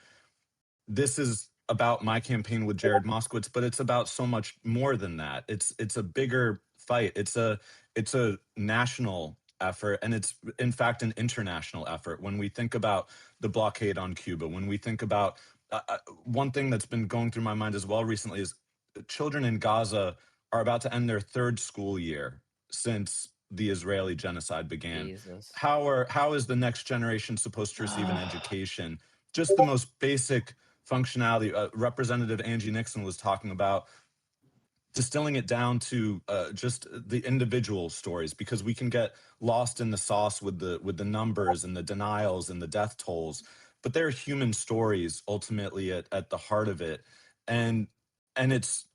Speaker 6: this is about my campaign with Jared Moskowitz, but it's about so much more than that. It's a bigger fight. It's a national effort, and it's in fact an international effort. When we think about the blockade on Cuba, when we think about one thing that's been going through my mind as well recently is children in Gaza are about to end their third school year since the Israeli genocide began.
Speaker 3: Jesus.
Speaker 6: How is the next generation supposed to receive an education? Just the most basic functionality. Representative Angie Nixon was talking about distilling it down to just the individual stories, because we can get lost in the sauce with the numbers and the denials and the death tolls, but there are human stories ultimately at the heart of it. and it's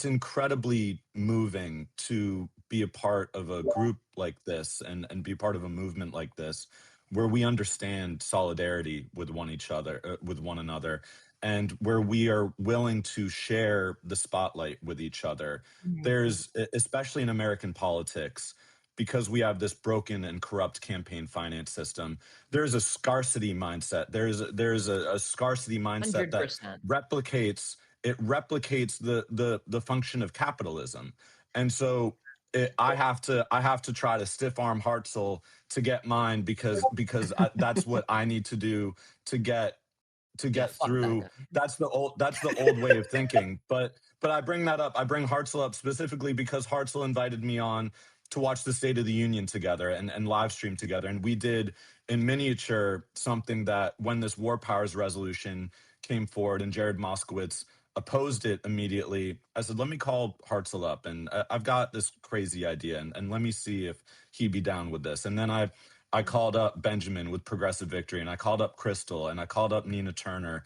Speaker 6: incredibly moving to be a part of a group like this and be part of a movement like this where we understand solidarity with with one another, and where we are willing to share the spotlight with each other. There's, especially in American politics, because we have this broken and corrupt campaign finance system, there's a scarcity mindset. There's a scarcity mindset that
Speaker 3: 100%.
Speaker 6: replicates the function of capitalism. And so I have to try to stiff arm Hartzell to get mine, because that's what I need to do to get
Speaker 3: Yeah, fuck that
Speaker 6: through.
Speaker 3: guy.
Speaker 6: That's the old way of thinking. But I bring that up. I bring Hartzell up specifically because Hartzell invited me on to watch the State of the Union together and live stream together. And we did in miniature something that, when this war powers resolution came forward and Jared Moskowitz opposed it immediately, I said, let me call Hartzell up, and I've got this crazy idea, and let me see if he'd be down with this. And then I called up Benjamin with Progressive Victory, and I called up Crystal, and I called up Nina Turner,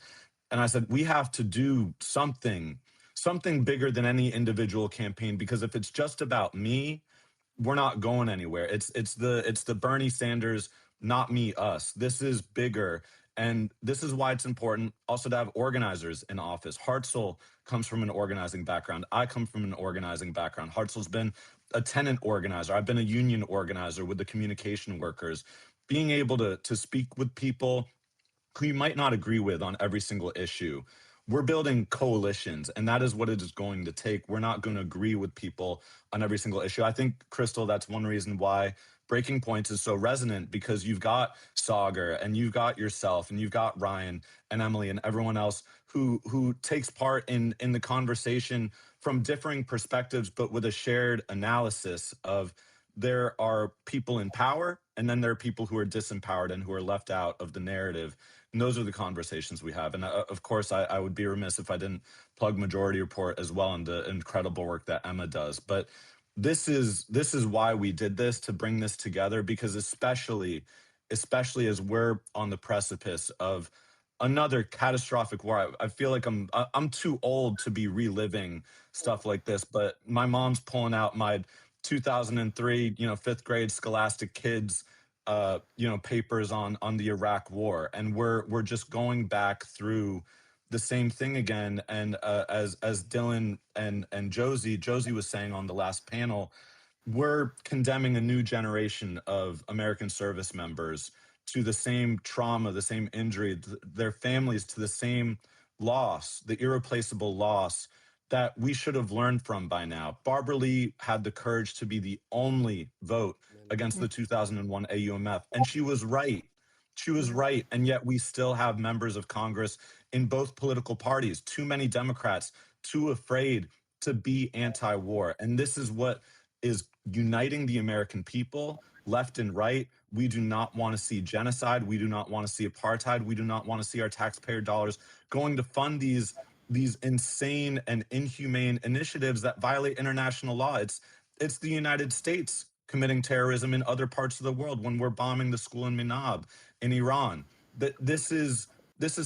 Speaker 6: and I said, we have to do something bigger than any individual campaign, because if it's just about me, we're not going anywhere. It's the Bernie Sanders, not me, us. This is bigger. And this is why it's important also to have organizers in office. Hartzell comes from an organizing background. I come from an organizing background. Hartzell's been a tenant organizer. I've been a union organizer with the communication workers. Being able to speak with people who you might not agree with on every single issue. We're building coalitions, and that is what it is going to take. We're not going to agree with people on every single issue. I think, Crystal, that's one reason why Breaking Points is so resonant, because you've got Sauger, and you've got yourself, and you've got Ryan and Emily and everyone else who takes part in the conversation from differing perspectives, but with a shared analysis of, there are people in power, and then there are people who are disempowered and who are left out of the narrative. And those are the conversations we have. And of course, I would be remiss if I didn't plug Majority Report as well, and the incredible work that Emma does. But this is why we did this, to bring this together, because especially as we're on the precipice of another catastrophic war. I feel like I'm too old to be reliving stuff like this, but my mom's pulling out my 2003, fifth grade Scholastic Kids, papers on the Iraq War, and we're just going back through the same thing again. And as Dylan and Josie was saying on the last panel, we're condemning a new generation of American service members to the same trauma, the same injury, their families to the same loss, the irreplaceable loss that we should have learned from by now. Barbara Lee had the courage to be the only vote against the 2001 AUMF, and she was right. She was right, and yet we still have members of Congress in both political parties, too many Democrats, too afraid to be anti-war. And this is what is uniting the American people, left and right. We do not want to see genocide. We do not want to see apartheid. We do not want to see our taxpayer dollars going to fund these insane and inhumane initiatives that violate international law. It's the United States committing terrorism in other parts of the world when we're bombing the school in Minab in Iran. This is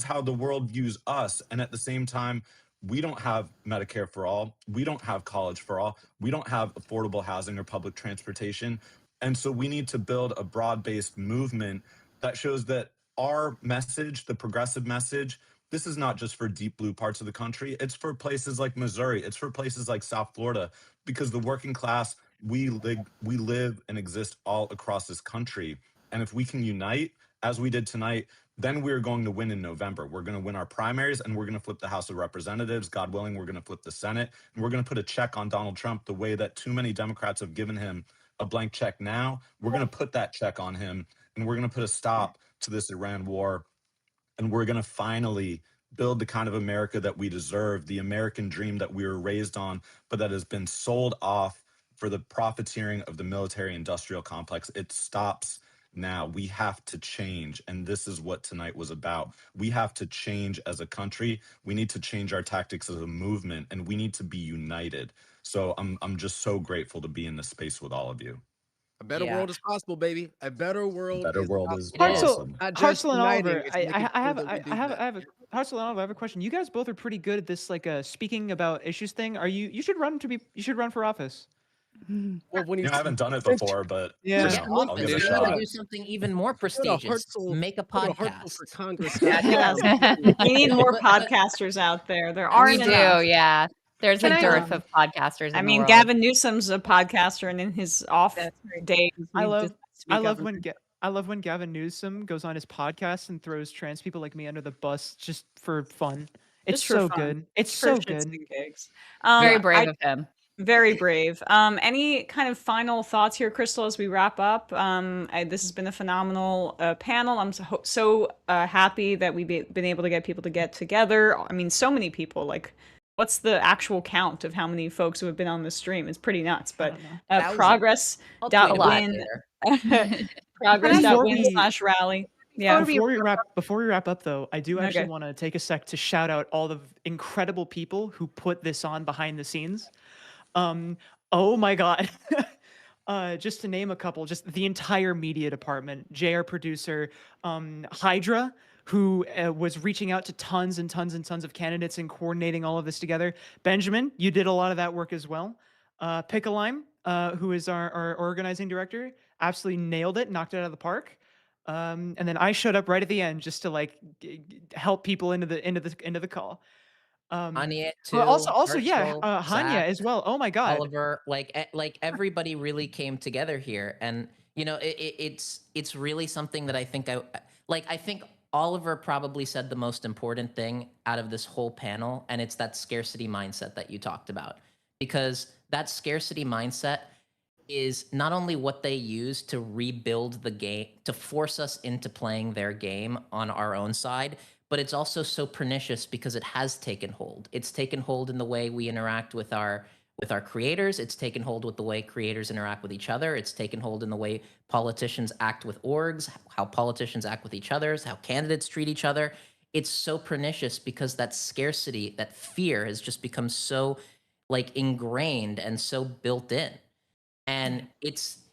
Speaker 6: how the world views us. And at the same time, we don't have Medicare for all. We don't have college for all. We don't have affordable housing or public transportation. And so we need to build a broad-based movement that shows that our message, the progressive message, this is not just for deep blue parts of the country. It's for places like Missouri. It's for places like South Florida, because the working class, we live and exist all across this country. And if we can unite, as we did tonight, then we're going to win in November. We're going to win our primaries, and we're going to flip the House of Representatives. God willing, we're going to flip the Senate, and we're going to put a check on Donald Trump the way that too many Democrats have given him a blank check now. We're going to put that check on him, and we're going to put a stop to this Iran war. And we're going to finally build the kind of America that we deserve, the American dream that we were raised on, but that has been sold off for the profiteering of the military industrial complex. It stops now. We have to change. And this is what tonight was about. We have to change as a country. We need to change our tactics as a movement, and we need to be united. So I'm just so grateful to be in this space with all of you.
Speaker 5: A better world is possible, baby. A better world
Speaker 6: Better
Speaker 5: is
Speaker 6: world is
Speaker 5: possible.
Speaker 6: awesome.
Speaker 5: Not just
Speaker 4: Hartzell and
Speaker 5: uniting,
Speaker 4: Oliver,
Speaker 5: it's making sure that we do that.
Speaker 4: I have a Hartzell and Oliver, I have a question. You guys both are pretty good at this, like, speaking about issues thing. Are you? You should run for office.
Speaker 5: Well, when
Speaker 6: I haven't done it before, but
Speaker 4: Yeah.
Speaker 6: I'll give it a
Speaker 3: We need to
Speaker 6: shot.
Speaker 3: do something even more
Speaker 5: Go to
Speaker 3: prestigious.
Speaker 5: Hartzell.
Speaker 3: Make a
Speaker 5: Go to Hartzell for
Speaker 3: podcast.
Speaker 5: Congress.
Speaker 2: Yes. We need more podcasters out there. There
Speaker 1: We
Speaker 2: aren't
Speaker 1: do,
Speaker 2: enough.
Speaker 1: yeah. There's a
Speaker 2: Can I-
Speaker 1: dearth of podcasters
Speaker 2: I
Speaker 1: in the
Speaker 2: mean,
Speaker 1: world.
Speaker 2: Gavin Newsom's a podcaster, and in his off days,
Speaker 4: I
Speaker 2: he
Speaker 4: love
Speaker 2: decides to be
Speaker 4: I love
Speaker 2: governor.
Speaker 4: when Gavin Newsom goes on his podcast and throws trans people like me under the bus just for fun. It's
Speaker 2: Just for
Speaker 4: so
Speaker 2: fun.
Speaker 4: good. It's
Speaker 2: For
Speaker 4: so
Speaker 2: shits
Speaker 4: good.
Speaker 2: and gigs.
Speaker 1: Very brave of him.
Speaker 2: Very brave. Any kind of final thoughts here, Crystal, as we wrap up? This has been a phenomenal panel. I'm so happy that we've been able to get people to get together. I mean, so many people. Like, what's the actual count of how many folks who have been on the stream? It's pretty nuts. But progress dot win. Progress dot win / rally. Yeah.
Speaker 4: Before we wrap up though, I do actually
Speaker 2: Okay.
Speaker 4: want to take a sec to shout out all the incredible people who put this on behind the scenes. Oh my God. Just to name a couple, just the entire media department, JR producer, Hydra, who was reaching out to tons and tons and tons of candidates and coordinating all of this together. Benjamin, you did a lot of that work as well. Pickalime, who is our organizing director, absolutely nailed it, knocked it out of the park. And then I showed up right at the end just to like help people into the call.
Speaker 3: Hanya too.
Speaker 4: Well, also, yeah,
Speaker 3: Hartzell,
Speaker 4: Hanya
Speaker 3: Zach,
Speaker 4: as well. Oh my God.
Speaker 3: Oliver, like everybody really came together here, and you know, it's really something that I think I think Oliver probably said the most important thing out of this whole panel, and it's that scarcity mindset that you talked about, because that scarcity mindset is not only what they use to rebuild the game, to force us into playing their game on our own side, but it's also so pernicious because it has taken hold. It's taken hold in the way we interact with our creators. It's taken hold with the way creators interact with each other. It's taken hold in the way politicians act with orgs, how politicians act with each other, how candidates treat each other. It's so pernicious because that scarcity, that fear has just become so like ingrained and so built in. And it's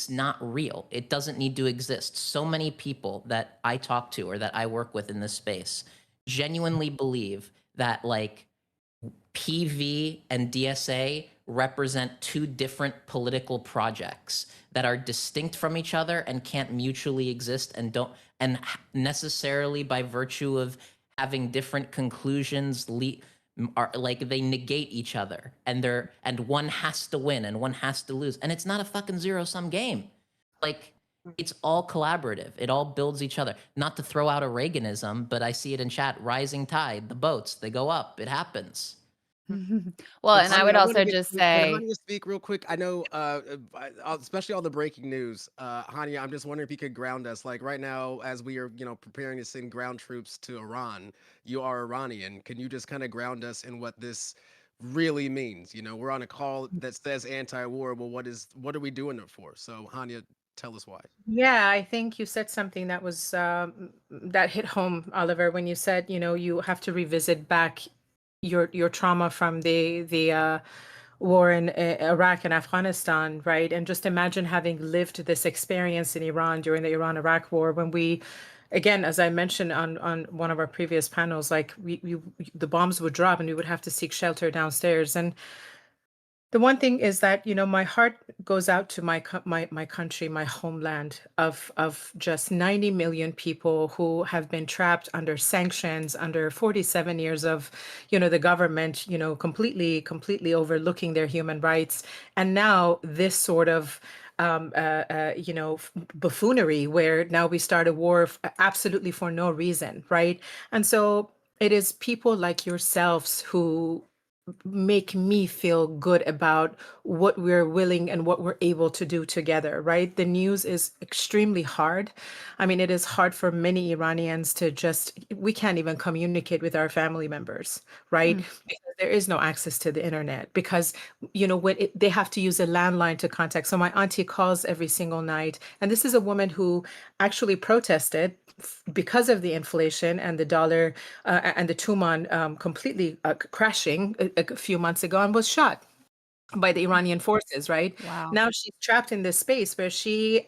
Speaker 3: not real. It doesn't need to exist. So many people that I talk to or that I work with in this space genuinely believe that like PV and DSA represent two different political projects that are distinct from each other and can't mutually exist and necessarily by virtue of having different conclusions are like they negate each other, and one has to win and one has to lose, and it's not a fucking zero-sum game. Like, it's all collaborative. It all builds each other. Not to throw out a Reaganism, but I see it in chat. Rising tide, the boats, they go up. It happens.
Speaker 1: Well, and I would also
Speaker 5: Can
Speaker 1: say,
Speaker 5: Hania speak real quick? I know, especially all the breaking news. Hania, I'm just wondering if you could ground us. Like right now, as we are, preparing to send ground troops to Iran, you are Iranian. Can you just kind of ground us in what this really means? We're on a call that says anti-war. Well, what are we doing it for? So Hania, tell us why.
Speaker 7: Yeah, I think you said something that was that hit home, Oliver, when you said, you have to revisit back your trauma from the war in Iraq and Afghanistan, right? And just imagine having lived this experience in Iran during the Iran-Iraq war, when we, again, as I mentioned on one of our previous panels, like the bombs would drop and we would have to seek shelter downstairs. And the one thing is that, my heart goes out to my country, my homeland of just 90 million people who have been trapped under sanctions, under 47 years of, the government, completely overlooking their human rights. And now this sort of, buffoonery where now we start a war absolutely for no reason, right? And so it is people like yourselves who make me feel good about what we're willing and what we're able to do together, right? The news is extremely hard. I mean, it is hard for many Iranians to we can't even communicate with our family members, right? Because there is no access to the internet, because, they have to use a landline to contact. So my auntie calls every single night. And this is a woman who actually protested because of the inflation and the dollar and the Tuman completely crashing a few months ago, and was shot. by the Iranian forces, right?
Speaker 1: Wow.
Speaker 7: Now she's trapped in this space where she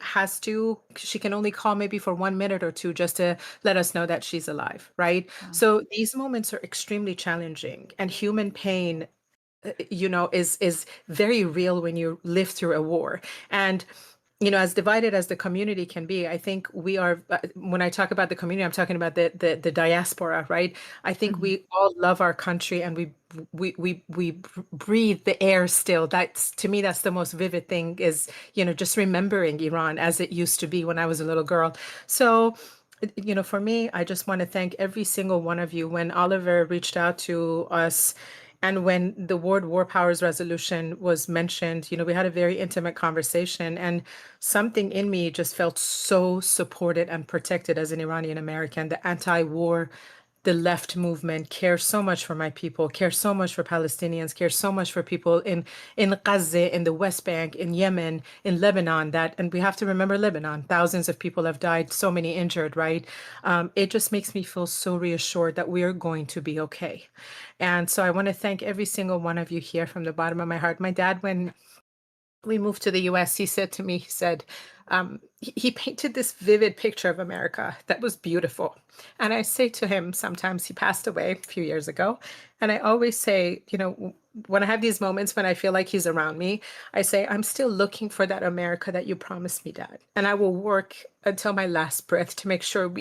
Speaker 7: can only call maybe for 1 minute or two just to let us know that she's alive, right?
Speaker 1: Wow.
Speaker 7: So these moments are extremely challenging, and human pain, is very real when you live through a war. And as divided as the community can be, I think we are, when I talk about the community, I'm talking about the diaspora, right? I think we all love our country, and we breathe the air still. That's, to me, that's the most vivid thing, is, just remembering Iran as it used to be when I was a little girl. So, for me, I just want to thank every single one of you. When Oliver reached out to us, and when the World War Powers Resolution was mentioned, we had a very intimate conversation, and something in me just felt so supported and protected as an Iranian American. The anti-war, the left movement cares so much for my people, cares so much for Palestinians, cares so much for people in Gaza, in the West Bank, in Yemen, in Lebanon. And we have to remember Lebanon. Thousands of people have died, so many injured, right? It just makes me feel so reassured that we are going to be okay. And so I want to thank every single one of you here from the bottom of my heart. My dad, when we moved to the US, he said to me, he said, he painted this vivid picture of America that was beautiful. And I say to him, sometimes, he passed away a few years ago, and I always say, when I have these moments when I feel like he's around me, I say, I'm still looking for that America that you promised me, Dad. And I will work until my last breath to make sure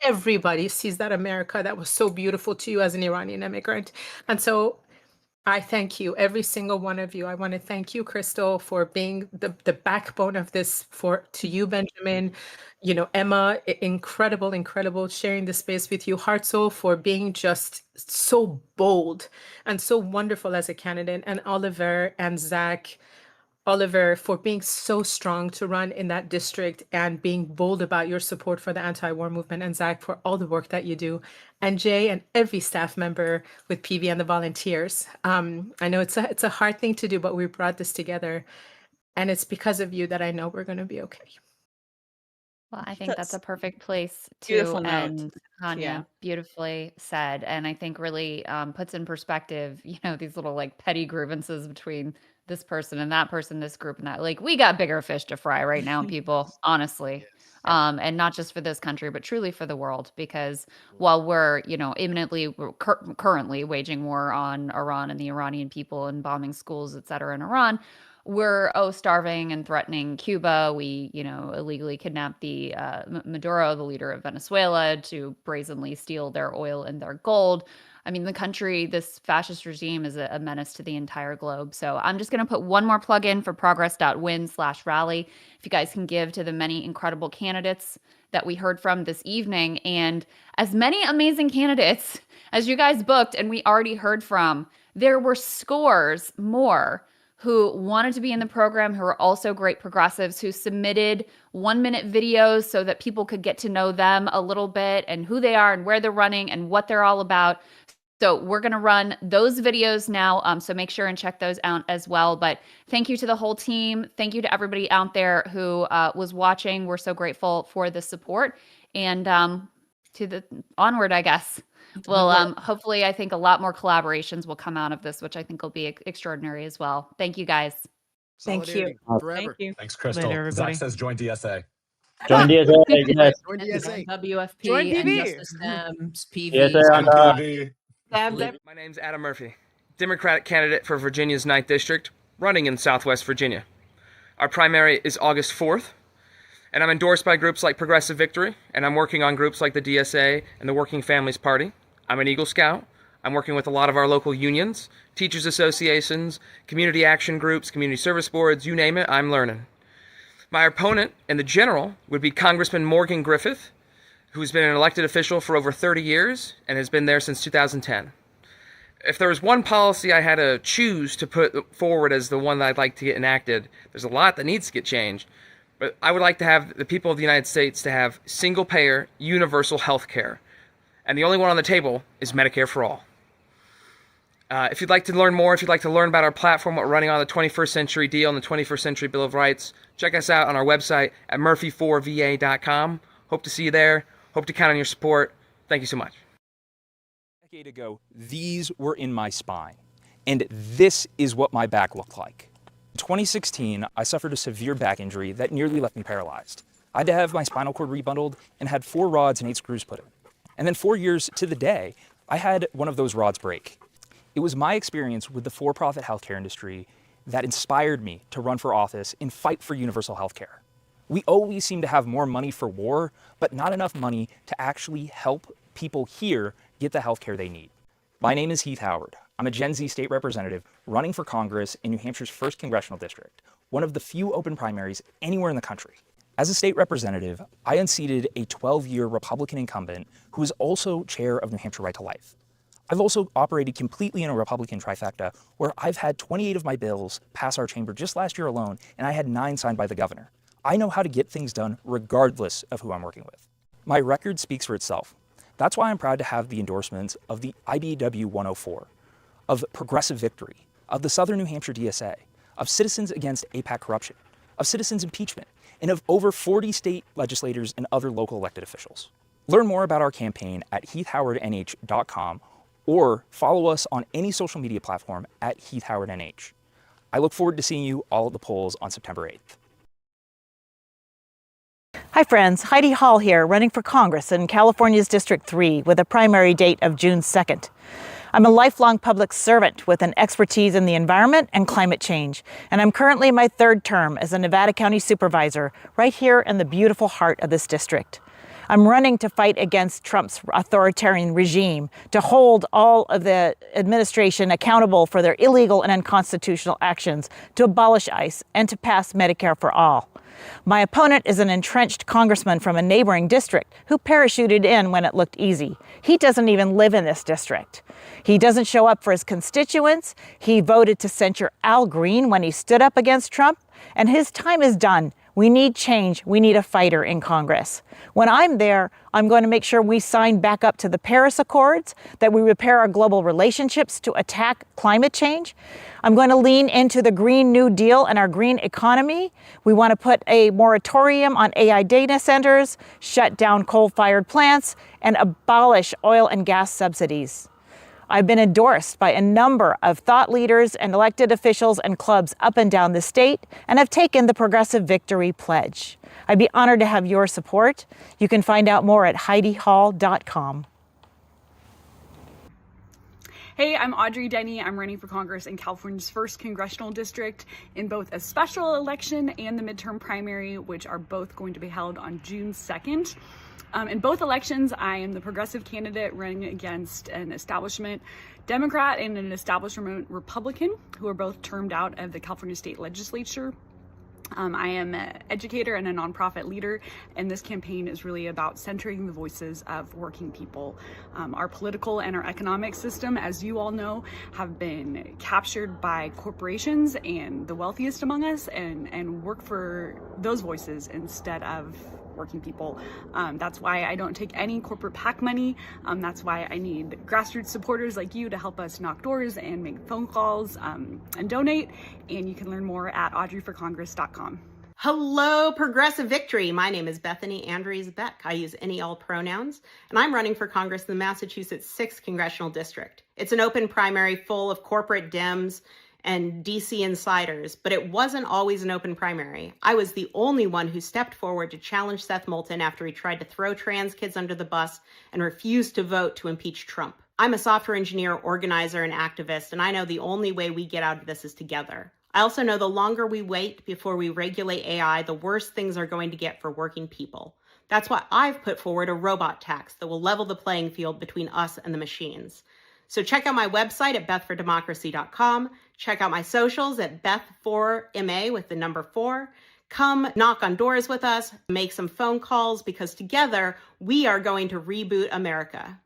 Speaker 7: everybody sees that America that was so beautiful to you as an Iranian immigrant. And so I thank you, every single one of you. I want to thank you, Crystal, for being the backbone of this, to you, Benjamin, Emma, incredible sharing this space with you. Hartzell, for being just so bold and so wonderful as a candidate, and Oliver and Zach. Oliver, for being so strong to run in that district and being bold about your support for the anti-war movement, and Zach, for all the work that you do, and Jay and every staff member with PV and the volunteers. I know it's a hard thing to do, but we brought this together, and it's because of you that I know we're going to be okay.
Speaker 1: Well, I think that's a perfect place to
Speaker 2: Beautiful note.
Speaker 1: end, Tanya.
Speaker 2: Yeah.
Speaker 1: Beautifully said. And I think really puts in perspective, these little like petty grievances between this person and that person, this group and that. Like, we got bigger fish to fry right now, people, honestly. And not just for this country, but truly for the world. Because while we're, currently waging war on Iran and the Iranian people and bombing schools, et cetera, in Iran, we're starving and threatening Cuba. We illegally kidnapped the Maduro, the leader of Venezuela, to brazenly steal their oil and their gold. I mean, the country, this fascist regime, is a menace to the entire globe. So I'm just going to put one more plug in for progress.win/rally. If you guys can give to the many incredible candidates that we heard from this evening, and as many amazing candidates as you guys booked and we already heard from, there were scores more who wanted to be in the program, who are also great progressives, who submitted 1-minute videos so that people could get to know them a little bit and who they are and where they're running and what they're all about. So we're going to run those videos now. So make sure and check those out as well. But thank you to the whole team. Thank you to everybody out there who was watching. We're so grateful for the support. And to the onward, I guess. Well, hopefully, I think a lot more collaborations will come out of this, which I think will be extraordinary as well. Thank you, guys.
Speaker 2: Thank you.
Speaker 5: Forever.
Speaker 2: Thank you.
Speaker 6: Thanks, Crystal.
Speaker 4: Later, everybody.
Speaker 6: Zach says join DSA.
Speaker 3: Join
Speaker 6: DSA,
Speaker 3: yes.
Speaker 5: Join
Speaker 3: And
Speaker 5: DSA.
Speaker 3: WFP
Speaker 2: Join
Speaker 3: and
Speaker 2: PV.
Speaker 3: Justice Dems, PV.
Speaker 6: PV.
Speaker 9: My name's Adam Murphy, Democratic candidate for Virginia's 9th District, running in Southwest Virginia. Our primary is August 4th, and I'm endorsed by groups like Progressive Victory, and I'm working on groups like the DSA and the Working Families Party. I'm an Eagle Scout. I'm working with a lot of our local unions, teachers associations, community action groups, community service boards, you name it, I'm learning. My opponent in the general would be Congressman Morgan Griffith, who's been an elected official for over 30 years and has been there since 2010. If there was one policy I had to choose to put forward as the one that I'd like to get enacted, there's a lot that needs to get changed, but I would like to have the people of the United States to have single-payer, universal health care. And the only one on the table is Medicare for all. If you'd like to learn more, if you'd like to learn about our platform, what we're running on the 21st Century Deal and the 21st Century Bill of Rights, check us out on our website at murphy4va.com. Hope to see you there. Hope to count on your support. Thank you so much.
Speaker 10: A decade ago, these were in my spine. And this is what my back looked like. In 2016, I suffered a severe back injury that nearly left me paralyzed. I had to have my spinal cord rebundled and had 4 rods and 8 screws put in. And then 4 years to the day, I had one of those rods break. It was my experience with the for-profit healthcare industry that inspired me to run for office and fight for universal healthcare. We always seem to have more money for war, but not enough money to actually help people here get the healthcare they need. My name is Heath Howard. I'm a Gen Z state representative running for Congress in New Hampshire's 1st congressional district, one of the few open primaries anywhere in the country. As a state representative, I unseated a 12-year Republican incumbent who is also chair of New Hampshire Right to Life. I've also operated completely in a Republican trifecta where I've had 28 of my bills pass our chamber just last year alone, and I had 9 signed by the governor. I know how to get things done regardless of who I'm working with. My record speaks for itself. That's why I'm proud to have the endorsements of the IBW 104, of Progressive Victory, of the Southern New Hampshire DSA, of Citizens Against APAC Corruption, of Citizens Impeachment, and of over 40 state legislators and other local elected officials. Learn more about our campaign at heathhowardnh.com or follow us on any social media platform at heathhowardnh. I look forward to seeing you all at the polls on September 8th.
Speaker 13: Hi friends, Heidi Hall here, running for Congress in California's District 3 with a primary date of June 2nd. I'm a lifelong public servant with an expertise in the environment and climate change, and I'm currently in my 3rd term as a Nevada County Supervisor right here in the beautiful heart of this district. I'm running to fight against Trump's authoritarian regime, to hold all of the administration accountable for their illegal and unconstitutional actions, to abolish ICE, and to pass Medicare for all. My opponent is an entrenched congressman from a neighboring district who parachuted in when it looked easy. He doesn't even live in this district. He doesn't show up for his constituents. He voted to censure Al Green when he stood up against Trump, and his time is done. We need change. We need a fighter in Congress. When I'm there, I'm going to make sure we sign back up to the Paris Accords, that we repair our global relationships to attack climate change. I'm going to lean into the Green New Deal and our green economy. We want to put a moratorium on AI data centers, shut down coal-fired plants, and abolish oil and gas subsidies. I've been endorsed by a number of thought leaders and elected officials and clubs up and down the state, and have taken the Progressive Victory Pledge. I'd be honored to have your support. You can find out more at HeidiHall.com.
Speaker 23: Hey, I'm Audrey Denny. I'm running for Congress in California's 1st congressional district in both a special election and the midterm primary, which are both going to be held on June 2nd. In both elections, I am the progressive candidate running against an establishment Democrat and an establishment Republican, who are both termed out of the California state legislature. I am an educator and a nonprofit leader, and this campaign is really about centering the voices of working people. Our political and our economic system, as you all know, have been captured by corporations and the wealthiest among us, and work for those voices instead of working people. That's why I don't take any corporate PAC money. That's why I need grassroots supporters like you to help us knock doors and make phone calls and donate. And you can learn more at audreyforcongress.com.
Speaker 24: Hello, Progressive Victory. My name is Bethany Andrews Beck. I use any, all pronouns, and I'm running for Congress in the Massachusetts 6th Congressional District. It's an open primary full of corporate Dems and DC insiders, but it wasn't always an open primary. I was the only one who stepped forward to challenge Seth Moulton after he tried to throw trans kids under the bus and refused to vote to impeach Trump. I'm a software engineer, organizer, and activist, and I know the only way we get out of this is together. I also know the longer we wait before we regulate AI, the worse things are going to get for working people. That's why I've put forward a robot tax that will level the playing field between us and the machines. So check out my website at bethfordemocracy.com. Check out my socials at Beth4MA with the number 4. Come knock on doors with us, make some phone calls, because together we are going to reboot America.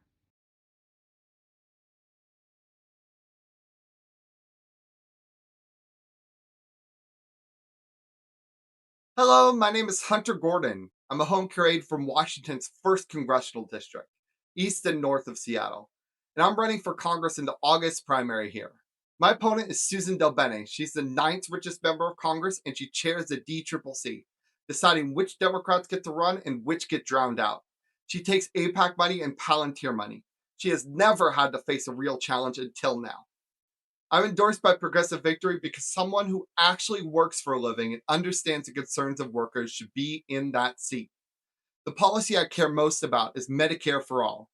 Speaker 25: Hello, my name is Hunter Gordon. I'm a home care aide from Washington's 1st Congressional District, east and north of Seattle. And I'm running for Congress in the August primary here. My opponent is Susan DelBene. She's the 9th richest member of Congress, and she chairs the DCCC, deciding which Democrats get to run and which get drowned out. She takes APAC money and Palantir money. She has never had to face a real challenge until now. I'm endorsed by Progressive Victory because someone who actually works for a living and understands the concerns of workers should be in that seat. The policy I care most about is Medicare for all.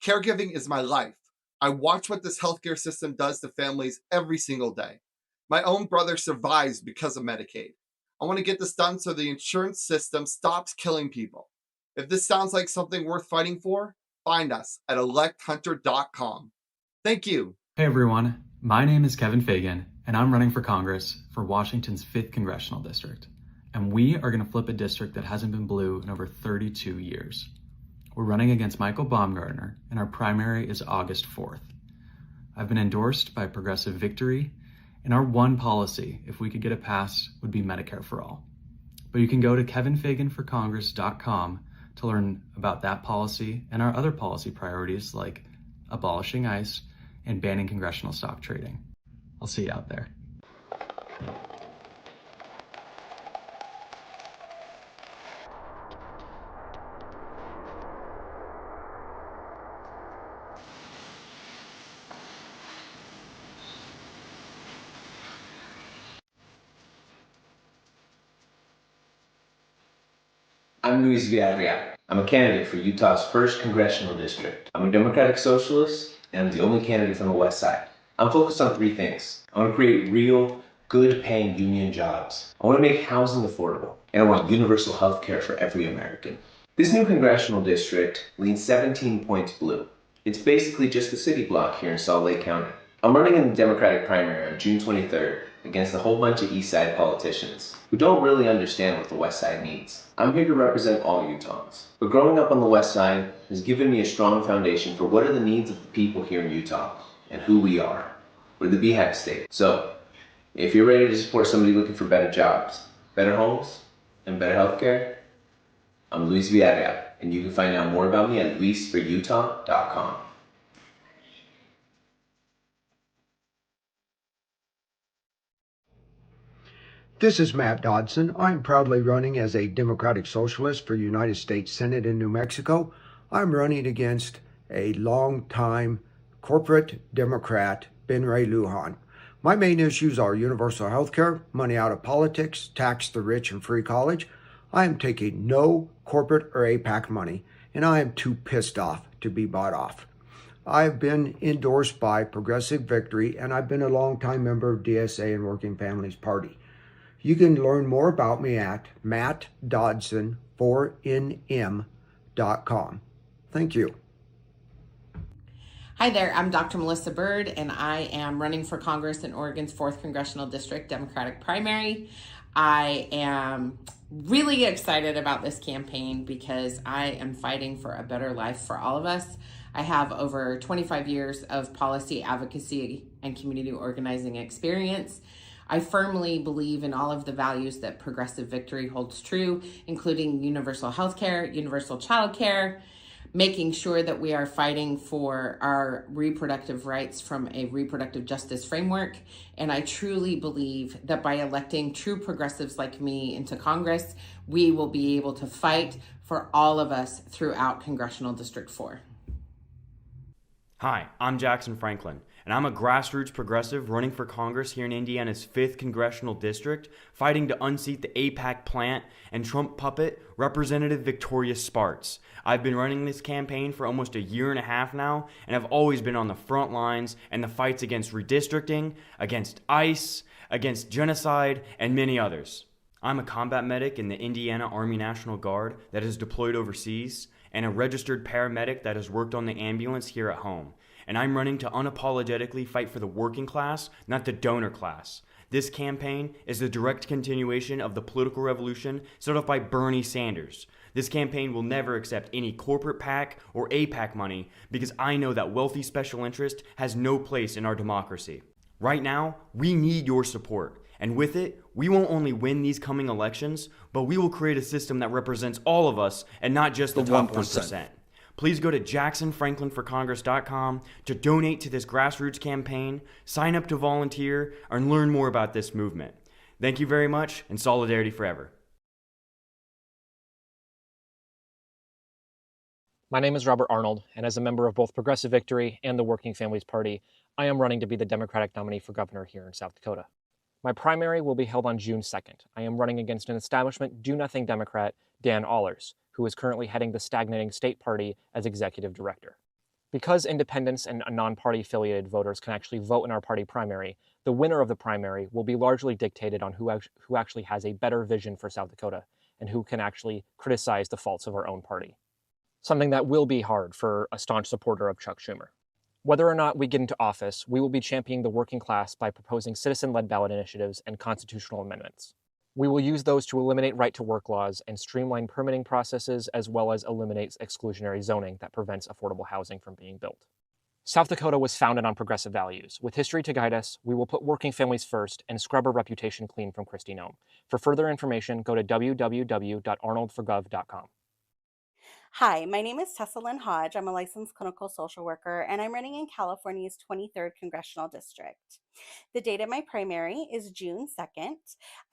Speaker 25: Caregiving is my life. I watch what this healthcare system does to families every single day. My own brother survives because of Medicaid. I want to get this done so the insurance system stops killing people. If this sounds like something worth fighting for, find us at electhunter.com. Thank you.
Speaker 11: Hey everyone, my name is Kevin Fagan, and I'm running for Congress for Washington's 5th Congressional District. And we are going to flip a district that hasn't been blue in over 32 years. We're running against Michael Baumgartner, and our primary is August 4th. I've been endorsed by Progressive Victory, and our one policy, if we could get it passed, would be Medicare for all. But you can go to kevinfaganforcongress.com to learn about that policy and our other policy priorities like abolishing ICE and banning congressional stock trading. I'll see you out there.
Speaker 12: I'm Luis Villarreal. I'm a candidate for Utah's 1st Congressional District. I'm a Democratic Socialist, and I'm the only candidate from the West Side. I'm focused on 3 things. I want to create real, good-paying union jobs. I want to make housing affordable, and I want universal health care for every American. This new congressional district leans 17 points blue. It's basically just a city block here in Salt Lake County. I'm running in the Democratic primary on June 23rd against a whole bunch of East Side politicians who don't really understand what the West Side needs. I'm here to represent all Utahns. But growing up on the West Side has given me a strong foundation for what are the needs of the people here in Utah and who we are. We're the Beehive State. So, if you're ready to support somebody looking for better jobs, better homes, and better healthcare, I'm Luis Villarreal, and you can find out more about me at luisforutah.com.
Speaker 15: This is Matt Dodson. I'm proudly running as a Democratic Socialist for United States Senate in New Mexico. I'm running against a longtime corporate Democrat, Ben Ray Lujan. My main issues are universal health care, money out of politics, tax the rich and free college. I am taking no corporate or APAC money, and I am too pissed off to be bought off. I've been endorsed by Progressive Victory, and I've been a longtime member of DSA and Working Families Party. You can learn more about me at mattdodson4nm.com. Thank you.
Speaker 16: Hi there, I'm Dr. Melissa Bird, and I am running for Congress in Oregon's 4th Congressional District Democratic primary. I am really excited about this campaign because I am fighting for a better life for all of us. I have over 25 years of policy advocacy and community organizing experience. I firmly believe in all of the values that Progressive Victory holds true, including universal health care, universal child care, making sure that we are fighting for our reproductive rights from a reproductive justice framework. And I truly believe that by electing true progressives like me into Congress, we will be able to fight for all of us throughout Congressional District 4.
Speaker 22: Hi, I'm Jackson Franklin, and I'm a grassroots progressive running for Congress here in Indiana's 5th Congressional District, fighting to unseat the AIPAC plant and Trump puppet, Representative Victoria Spartz. I've been running this campaign for almost a year and a half now, and I've always been on the front lines and the fights against redistricting, against ICE, against genocide, and many others. I'm a combat medic in the Indiana Army National Guard that is deployed overseas, and a registered paramedic that has worked on the ambulance here at home. And I'm running to unapologetically fight for the working class, not the donor class. This campaign is the direct continuation of the political revolution set off by Bernie Sanders. This campaign will never accept any corporate PAC or APAC money because I know that wealthy special interest has no place in our democracy. Right now, we need your support. And with it, we won't only win these coming elections, but we will create a system that represents all of us and not just the top 1%. Please go to jacksonfranklinforcongress.com to donate to this grassroots campaign, sign up to volunteer, and learn more about this movement. Thank you very much, and solidarity forever.
Speaker 26: My name is Robert Arnold, and as a member of both Progressive Victory and the Working Families Party,
Speaker 14: I am running to be the Democratic nominee for governor here in South Dakota. My primary will be held on June 2nd. I am running against an establishment do-nothing Democrat, Dan Allers, who is currently heading the stagnating state party as executive director. Because independents and non-party affiliated voters can actually vote in our party primary, the winner of the primary will be largely dictated on who actually has a better vision for South Dakota and who can actually criticize the faults of our own party. Something that will be hard for a staunch supporter of Chuck Schumer. Whether or not we get into office, we will be championing the working class by proposing citizen-led ballot initiatives and constitutional amendments. We will use those to eliminate right-to-work laws and streamline permitting processes, as well as eliminate exclusionary zoning that prevents affordable housing from being built. South Dakota was founded on progressive values. With history to guide us, we will put working families first and scrub our reputation clean from Kristi Noem. For further information, go to www.arnoldforgov.com.
Speaker 17: Hi, my name is Tessa Lynn Hodge. I'm a licensed clinical social worker, and I'm running in California's 23rd Congressional District. The date of my primary is June 2nd.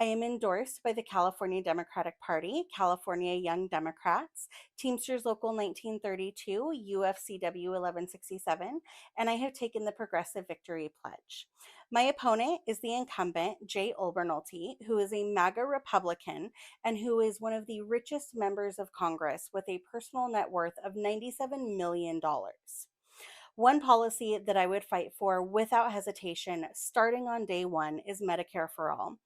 Speaker 17: I am endorsed by the California Democratic Party, California Young Democrats, Teamsters Local 1932, UFCW 1167, and I have taken the Progressive Victory Pledge. My opponent is the incumbent, Jay Olbernolte, who is a MAGA Republican and who is one of the richest members of Congress with a personal net worth of $97 million. One policy that I would fight for without hesitation, starting on day one, is Medicare for all.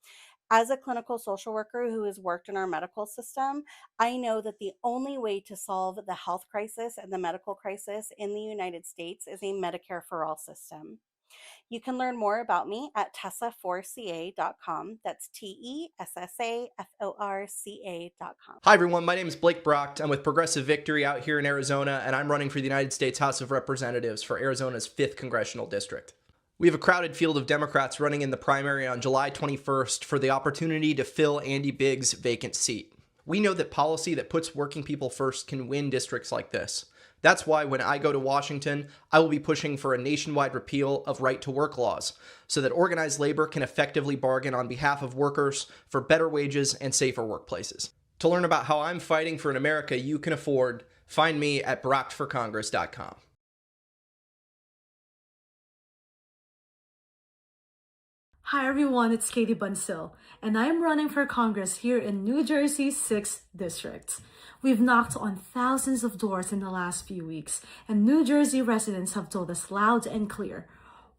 Speaker 17: As a clinical social worker who has worked in our medical system, I know that the only way to solve the health crisis and the medical crisis in the United States is a Medicare for all system. You can learn more about me at tessa4ca.com. That's TESSAFORCA.com.
Speaker 19: Hi, everyone. My name is Blake Brock. I'm with Progressive Victory out here in Arizona, and I'm running for the United States House of Representatives for Arizona's 5th Congressional District. We have a crowded field of Democrats running in the primary on July 21st for the opportunity to fill Andy Biggs' vacant seat. We know that policy that puts working people first can win districts like this. That's why when I go to Washington, I will be pushing for a nationwide repeal of right-to-work laws so that organized labor can effectively bargain on behalf of workers for better wages and safer workplaces. To learn about how I'm fighting for an America you can afford, find me at brockedforcongress.com.
Speaker 20: Hi everyone, it's Katie Bunsil, and I'm running for Congress here in New Jersey's 6th District. We've knocked on thousands of doors in the last few weeks, and New Jersey residents have told us loud and clear,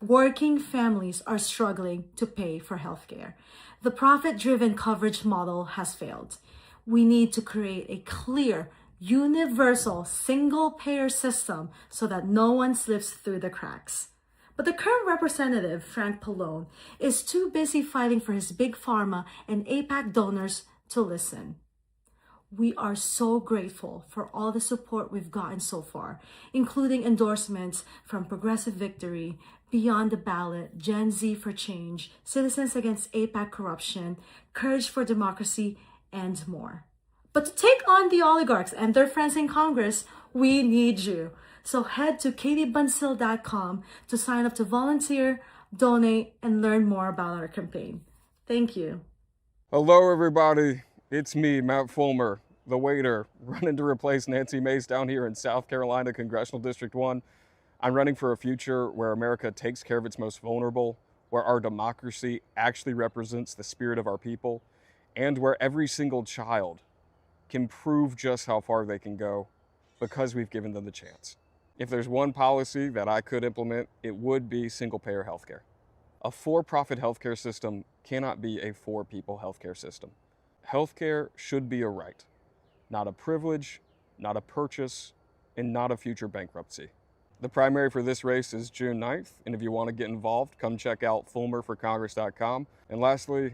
Speaker 20: working families are struggling to pay for healthcare. The profit-driven coverage model has failed. We need to create a clear, universal, single-payer system so that no one slips through the cracks. But the current representative, Frank Pallone, is too busy fighting for his big pharma and APAC donors to listen. We are so grateful for all the support we've gotten so far, including endorsements from Progressive Victory, Beyond the Ballot, Gen Z for Change, Citizens Against APAC Corruption, Courage for Democracy, and more. But to take on the oligarchs and their friends in Congress, we need you. So head to katiebunsil.com to sign up to volunteer, donate, and learn more about our campaign. Thank you.
Speaker 21: Hello, everybody. It's me, Matt Fulmer, the waiter, running to replace Nancy Mace down here in South Carolina, Congressional District 1. I'm running for a future where America takes care of its most vulnerable, where our democracy actually represents the spirit of our people, and where every single child can prove just how far they can go because we've given them the chance. If there's one policy that I could implement, it would be single-payer healthcare. A for-profit healthcare system cannot be a for-people healthcare system. Healthcare should be a right, not a privilege, not a purchase, and not a future bankruptcy. The primary for this race is June 9th, and if you want to get involved, come check out fulmerforcongress.com. And lastly,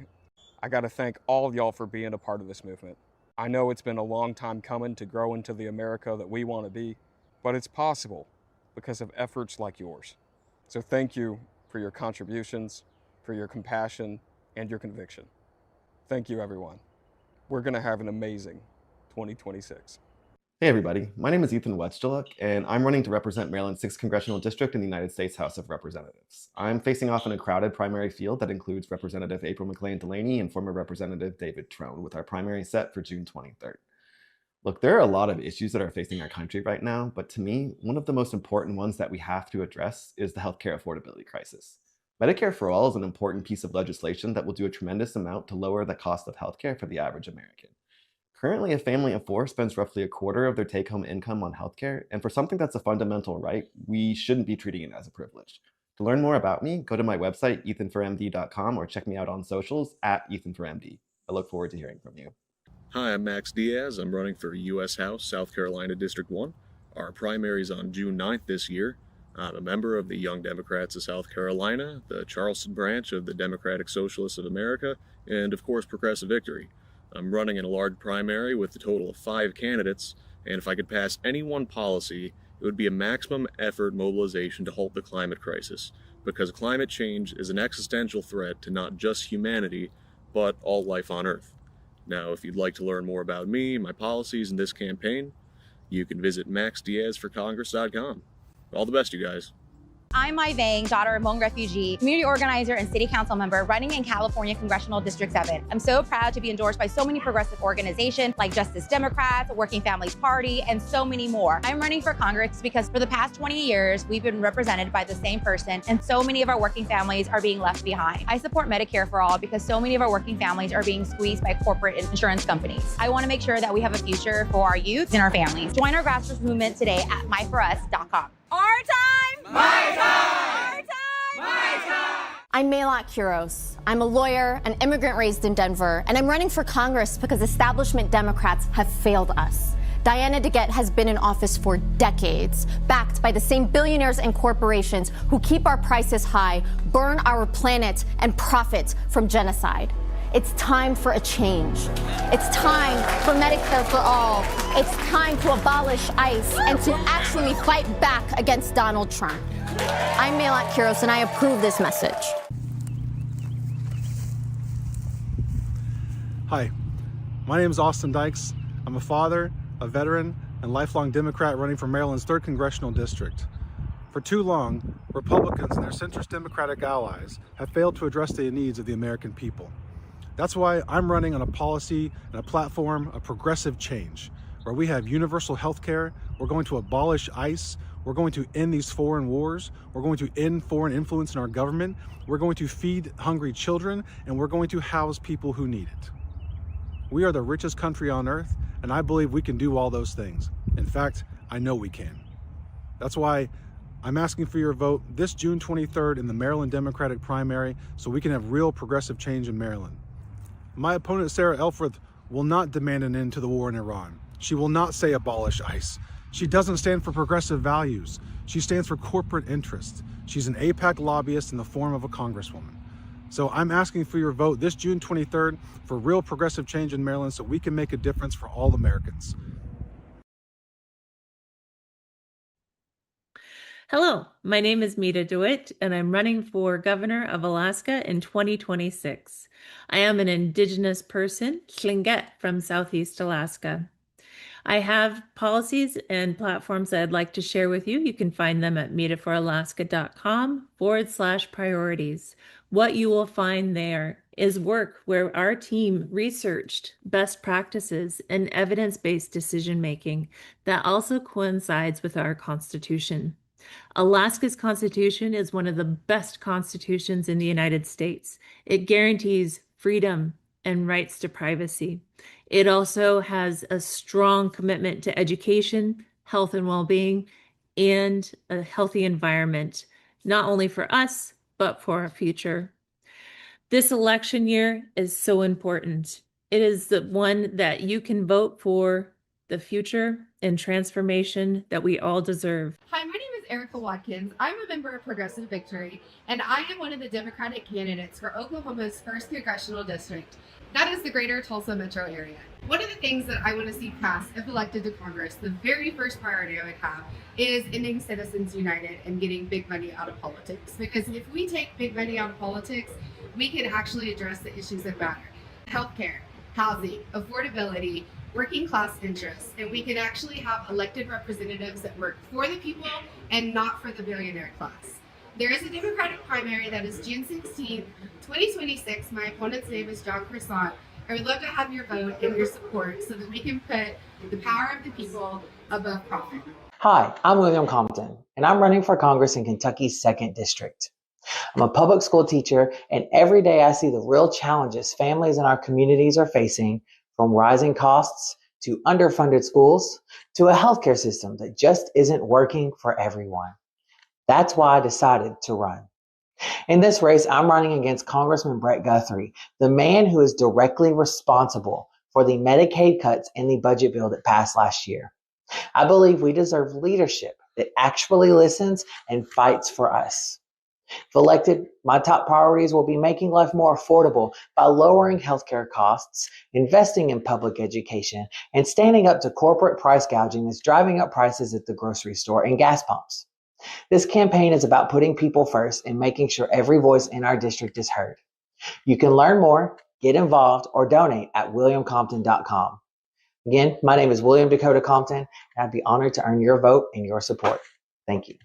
Speaker 21: I got to thank all of y'all for being a part of this movement. I know it's been a long time coming to grow into the America that we want to be, but it's possible because of efforts like yours. So thank you for your contributions, for your compassion, and your conviction. Thank you, everyone. We're going to have an amazing 2026.
Speaker 26: Hey everybody, my name is Ethan Wetscheluk, and I'm running to represent Maryland's 6th Congressional District in the United States House of Representatives. I'm facing off in a crowded primary field that includes Representative April McLean Delaney and former Representative David Trone, with our primary set for June 23rd. Look, there are a lot of issues that are facing our country right now, but to me, one of the most important ones that we have to address is the healthcare affordability crisis. Medicare for All is an important piece of legislation that will do a tremendous amount to lower the cost of healthcare for the average American. Currently, a family of four spends roughly a quarter of their take home income on healthcare, and for something that's a fundamental right, we shouldn't be treating it as a privilege. To learn more about me, go to my website, ethanformd.com, or check me out on socials at ethanformd. I look forward to hearing from you.
Speaker 1: Hi, I'm Max Diaz. I'm running for U.S. House, South Carolina District 1. Our primary's on June 9th this year. I'm a member of the Young Democrats of South Carolina, the Charleston branch of the Democratic Socialists of America, and of course, Progressive Victory. I'm running in a large primary with a total of 5 candidates, and if I could pass any one policy, it would be a maximum effort mobilization to halt the climate crisis, because climate change is an existential threat to not just humanity, but all life on Earth. Now, if you'd like to learn more about me, my policies, and this campaign, you can visit maxdiazforcongress.com. All the best, you guys.
Speaker 4: I'm Mai Vang, daughter of Hmong refugee, community organizer and city council member running in California Congressional District 7. I'm so proud to be endorsed by so many progressive organizations like Justice Democrats, Working Families Party, and so many more. I'm running for Congress because for the past 20 years, we've been represented by the same person, and so many of our working families are being left behind. I support Medicare for All because so many of our working families are being squeezed by corporate insurance companies. I want to make sure that we have a future for our youth and our families. Join our grassroots movement today at myforus.com.
Speaker 5: Our time! My time! Our time! My time!
Speaker 7: I'm Maylot Kuros. I'm a lawyer, an immigrant raised in Denver, and I'm running for Congress because establishment Democrats have failed us. Diana DeGette has been in office for decades, backed by the same billionaires and corporations who keep our prices high, burn our planet, and profit from genocide. It's time for a change. It's time for Medicare for All. It's time to abolish ICE and to actually fight back against Donald Trump. I'm Maylot Kuros, and I approve this message.
Speaker 8: Hi, my name is Austin Dykes. I'm a father, a veteran, and lifelong Democrat running for Maryland's 3rd Congressional District. For too long, Republicans and their centrist Democratic allies have failed to address the needs of the American people. That's why I'm running on a policy and a platform of progressive change, where we have universal health care, we're going to abolish ICE, we're going to end these foreign wars, we're going to end foreign influence in our government, we're going to feed hungry children, and we're going to house people who need it. We are the richest country on earth, and I believe we can do all those things. In fact, I know we can. That's why I'm asking for your vote this June 23rd in the Maryland Democratic primary so we can have real progressive change in Maryland. My opponent, Sarah Elfreth, will not demand an end to the war in Iran. She will not say abolish ICE. She doesn't stand for progressive values. She stands for corporate interests. She's an AIPAC lobbyist in the form of a congresswoman. So I'm asking for your vote this June 23rd for real progressive change in Maryland so we can make a difference for all Americans.
Speaker 18: Hello, my name is Mita DeWitt, and I'm running for governor of Alaska in 2026. I am an Indigenous person, Tlingit, from Southeast Alaska. I have policies and platforms that I'd like to share with you. You can find them at metaforalaska.com/priorities. What you will find there is work where our team researched best practices and evidence-based decision-making that also coincides with our Constitution. Alaska's Constitution is one of the best constitutions in the United States. It guarantees freedom and rights to privacy. It also has a strong commitment to education, health and well-being, and a healthy environment, not only for us, but for our future. This election year is so important. It is the one that you can vote for the future and transformation that we all deserve.
Speaker 27: Hi, my name is Erica Watkins. I'm a member of Progressive Victory, and I am one of the Democratic candidates for Oklahoma's 1st Congressional District. That is the greater Tulsa metro area. One of the things that I want to see passed if elected to Congress, the very first priority I would have is ending Citizens United and getting big money out of politics. Because if we take big money out of politics, we can actually address the issues that matter. Healthcare, housing, affordability, working class interests, and we can actually have elected representatives that work for the people and not for the billionaire class. There is a Democratic primary that is June 16th, 2026. My opponent's name is John Croissant, I would love to have your vote and your support so that we can put the power of the people above profit.
Speaker 2: Hi, I'm William Compton, and I'm running for Congress in Kentucky's 2nd District. I'm a public school teacher, and every day I see the real challenges families in our communities are facing, from rising costs to underfunded schools to a healthcare system that just isn't working for everyone. That's why I decided to run. In this race, I'm running against Congressman Brett Guthrie, the man who is directly responsible for the Medicaid cuts in the budget bill that passed last year. I believe we deserve leadership that actually listens and fights for us. If elected, my top priorities will be making life more affordable by lowering healthcare costs, investing in public education, and standing up to corporate price gouging that's driving up prices at the grocery store and gas pumps. This campaign is about putting people first and making sure every voice in our district is heard. You can learn more, get involved, or donate at williamcompton.com. Again, my name is William Dakota Compton, and I'd be honored to earn your vote and your support. Thank you.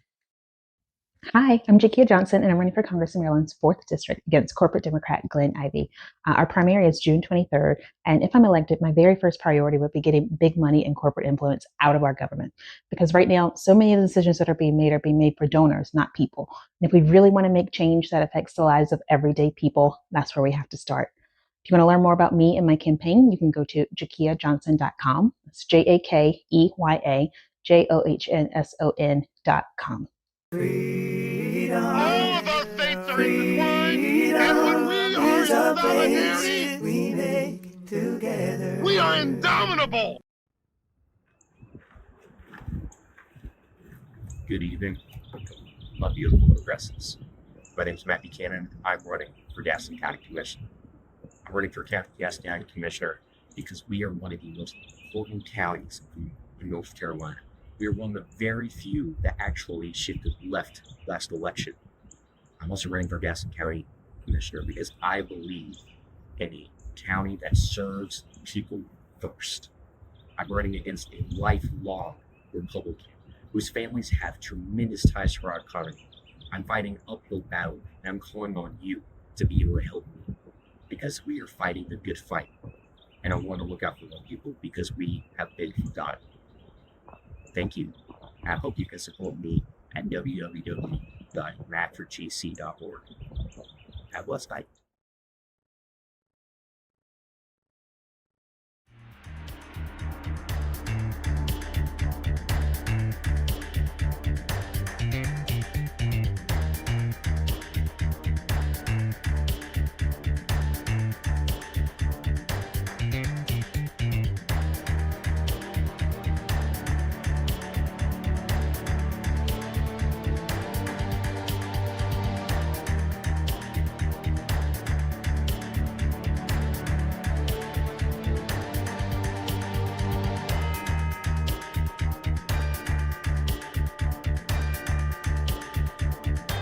Speaker 3: Hi, I'm Jakia Johnson, and I'm running for Congress in Maryland's 4th District against corporate Democrat Glenn Ivey. Our primary is June 23rd, and if I'm elected, my very first priority would be getting big money and corporate influence out of our government. Because right now, so many of the decisions that are being made for donors, not people. And if we really want to make change that affects the lives of everyday people, that's where we have to start. If you want to learn more about me and my campaign, you can go to jakiajohnson.com. That's JakeyaJohnson.com.
Speaker 5: All of our faiths are intertwined, and when we are in solidarity, we make together. We are indomitable.
Speaker 6: Good evening, my beautiful progressives. My name is Matt Buchanan. I'm running for Gaston County Commissioner. I'm running for Gaston County Commissioner because we are one of the most important counties in North Carolina. We are one of the very few that actually shifted left last election. I'm also running for Gaston County Commissioner because I believe in a county that serves people first. I'm running against a lifelong Republican whose families have tremendous ties to our economy. I'm fighting an uphill battle, and I'm calling on you to be able to help me because we are fighting the good fight. And I want to look out for the people because we have been forgotten. Thank you. I hope you can support me at www.madforgc.org. Have a blessed night.